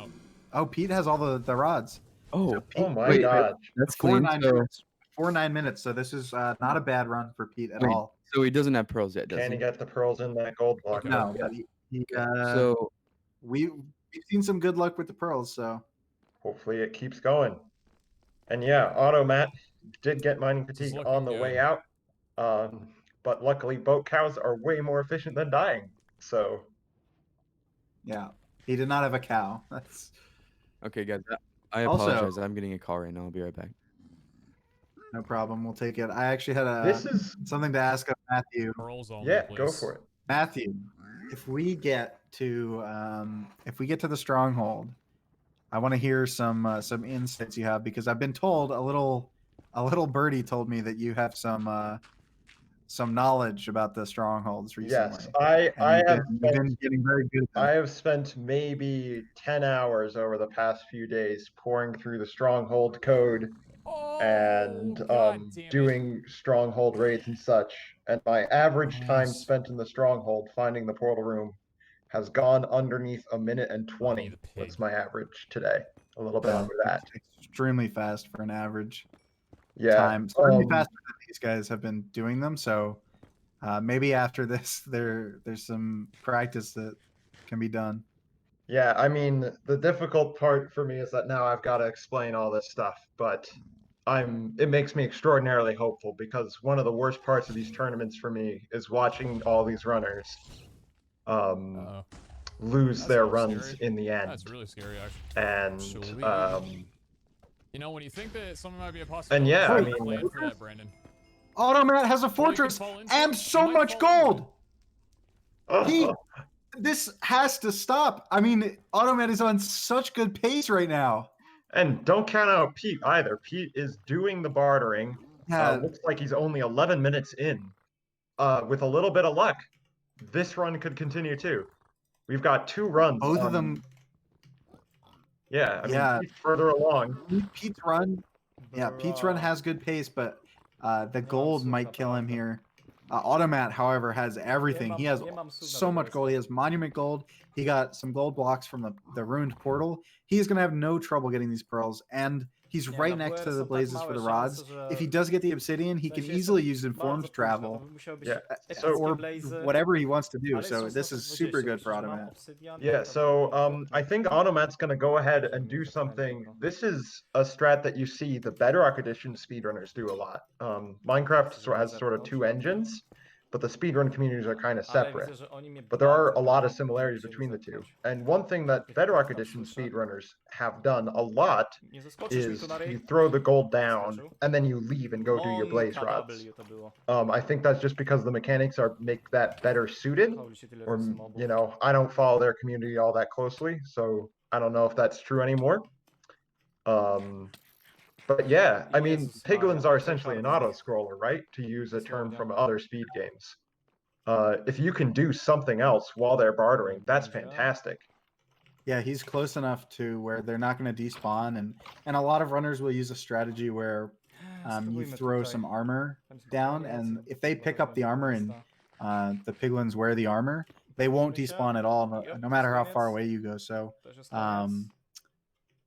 Pete has all the rods. Oh my god, that's four clean. 9 minutes. So this is not a bad run for Pete at all. So he doesn't have pearls yet, does Can he? he get the pearls in that gold block? No, but so we've seen some good luck with the pearls. So hopefully it keeps going. And yeah, Automat did get mining fatigue on the way out, but luckily boat cows are way more efficient than dying. So yeah, he did not have a cow. That's okay, guys. I apologize. Also, I'm getting a call right now. I'll be right back. No problem. We'll take it. I actually had something to ask of Matthew. Yeah, go for it. Matthew, if we get to the Stronghold, I want to hear some insights you have, because I've been told a little birdie told me that you have some knowledge about the Strongholds recently. Yes, I have been getting very good at them. I have spent maybe 10 hours over the past few days pouring through the Stronghold code and doing Stronghold raids and such. And my average time spent in the Stronghold finding the portal room has gone underneath 1 minute and 20. What's my average today? A little bit under that. Extremely fast for an average. time. Certainly faster than these guys have been doing them. So maybe after this, there's some practice that can be done. Yeah, I mean, the difficult part for me is that now I've got to explain all this stuff, but it makes me extraordinarily hopeful, because one of the worst parts of these tournaments for me is watching all these runners lose their runs in the end. That's really scary, actually. And you know, when you think that something might be a possibility, and yeah, I plan mean, for that, Brandon. Automat has a fortress and so much gold. This has to stop. I mean, Automat is on such good pace right now. And don't count out Pete either. Pete is doing the bartering. Looks like he's only 11 minutes in. With a little bit of luck, this run could continue too. We've got 2 runs. Both of them. Yeah, I mean, Pete's further along. Pete's run. Yeah, Pete's run has good pace, but the gold might kill him here. Automat, however, has everything. He has so much gold. He has monument gold. He got some gold blocks from the ruined portal. He's going to have no trouble getting these pearls. And he's right next to the blazes for the rods. If he does get the obsidian, he can easily use informed travel. Yeah. Or whatever he wants to do. So this is super good for Automat. Yeah, so I think Automat's going to go ahead and do something. This is a strat that you see the Bedrock Edition speedrunners do a lot. Minecraft has sort of 2 engines, but the speedrun communities are kind of Ale separate. widzę, że oni mnie But there are bardzo a lot of będą similarities chcieli between the two. zepchnąć. And one thing that Bedrock Edition speedrunners have done a lot Nie zaskoczysz mi is tu na ryj? you throw the gold down Zaskoczył. and then you leave and go do your blaze Monka rods. W to było. I think that's just because the mechanics make that better suited. Holy shit, ile Or, jest mobów. you know, I don't follow their community all that closely, so I don't know if that's true anymore. But yeah, I mean, Jezus Piglins Maria, are essentially an tryhard. auto-scroller, right? To use a term Dosłownie. from other speed games. If you can do something else while they're bartering, that's fantastic. Yeah, he's close enough to where they're not going to despawn, and a lot of runners will use a strategy where you Spróbujmy throw tutaj. some armor Tam jest down, koniec, and no, if they może pick up the będzie armor and prosta. the piglins wear the armor, they won't Wiecie? despawn at all, Yep, no matter how koniec. far away you go. So, Też jest koniec.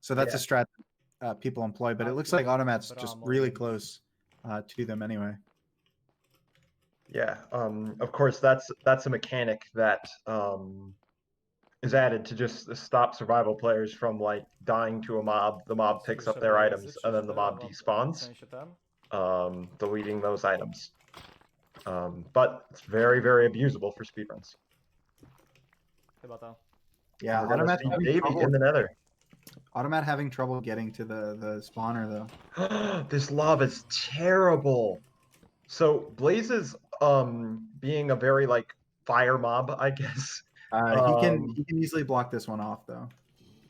so that's a Yeah. strat people employ, but it looks like Automat's just really close to them anyway. Yeah, of course, that's a mechanic that is added to just stop survival players from like dying to a mob. The mob picks up their items and then the mob W despawns, sensie ten? deleting those items. But it's very, very abusable for speedruns. Chyba ta. Yeah, We're gonna Automat see having Davey trouble, in the Nether. Automat having trouble getting to the spawner though. This lava is terrible. So blazes, being a very like fire mob, I guess. He can easily block this one off though.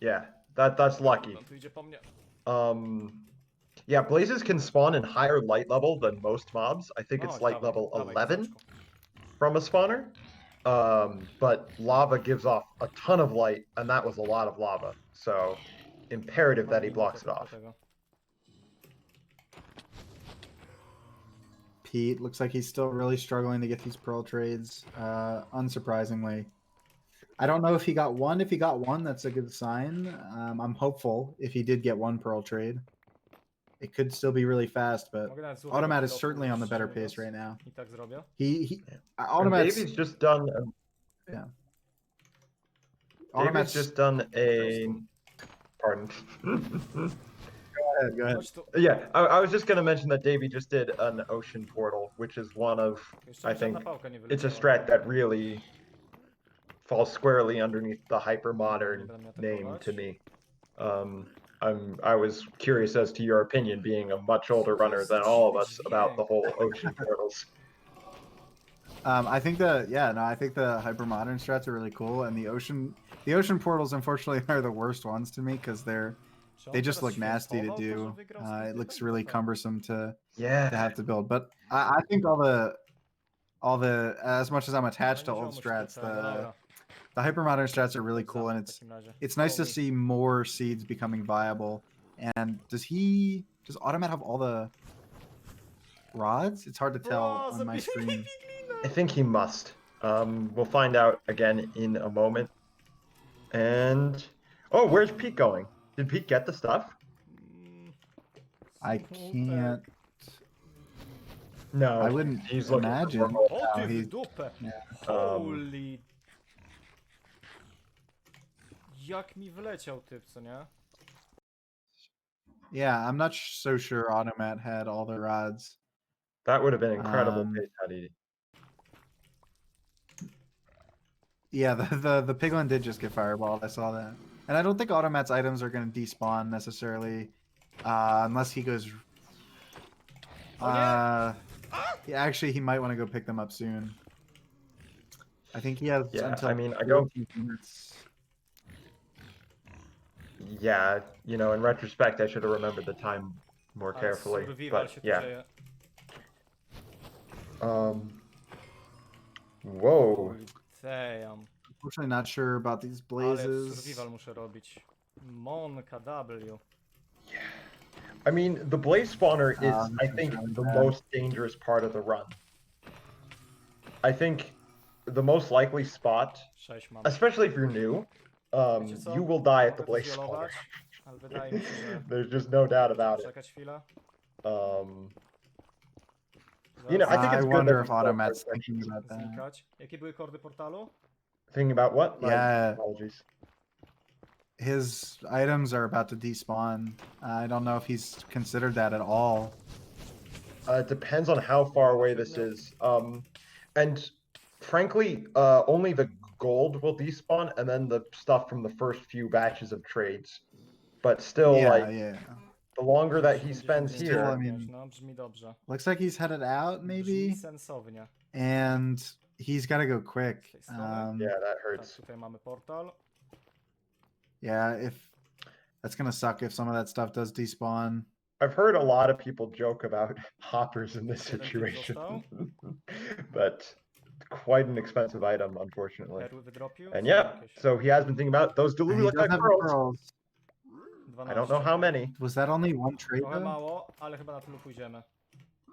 Yeah, that's lucky. On tu idzie po mnie. Yeah, blazes can spawn in higher light level than most mobs. I think No, it's light dawaj, level dawaj, 11 kozaczku. from a spawner. But lava gives off a ton of light, and that was a lot of lava. So imperative that he Mam blocks it limitę off. tego. Pete looks like he's still really struggling to get these pearl trades. Unsurprisingly, I don't know if he got one. If he got one, that's a good sign. I'm hopeful if he did get one pearl trade. It could still be really fast, but Mogę nawet Automat złotego is certainly on the better szczerze pace right now. I tak zrobię. He And Automat's Davey's just done. yeah. Davey's Automat's just done a. Pardon. Go ahead. Chodź tu. Yeah, I was just gonna mention that Davey just did an ocean portal, which is one of, Jeszcze I mi żadna think, pałka nie it's a wyleciała. strat that really falls squarely underneath the hyper modern Nie będę mnie name atakować. to me. I was curious as to your opinion, being a much older runner than all of us, about the whole ocean portals. I think I think the hyper modern strats are really cool, and the ocean portals unfortunately are the worst ones to me because Czy on they just teraz look nasty to świętował to, że do. wygrał z It tym looks typem? really Tak. cumbersome to Yeah. have to build. But I think all the as much as I'm attached to No nie old ziomuś strats, tutaj, no dobra. the hyper modern strats are really Chodź cool, za and mną w takim razie. it's nice to Follow me. see more seeds becoming viable. And does Automat have all the rods? It's hard to tell O, on my zabili screen. Piglina! I think he must. We'll find out again in a moment. And oh, where's Pete going? Did Pete get the stuff? I can't. No, I wouldn't he's looking for imagine. more gold. O No, ty w he's- dupę! yeah. Holy... Jak mi wleciał typ, co nie? Yeah, I'm not so sure Automat had all the rods. That would have been incredible. Um, Yeah, the piglin did just get fireballed. I saw that, and I don't think Automat's items are going to despawn necessarily, unless he goes. Yeah, actually, he might want to go pick them up soon. I think he has Yeah, until I mean, I go. 14 minutes. Yeah, you know, in retrospect, I should have remembered the time more Ale carefully. survival But się tu yeah. dzieje. Whoa. Holy damn. Unfortunately, not sure about these Ale blazes. survival muszę robić. Monka W. I mean, the blaze spawner is, this I is think, really the bad. most dangerous part of the run. I think the most likely spot, 6 mam. especially if you're new, Wiecie co? you will die at the Mogę blaze spawner. zwiolować, ale wydaje mi się, że... There's just no doubt about it. Czekać chwilę. You know, I think I it's good wonder that if we built Automat's for thinking about that. Znikać. Jakie były kordy portalu? Thinking about what? My Yeah. apologies. His items are about to despawn. I don't know if he's considered that at all. It depends on how far away this is. And frankly, only the gold will despawn, and then the stuff from the first few batches of trades. But still, Yeah, like, yeah. the longer that he spends Still, here, I mean, No, brzmi dobrze. looks like he's headed out, Brzmi maybe, sensownie. and he's got to go quick. Z tej strony. yeah, that Tak, hurts. tutaj mamy portal. Yeah, if that's gonna suck if some of that stuff does despawn. I've heard a lot of people joke about hoppers in this Jeden typ situation, został. but quite an expensive item, unfortunately. Perły wydropił. And Są yeah, jakieś so he has been thinking about it. Those And Delu he look does like have the pearls. pearls. I don't know how 12. many. Was that only one trade Trochę though? mało, ale chyba na tylu pójdziemy.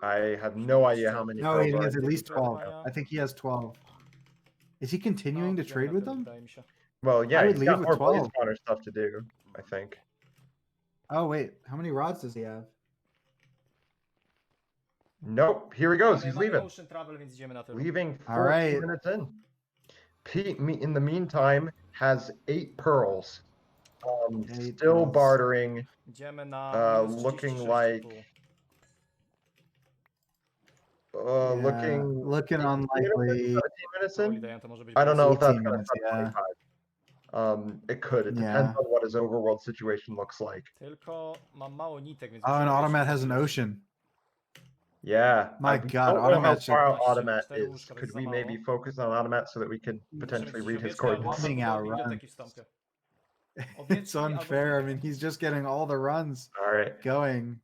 I have no idea how many No, pearls he are. has at in least this. 12. I think he has 12. Is he continuing No, to pójdziemy trade na with tylu, them? wydaje mi się. Well, yeah, I would he's leave got with more blaze 12. spawner stuff to do, I think. Oh wait, how many rods does he have? Nope, here he goes. Mamy- He's mamy leaving. Ocean Travel, więc idziemy na tylu. Leaving All 14 right. minutes in. Pete, in the meantime, has 8 pearls. Eight Still pearls. bartering. Idziemy na minus Looking 36,5. like Yeah, looking looking 18 unlikely. 17 minutes Powoli in. daję, to może być I don't know if that's 18 gonna minutes, touch yeah. 25. It could. It Yeah. depends on what his overworld situation looks like. Tylko mam mało nitek, więc... Oh, and musimy Automat wejść has an w- ocean. Yeah. My I God, don't know how Automat's far just- Automat cztery is. łóżka, to Could jest we za maybe mało. focus on Automat so that we can potentially read his coordinates? Running out runs. biblioteki wstępie. It's unfair. I mean, he's just getting all the runs All right. going.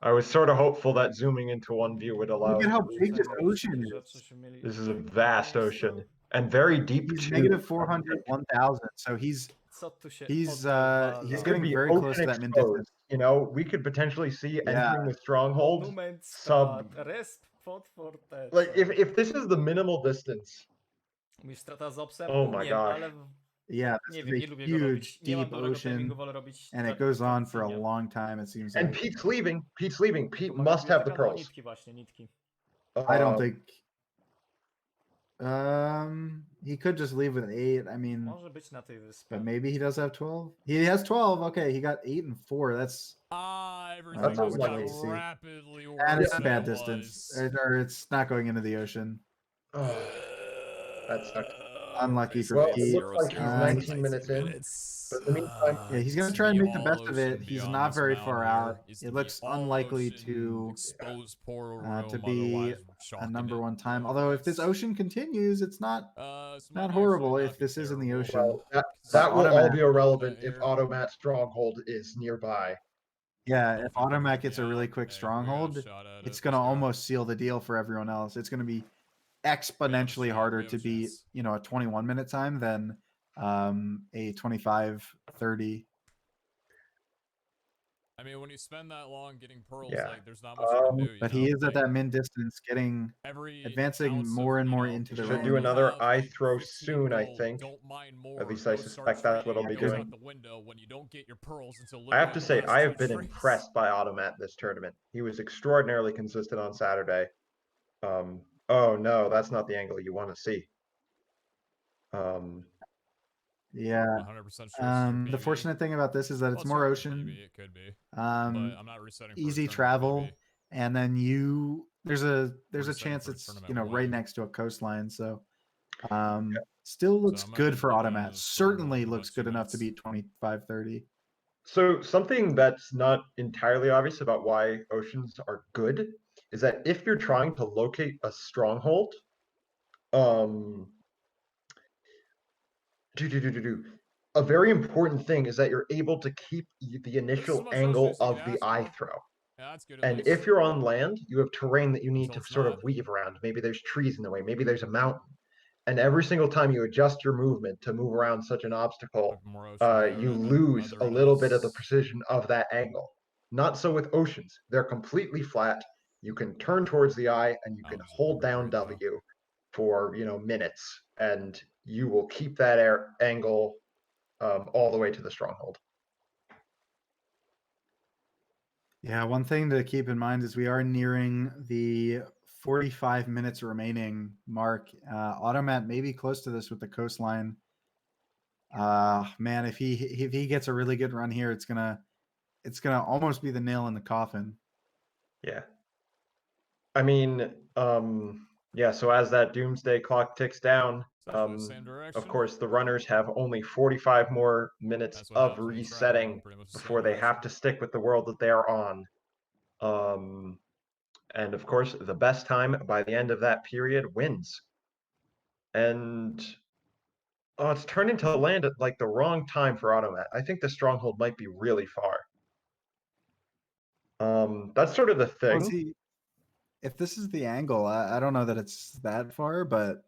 I was sort of hopeful that zooming into one view would allow. Look at us how to read big the this coordinates. ocean is. Rzeczy się mieli- This is a vast ocean and very deep He's too. negative 400, 1,000. So he's Co tu się he's odwala? he's It could getting be very close ocean to that min exposed. distance. You know, we could potentially see entering the stronghold Monument sub. strat, resp pod fortecą. Like if this is the minimal distance. Mówisz strata z obsem? Oh my Nie wiem, gosh. ale Yeah, nie this wiem, nie is a lubię go robić. huge, Nie mam deep dobrego ocean, timingu, wolę robić and it tra- goes on for a tradycyjnie. long time. It seems And like. Pete's leaving. Pete's leaving. Pete Tylko must have the biblioteka, no, pearls. nitki właśnie, nitki. I don't Um, think. He could just leave with 8. I mean, Może być na tej wyspie. but maybe he does have 12. He has 12. Okay, he got 8 and 4. That's Everything That's just got unlucky. rapidly worse. that is a than bad it distance, was. or it's not going into the ocean. That sucks. Unlucky for Well, it Pete. looks like he's 19 minutes in. But in the meantime, Yeah, he's gonna To try and be make the all best of it. ocean He's beyond not this very mountain far here out. is to It be looks all unlikely ocean, to exposed portal to room, be otherwise a shocking number it. one time. Although if this ocean continues, it's not This not might horrible actually if not be this is in the terrible. ocean. well, that will all Automat. be irrelevant if Here. Automat Stronghold is nearby. Yeah, Don't if think we're Automat gonna gets a be really out. quick Hey, we got a stronghold, shot at it's it, gonna let's go. almost seal the deal for everyone else. It's gonna be exponentially shot, harder we have to a beat, chance. you know, a 21-minute time than a 25-30. I mean, when you spend that long getting pearls, Yeah. like there's not much you can do. You But know? he is at Like, that min distance, getting every advancing ounce more of, and you more know, into the Should gold do range. you another have, eye like throw 15 soon, I gold, think. don't mine more. At least I Go start suspect that's what trading. he'll be Goes doing. out the window when you don't get your pearls until I have to literally say, the I last have two been trades. impressed by Automat this tournament. He was extraordinarily consistent on Saturday. Oh no, that's not the angle you want to see. Yeah. 100% sure this is your The PB. fortunate thing about this is that Well, it's it's more not your ocean. PB, it could be, but Um, I'm not resetting for a easy tournament travel, PB. and then there's a Resetting chance for a it's tournament right win. next to a coastline. So still looks I'm gonna good for keep looking Automat. into the Stronghold Certainly for the looks next few good enough to minutes. beat 25-30. So something that's not entirely obvious about why oceans are good is that if you're trying to locate a stronghold, a very important thing is that you're able to keep the initial much angle ocean as you of can the ask eye for. throw. Yeah, that's good at And least. if you're on land, you have terrain that you need Until to it's sort of not. weave around. Maybe there's trees in the way, maybe there's a mountain. And every single time you adjust your movement to move around such an obstacle, Looking more ocean there, you and lose whether a it little bit of the is- precision of that angle. Not so with oceans. They're completely flat. You can turn towards the eye and you can Mountains are hold fucking down great, though. W for, minutes, and you will keep that angle all the way to the stronghold. Yeah, one thing to keep in mind is we are nearing the 45 minutes remaining mark. Automat may be close to this with the coastline. Man, if he gets a really good run here, it's gonna almost be the nail in the coffin. Yeah. I mean, Yeah, so as that doomsday clock ticks down, So it's in the same direction. of course, the runners have only 45 more minutes That's what of happens when you travel resetting in pretty much the same before they have direction. to stick with the world that they are on. And of course, the best time by the end of that period wins. And oh, it's turned into land at like the wrong time for Automat. I think the Stronghold might be really far. That's sort of the Well, thing. see, if this is the angle, I don't know that it's that far, but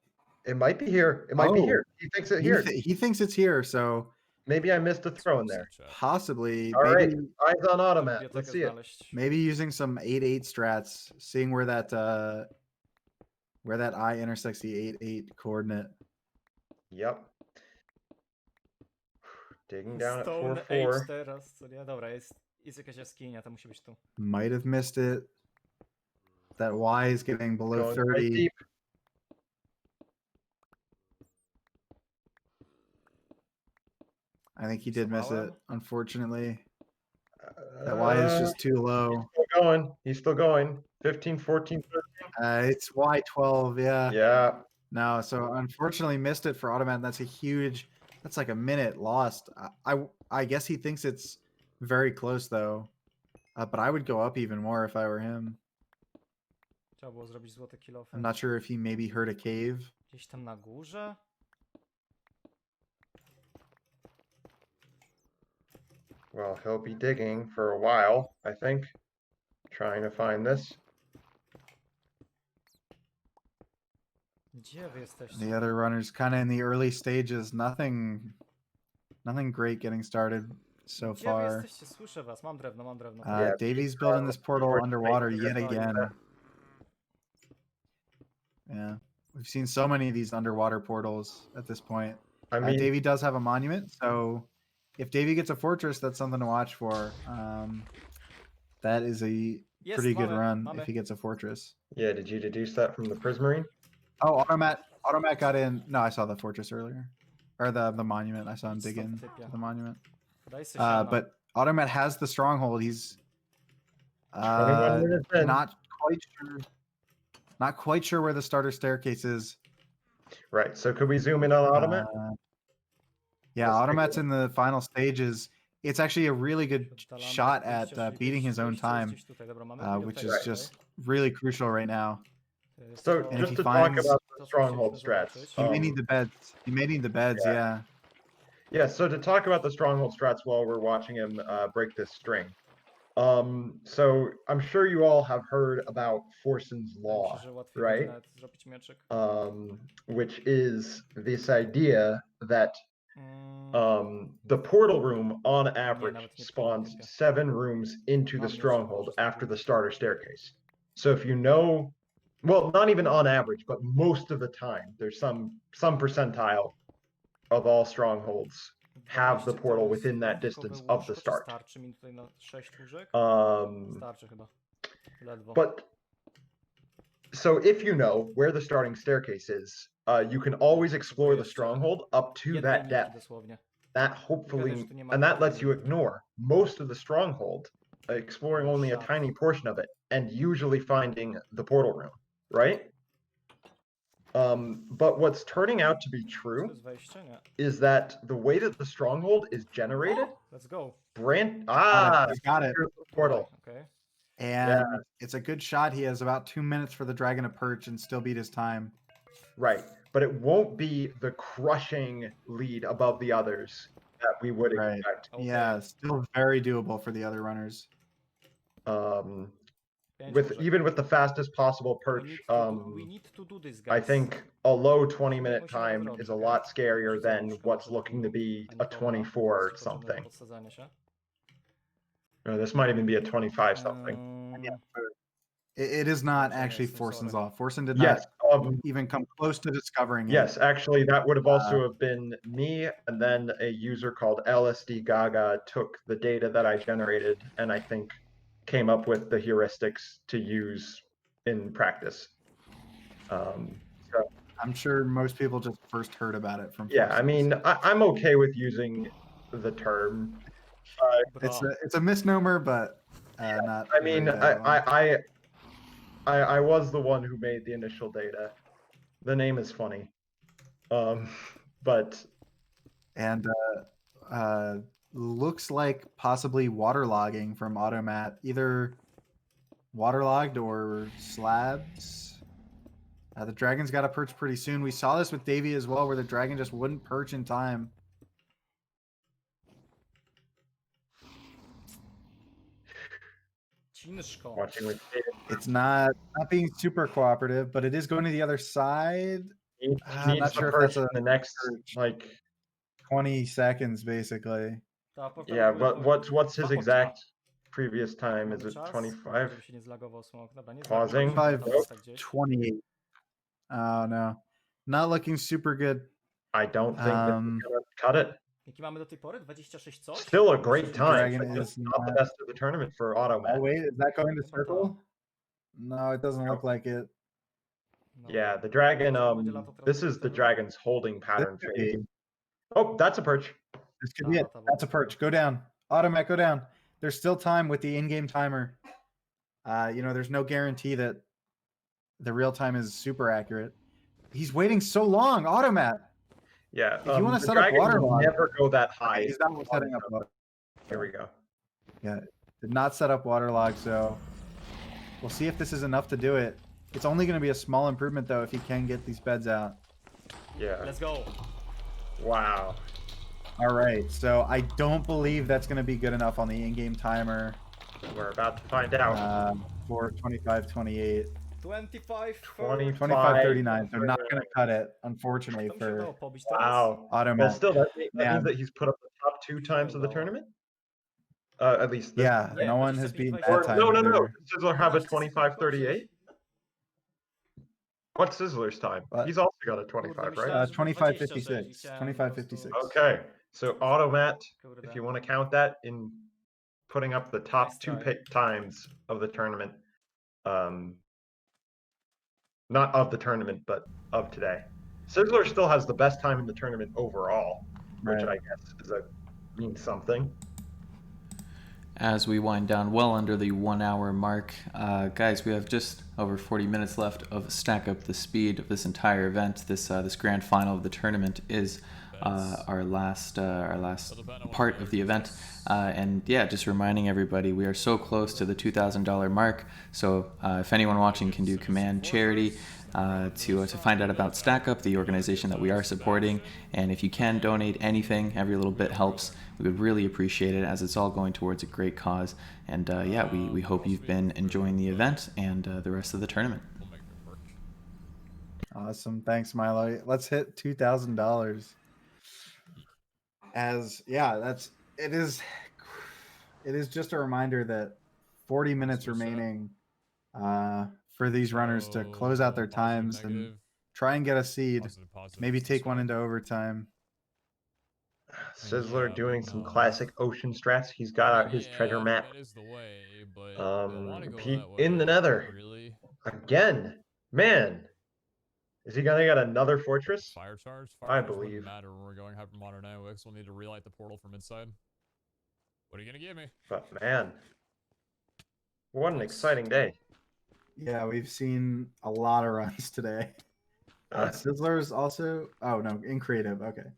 It might be here. It might be here. He thinks it here. he thinks it's here, so Maybe I missed a throw in there. possibly All right, maybe eyes on Automat. Let's see it. maybe using some 8-8 strats, seeing where that eye intersects the 8-8 coordinate. Yep. Digging down at Stone 4-4. Age teraz, co nie? Dobra, jest jakaś jaskinia, to musi być tu. Might have missed it. That Y is getting below Going quite 30. deep. I think he did miss it, Słałem? unfortunately. That Y is just too low. Still going. He's still going. 15, 14, 13. It's Y12, yeah. Yeah. No, so unfortunately missed it for Automat. That's a huge. That's like a minute lost. I guess he thinks it's very close though, but I would go up even more if I were him. Trzeba było zrobić złote kilofy. I'm not sure if he maybe heard a cave. Gdzieś tam na górze? Well, he'll be digging for a while, I think. Trying to find this. Gdzie wy jesteście? The other runners kind of in the early stages. Nothing great getting started so Gdzie wy far. jesteście? Słyszę was, mam drewno, mam drewno. Davy's building this portal underwater yet again. Yeah, we've seen so many of these underwater portals at this point. I mean, Davy does have a monument, so if Davy gets a fortress, that's something to watch for. That is a Yes, pretty good mamy, run mamy. if he gets a fortress. yeah, did you deduce that from the Prismarine? Oh, Automat got in. No, I saw the fortress earlier, or the monument. I saw him dig in to the monument. Daj se siano. But Automat has the stronghold. He's 21 minutes in. not quite sure where the starter staircase is. Right, so could we zoom in on Automat? Yeah, Let's take a Automat's look. in the final stages. It's actually a really good shot at beating his own time, which is just really crucial right now. So And if just he to talk finds- about the Stronghold strats. He may need the beds. He may need the beds. Yeah. Yeah, so to talk about the Stronghold strats while we're watching him break this string. So I'm sure you all have heard about Forsen's Law, Myślę, że łatwiej right? będzie nawet zrobić mieczyk. Which is this idea that Mm, the portal room on average nawet nie spawns powiem. 7 rooms into the Mam mieć Stronghold jakiś after the taki- starter staircase. So if you know, well, not even on average, but most of the time, there's some percentile of all strongholds have the 20 to portal jest within that dodatkowe distance of the łóżko, czy start. Starczy mi tutaj na 6 łóżek? Starczy chyba. Ledwo. But so if you know where the starting staircase is, you can always explore the stronghold up to Jednej that nitki depth. dosłownie. That Szkoda, hopefully, że tu nie ma and that nitki, lets you żeby- ignore most of the stronghold, exploring only a Shot. tiny portion of it, and usually finding the portal room, right? But what's turning out to be To true jest wejście? Nie. is that the way that the stronghold is generated, Let's go. He's got it. here's the portal. Okay. And it's a good shot. He has about 2 minutes for the dragon to perch and still beat his time. Right, but it won't be the crushing lead above the others that we would Right. expect. Okay. Yeah, still very doable for the other runners. Pięć With łóżek. even with the fastest possible We perch, need to do- we need to do this, I guys. think a low 20-minute Musimy time zrobić, is a okej? lot scarier Rzucę than łóżko what's może looking to tu, be a a nie dobra. 24 or Jest potrzebne do something. podsadzania się. Or this might even be a 25 something. It is not Znaczy, nie actually jestem Forsen's sorry. Law. Forsen did Yes, not even come close to discovering it. yes, actually that would have also have been me, and then a user called LSD Gaga took the data that I generated and I think came up with the heuristics to use in practice. So I'm sure most people just first heard about it from. yeah, I Forsen's. mean, I'm okay with using the term. it's Bro. a misnomer, but not. I mean, very valid one. I was the one who made the initial data. The name is funny. But And looks like possibly waterlogging from Automat, either waterlogged or slabs. The dragon's got to perch pretty soon. We saw this with Dav1e as well, where the dragon just wouldn't perch in time. watching with It's not being super cooperative, but it is going to the other side. he I'm needs not to sure if perch that's a in the next like 20 seconds, basically. yeah. But what's his exact previous time? Is it 25? Pausing. 5:28. Oh no, not looking super good. I don't think that he's gonna cut it. Still a great time. Dragon but is just not the best of the tournament for Automat. Oh wait, is that going to circle? No, it doesn't look like it. Yeah, the dragon. This is the dragon's holding pattern could phase. be. Oh, that's a perch. This could be it. That's a perch. Go down. Automat, go down. There's still time with the in-game timer. There's no guarantee that the real time is super accurate. He's waiting so long. Automat. Yeah. If you want to the set up dragon water will log, never go that high. he's not setting up water. Here we go. Yeah, did not set up waterlog, so we'll see if this is enough to do it. It's only going to be a small improvement though if he can get these beds out. Yeah. Let's go. Wow. All right, so I don't believe that's going to be good enough on the in-game timer. We're about to find out. For 25:28. 25:39. So not going to cut it, unfortunately for Wow. Automat. Well, still, that means that he's put up the top 2 times of the tournament. At least. Yeah, no one has beaten Or, that time. no. either. Sizzler have a 25:38. What's Sizzler's time? What? He's also got a 25, right? 25:56. 25:56. Okay, so Automat, if you want to count that in putting up the top 2 times of the tournament, not of the tournament, but of today. Sizzler still has the best time in the tournament overall, which Right. I guess means something. As we wind down well under the 1 hour mark, guys, we have just over 40 minutes left of Stack Up the Speed of this entire event. This grand final of the tournament is our last part of the event. And yeah, just reminding everybody, we are so close to the $2,000 mark. So if anyone watching can do Command Charity to find out about Stack Up, the organization that we are supporting, and if you can donate anything, every little bit helps. We would really appreciate it, as it's all going towards a great cause. And yeah, we hope you've been enjoying the event and the rest of the tournament. Awesome. Thanks, Milo. Let's hit $2,000. It is just a reminder that 40 minutes remaining for these runners to close out their times and try and get a seed, maybe take one into overtime. Sizzler doing some classic ocean strats. He's got out his treasure map. That is the way, but I wanna go Pete that way, in the Nether. Really? Again. Man. Is he gonna get another fortress? Fire charge? I Fire charge wouldn't believe. matter when we're going hyper modern anyway, because we'll need to relight the portal from inside. What are you gonna give me? But man. What an exciting day. Yeah, we've seen a lot of runs today. Sizzler's also... Oh, no, in creative. Okay.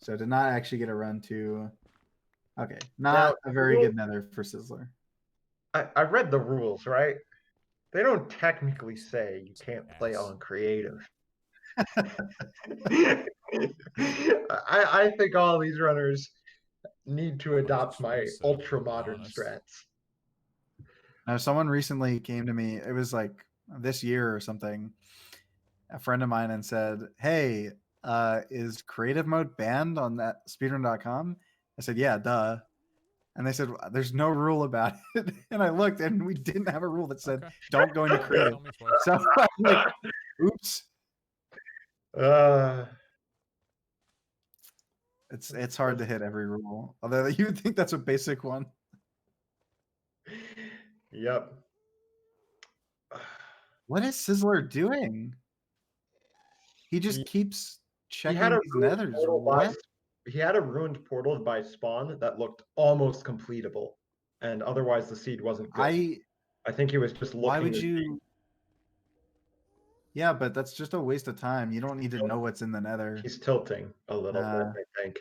So did not actually get a run to... Okay, not a very good Nether for Sizzler. I read the rules, right? They don't technically say you can't play on creative. I think all these runners need to adopt my ultra modern strats. Now, someone recently came to me, it was like this year or something, a friend of mine, and said, hey, is creative mode banned on that speedrun.com? I said, yeah, duh. And they said, there's no rule about it. And I looked, and we didn't have a rule that said, don't go into creative. So I'm like, oops. It's hard to hit every rule. Although you would think that's a basic one. Yep. What is Sizzler doing? He just keeps checking these nethers. What? He had a ruined portal by spawn that looked almost completable, and otherwise the seed wasn't good. I think he was just looking. Why would you? Yeah, but that's just a waste of time. You don't need to know what's in the Nether. He's tilting a little bit, Uh, I think.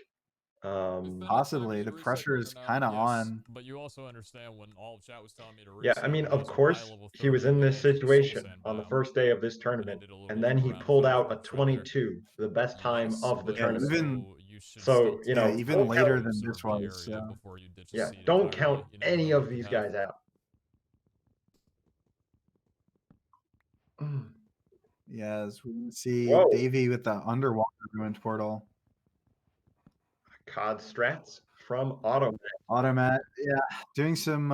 Possibly. The pressure is kind of on. But you also understand when all of chat was telling me to Yeah, reset. I mean, when of was a high course, level he was 30 in this advantage for Soul situation Sand on the Bow, first day of this and tournament, did a little and then loop he around the pulled field out for a further. 22, the best time of the But tournament. even- you should So, still you Yeah, know, even don't later count, than observe this the was. area before you ditch a yeah, seed don't entirely. count You never any know, of you could these have- guys out. Yes, we can see Whoa. Davy with the underwater ruined portal. COD strats from Automat. Automat, yeah, doing some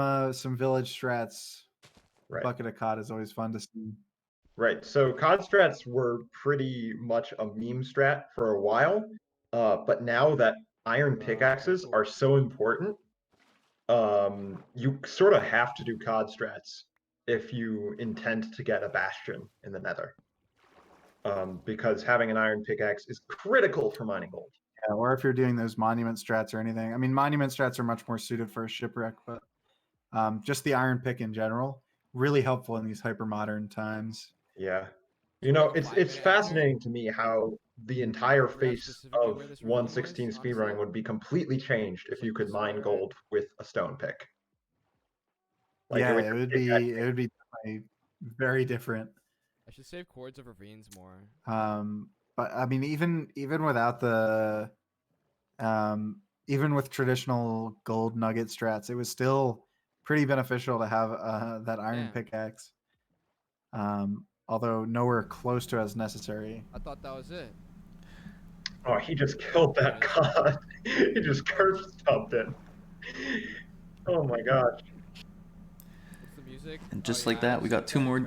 village strats. Right. Bucket of cod is always fun to see. Right. So COD strats were pretty much a meme strat for a while, but now that iron pickaxes are so important, you sort of have to do COD strats if you intend to get a Bastion in the Nether. Because having an iron pickaxe is critical for mining gold. Yeah, or if you're doing those monument strats or anything. I mean, monument strats are much more suited for a shipwreck, but just the iron pick in general, really helpful in these hyper modern times. Yeah. You know, it's fascinating to me how the entire face of 116 speedrunning would be completely changed if you could mine gold with a stone pick. Like, Yeah, it would be definitely very different. I should save cords of ravines more. But I mean, even without the, even with traditional gold nugget strats, it was still pretty beneficial to have that iron pickaxe. Although nowhere close to as necessary. I thought that was it. Oh, he just killed that god. He just curse stomped it. Oh my gosh. What's the music? And just like that, we got two more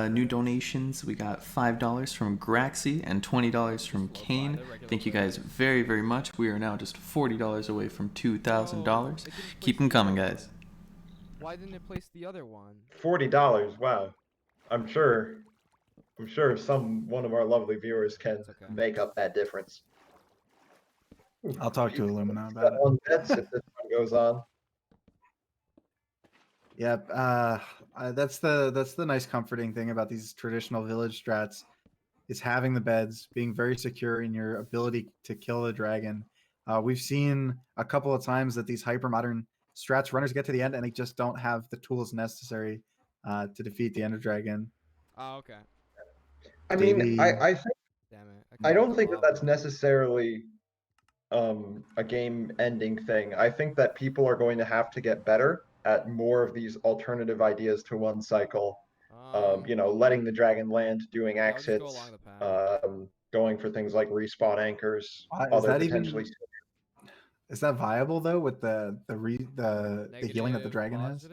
new donations. We got $5 from Graxy and $20 from Kane. Thank you guys very, very much. We are now just $40 away from $2,000. Keep them coming, guys. Why didn't it place the other one? $40. Wow. I'm sure one of our lovely viewers can make up that difference. I'll talk to Illumina about it. On bets if this one goes on. Yep. That's the nice comforting thing about these traditional village strats is having the beds, being very secure in your ability to kill the dragon. We've seen a couple of times that these hyper modern strats runners get to the end and they just don't have the tools necessary to defeat the Ender Dragon. Oh, okay. I mean, I think Damn it. I don't think that that's necessarily a game-ending thing. I think that people are going to have to get better at more of these alternative ideas to one cycle. You know, letting the dragon land, doing axe hits, going for things like respawn anchors, other potentially. Is that viable though with the healing that the dragon has?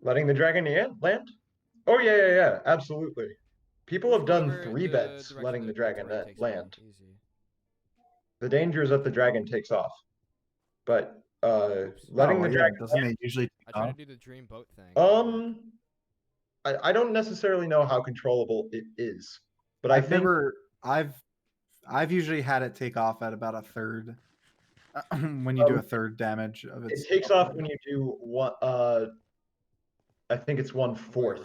Letting the dragon land? Oh yeah, absolutely. People have done 3 bets letting the dragon land. The danger is that the dragon takes off. But letting the dragon doesn't it usually I try to do the dream boat thing. I don't necessarily know how controllable it is. But I've usually had it take off at about a third when you do a third damage of its. It takes off when you do one I think it's 1/4.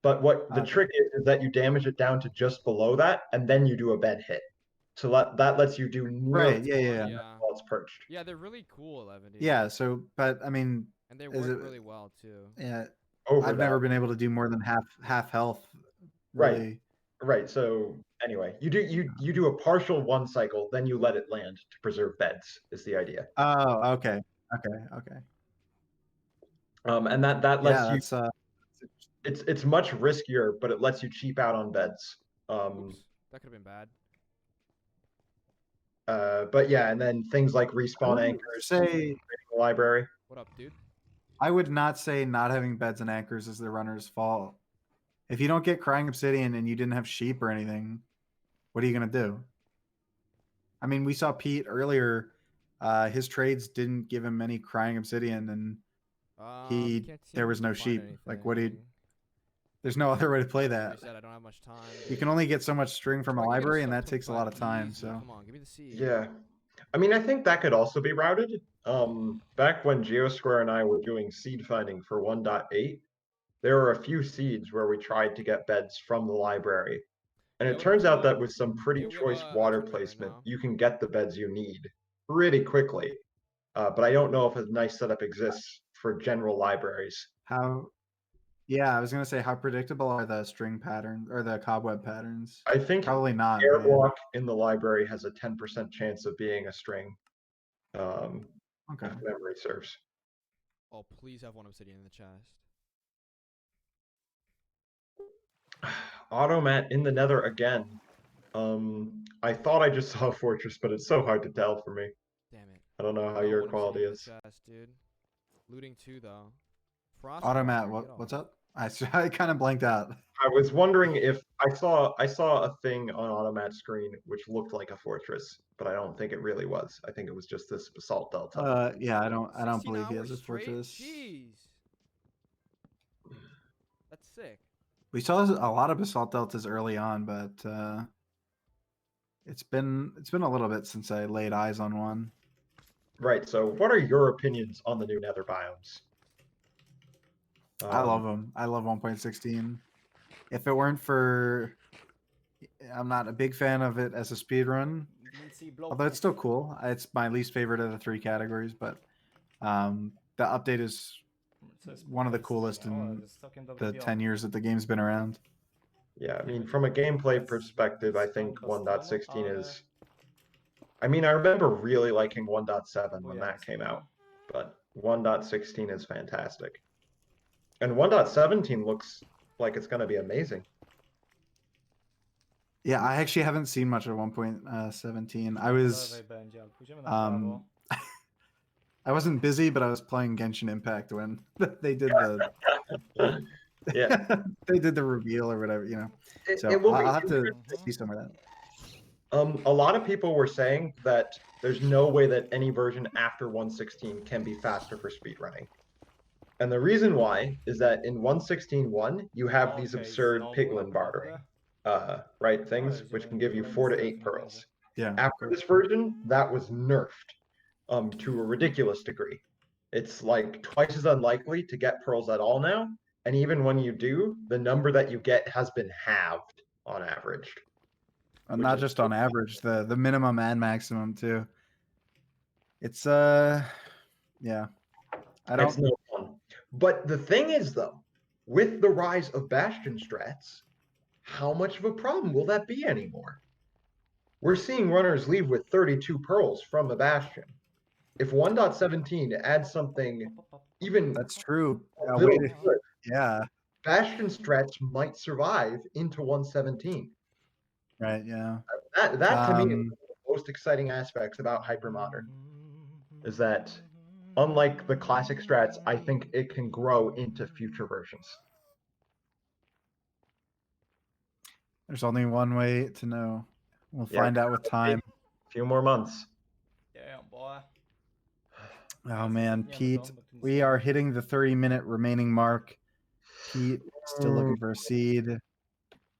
But what the trick is that you damage it down to just below that, and then you do a bed hit. So that lets you do right, yeah. while it's perched. Yeah, they're really cool, 11. Yeah, so but I mean, and they work really well too. Yeah, I've never been able to do more than half health. Really. Right. So anyway, you do a partial one cycle, then you let it land to preserve beds. Is the idea? Oh, okay. And that lets you. It's much riskier, but it lets you cheap out on beds. Oops, that could have been bad. But yeah, and then things like respawn anchors, library. What up, dude? I would not say not having beds and anchors is the runner's fault. If you don't get crying obsidian and you didn't have sheep or anything, what are you gonna do? I mean, we saw Pete earlier. His trades didn't give him any crying obsidian, and there was no sheep. Like, what did? There's no other way to play that. I don't have much time. You can only get so much string from a library, and that takes a lot of time. So come on, give me the seed. Yeah, I mean, I think that could also be routed. Back when GeoSquare and I were doing seed finding for 1.8, there are a few seeds where we tried to get beds from the library. And it turns out that with some pretty choice water placement, you can get the beds you need pretty quickly. But I don't know if a nice setup exists for general libraries. Yeah, I was gonna say, how predictable are the string patterns or the cobweb patterns? I think Probably not. air right? block in the library has a 10% chance of being a string. Okay. If memory serves. Oh, please have one obsidian in the chest. Automat in the Nether again. I thought I just saw a fortress, but it's so hard to tell for me. Damn it. I don't know how No your one quality obsidian in is. the chest, dude. Looting 2 though. Frost Automat, Walker, get what's off. up? I kind of blanked out. I was wondering if I saw a thing on Automat's screen which looked like a fortress, but I don't think it really was. I think it was just this basalt delta. Yeah, I don't 16 believe he has a hours straight? fortress. Jeez. That's sick. We saw a lot of basalt deltas early on, but it's been a little bit since I laid eyes on one. Right. So, what are your opinions on the new Nether biomes? I love them. I love 1.16. If it weren't for, I'm not a big fan of it as a speed run, although it's still cool. It's my least favorite of the 3 categories, but the update is one of the coolest in the 10 years that the game's been around. Yeah, I mean, from a gameplay perspective, I think 1.16 is. I mean, I remember really liking 1.7 when that came out, but 1.16 is fantastic. And 1.17 looks like it's going to be amazing. Yeah, I actually haven't seen much of 1.17. I was I wasn't busy, but I was playing Genshin Impact when they did the they did the reveal or whatever, you know. So I'll have to see some of that. A lot of people were saying that there's no way that any version after 1.16 can be faster for speedrunning. And the reason why is that in 1.16.1, you have these absurd Piglin bartering, right, things, which can give you 4 to 8 pearls. Yeah. After this version, that was nerfed to a ridiculous degree. It's like twice as unlikely to get pearls at all now, and even when you do, the number that you get has been halved on average. Not just on average, the minimum and maximum too. It's yeah. It's no fun. But the thing is though, with the rise of Bastion strats, how much of a problem will that be anymore? We're seeing runners leave with 32 pearls from the Bastion. If 1.17 adds something even that's true. a little good, yeah. Bastion strats might survive into 1.17. Right, yeah. That to me is one of the most exciting aspects about Hypermodern, is that unlike the classic strats, I think it can grow into future versions. There's only one way to know. We'll find out with time. A few more months. Damn, boy. Oh man, Pete, we are hitting the 30-minute remaining mark. Pete still looking for a seed.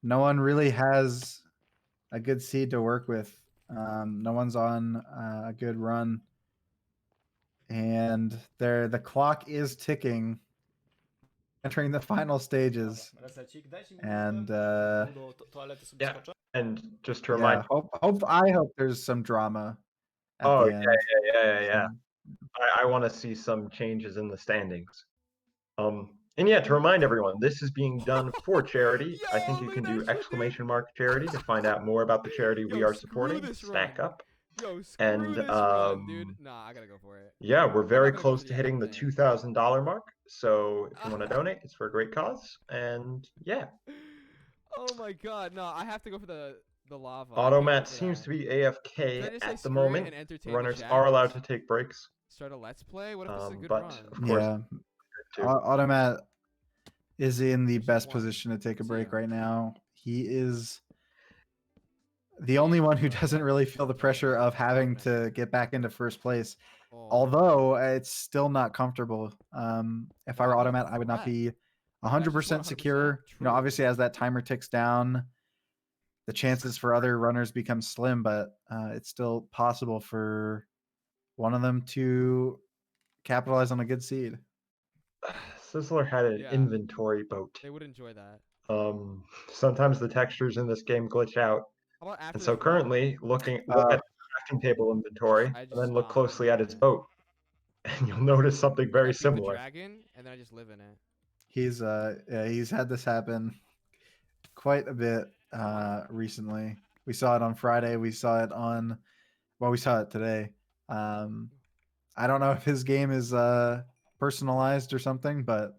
No one really has a good seed to work with. No one's on a good run. And the clock is ticking, entering the final stages. And yeah, and just to remind, I hope there's some drama at oh the end. yeah. I want to see some changes in the standings. And yeah, to remind everyone, this is being done for charity. I think you can do !charity to find out more about the charity we are supporting. Stack up. And run, dude. Nah, I gotta go for it. yeah, we're very close to hitting the $2,000 mark. So if you want to donate, it's for a great cause. And yeah. Oh my god, no, I have to go for the lava. Automat seems to be AFK at the moment. Runners are allowed to take breaks. Start a let's play? What if this is a good but run? of course, yeah. Automat is in the best position to take a break right now. He is the only one who doesn't really feel the pressure of having to get back into first place. Although it's still not comfortable. If I were Automat, I would not be 100% secure. You know, obviously as that timer ticks down, the chances for other runners become slim, but it's still possible for one of them to capitalize on a good seed. Sizzler had an Yeah. inventory boat. They would enjoy that. Sometimes the textures in this game glitch out. How about after And so this run, currently, look at the crafting table inventory, I and just then look stop closely at his and boat, and you'll notice something I very beat the similar. dragon, and then I just live in it. He's had this happen quite a bit recently. We saw it on Friday. We saw it today. I don't know if his game is personalized or something, but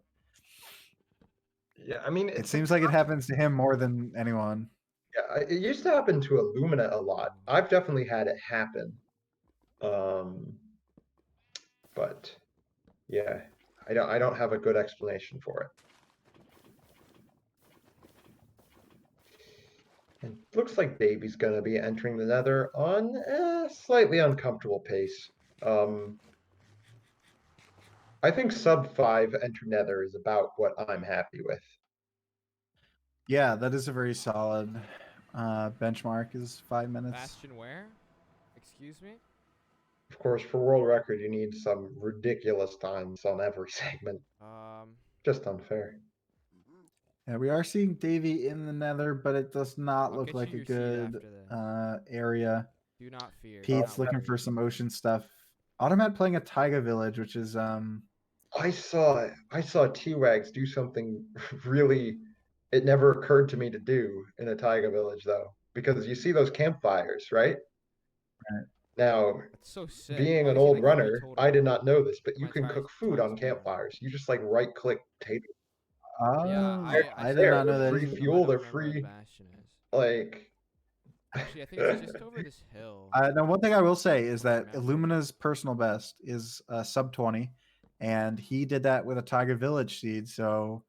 Yeah, I mean, it seems like it happens to him more than anyone. Yeah, it used to happen to Illumina a lot. I've definitely had it happen. But yeah, I don't have a good explanation for it. And looks like Baby's gonna be entering the Nether on a slightly uncomfortable pace. I think sub 5 enter Nether is about what I'm happy with. Yeah, that is a very solid benchmark. Is 5 minutes. Bastion where? Excuse me? Of course, for world record, you need some ridiculous times on every segment. Just unfair. Yeah, we are seeing Davy in the Nether, but it does not look get like you a your seed good after area. Do not fear. Pete's looking for some ocean stuff. Automat playing a Taiga village, which is I saw T-Wags do something really it never occurred to me to do in a Taiga village though. Because you see those campfires, right? Right. Now, That's so sick. being Why an is he, old like, runner, total? I did not know this, but you My can tires- cook food tires on are burned. campfires. You just like right click table. Yeah, I did not know that Free either. fuel, they're remember where the free. Bastion is. Like Actually, I think it's just over this hill. Now, one thing I will say is that Mountain. Illumina's personal best is sub 20, and he did that with a Taiga village seed. So,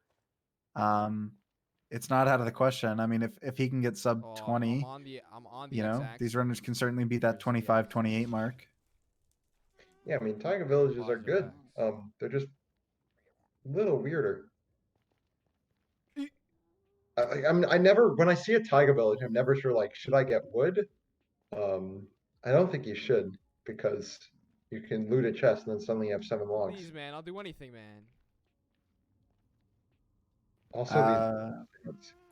it's not out of the question. I mean, if he can get sub 20, I'm on the you know, exact these runners can certainly beat that 25, 28 mark. yeah, I mean Taiga villages are good. They're just a little weirder. I never when I see a Taiga village, I'm never sure like should I get wood? I don't think you should because you can loot a chest and then suddenly you have 7 logs. Please, man, I'll do anything, man. Also,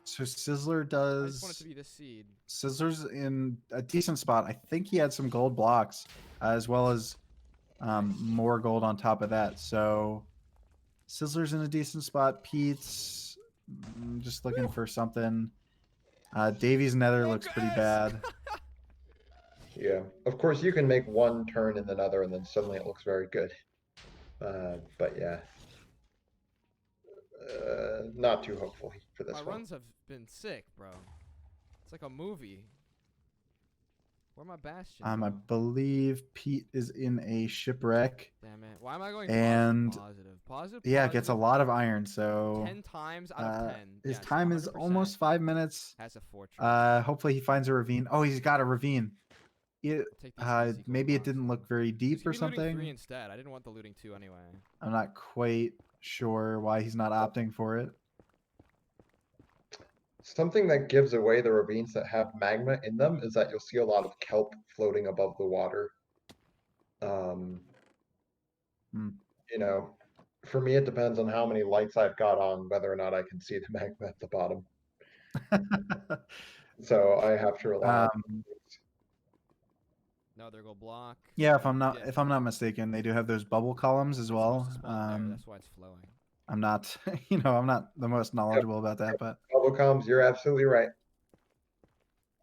So Sizzler I just want it does. to be this seed. Sizzler's in a decent spot. I think he had some gold blocks, as well as more gold on top of that. So Sizzler's in a decent spot. Pete's just looking for something. Davy's Nether looks pretty bad. yeah, of course you can make one turn in the Nether and then suddenly it looks very good. But yeah, not too hopeful for this My one. runs have been sick, bro. It's like a movie. Where my Bastion? I believe Pete is in a shipwreck. Damn it! Why am I going and positive? Positive? Yeah, gets a lot of iron. So 10 times out of 10. his Yes, time is 100% almost 5 minutes. has a fortress. Hopefully he finds a ravine. Oh, he's got a ravine. Take these easy Maybe it gold didn't look very deep or blocks. Looting 3 something. instead. I didn't want the looting 2 anyway. I'm not quite sure why he's not opting for it. Something that gives away the ravines that have magma in them is that you'll see a lot of kelp floating above the water. You know, for me, it depends on how many lights I've got on, whether or not I can see the magma at the bottom. So I have to rely on. No, they're go block. Yeah, if I'm not mistaken, they do have those bubble columns as well. That's why it's flowing. I'm not, I'm not the most knowledgeable about that, but Bubble comms, you're absolutely right.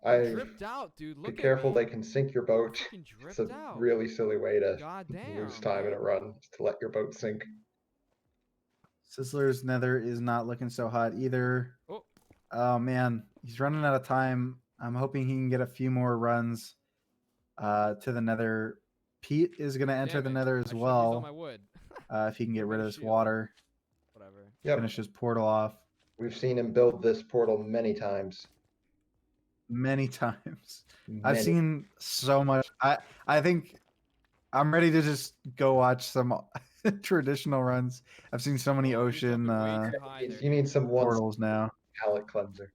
I dripped out, dude. be Look careful; at me. they can sink your boat. It's a really silly way to lose time in a run, is to let your boat sink. Sizzler's Nether is not looking so hot either. Oh man, he's running out of time. I'm hoping he can get a few more runs to the Nether. Pete is going to enter the Nether as well. If he can get rid of this water. Whatever. Yep. Finish his portal off. We've seen him build this portal many times. Many times. I've seen so much. I think I'm ready to just go watch some traditional runs. I've seen so many ocean you need some portals now. Palette cleanser.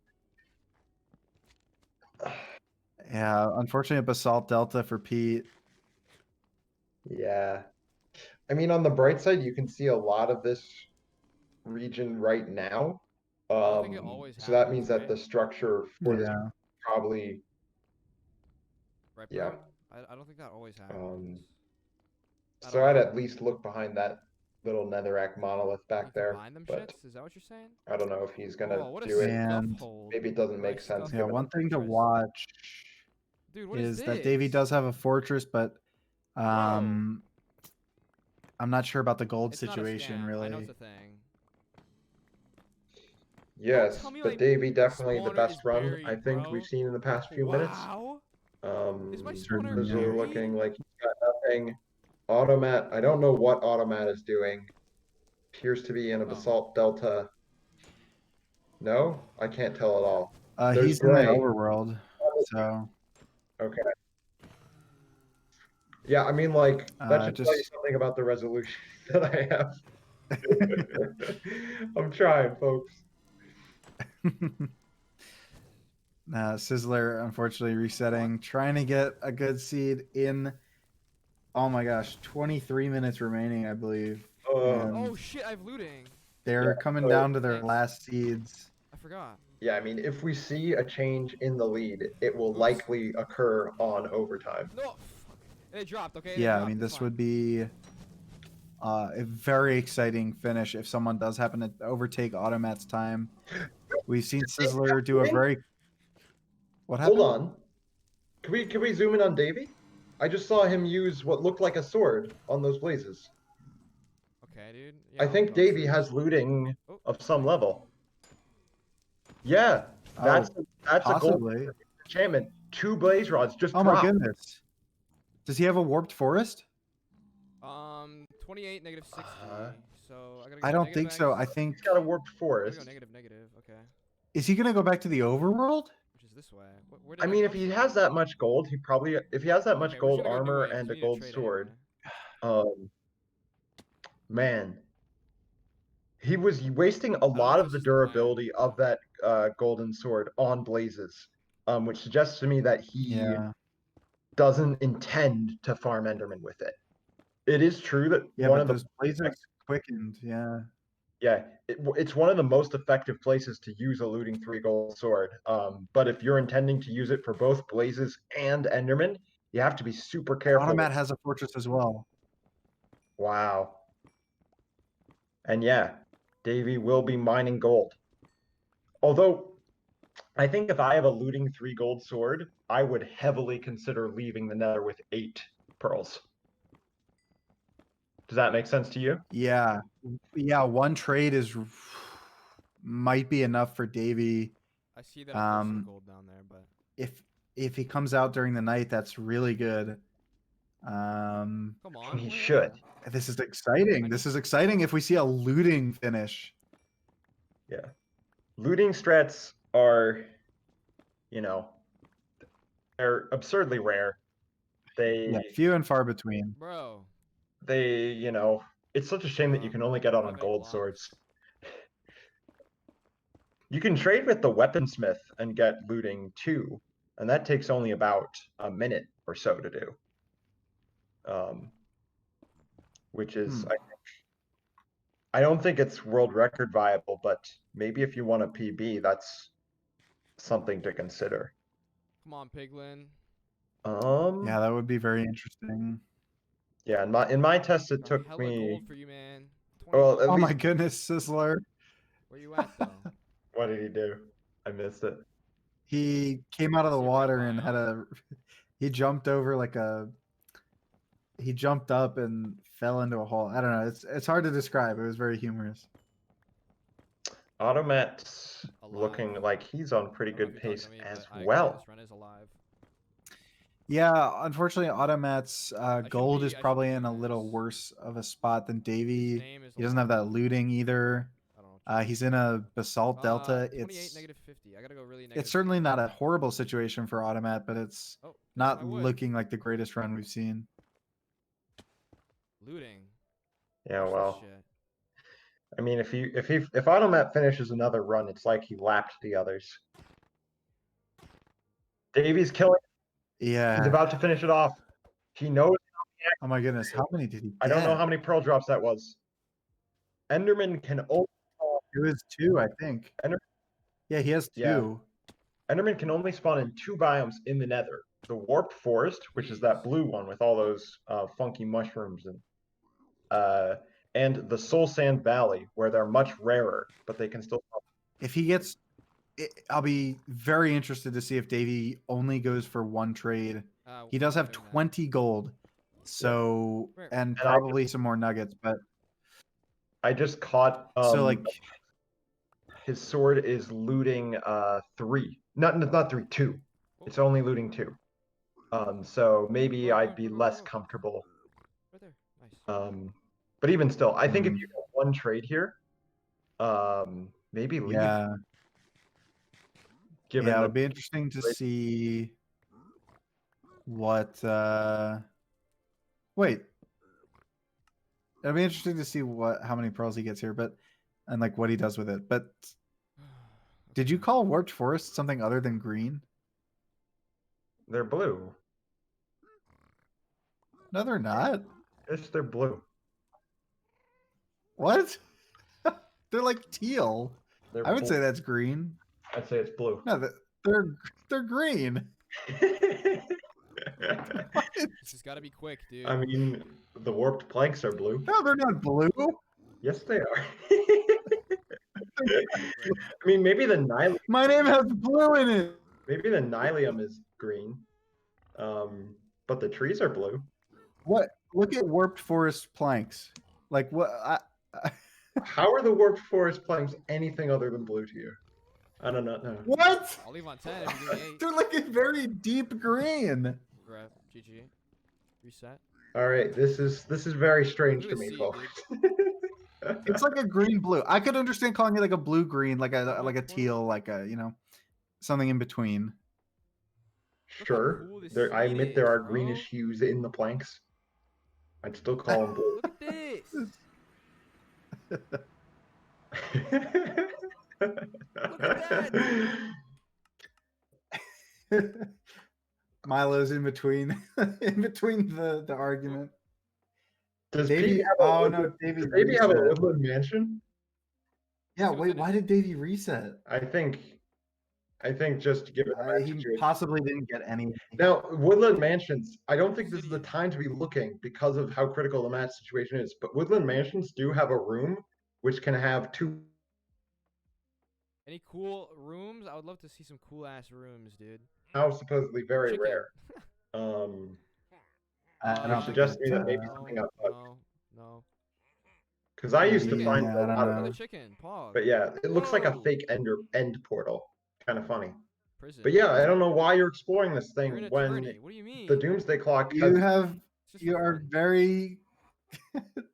Yeah, unfortunately, Basalt Delta for Pete. Yeah. I mean, on the bright side, you can see a lot of this region right now. I don't think it always So that happens, means that the right? structure for this Yeah. probably, Right, yeah. bro? I don't think that always happens. I So don't I'd know. at least look behind that little netherrack monolith You back there. combine them But shits? Is that what you're saying? I don't know if he's gonna Oh, what a do it. stuff And hold. Maybe it doesn't What a make sense. stuff yeah, given one the thing to fortress. watch Dude, what is is that Davey this? does have a fortress, but Bro, I'm not sure about the gold it's not a situation scam. I know really. it's a thing. Yes, tell me, but like, Davey definitely the spawner best is run buried, I think bro. we've seen in the past few minutes. Wow. Is my spawner Certainly, yeah. Sizzler buried? looking like he's got nothing. Automat, I don't know what Automat is doing. Appears to be in a basalt delta. No, I can't tell at all. There's He's in the gray. overworld, so Okay. Yeah, I mean, like, that should tell you just something about the resolution that I have. I'm trying, folks. Sizzler unfortunately resetting, trying to get a good seed in. Oh my gosh, 23 minutes remaining, I believe. And Oh shit, I have looting. they're Yeah, coming so- down to their Thanks. last seeds. I forgot. Yeah, I mean, if we see a change in the lead, it will Oops. likely occur on overtime. No, fuck. They dropped, okay? They Yeah, I dropped, mean, it's this fine. would be a very exciting finish if someone does happen to overtake Automat's time. We've seen Sizzler do a very. What happened? Hold on. Can we zoom in on Davey? I just saw him use what looked like a sword on those blazes. Okay, dude. I Yeah, think I'll Davey search. has looting Oh, of some level. Yeah, that's Oh, that's a gold possibly. enchantment. 2 blaze rods just Oh my dropped. goodness. Does he have a warped forest? 28, negative 60. So I gotta go I don't negative think X. so. I think. He's got a warped I'm forest. gonna go negative, negative. Okay. Is he gonna go back to the overworld? Which is this way. Where did I that mean, come if he from? has that much gold, he probably if he has that much Okay, we're just gold gonna go new armor way, 'cause and we a need to gold trade sword, anyway. man, he was wasting a know lot if of this the is the plan, durability of that golden sword on blazes, which suggests to me that he Yeah. doesn't intend to farm Enderman with it. It is true that Yeah, one but of the those blazers quickened. Yeah. yeah, it's one of the most effective places to use a looting 3 gold sword. But if you're intending to use it for both blazes and Enderman, you have to be super careful. Automat has a fortress as well. Wow. And yeah, Davey will be mining gold. Although, I think if I have a looting 3 gold sword, I would heavily consider leaving the nether with 8 pearls. Does that make sense to you? Yeah. Yeah, one trade is might be enough for Davey. I see that there's some gold down there, but If he comes out during the night, that's really good. come on. He where should. at? This is exciting. This is exciting if we see a looting finish. Yeah. Looting strats are, they're absurdly rare. Yeah, few and far between. Bro. It's such a shame that you can only get out on gold swords. You can trade with the weaponsmith and get looting too, and that takes only about a minute or so to do. Which is, I don't think it's world record viable, but maybe if you want a PB, that's something to consider. Come on, Piglin. Yeah, that would be very interesting. Yeah, in my test, it took hella me. gold for you, man. Well, at Oh least... my goodness, Sizzler. Where you at though? What did he do? I missed it. He came out of the water and had a. He jumped over like a. He jumped up and fell into a hole. I don't know. It's hard to describe. It was very humorous. Automat's looking like he's on pretty good pace as well. This run is alive. Yeah, unfortunately, Automat's gold is probably in a little worse of a spot than Davey. He doesn't have that looting either. He's in a basalt delta. 28, negative 50. I gotta go really negative. It's certainly not a horrible situation for Automat, but it's not looking like the greatest run we've seen. Looting. Yeah, well. I mean, if Automat finishes another run, it's like he lapped the others. Davey's killing. Yeah. He's about to finish it off. He knows. Oh my goodness, how many did he get? I don't know how many pearl drops that was. Enderman can only It was 2, I think. Yeah, he has 2. Yeah. Enderman can only spawn in 2 biomes in the Nether: the Warped Forest, which is that blue one with all those funky mushrooms, and the Soul Sand Valley, where they're much rarer, but they can still. If he gets, I'll be very interested to see if Davey only goes for 1 trade. He does have 20 gold, so and probably some more nuggets, but I just caught. So like, his sword is looting 3. Not 3, 2. It's only looting 2. So maybe I'd be less comfortable. But even still, I think if you get 1 trade here, maybe leave. yeah, Given it that would be interesting to see what. Wait, it'd be interesting to see how many pearls he gets here, and like what he does with it. But did you call Warped Forest something other than green? They're blue. No, they're not. Yes, they're blue. What? They're like teal. They're I would blue. say that's green. I'd say it's blue. No, they're green. This has got to be quick, dude. I mean, the warped planks are blue. No, they're not blue. Yes, they are. I mean, maybe the Nylium. My name has blue in it. Maybe the Nylium is green, but the trees are blue. What? Look at Warped Forest planks. Like what? How are the Warped Forest planks anything other than blue to you? I don't know. What? I'll leave on 10 if you give me 8. They're like a very deep green. Grab GG. Reset. All right, this is very strange to me, see, folks. It's like a green blue. I could understand calling it like a blue green, like a teal, like a something in between. Sure. cool this I seed admit there is, are bro. greenish hues in the planks. I'd still call them blue. Look at this. Look at that. Milo's in between, the argument. Does Davey? Pete have a Oh woodland- no, Davey. Does Davey have a reset. woodland mansion? Yeah. Wait. Why did Davey reset? I think just given the match He situation. possibly didn't get any. Now, Woodland Mansions, I don't think this is the time to be looking because of how critical the match situation is, but Woodland Mansions do have a room which can have 2. Any cool rooms? I would love to see some cool ass rooms, dude. Now supposedly very Chicken. rare. I I don't suggest think that maybe No, something else. no. Because I used to Yeah, find I a don't lot know. of Another them. chicken. Pog. But yeah, it looks like a Whoa. fake end portal. Kind of funny. Prison. But yeah, I don't know why you're exploring this You're thing an when attorney. What do you mean? the Doomsday Clock You has you are very.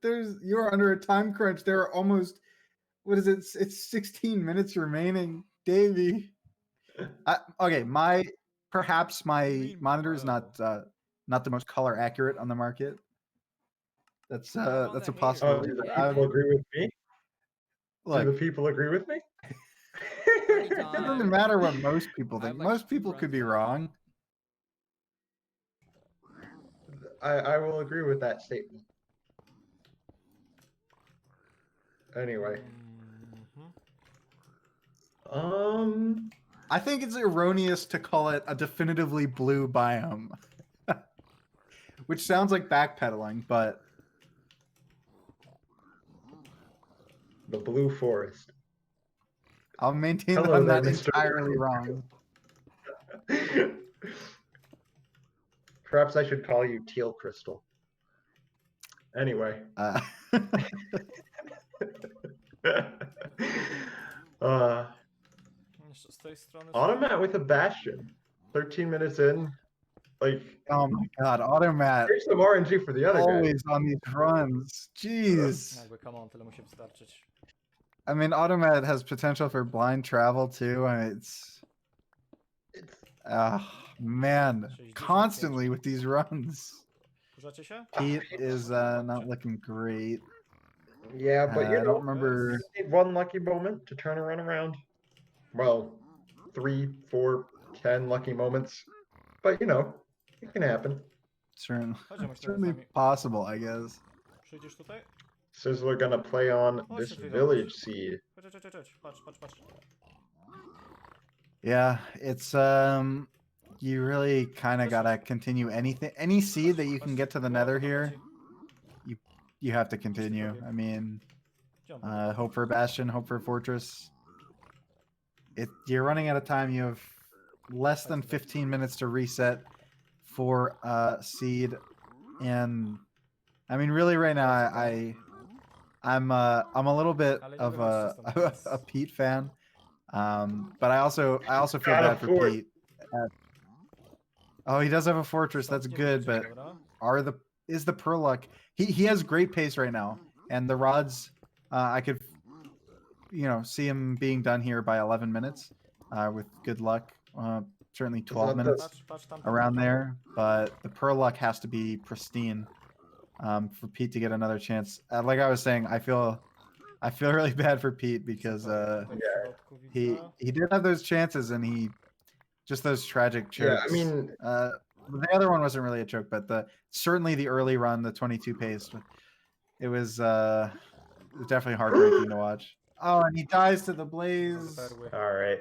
You are under a time crunch. There are almost. What is it? It's 16 minutes remaining, Davey. Okay, perhaps my monitor is not the most color accurate on the market. That's a possibility. do the I people agree with me? Look, Do the people agree with me? it doesn't matter what most people think. Most people could be wrong. I will agree with that statement. Anyway. I think it's erroneous to call it a definitively blue biome. Which sounds like backpedaling, but The Blue Forest. I'll maintain that Hello I'm there, not Mr. entirely wrong. Perhaps I should call you Teal Crystal. Anyway. Z tej strony... Automat with a Bastion. 13 minutes in. Like, oh my god, Automat. Here's some RNG for the other guy. Always on these runs. Jeez. Jakby, come on, tyle musi wystarczyć. I mean, Automat has potential for blind travel too. I mean, it's man, constantly with these runs. Wkurzacie się? Pete is not looking great. Yeah, but I you don't know, remember. you need one lucky moment to turn a run around. Well, 3, 4, 10 lucky moments. But you know, it can happen. Certainly possible, I guess. Przyjdziesz tutaj? Sizzler gonna play on this village seed. Patrz. Yeah, it's you really kind of gotta continue any seed that you can get to the Nether here. You have to continue. I mean, hope for a Bastion, hope for a Fortress. You're running out of time. You have less than 15 minutes to reset for seed, and I mean, really, right now, I'm a little bit of a Pete fan, but I also feel Got a bad for fort. Pete. Oh, he does have a fortress. That's good, but is the Pearl luck? He has great pace right now, and the rods, I could, see him being done here by 11 minutes, with good luck. Certainly 12 minutes around there, but the Pearl luck has to be pristine, for Pete to get another chance. Like I was saying, I feel really bad for Pete because he did have those chances, and just those tragic chokes. Yeah, I mean, the other one wasn't really a choke, but certainly the early run, the 22 pace, it was definitely heartbreaking to watch. Oh, and he dies to the blaze. All right.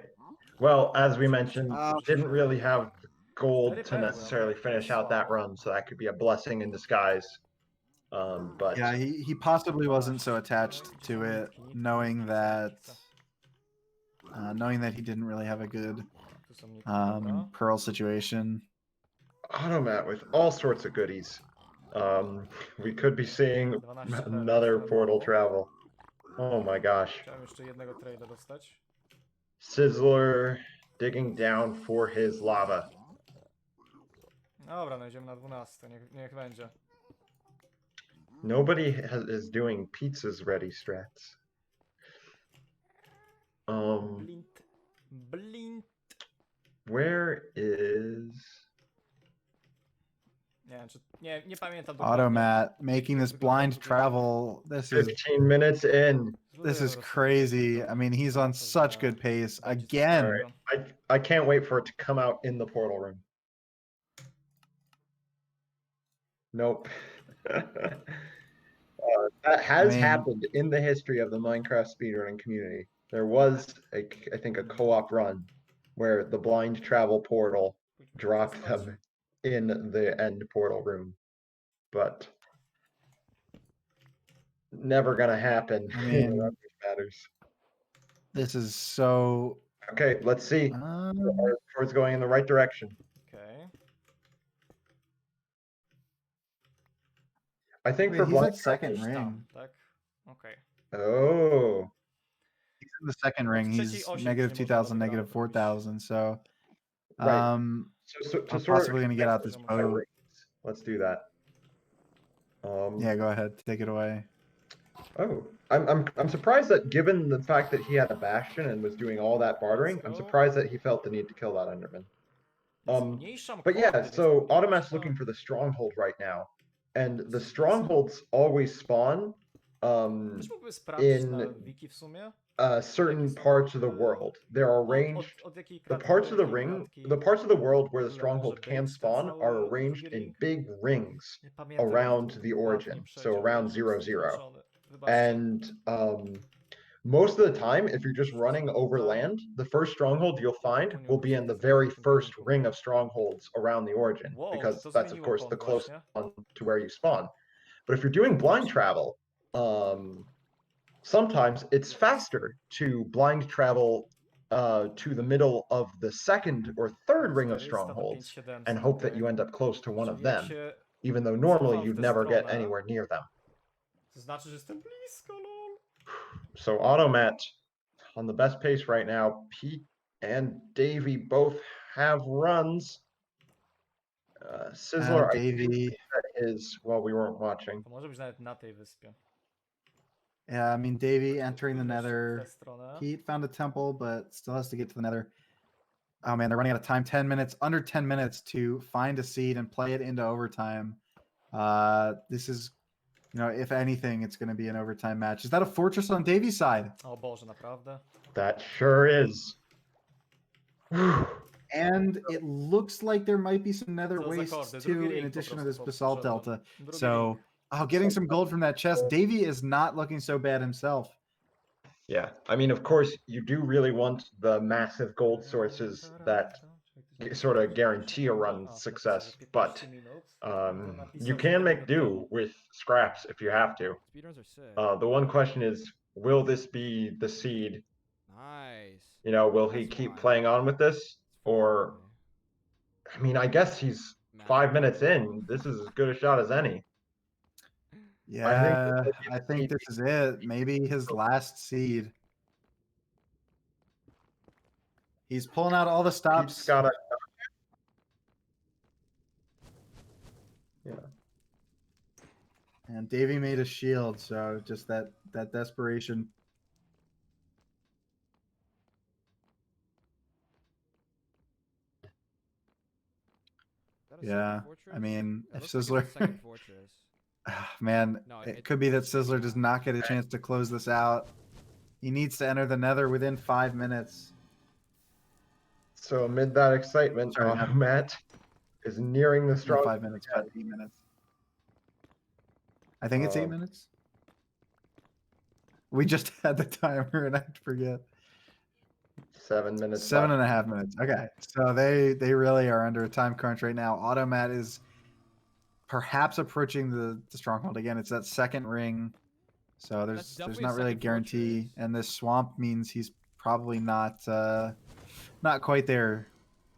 Well, as we mentioned, didn't really have gold to necessarily finish out that run, so that could be a blessing in disguise. But yeah, he possibly wasn't so attached to it, knowing that he didn't really have a good Pearl situation. Automat with all sorts of goodies. We could be seeing another portal travel. Oh my gosh. Chciałem jeszcze jednego trade'a dostać. Sizzler digging down for his lava. Dobra, no idziemy na 12, niech będzie. Nobody is doing pizzas ready strats. Blint. Where is... Nie pamiętam Automat making this blind travel. This is 15 minutes in. This is crazy. I mean, he's on such good pace again. Right. I can't wait for it to come out in the portal room. Nope. That has happened in the history of the Minecraft speedrunning community. There was, I think, a co-op run where the blind travel portal dropped them in the end portal room, but never gonna happen. I mean, matters. This is so. Okay, let's see. Our sword's going in the right direction. Okay. I think Wait, for he's blind at second ring. Tak. Okay. Oh. He's in the second ring. He's negative 2,000, negative 4,000. So, Right. I'm to possibly gonna get out this boat. Let's do that. Yeah, go ahead. Take it away. Oh, I'm surprised that given the fact that he had a Bastion and was doing all that bartering, I'm surprised that he felt the need to kill that Enderman. But yeah, so Automat's looking for the Stronghold right now, and the Strongholds always spawn in certain parts of the world. There are arranged the parts of the world where the Stronghold can spawn are arranged in big rings around the origin, so around 0-0. And most of the time, if you're just running over land, the first stronghold you'll find will be in the very first ring of strongholds around the origin, because that's of course the closest one to where you spawn. But if you're doing blind travel, sometimes it's faster to blind travel to the middle of the second or third ring of strongholds and hope that you end up close to one of them, even though normally you'd never get anywhere near them. So Automat on the best pace right now. Pete and Dav1e both have runs. Sizzler, I think that is while we weren't watching. Yeah, I mean, Dav1e entering the Nether. Pete found a temple, but still has to get to the Nether. Oh man, they're running out of time. 10 minutes, under 10 minutes to find a seed and play it into overtime. This is, if anything, it's going to be an overtime match. Is that a fortress on Dav1e's side? O Boże, naprawdę? That sure is. And it looks like there might be some nether wastes too, in addition to this basalt delta. So, getting some gold from that chest. Dav1e is not looking so bad himself. Yeah, I mean, of course, you do really want the massive gold sources that sort of guarantee a run success, but you can make do with scraps if you have to. Speedruns are sick. The one question is, will this be the seed? Nice. You know, will he That's keep fine. playing on with this? Or, I mean, I guess he's 5 minutes in. This is as good a shot as any. Yeah, I think seed. this is it. Maybe his last seed. He's pulling out all the stops. Pete's got a. Yeah. And Davey made a shield, so just that desperation. Yeah, I mean, if Sizzler, man, it could be that Sizzler does not get a chance to close this out. He needs to enter the Nether within 5 minutes. So amid that excitement, Matt is nearing the strong. 5 minutes, 8 minutes. I think it's 8 minutes. We just had the timer and I forget. 7 minutes. 7.5 minutes. Okay, so they really are under a time crunch right now. Automat is perhaps approaching the stronghold again. It's that second ring, so there's not really a guarantee, and this swamp means he's probably not quite there.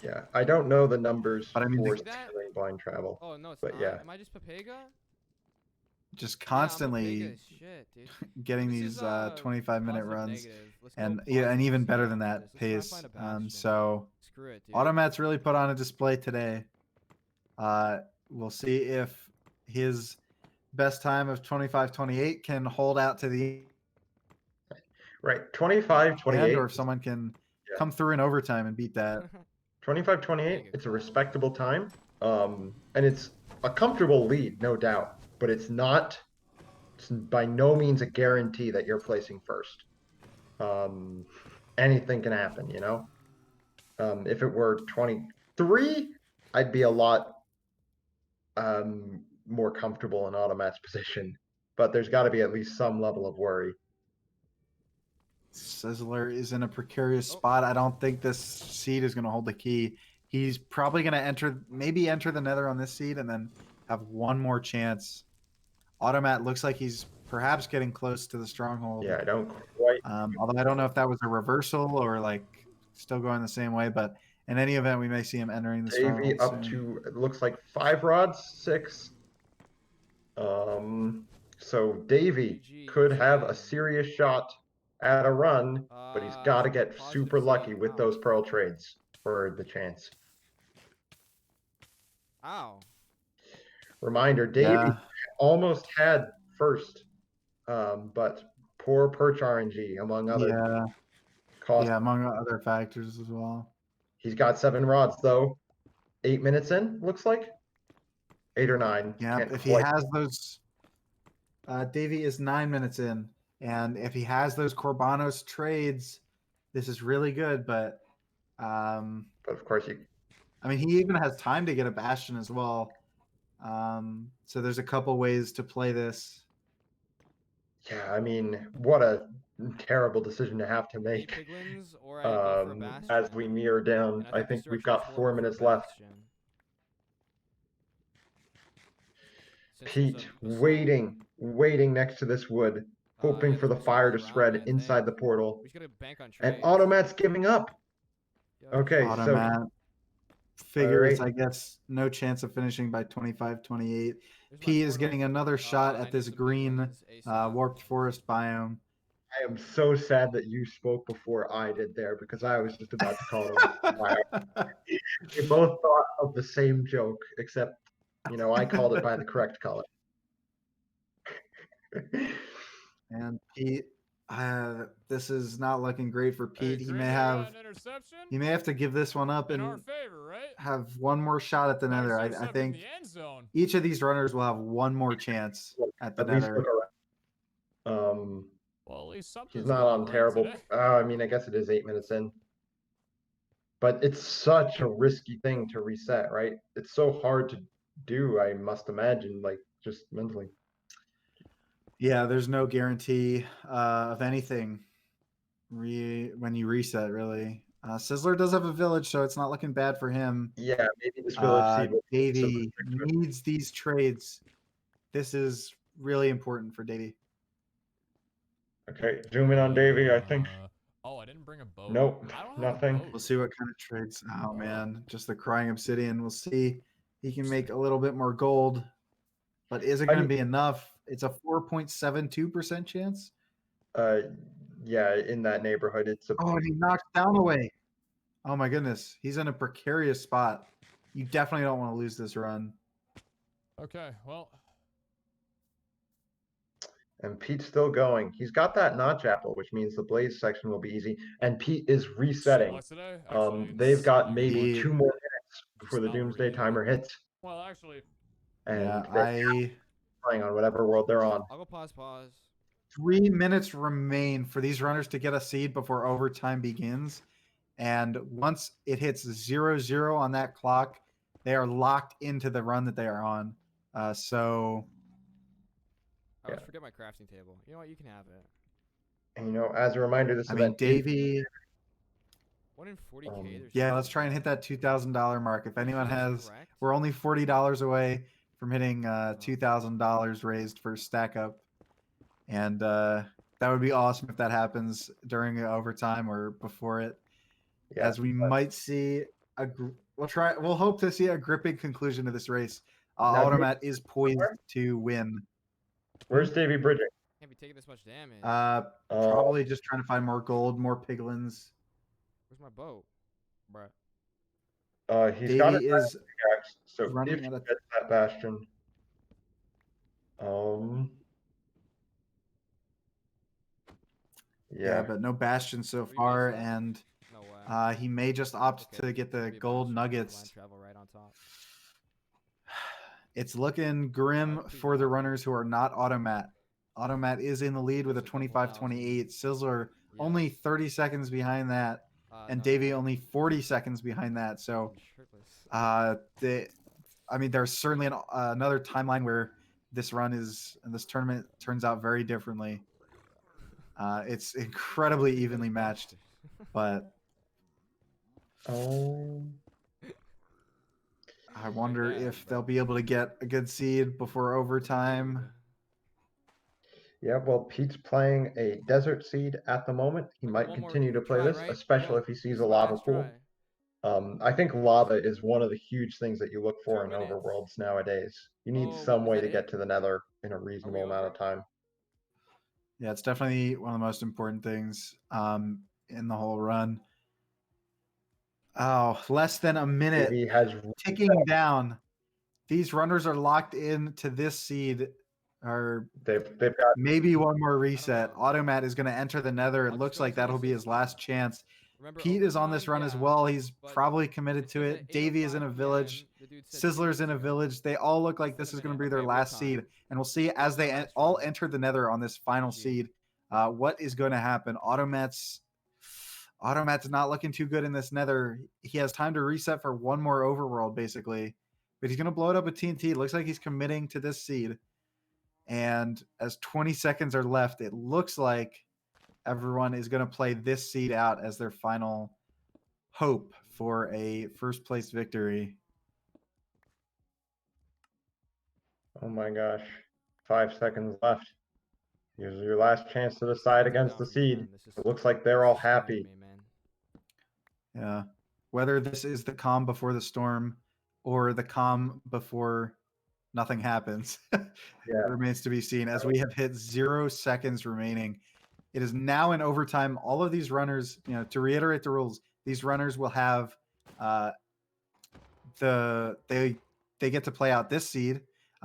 Yeah, I don't know the numbers But I mean, for stealing blind travel. Oh no, it's but not. yeah, Am I just Papega? Just constantly Papega as shit, dude. getting This these is, 25-minute positive, runs, negative. Let's and go yeah, and positive even to better see than how that it is. Let's pace. try to find a Bastion. So Screw it, dude. Automat's really put on a display today. We'll see if his best time of 25:28 can hold out to the right. 25:28, end, or if someone can come through in overtime and beat that. 25:28. It's a respectable time, and it's a comfortable lead, no doubt. But it's not. It's by no means a guarantee that you're placing first. Anything can happen, you know. If it were 23, I'd be a lot more comfortable in Automat's position. But there's got to be at least some level of worry. Sizzler is in a precarious spot. I don't think this seed is going to hold the key. He's probably going to maybe enter the Nether on this seed and then have one more chance. Automat looks like he's perhaps getting close to the stronghold. Yeah, I don't quite. Although I don't know if that was a reversal or like still going the same way, but in any event, we may see him entering the stronghold Davy up soon. to, it looks like 5 rods, 6. So Davy could have a serious shot at a run, but he's got to get super lucky with those pearl trades for the chance. Ow. Reminder, Davy almost had first, but poor perch RNG, among other among other factors as well. He's got 7 rods, though. 8 minutes in, looks like. 8 or 9. Yeah, if he has those... Davy is 9 minutes in. And if he has those Corbanos trades, this is really good, but... but of course, I mean, he even has time to get a Bastion as well. So there's a couple ways to play this. Yeah, I mean, what a terrible decision to have to make. Piglins, or I go for a Bastion. As we near down, I think we've got 4 minutes left. Pete waiting next to this wood, hoping for the fire to spread inside the portal. And Automat's giving up. Okay, Automat so figures, right. I guess, no chance of finishing by 25-28. P is getting another shot at this green warped forest biome. I am so sad that you spoke before I did there, because I was just about to call it. We both thought of the same joke, except, you know, I called it by the correct color. And Pete, this is not looking great for Pete. He may have to give this one up and have one more shot at the Nether. I think each of these runners will have one more chance at the Nether. Well, at least he's not on terrible. I mean, I guess it is 8 minutes in. But it's such a risky thing to reset, right? It's so hard to do, I must imagine, like, just mentally. Yeah, there's no guarantee of anything when you reset, really. Sizzler does have a village, so it's not looking bad for him. Yeah, maybe this village seed will Davy needs these trades. This is really important for Davy. Okay, zoom in on Davy, I think. Oh, I didn't bring a boat. Nope, I don't have nothing. A boat. We'll see what kind of trades. Oh man, just the crying obsidian. We'll see. He can make a little bit more gold, but is it going to be enough? It's a 4.72% chance. Yeah, in that neighborhood, it's a. Oh, and he knocks down away. Oh my goodness, he's in a precarious spot. You definitely don't want to lose this run. Okay, well. And Pete's still going. He's got that notch apple, which means the blaze section will be easy. And Pete is resetting. They've got maybe 2 more minutes before the doomsday timer hits. Well, actually. And yeah, playing on whatever world they're on. I'll go pause. 3 minutes remain for these runners to get a seed before overtime begins. And once it hits 0-0 on that clock, they are locked into the run that they are on. So I always forget my crafting table. You know what? You can have it. And you know, as a reminder, this event. Davey. 1 in 40K. Yeah, let's try and hit that $2,000 mark. If anyone has, we're only $40 away from hitting $2,000 raised for stack up, and that would be awesome if that happens during overtime or before it. Yeah, as we might see we'll hope to see a gripping conclusion to this race. Automat is poised to win. Where's Davey bridging? Can't be taking this much damage. Probably just trying to find more gold, more piglins. Where's my boat, bruh? He's got it. Is so running if he gets that bastion. Yeah, but no bastion so far, and he may just opt to get the gold nuggets. It's looking grim for the runners who are not Automat. Automat is in the lead with a 25-28. Sizzler only 30 seconds behind that, and Davy only 40 seconds behind that. So, there's certainly another timeline where this tournament turns out very differently. It's incredibly evenly matched, but I wonder if they'll be able to get a good seed before overtime. Yeah, well, Pete's playing a desert seed at the moment. He might continue to play this, especially if he sees a lava pool. I think lava is one of the huge things that you look for in overworlds nowadays. You need some way to get to the Nether in a reasonable amount of time. Yeah, it's definitely one of the most important things in the whole run. Oh, less than a minute. He has ticking down. These runners are locked into this seed. Or they've got maybe one more reset. Automat is going to enter the Nether. It looks like that'll be his last chance. Pete is on this run as well. He's probably committed to it. Davy is in a village. Sizzler's in a village. They all look like this is going to be their last seed. And we'll see as they all enter the Nether on this final seed, what is going to happen. Automat's not looking too good in this Nether. He has time to reset for one more overworld, basically. But he's going to blow it up with TNT. It looks like he's committing to this seed. And as 20 seconds are left, it looks like everyone is going to play this seed out as their final hope for a first place victory. Oh my gosh. 5 seconds left. Here's your last chance to decide against the seed. It looks like they're all happy. Yeah. Whether this is the calm before the storm or the calm before nothing happens, it remains to be seen, as we have hit 0 seconds remaining. It is now in overtime. All of these runners, to reiterate the rules, these runners will have they get to play out this seed.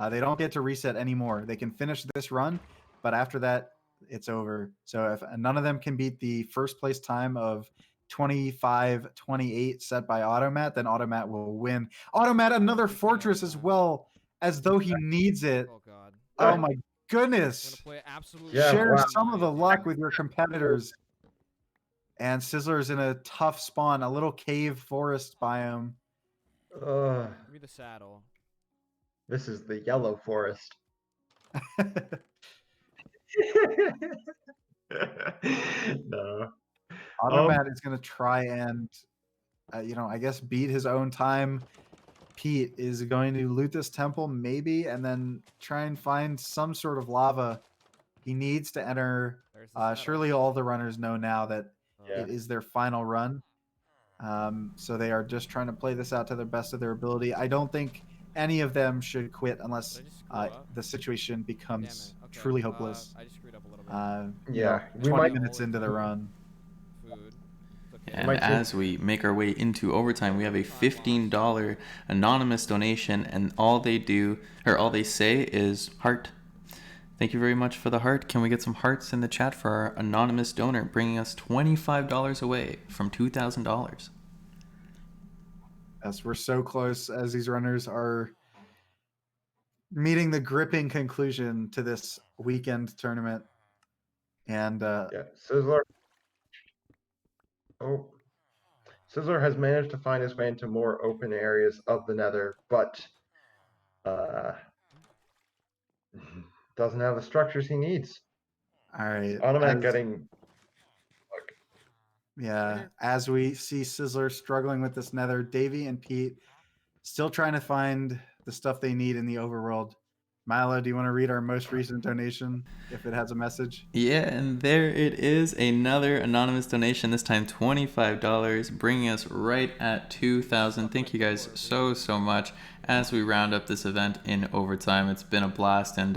They don't get to reset anymore. They can finish this run, but after that, it's over. So if none of them can beat the first place time of 25-28 set by Automat, then Automat will win. Automat another fortress as well, as though he needs it. Oh god. Oh my goodness. Share some of the luck with your competitors. And Sizzler's in a tough spawn, a little cave forest biome. Give me the saddle. This is the yellow forest. No. Automat is going to try and, I guess beat his own time. Pete is going to loot this temple, maybe, and then try and find some sort of lava. He needs to enter. Surely all the runners know now that it is their final run. So they are just trying to play this out to the best of their ability. I don't think any of them should quit unless the situation becomes truly hopeless. I just screwed up a little bit. We 20 minutes into the run. And as we make our way into overtime, we have a $15 anonymous donation, and all they say is heart. Thank you very much for the heart. Can we get some hearts in the chat for our anonymous donor, bringing us $25 away from $2,000? Yes, we're so close as these runners are meeting the gripping conclusion to this weekend tournament. And Sizzler. Sizzler has managed to find his way into more open areas of the Nether, but doesn't have the structures he needs. All right. Automat getting. Yeah, as we see Sizzler struggling with this Nether, Dav1e and Pete still trying to find the stuff they need in the overworld. Milo, do you want to read our most recent donation if it has a message? Yeah, and there it is, another anonymous donation, this time $25, bringing us right at 2,000. Thank you guys so much as we round up this event in overtime. It's been a blast, and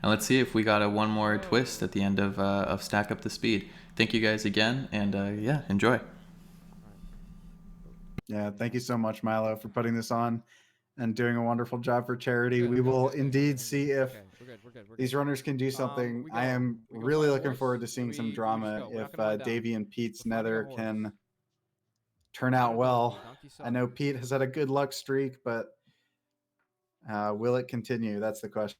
let's see if we got one more twist at the end of Stack Up the Speed. Thank you guys again, and yeah, enjoy. Yeah, thank you so much, Milo, for putting this on and doing a wonderful job for charity. We will indeed see if these runners can do something. I am really looking forward to seeing some drama if Dav1e and Pete's Nether can turn out well. I know Pete has had a good luck streak, but will it continue? That's the question.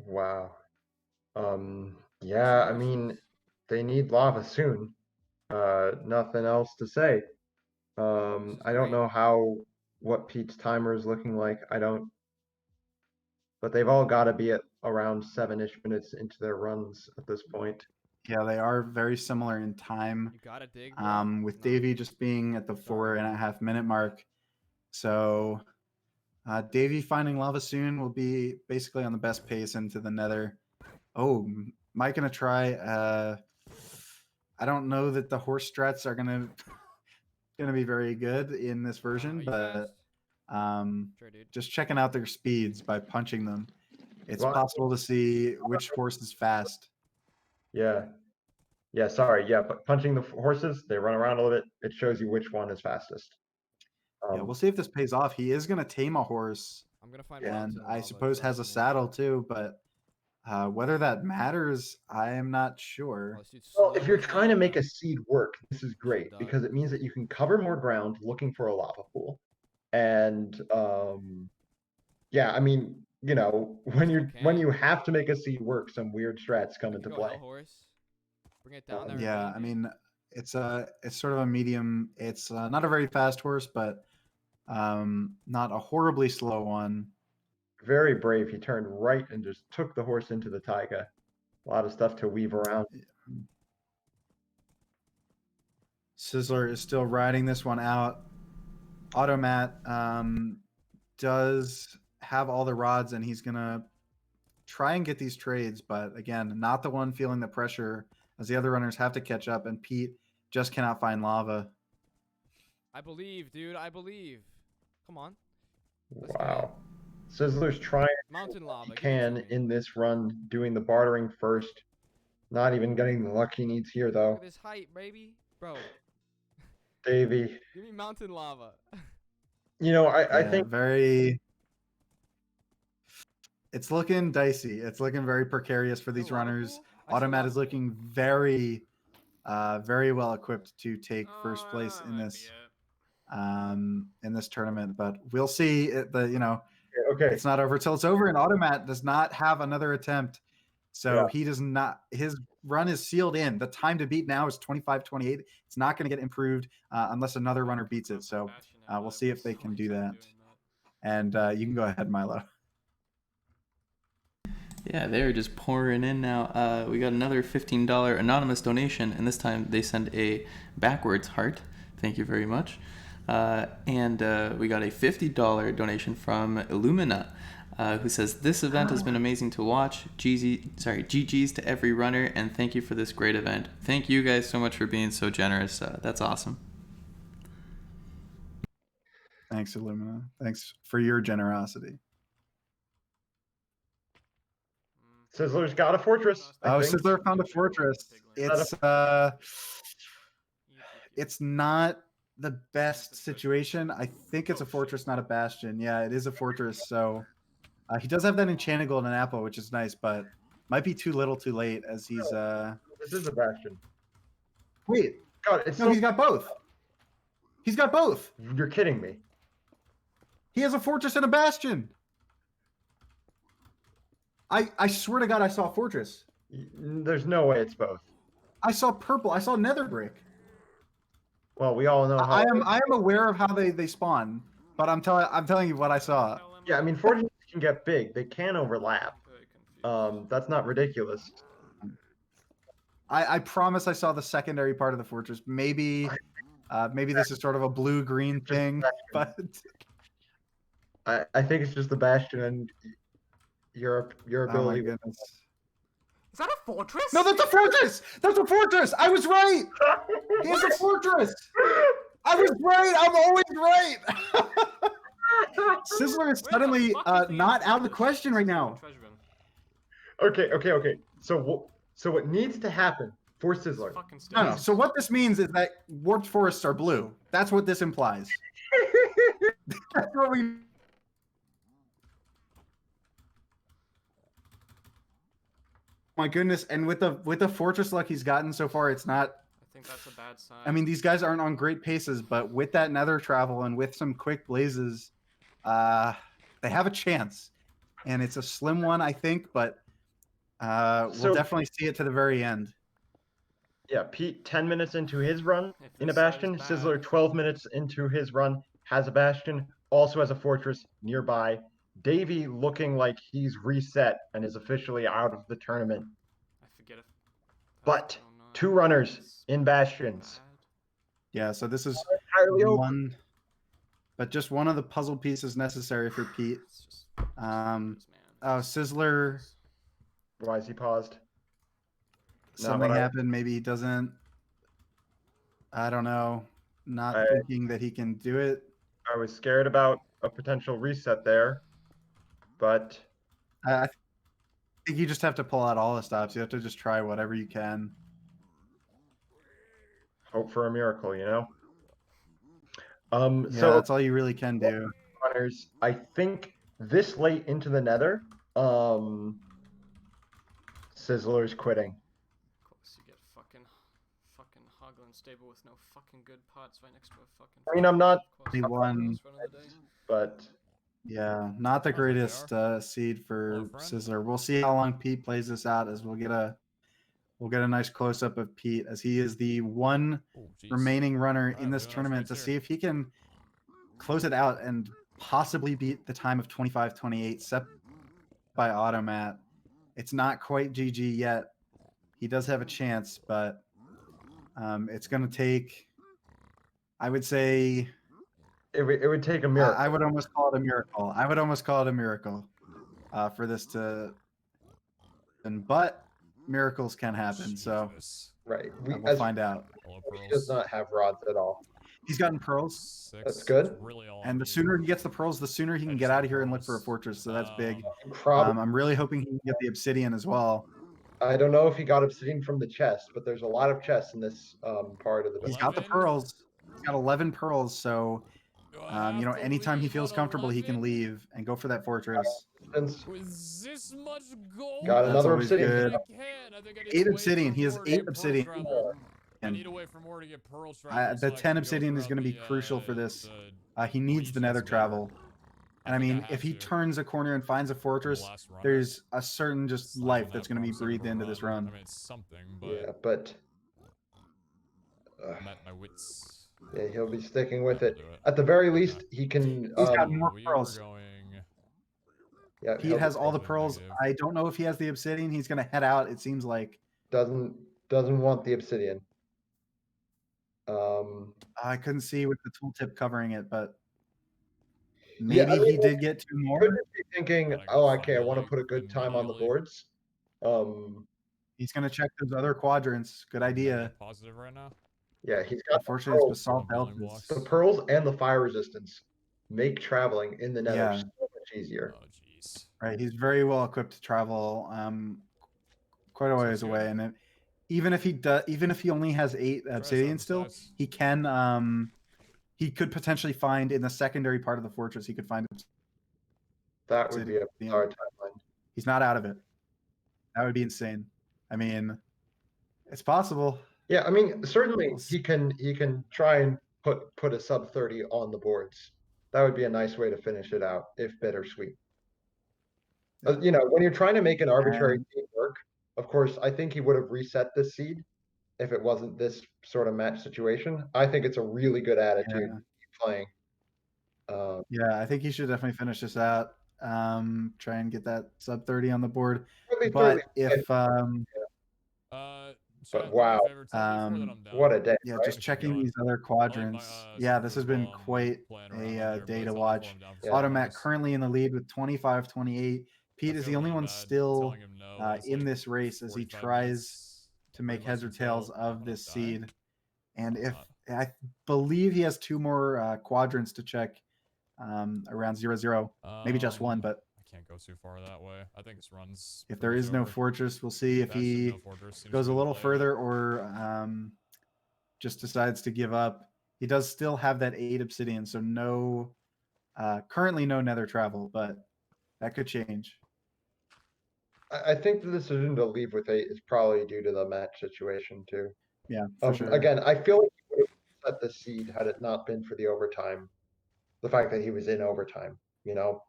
Wow. Yeah, I mean, they need lava soon. Nothing else to say. I don't know what Pete's timer is looking like. But they've all got to be at around 7-ish minutes into their runs at this point. Yeah, they are very similar in time. With Dav1e just being at the 4.5 minute mark. So Dav1e finding lava soon will be basically on the best pace into the Nether. Oh, Mike gonna try. I don't know that the horse strats are gonna be very good in this version, but just checking out their speeds by punching them. It's possible to see which horse is fast. Yeah. Yeah, sorry. Yeah, but punching the horses, they run around a little bit. It shows you which one is fastest. Yeah, we'll see if this pays off. He is going to tame a horse. And I suppose has a saddle too, but whether that matters, I am not sure. Well, if you're trying to make a seed work, this is great because it means that you can cover more ground looking for a lava pool. And yeah, I mean, when you have to make a seed work, some weird strats come into play. Yeah, I mean, it's sort of a medium. It's not a very fast horse, but not a horribly slow one. Very brave. He turned right and just took the horse into the taiga. A lot of stuff to weave around. Sizzler is still riding this one out. Automat does have all the rods, and he's gonna try and get these trades, but again, not the one feeling the pressure as the other runners have to catch up, and Pete just cannot find lava. I believe, dude. I believe. Come on. Wow. Sizzler's trying Mountain lava. he can in this run, doing the bartering first. Not even getting the luck he needs here, though. Look at this height, baby. Bro. Dav1e. Give me mountain lava. I think very. It's looking dicey. It's looking very precarious for these runners. Automat is looking very, very well equipped to take first place in this tournament. But we'll see. Okay. It's not over till it's over, and Automat does not have another attempt. So he does not. His run is sealed in. The time to beat now is 25:28. It's not going to get improved unless another runner beats it. So we'll see if they can do that. And you can go ahead, Milo. Yeah, they're just pouring in now. We got another $15 anonymous donation, and this time they send a backwards heart. Thank you very much. And we got a $50 donation from Illumina, who says, this event has been amazing to watch. GG's to every runner, and thank you for this great event. Thank you guys so much for being so generous. That's awesome. Thanks, Illumina. Thanks for your generosity. Sizzler's got a fortress. I think. Sizzler found a fortress. It's not the best situation. I think it's a fortress, not a bastion. Yeah, it is a fortress. So he does have that enchanted golden apple, which is nice, but might be too little, too late, as he's. This is a bastion. Wait, God, it's no, he's got both. He's got both. You're kidding me. He has a fortress and a bastion. I swear to God, I saw a fortress. There's no way it's both. I saw purple. I saw nether brick. Well, we all know how. I am aware of how they spawn, but I'm telling you what I saw. Yeah, I mean, fortresses can get big. They can overlap. That's not ridiculous. I promise I saw the secondary part of the fortress. Maybe this is sort of a blue-green thing, but I think it's just the bastion and your ability. Oh my goodness. Is that a fortress? No, that's a fortress! That's a fortress! I was right! It's a fortress! I was right! I'm always right! Sizzler is suddenly not out of the question right now. Okay. So what needs to happen for Sizzler? No. So what this means is that warped forests are blue. That's what this implies. That's what we... My goodness, and with the fortress luck he's gotten so far, it's not. I think that's a bad sign. I mean, these guys aren't on great paces, but with that nether travel and with some quick blazes, they have a chance, and it's a slim one, I think, but we'll definitely see it to the very end. Yeah, Pete, 10 minutes into his run in a bastion. Sizzler, 12 minutes into his run, has a bastion, also has a fortress nearby. Dav1e looking like he's reset and is officially out of the tournament. I forget if... But 2 runners in bastions. Yeah, so this is entirely one, but just one of the puzzle pieces necessary for Pete. Sizzler. Why is he paused? Something happened. Maybe he doesn't. I don't know. Not thinking that he can do it. I was scared about a potential reset there. But I think you just have to pull out all the stops. You have to just try whatever you can. Hope for a miracle, you know? Yeah, so that's all you really can do. Runners, I think this late into the nether, Sizzler's quitting. Of course, you get fucking Hoglin stable with no fucking good pots right next to a fucking... I mean, I'm not... But... Yeah, not the greatest seed for Sizzler. We'll see how long Pete plays this out, as we'll get a nice close up of Pete, as he is the one remaining runner in this tournament, to see if he can close it out and possibly beat the time of 25:28 set by Automat. It's not quite GG yet. He does have a chance, but it's going to take, I would say. It would take a miracle. I would almost call it a miracle. I would almost call it a miracle for this to. But miracles can happen. So right, we'll find out. He does not have rods at all. He's gotten pearls. That's good. And the sooner he gets the pearls, the sooner he can get out of here and look for a fortress. So that's big. I'm really hoping he can get the obsidian as well. I don't know if he got obsidian from the chest, but there's a lot of chests in this part of the. He's got the pearls. He's got 11 pearls. So. Anytime he feels comfortable, he can leave and go for that fortress. Got another obsidian. 8 obsidian. He has 8 obsidian. And the 10 obsidian is going to be crucial for this. He needs the nether travel. And I mean, if he turns a corner and finds a fortress, there's a certain just life that's going to be breathed into this run. I mean, it's something, Yeah, but I'm at my wits. Yeah, he'll be sticking with it. At the very least, he can. He's got more pearls. Yeah, Pete has all the pearls. I don't know if he has the obsidian. He's gonna head out. It seems like doesn't want the obsidian. I couldn't see with the tooltip covering it, but Yeah, maybe I mean, he did get 2 more. Could just be thinking, oh, okay, I want to put a good time on the boards. He's gonna check those other quadrants. Good idea. Positive right now. Yeah, he's got Unfortunately, it's basalt deltas. the pearls and the fire resistance make traveling in the Nether Yeah. so much easier. Oh jeez. Right, he's very well equipped to travel quite a ways away, and even if he only has 8 obsidian still, he can he could potentially find in the secondary part of the fortress. He could find That would be a bizarre timeline. He's not out of it. That would be insane. I mean, it's possible. Yeah, I mean, certainly he can try and put a sub 30 on the boards. That would be a nice way to finish it out, if bittersweet. You know, when you're trying to make an arbitrary seed work, of course, I think he would have reset this seed if it wasn't this sort of match situation. I think it's a really good attitude to keep playing. Yeah, I think he should definitely finish this out. Try and get that sub 30 on the board. But if but wow, what a day! Yeah, right? just checking these other quadrants. Yeah, this has been quite a day to watch. Automat currently in the lead with 25-28. Pete is the only one still in this race as he tries to make heads or tails of this seed. And if I believe he has 2 more quadrants to check around 0-0, maybe just 1, but I can't go too far that way. I think this runs. if there is no fortress, we'll see if he goes a little further or just decides to give up. He does still have that 8 obsidian, so no, currently no nether travel, but that could change. I think the decision to leave with 8 is probably due to the match situation too. Yeah, for sure. Again, I feel like he would have set the seed had it not been for the overtime. The fact that he was in overtime, you know.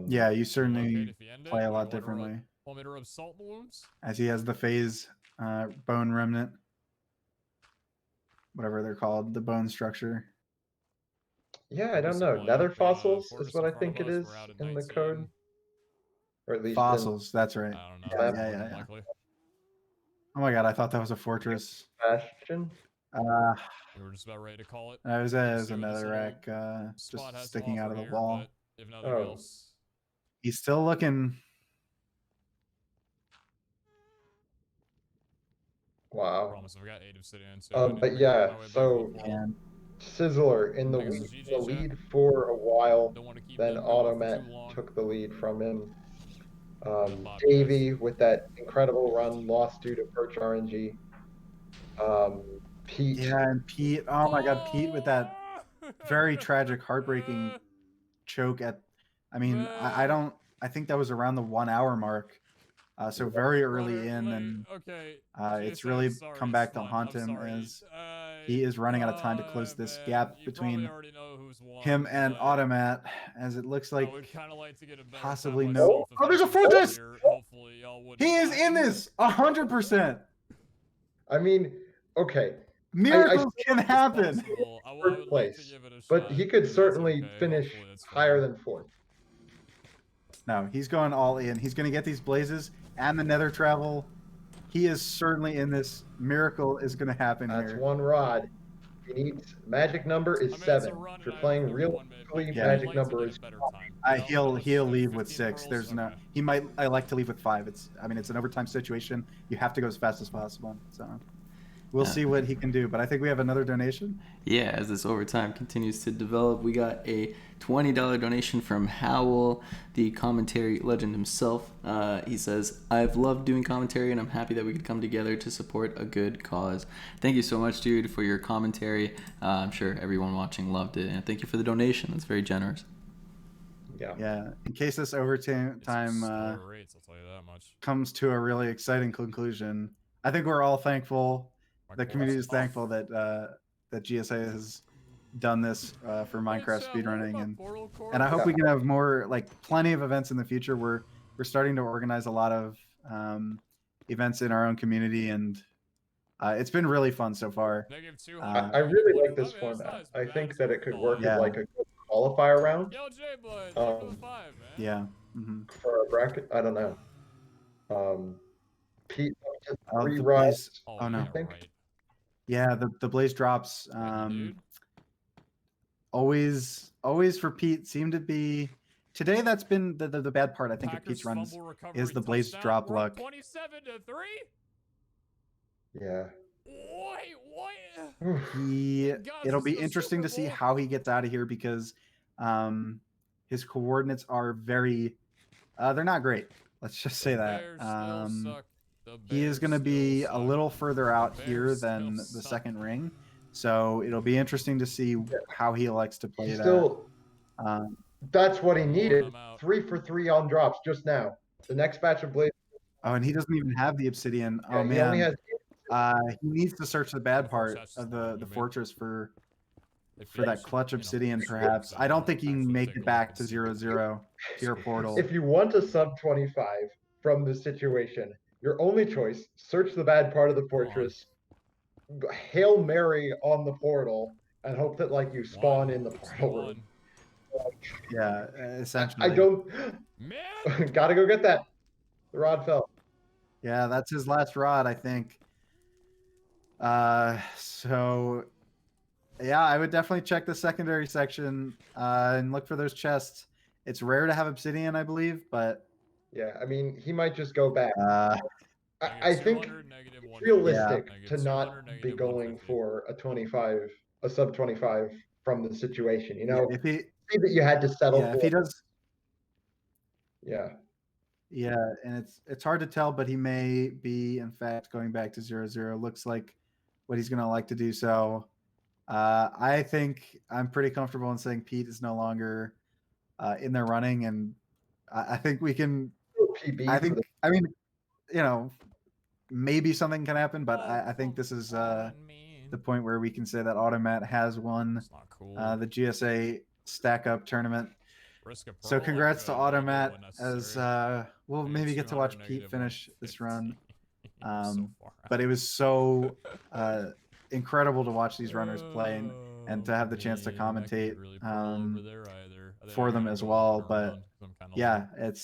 Yeah, you certainly play a lot differently. Emitter of salt balloons. As he has the phase bone remnant, whatever they're called, the bone structure. Yeah, I don't know. Nether fossils is what I think it is in the code. Or at least fossils, that's right. I don't know. Yeah. Oh my god, I thought that was a fortress. Bastion? We were just about ready to call it. It was another rack just sticking out of the wall. If nothing else. He's still looking. Wow. Promise, we got 8 obsidian too. But yeah, so Sizzler in the lead for a while. Then Automat took the lead from him. Dav1e with that incredible run lost due to perch RNG. Pete. Yeah, and Pete. Oh my god, Pete with that very tragic, heartbreaking choke at. I mean, I think that was around the 1 hour mark. So very early in, and it's really come back to haunt him as he is running out of time to close this gap between him and Automat, as it looks like possibly no. Oh, there's a fortress! He is in this 100%. I mean, okay. Miracles can happen. Third place, but he could certainly finish higher than 4th. No, he's going all in. He's going to get these blazes and the nether travel. He is certainly in this. Miracle is going to happen here. That's 1 rod. He needs magic number is 7. If you're playing realistically, magic number is. He'll leave with 6. There's no. He might. I like to leave with 5. It's an overtime situation. You have to go as fast as possible. So. We'll see what he can do, but I think we have another donation. Yeah, as this overtime continues to develop, we got a $20 donation from Howell, the commentary legend himself. He says, I've loved doing commentary, and I'm happy that we could come together to support a good cause. Thank you so much, dude, for your commentary. I'm sure everyone watching loved it, and thank you for the donation. That's very generous. Yeah. In case this overtime comes to a really exciting conclusion, I think we're all thankful. The community is thankful that that GSA has done this for Minecraft speedrunning, and I hope we can have more, plenty of events in the future. We're starting to organize a lot of events in our own community, and it's been really fun so far. I really like this format. I think that it could work as a good qualifier round. Yeah. Hmm. For a bracket, I don't know. Pete, up to 3 the rides, Blaze. Oh no. I think. Yeah, the Blaze drops. Always for Pete seem to be. Today, that's been the bad part. I think of Pete's runs is the Blaze drop luck. 27-3. Yeah. Wait, what? It'll be interesting to see how he gets out of here because his coordinates are very they're not great. Let's just say that. He is going to be a little further out here than the second ring. So it'll be interesting to see how he likes to play He's that. still. That's what he needed. I'm out. 3 for 3 on drops just now. The next batch of Blaze. Oh, and he doesn't even have the obsidian. Oh He only man. has. He needs to search the bad part of the fortress for that clutch obsidian, perhaps. I don't think he can make it back to 0-0 to your portal. If you want a sub 25 from this situation, your only choice: search the bad part of the fortress, Hail Mary on the portal, and hope that like you spawn in the portal room. Yeah, essentially. I don't. Gotta go get that. The rod fell. Yeah, that's his last rod, I think. So yeah, I would definitely check the secondary section and look for those chests. It's rare to have obsidian, I believe, but yeah, I mean, he might just go back. I think it's -150. realistic to not be going for a sub 25 from the situation. You know, if he see that you had to settle. Yeah, if he does. Yeah. Yeah, and it's hard to tell, but he may be in fact going back to 0-0. Looks like what he's gonna like to do. So I think I'm pretty comfortable in saying Pete is no longer in their running, and I think we can. I mean, maybe something can happen, but I think this is the point where we can say that Automat has won the GSA Stack Up tournament. So congrats to Automat, as we'll maybe get to watch Pete finish this run. But it was so incredible to watch these runners play and to have the chance to commentate for them as well. But yeah, it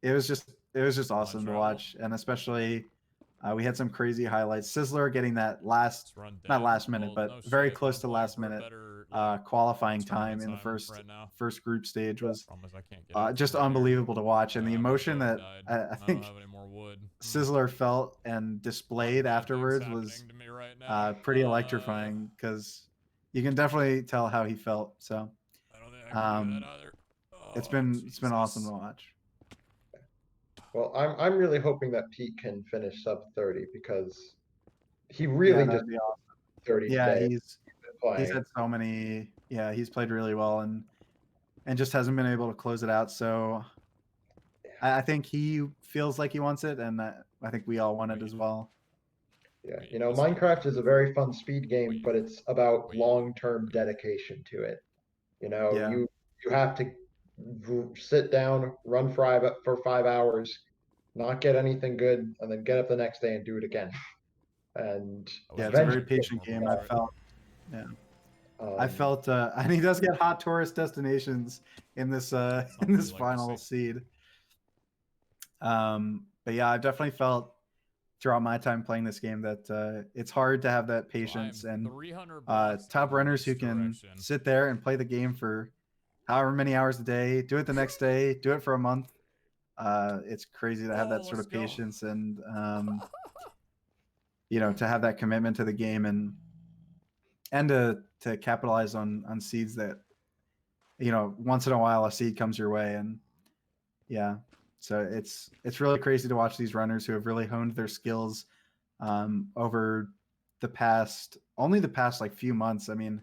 was just awesome to watch, and especially we had some crazy highlights. Sizzler getting that not last minute, but very close to last minute qualifying time in the first group stage was just unbelievable to watch, and the emotion that I think Sizzler felt and displayed afterwards was pretty electrifying, because you can definitely tell how he felt. So it's been awesome to watch. Well, I'm really hoping that Pete can finish sub 30, because he really just be awesome. 30 Yeah, today. he's had so many. Yeah, he's played really well and just hasn't been able to close it out. So I think he feels like he wants it, and I think we all want it as well. Yeah, you know, Minecraft is a very fun speed game, but it's about long-term dedication to it. You know, you have to sit down, run for 5 hours, not get anything good, and then get up the next day and do it again. And yeah, it's a very patient game. I felt. Yeah. I felt, and he does get hot tourist destinations in this final seed. But yeah, I've definitely felt throughout my time playing this game that it's hard to have that patience, and top runners who can sit there and play the game for however many hours a day, do it the next day, do it for a month. It's crazy to have that sort of patience and to have that commitment to the game, and to capitalize on seeds that once in a while a seed comes your way. And yeah, so it's really crazy to watch these runners who have really honed their skills over the past like few months. I mean,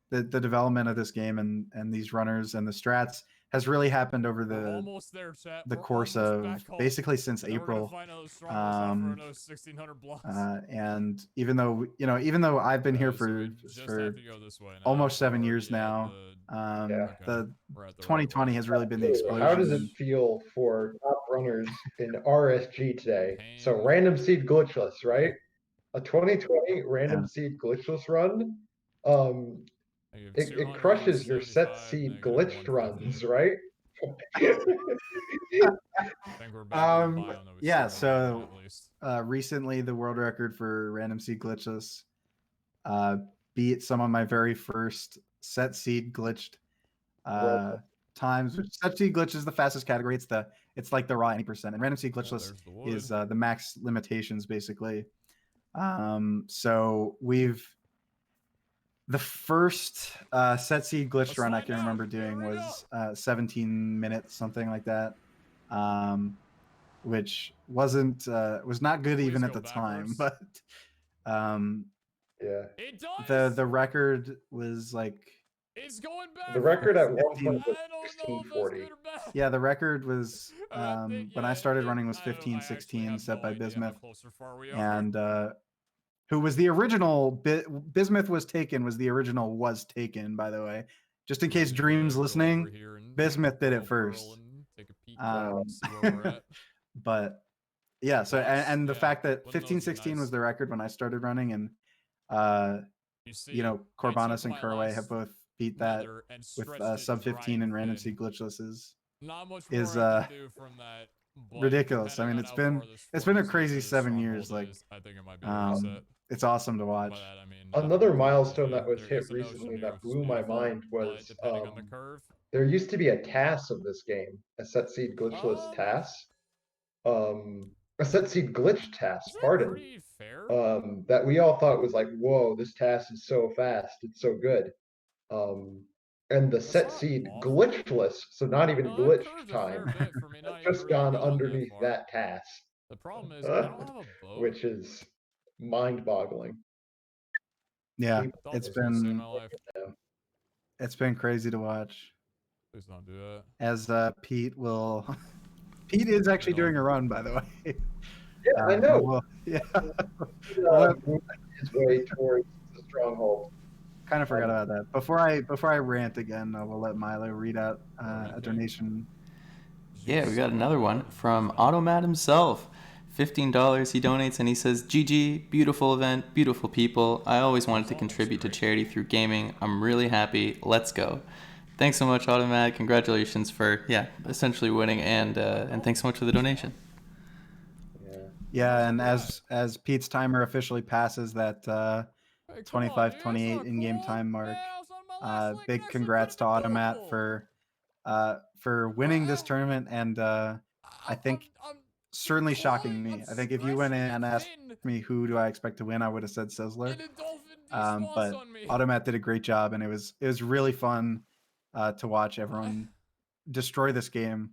the development of this game and these runners and the strats has really happened over the course of basically since April. And even though I've been here for almost 7 years now, the 2020 has really been the explosion. How does it feel for top runners in RSG today? So random seed glitchless, right? A 2020 random seed glitchless run. It crushes your set seed glitched runs, right? Yeah, so recently the world record for random seed glitchless beat some of my very first set seed glitched times. Which set seed glitch is the fastest category. It's like the raw 80%, and random seed glitchless is the max limitations basically. So the first set seed glitch run I can remember doing was 17 minutes, something like that, which was not good even at the time. But yeah, the record was like the record at one point was 1640. Yeah, the record was when I started running was 1516 set by Bismuth, and who was the original Bismuth was the original was taken, by the way, just in case Dream's listening. Bismuth did it first. But yeah, so and the fact that 1516 was the record when I started running, and Corbanis and Kurway have both beat that with sub 15 and random seed glitchless is ridiculous. I mean, it's been a crazy 7 years. Like, it's awesome to watch. Another milestone that was hit recently that blew my mind was there used to be a TAS of this game, a set seed glitchless TAS, a set seed glitch TAS, pardon, that we all thought was like, whoa, this TAS is so fast, it's so good. And the set seed glitchless, so not even glitch time, has just gone underneath that TAS. The problem is I don't have a boat. Which is mind-boggling. Yeah, it's been crazy to watch. Please don't do that. As Pete is actually doing a run, by the way. Yeah, I know. Yeah. His way towards the Stronghold. Kind of forgot about that. Before I rant again, we'll let Milo read out a donation. Yeah, we got another one from Automat himself. $15 he donates, and he says, GG, beautiful event, beautiful people. I always wanted to contribute to charity through gaming. I'm really happy. Let's go. Thanks so much, Automat. Congratulations for essentially winning, and thanks so much for the donation. Yeah, and as Pete's timer officially passes that 25-28 in-game time mark, big congrats to Automat for winning this tournament, and I think certainly shocking me. I think if you went in and asked me who do I expect to win, I would have said Sizzler. But Automat did a great job, and it was really fun to watch everyone destroy this game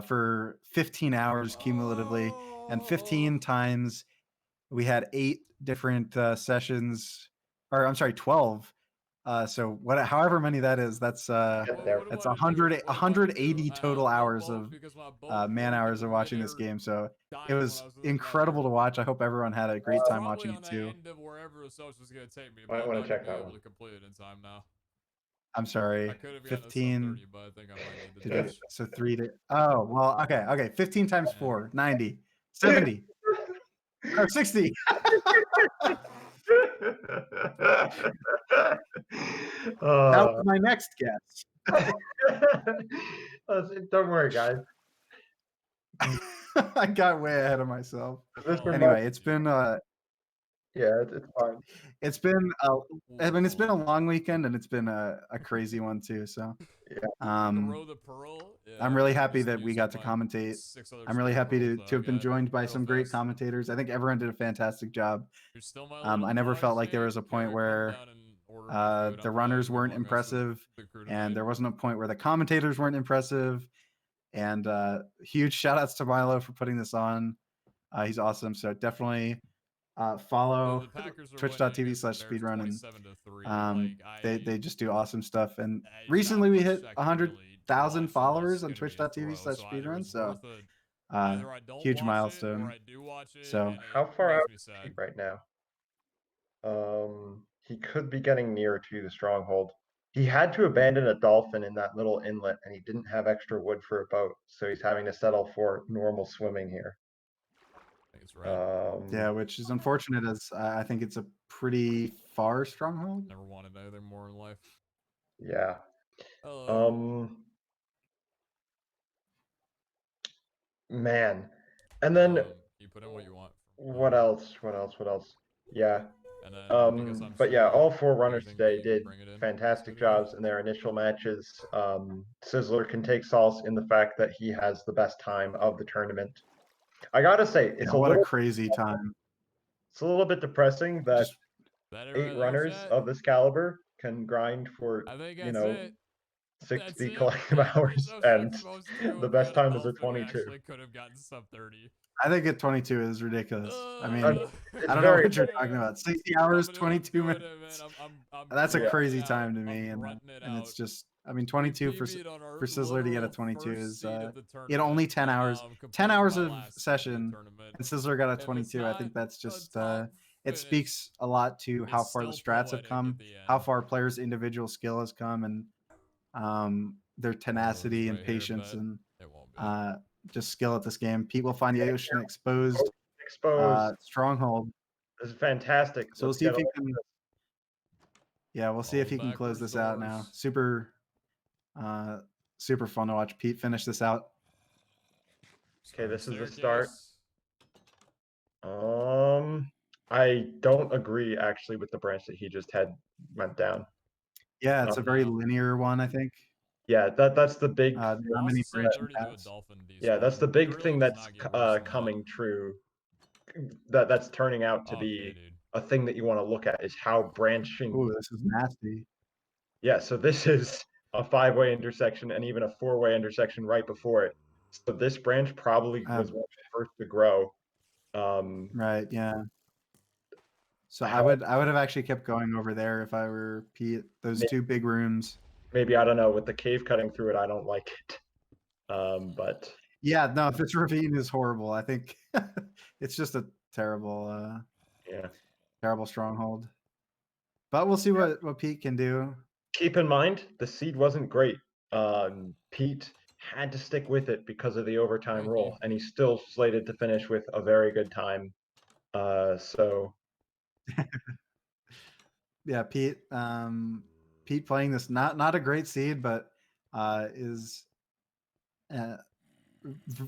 for 15 hours cumulatively, and 15 times we had 8 different sessions, or I'm sorry, 12. So however many that is, that's 180 total hours of man hours of watching this game. So it was incredible to watch. I hope everyone had a great time watching it too. Might want to check that one. I'm sorry, 15. So 3 to. Oh well, okay. 15 times 4, 90, 70, or 60. That was my next guess. Don't worry, guys. I got way ahead of myself. Anyway, it's been it's fine. It's been it's been a long weekend, and it's been a crazy one too. So I'm really happy that we got to commentate. I'm really happy to have been joined by some great commentators. I think everyone did a fantastic job. I never felt like there was a point where the runners weren't impressive, and there wasn't a point where the commentators weren't impressive. And huge shout outs to Milo for putting this on. He's awesome. So definitely follow twitch.tv/speedrun, and they just do awesome stuff. And recently we hit 100,000 followers on twitch.tv/speedrun. So huge milestone. So how far out is he right now? He could be getting near to the Stronghold. He had to abandon a dolphin in that little inlet, and he didn't have extra wood for a boat, so he's having to settle for normal swimming here. Yeah, which is unfortunate, as I think it's a pretty far Stronghold. Never wanted anything more in life. Yeah. Hello. Man. And then You put in what you want. what else? What else? What else? Yeah. And then because I'm But yeah, free, all 4 runners anything today you did bring it in, fantastic basically. jobs in their initial matches. Sizzler can take solace in the fact that he has the best time of the tournament. I gotta say, it's what a crazy time. It's a little bit depressing that Just 8 runners of this caliber can grind for, I think you that's know, it. 60 That's it. collective Thank you hours, so and much, most the two. best We had time is a dolphin. We 22. actually could have gotten sub 30. I think at 22 is ridiculous. I mean, it's I don't know very what you're talking about. 60 hours, 22 minutes. That's a grunting crazy it time out. to me, I'm and grunting it it's out. just, I mean, 22 for PB'd on our Sizzler to get a literal 22 first is seed of the in only 10 tournament, hours. and, 10 completing hours my of last seed of the session, tournament. and Sizzler got a If it's 22. I not think that's a just top it finish, speaks a lot to how it's far the still strats have poetic come, at the how end. far players' individual skill has come, and their tenacity and right here, patience but and it won't be. just skill at this game. Pete will find the ocean exposed. Exposed. Stronghold. This is fantastic. So we'll Let's see get if he a can. Yeah, we'll see if he can close this out now. Super, super fun to watch Pete finish this out. Okay, this is the start. I don't agree actually with the branch that he just had went down. Yeah, it's a very linear one, I think. Yeah, that's the big. Not many branching paths. Yeah, that's the big thing that's coming true. That's turning out to be a thing that you want to look at is how branching. Ooh, this is nasty. Yeah, so this is a 5-way intersection and even a 4-way intersection right before it. So this branch probably was one of the first to grow. Right. Yeah. So I would have actually kept going over there if I were Pete. Those two big rooms. Maybe I don't know with the cave cutting through it. I don't like it. But yeah, no, if it's ravine is horrible. I think it's just a terrible, terrible stronghold. But we'll see what Pete can do. Keep in mind the seed wasn't great. Pete had to stick with it because of the overtime rule, and he's still slated to finish with a very good time. So yeah, Pete. Pete playing this not a great seed, but is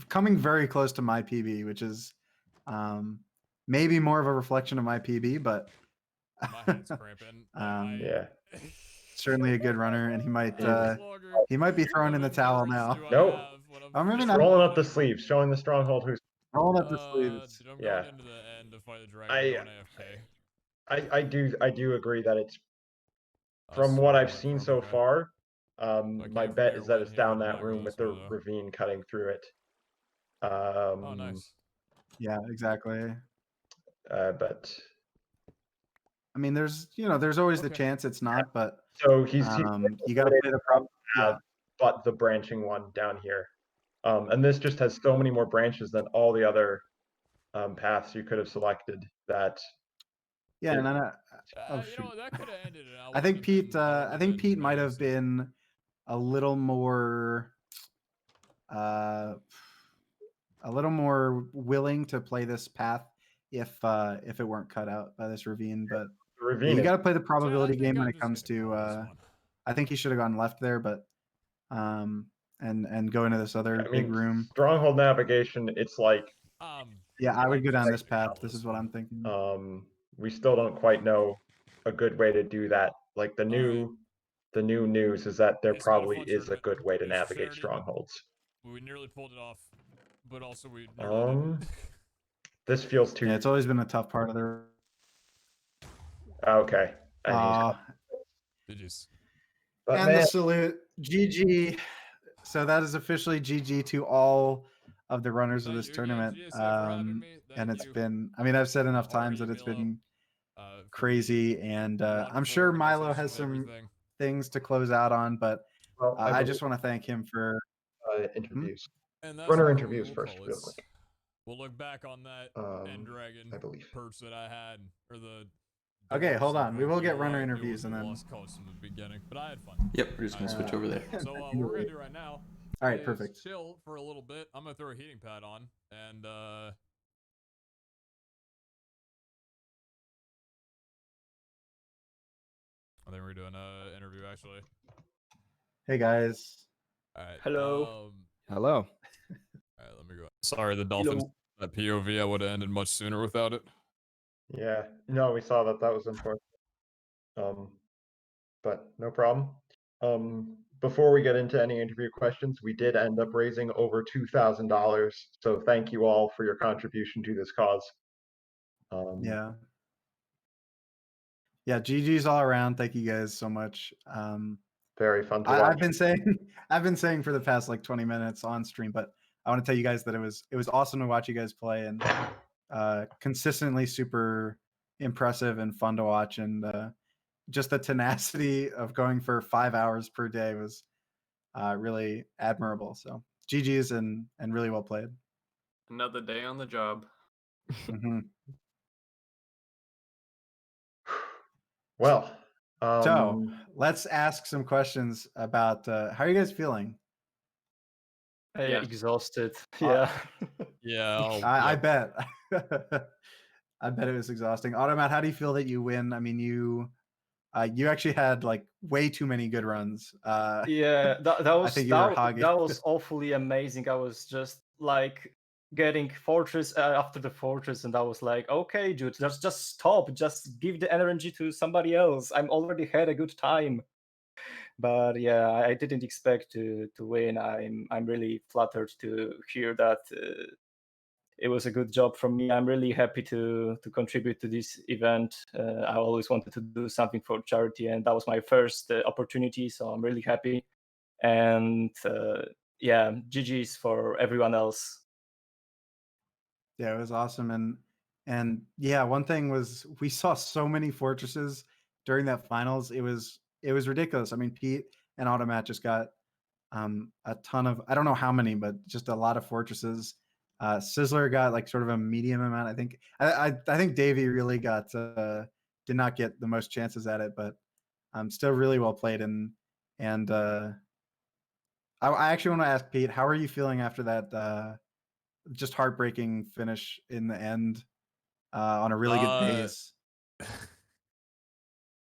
coming very close to my PB, which is maybe more of a reflection of my PB, but my hand's cramping. Yeah, certainly a good runner, and he might be throwing in the towel now. No, I'm really just not rolling up the sleeves, showing the stronghold who's rolling up the sleeves. Dude, I'm Yeah. going into the end to fight the dragon. I'm going AFK. I do agree that it's from what I've seen so far. My bet is that it's down that room with the ravine cutting through it. Oh, nice. Yeah, exactly. But I mean, there's always the chance it's not, but so he's you got to play the problem. Yeah. But the branching one down here, and this just has so many more branches than all the other paths you could have selected. That yeah, and then that could have ended it. I think Pete might have been a little more willing to play this path if it weren't cut out by this ravine. But you got to play the probability game when it comes to. I think he should have gone left there, but and go into this other big room. Stronghold navigation. It's like yeah, I would go down this path. This is what I'm thinking. We still don't quite know a good way to do that. Like the new news is that there probably is a good way to navigate strongholds. We nearly pulled it off, but also we nearly didn't. This feels too. Yeah, it's always been a tough part of the. Okay. And the salute, GG. So that is officially GG to all of the runners of this tournament. And it's been, I mean, I've said enough times that it's been crazy, and I'm sure Milo has some things to close out on, but I just want to thank him for interviews. And that's Runner interviews first, real quick. We'll look back on that end dragon perch that I had, or the. Okay, hold on. We will get runner interviews and then. Lost coast from the beginning, but I had fun. Yep, we're just gonna switch over there. So what we're gonna do right now. All right, perfect. Chill for a little bit. I'm gonna throw a heating pad on, and I think we're gonna doing an interview actually. Hey guys. All right. Hello. Hello. All right, let me go. Sorry, the Dolphins. That POV, I would have ended much sooner without it. Yeah, no, we saw that. That was unfortunate. But no problem. Before we get into any interview questions, we did end up raising over $2,000. So thank you all for your contribution to this cause. Yeah. Yeah, GG's all around. Thank you guys so much. Very fun to watch. I've been saying for the past like 20 minutes on stream, but I want to tell you guys that it was awesome to watch you guys play, and consistently super impressive and fun to watch, and just the tenacity of going for 5 hours per day was really admirable. So GG's and really well played. Another day on the job. Mhm. Well, So let's ask some questions about how are you guys feeling? Yes. Exhausted. Uh, Yeah. I bet. I bet it was exhausting. Automat, how do you feel that you win? I mean, you actually had like way too many good runs. Yeah, that was I think you were that, hogging. that was awfully amazing. I was just like getting fortress after the fortress, and I was like, okay, dude, just stop, just give the energy to somebody else. I'm already had a good time. But yeah, I didn't expect to win. I'm really flattered to hear that it was a good job from me. I'm really happy to contribute to this event. I always wanted to do something for charity, and that was my first opportunity. So I'm really happy. And yeah, GG's for everyone else. Yeah, it was awesome. And yeah, one thing was we saw so many fortresses during that finals. It was ridiculous. I mean, Pete and Automat just got a ton of, I don't know how many, but just a lot of fortresses. Sizzler got like sort of a medium amount. I think I think Dav1e really got did not get the most chances at it, but still really well played. And I actually want to ask Pete, how are you feeling after that just heartbreaking finish in the end on a really good pace?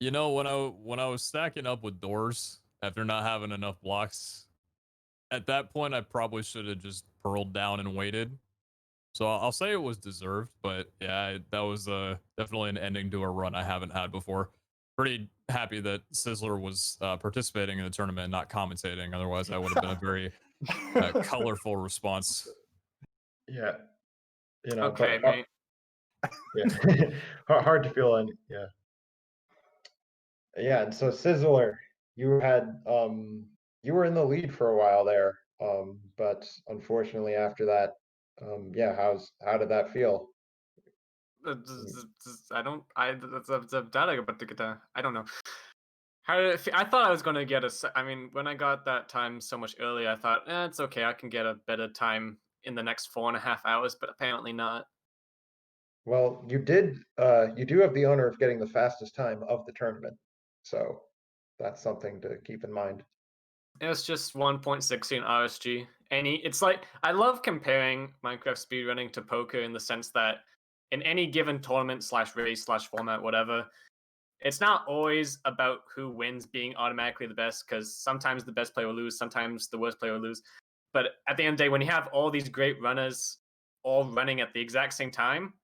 You know, when I was stacking up with doors after not having enough blocks, at that point I probably should have just pearled down and waited. So I'll say it was deserved, but yeah, that was definitely an ending to a run I haven't had before. Pretty happy that Sizzler was participating in the tournament, not commentating. Otherwise, that would have been a very colorful response. Yeah, you know. Okay, but, mate. Yeah, hard to feel any. Yeah. Yeah, and so Sizzler, you had you were in the lead for a while there, but unfortunately after that, yeah, how did that feel? I don't know. How did it I thought I was gonna get I mean, when I got that time so much earlier, I thought, it's okay, I can get a better time in the next 4.5 hours, but apparently not. Well, you do have the honor of getting the fastest time of the tournament, so that's something to keep in mind. It was just 1.16 RSG. It's like, I love comparing Minecraft speedrunning to poker in the sense that in any given tournament / race / format, whatever, it's not always about who wins being automatically the best, because sometimes the best player will lose, sometimes the worst player will lose. But at the end of the day, when you have all these great runners all running at the exact same time,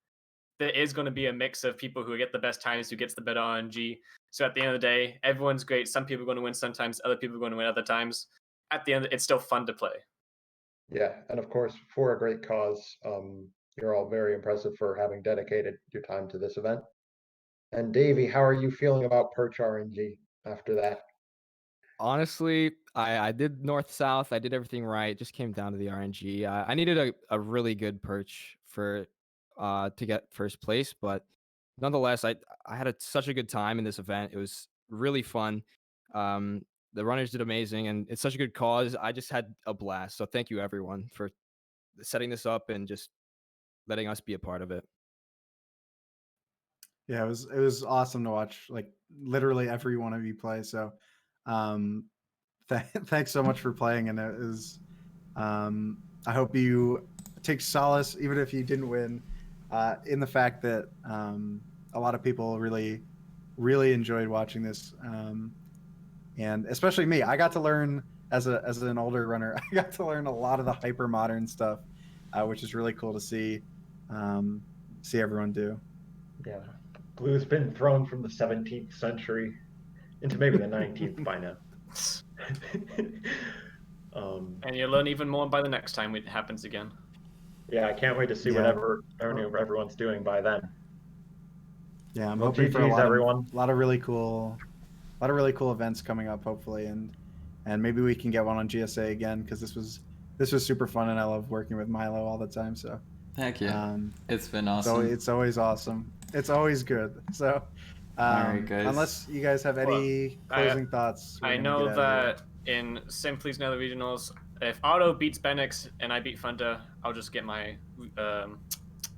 there is going to be a mix of people who get the best times, who gets the better RNG. So at the end of the day, everyone's great. Some people are going to win sometimes, other people are going to win other times. At the end, it's still fun to play. Yeah, and of course, for a great cause, you're all very impressive for having dedicated your time to this event. And Dav1e, how are you feeling about Perch RNG after that? Honestly, I did north-south. I did everything right. It just came down to the RNG. I needed a really good perch for to get first place, but nonetheless, I had such a good time in this event. It was really fun. The runners did amazing, and it's such a good cause. I just had a blast. So thank you everyone for setting this up and just letting us be a part of it. Yeah, it was awesome to watch, like literally every one of you play. So thanks so much for playing, and it was I hope you take solace, even if you didn't win, in the fact that a lot of people really really enjoyed watching this, and especially me. I got to learn as an older runner. I got to learn a lot of the hyper modern stuff, which is really cool to see everyone do. Yeah, blue's been thrown from the 17th century into maybe the 19th by now. And you'll learn even more by the next time it happens again. Yeah, I can't wait to see whatever everyone's doing by then. Yeah, I'm Well, hoping for a GGs, lot everyone. of really cool events coming up, hopefully, and maybe we can get one on GSA again, because this was super fun, and I love working with Milo all the time. So Heck yeah, it's been so awesome. it's always awesome. It's always good. So all right, guys. Unless you guys have any closing thoughts, I know that in Simply's Nether Regionals, if Auto beats Benix and I beat Thunder, I'll just get my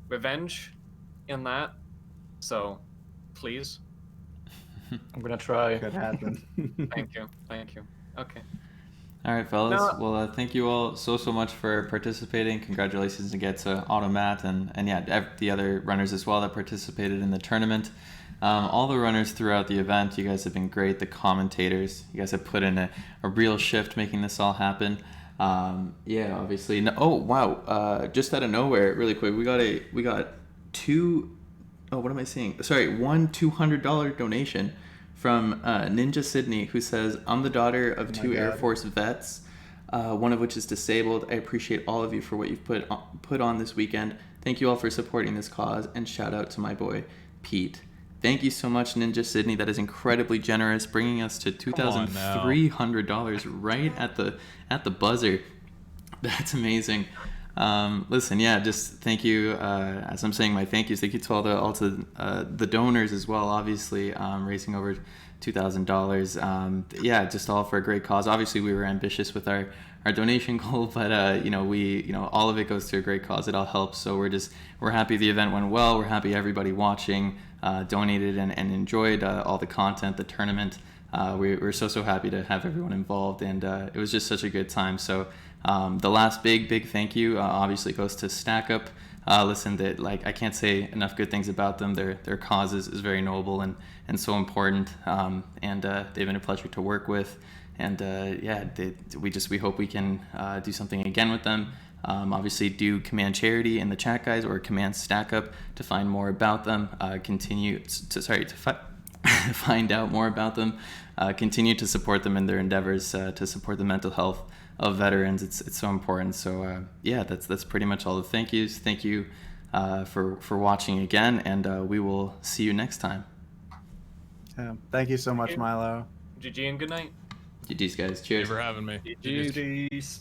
revenge in that. So, please. I'm gonna try. Could happen. Thank you. Okay. All right, fellas. Well, thank you all so much for participating. Congratulations again to Automat and yeah, the other runners as well that participated in the tournament. All the runners throughout the event, you guys have been great. The commentators, you guys have put in a real shift making this all happen. Yeah, obviously. No, oh wow! Just out of nowhere, really quick, we got two. Oh, what am I seeing? Sorry, one $200 donation from Ninja Sydney, who says, "I'm the daughter of two Air Force vets, one of which is disabled. I appreciate all of you for what you've put on this weekend. Thank you all for supporting this cause, and shout out to my boy Pete." Thank you so much, Ninja Sydney. That is incredibly generous, bringing us to $2,300 right at the buzzer. That's amazing. Listen, yeah, just thank you. As I'm saying my thank yous, thank you to all the donors as well. Obviously, raising over $2,000. Yeah, just all for a great cause. Obviously, we were ambitious with our donation goal, but all of it goes to a great cause. It all helps. So we're happy the event went well. We're happy everybody watching donated and enjoyed all the content, the tournament. We're so happy to have everyone involved, and it was just such a good time. So the last big thank you obviously goes to StackUp. Listen, that I can't say enough good things about them. Their cause is very noble and so important, and they've been a pleasure to work with. And yeah, we hope we can do something again with them. Obviously, do command charity in the chat, guys, or command StackUp to find more about them. Find out more about them. Continue to support them in their endeavors to support the mental health of veterans. It's so important. So yeah, that's pretty much all the thank yous. Thank you for watching again, and we will see you next time. Yeah, thank you so much, Milo. GG and good night. GG's, guys. Cheers. Thank you for having me. GG's.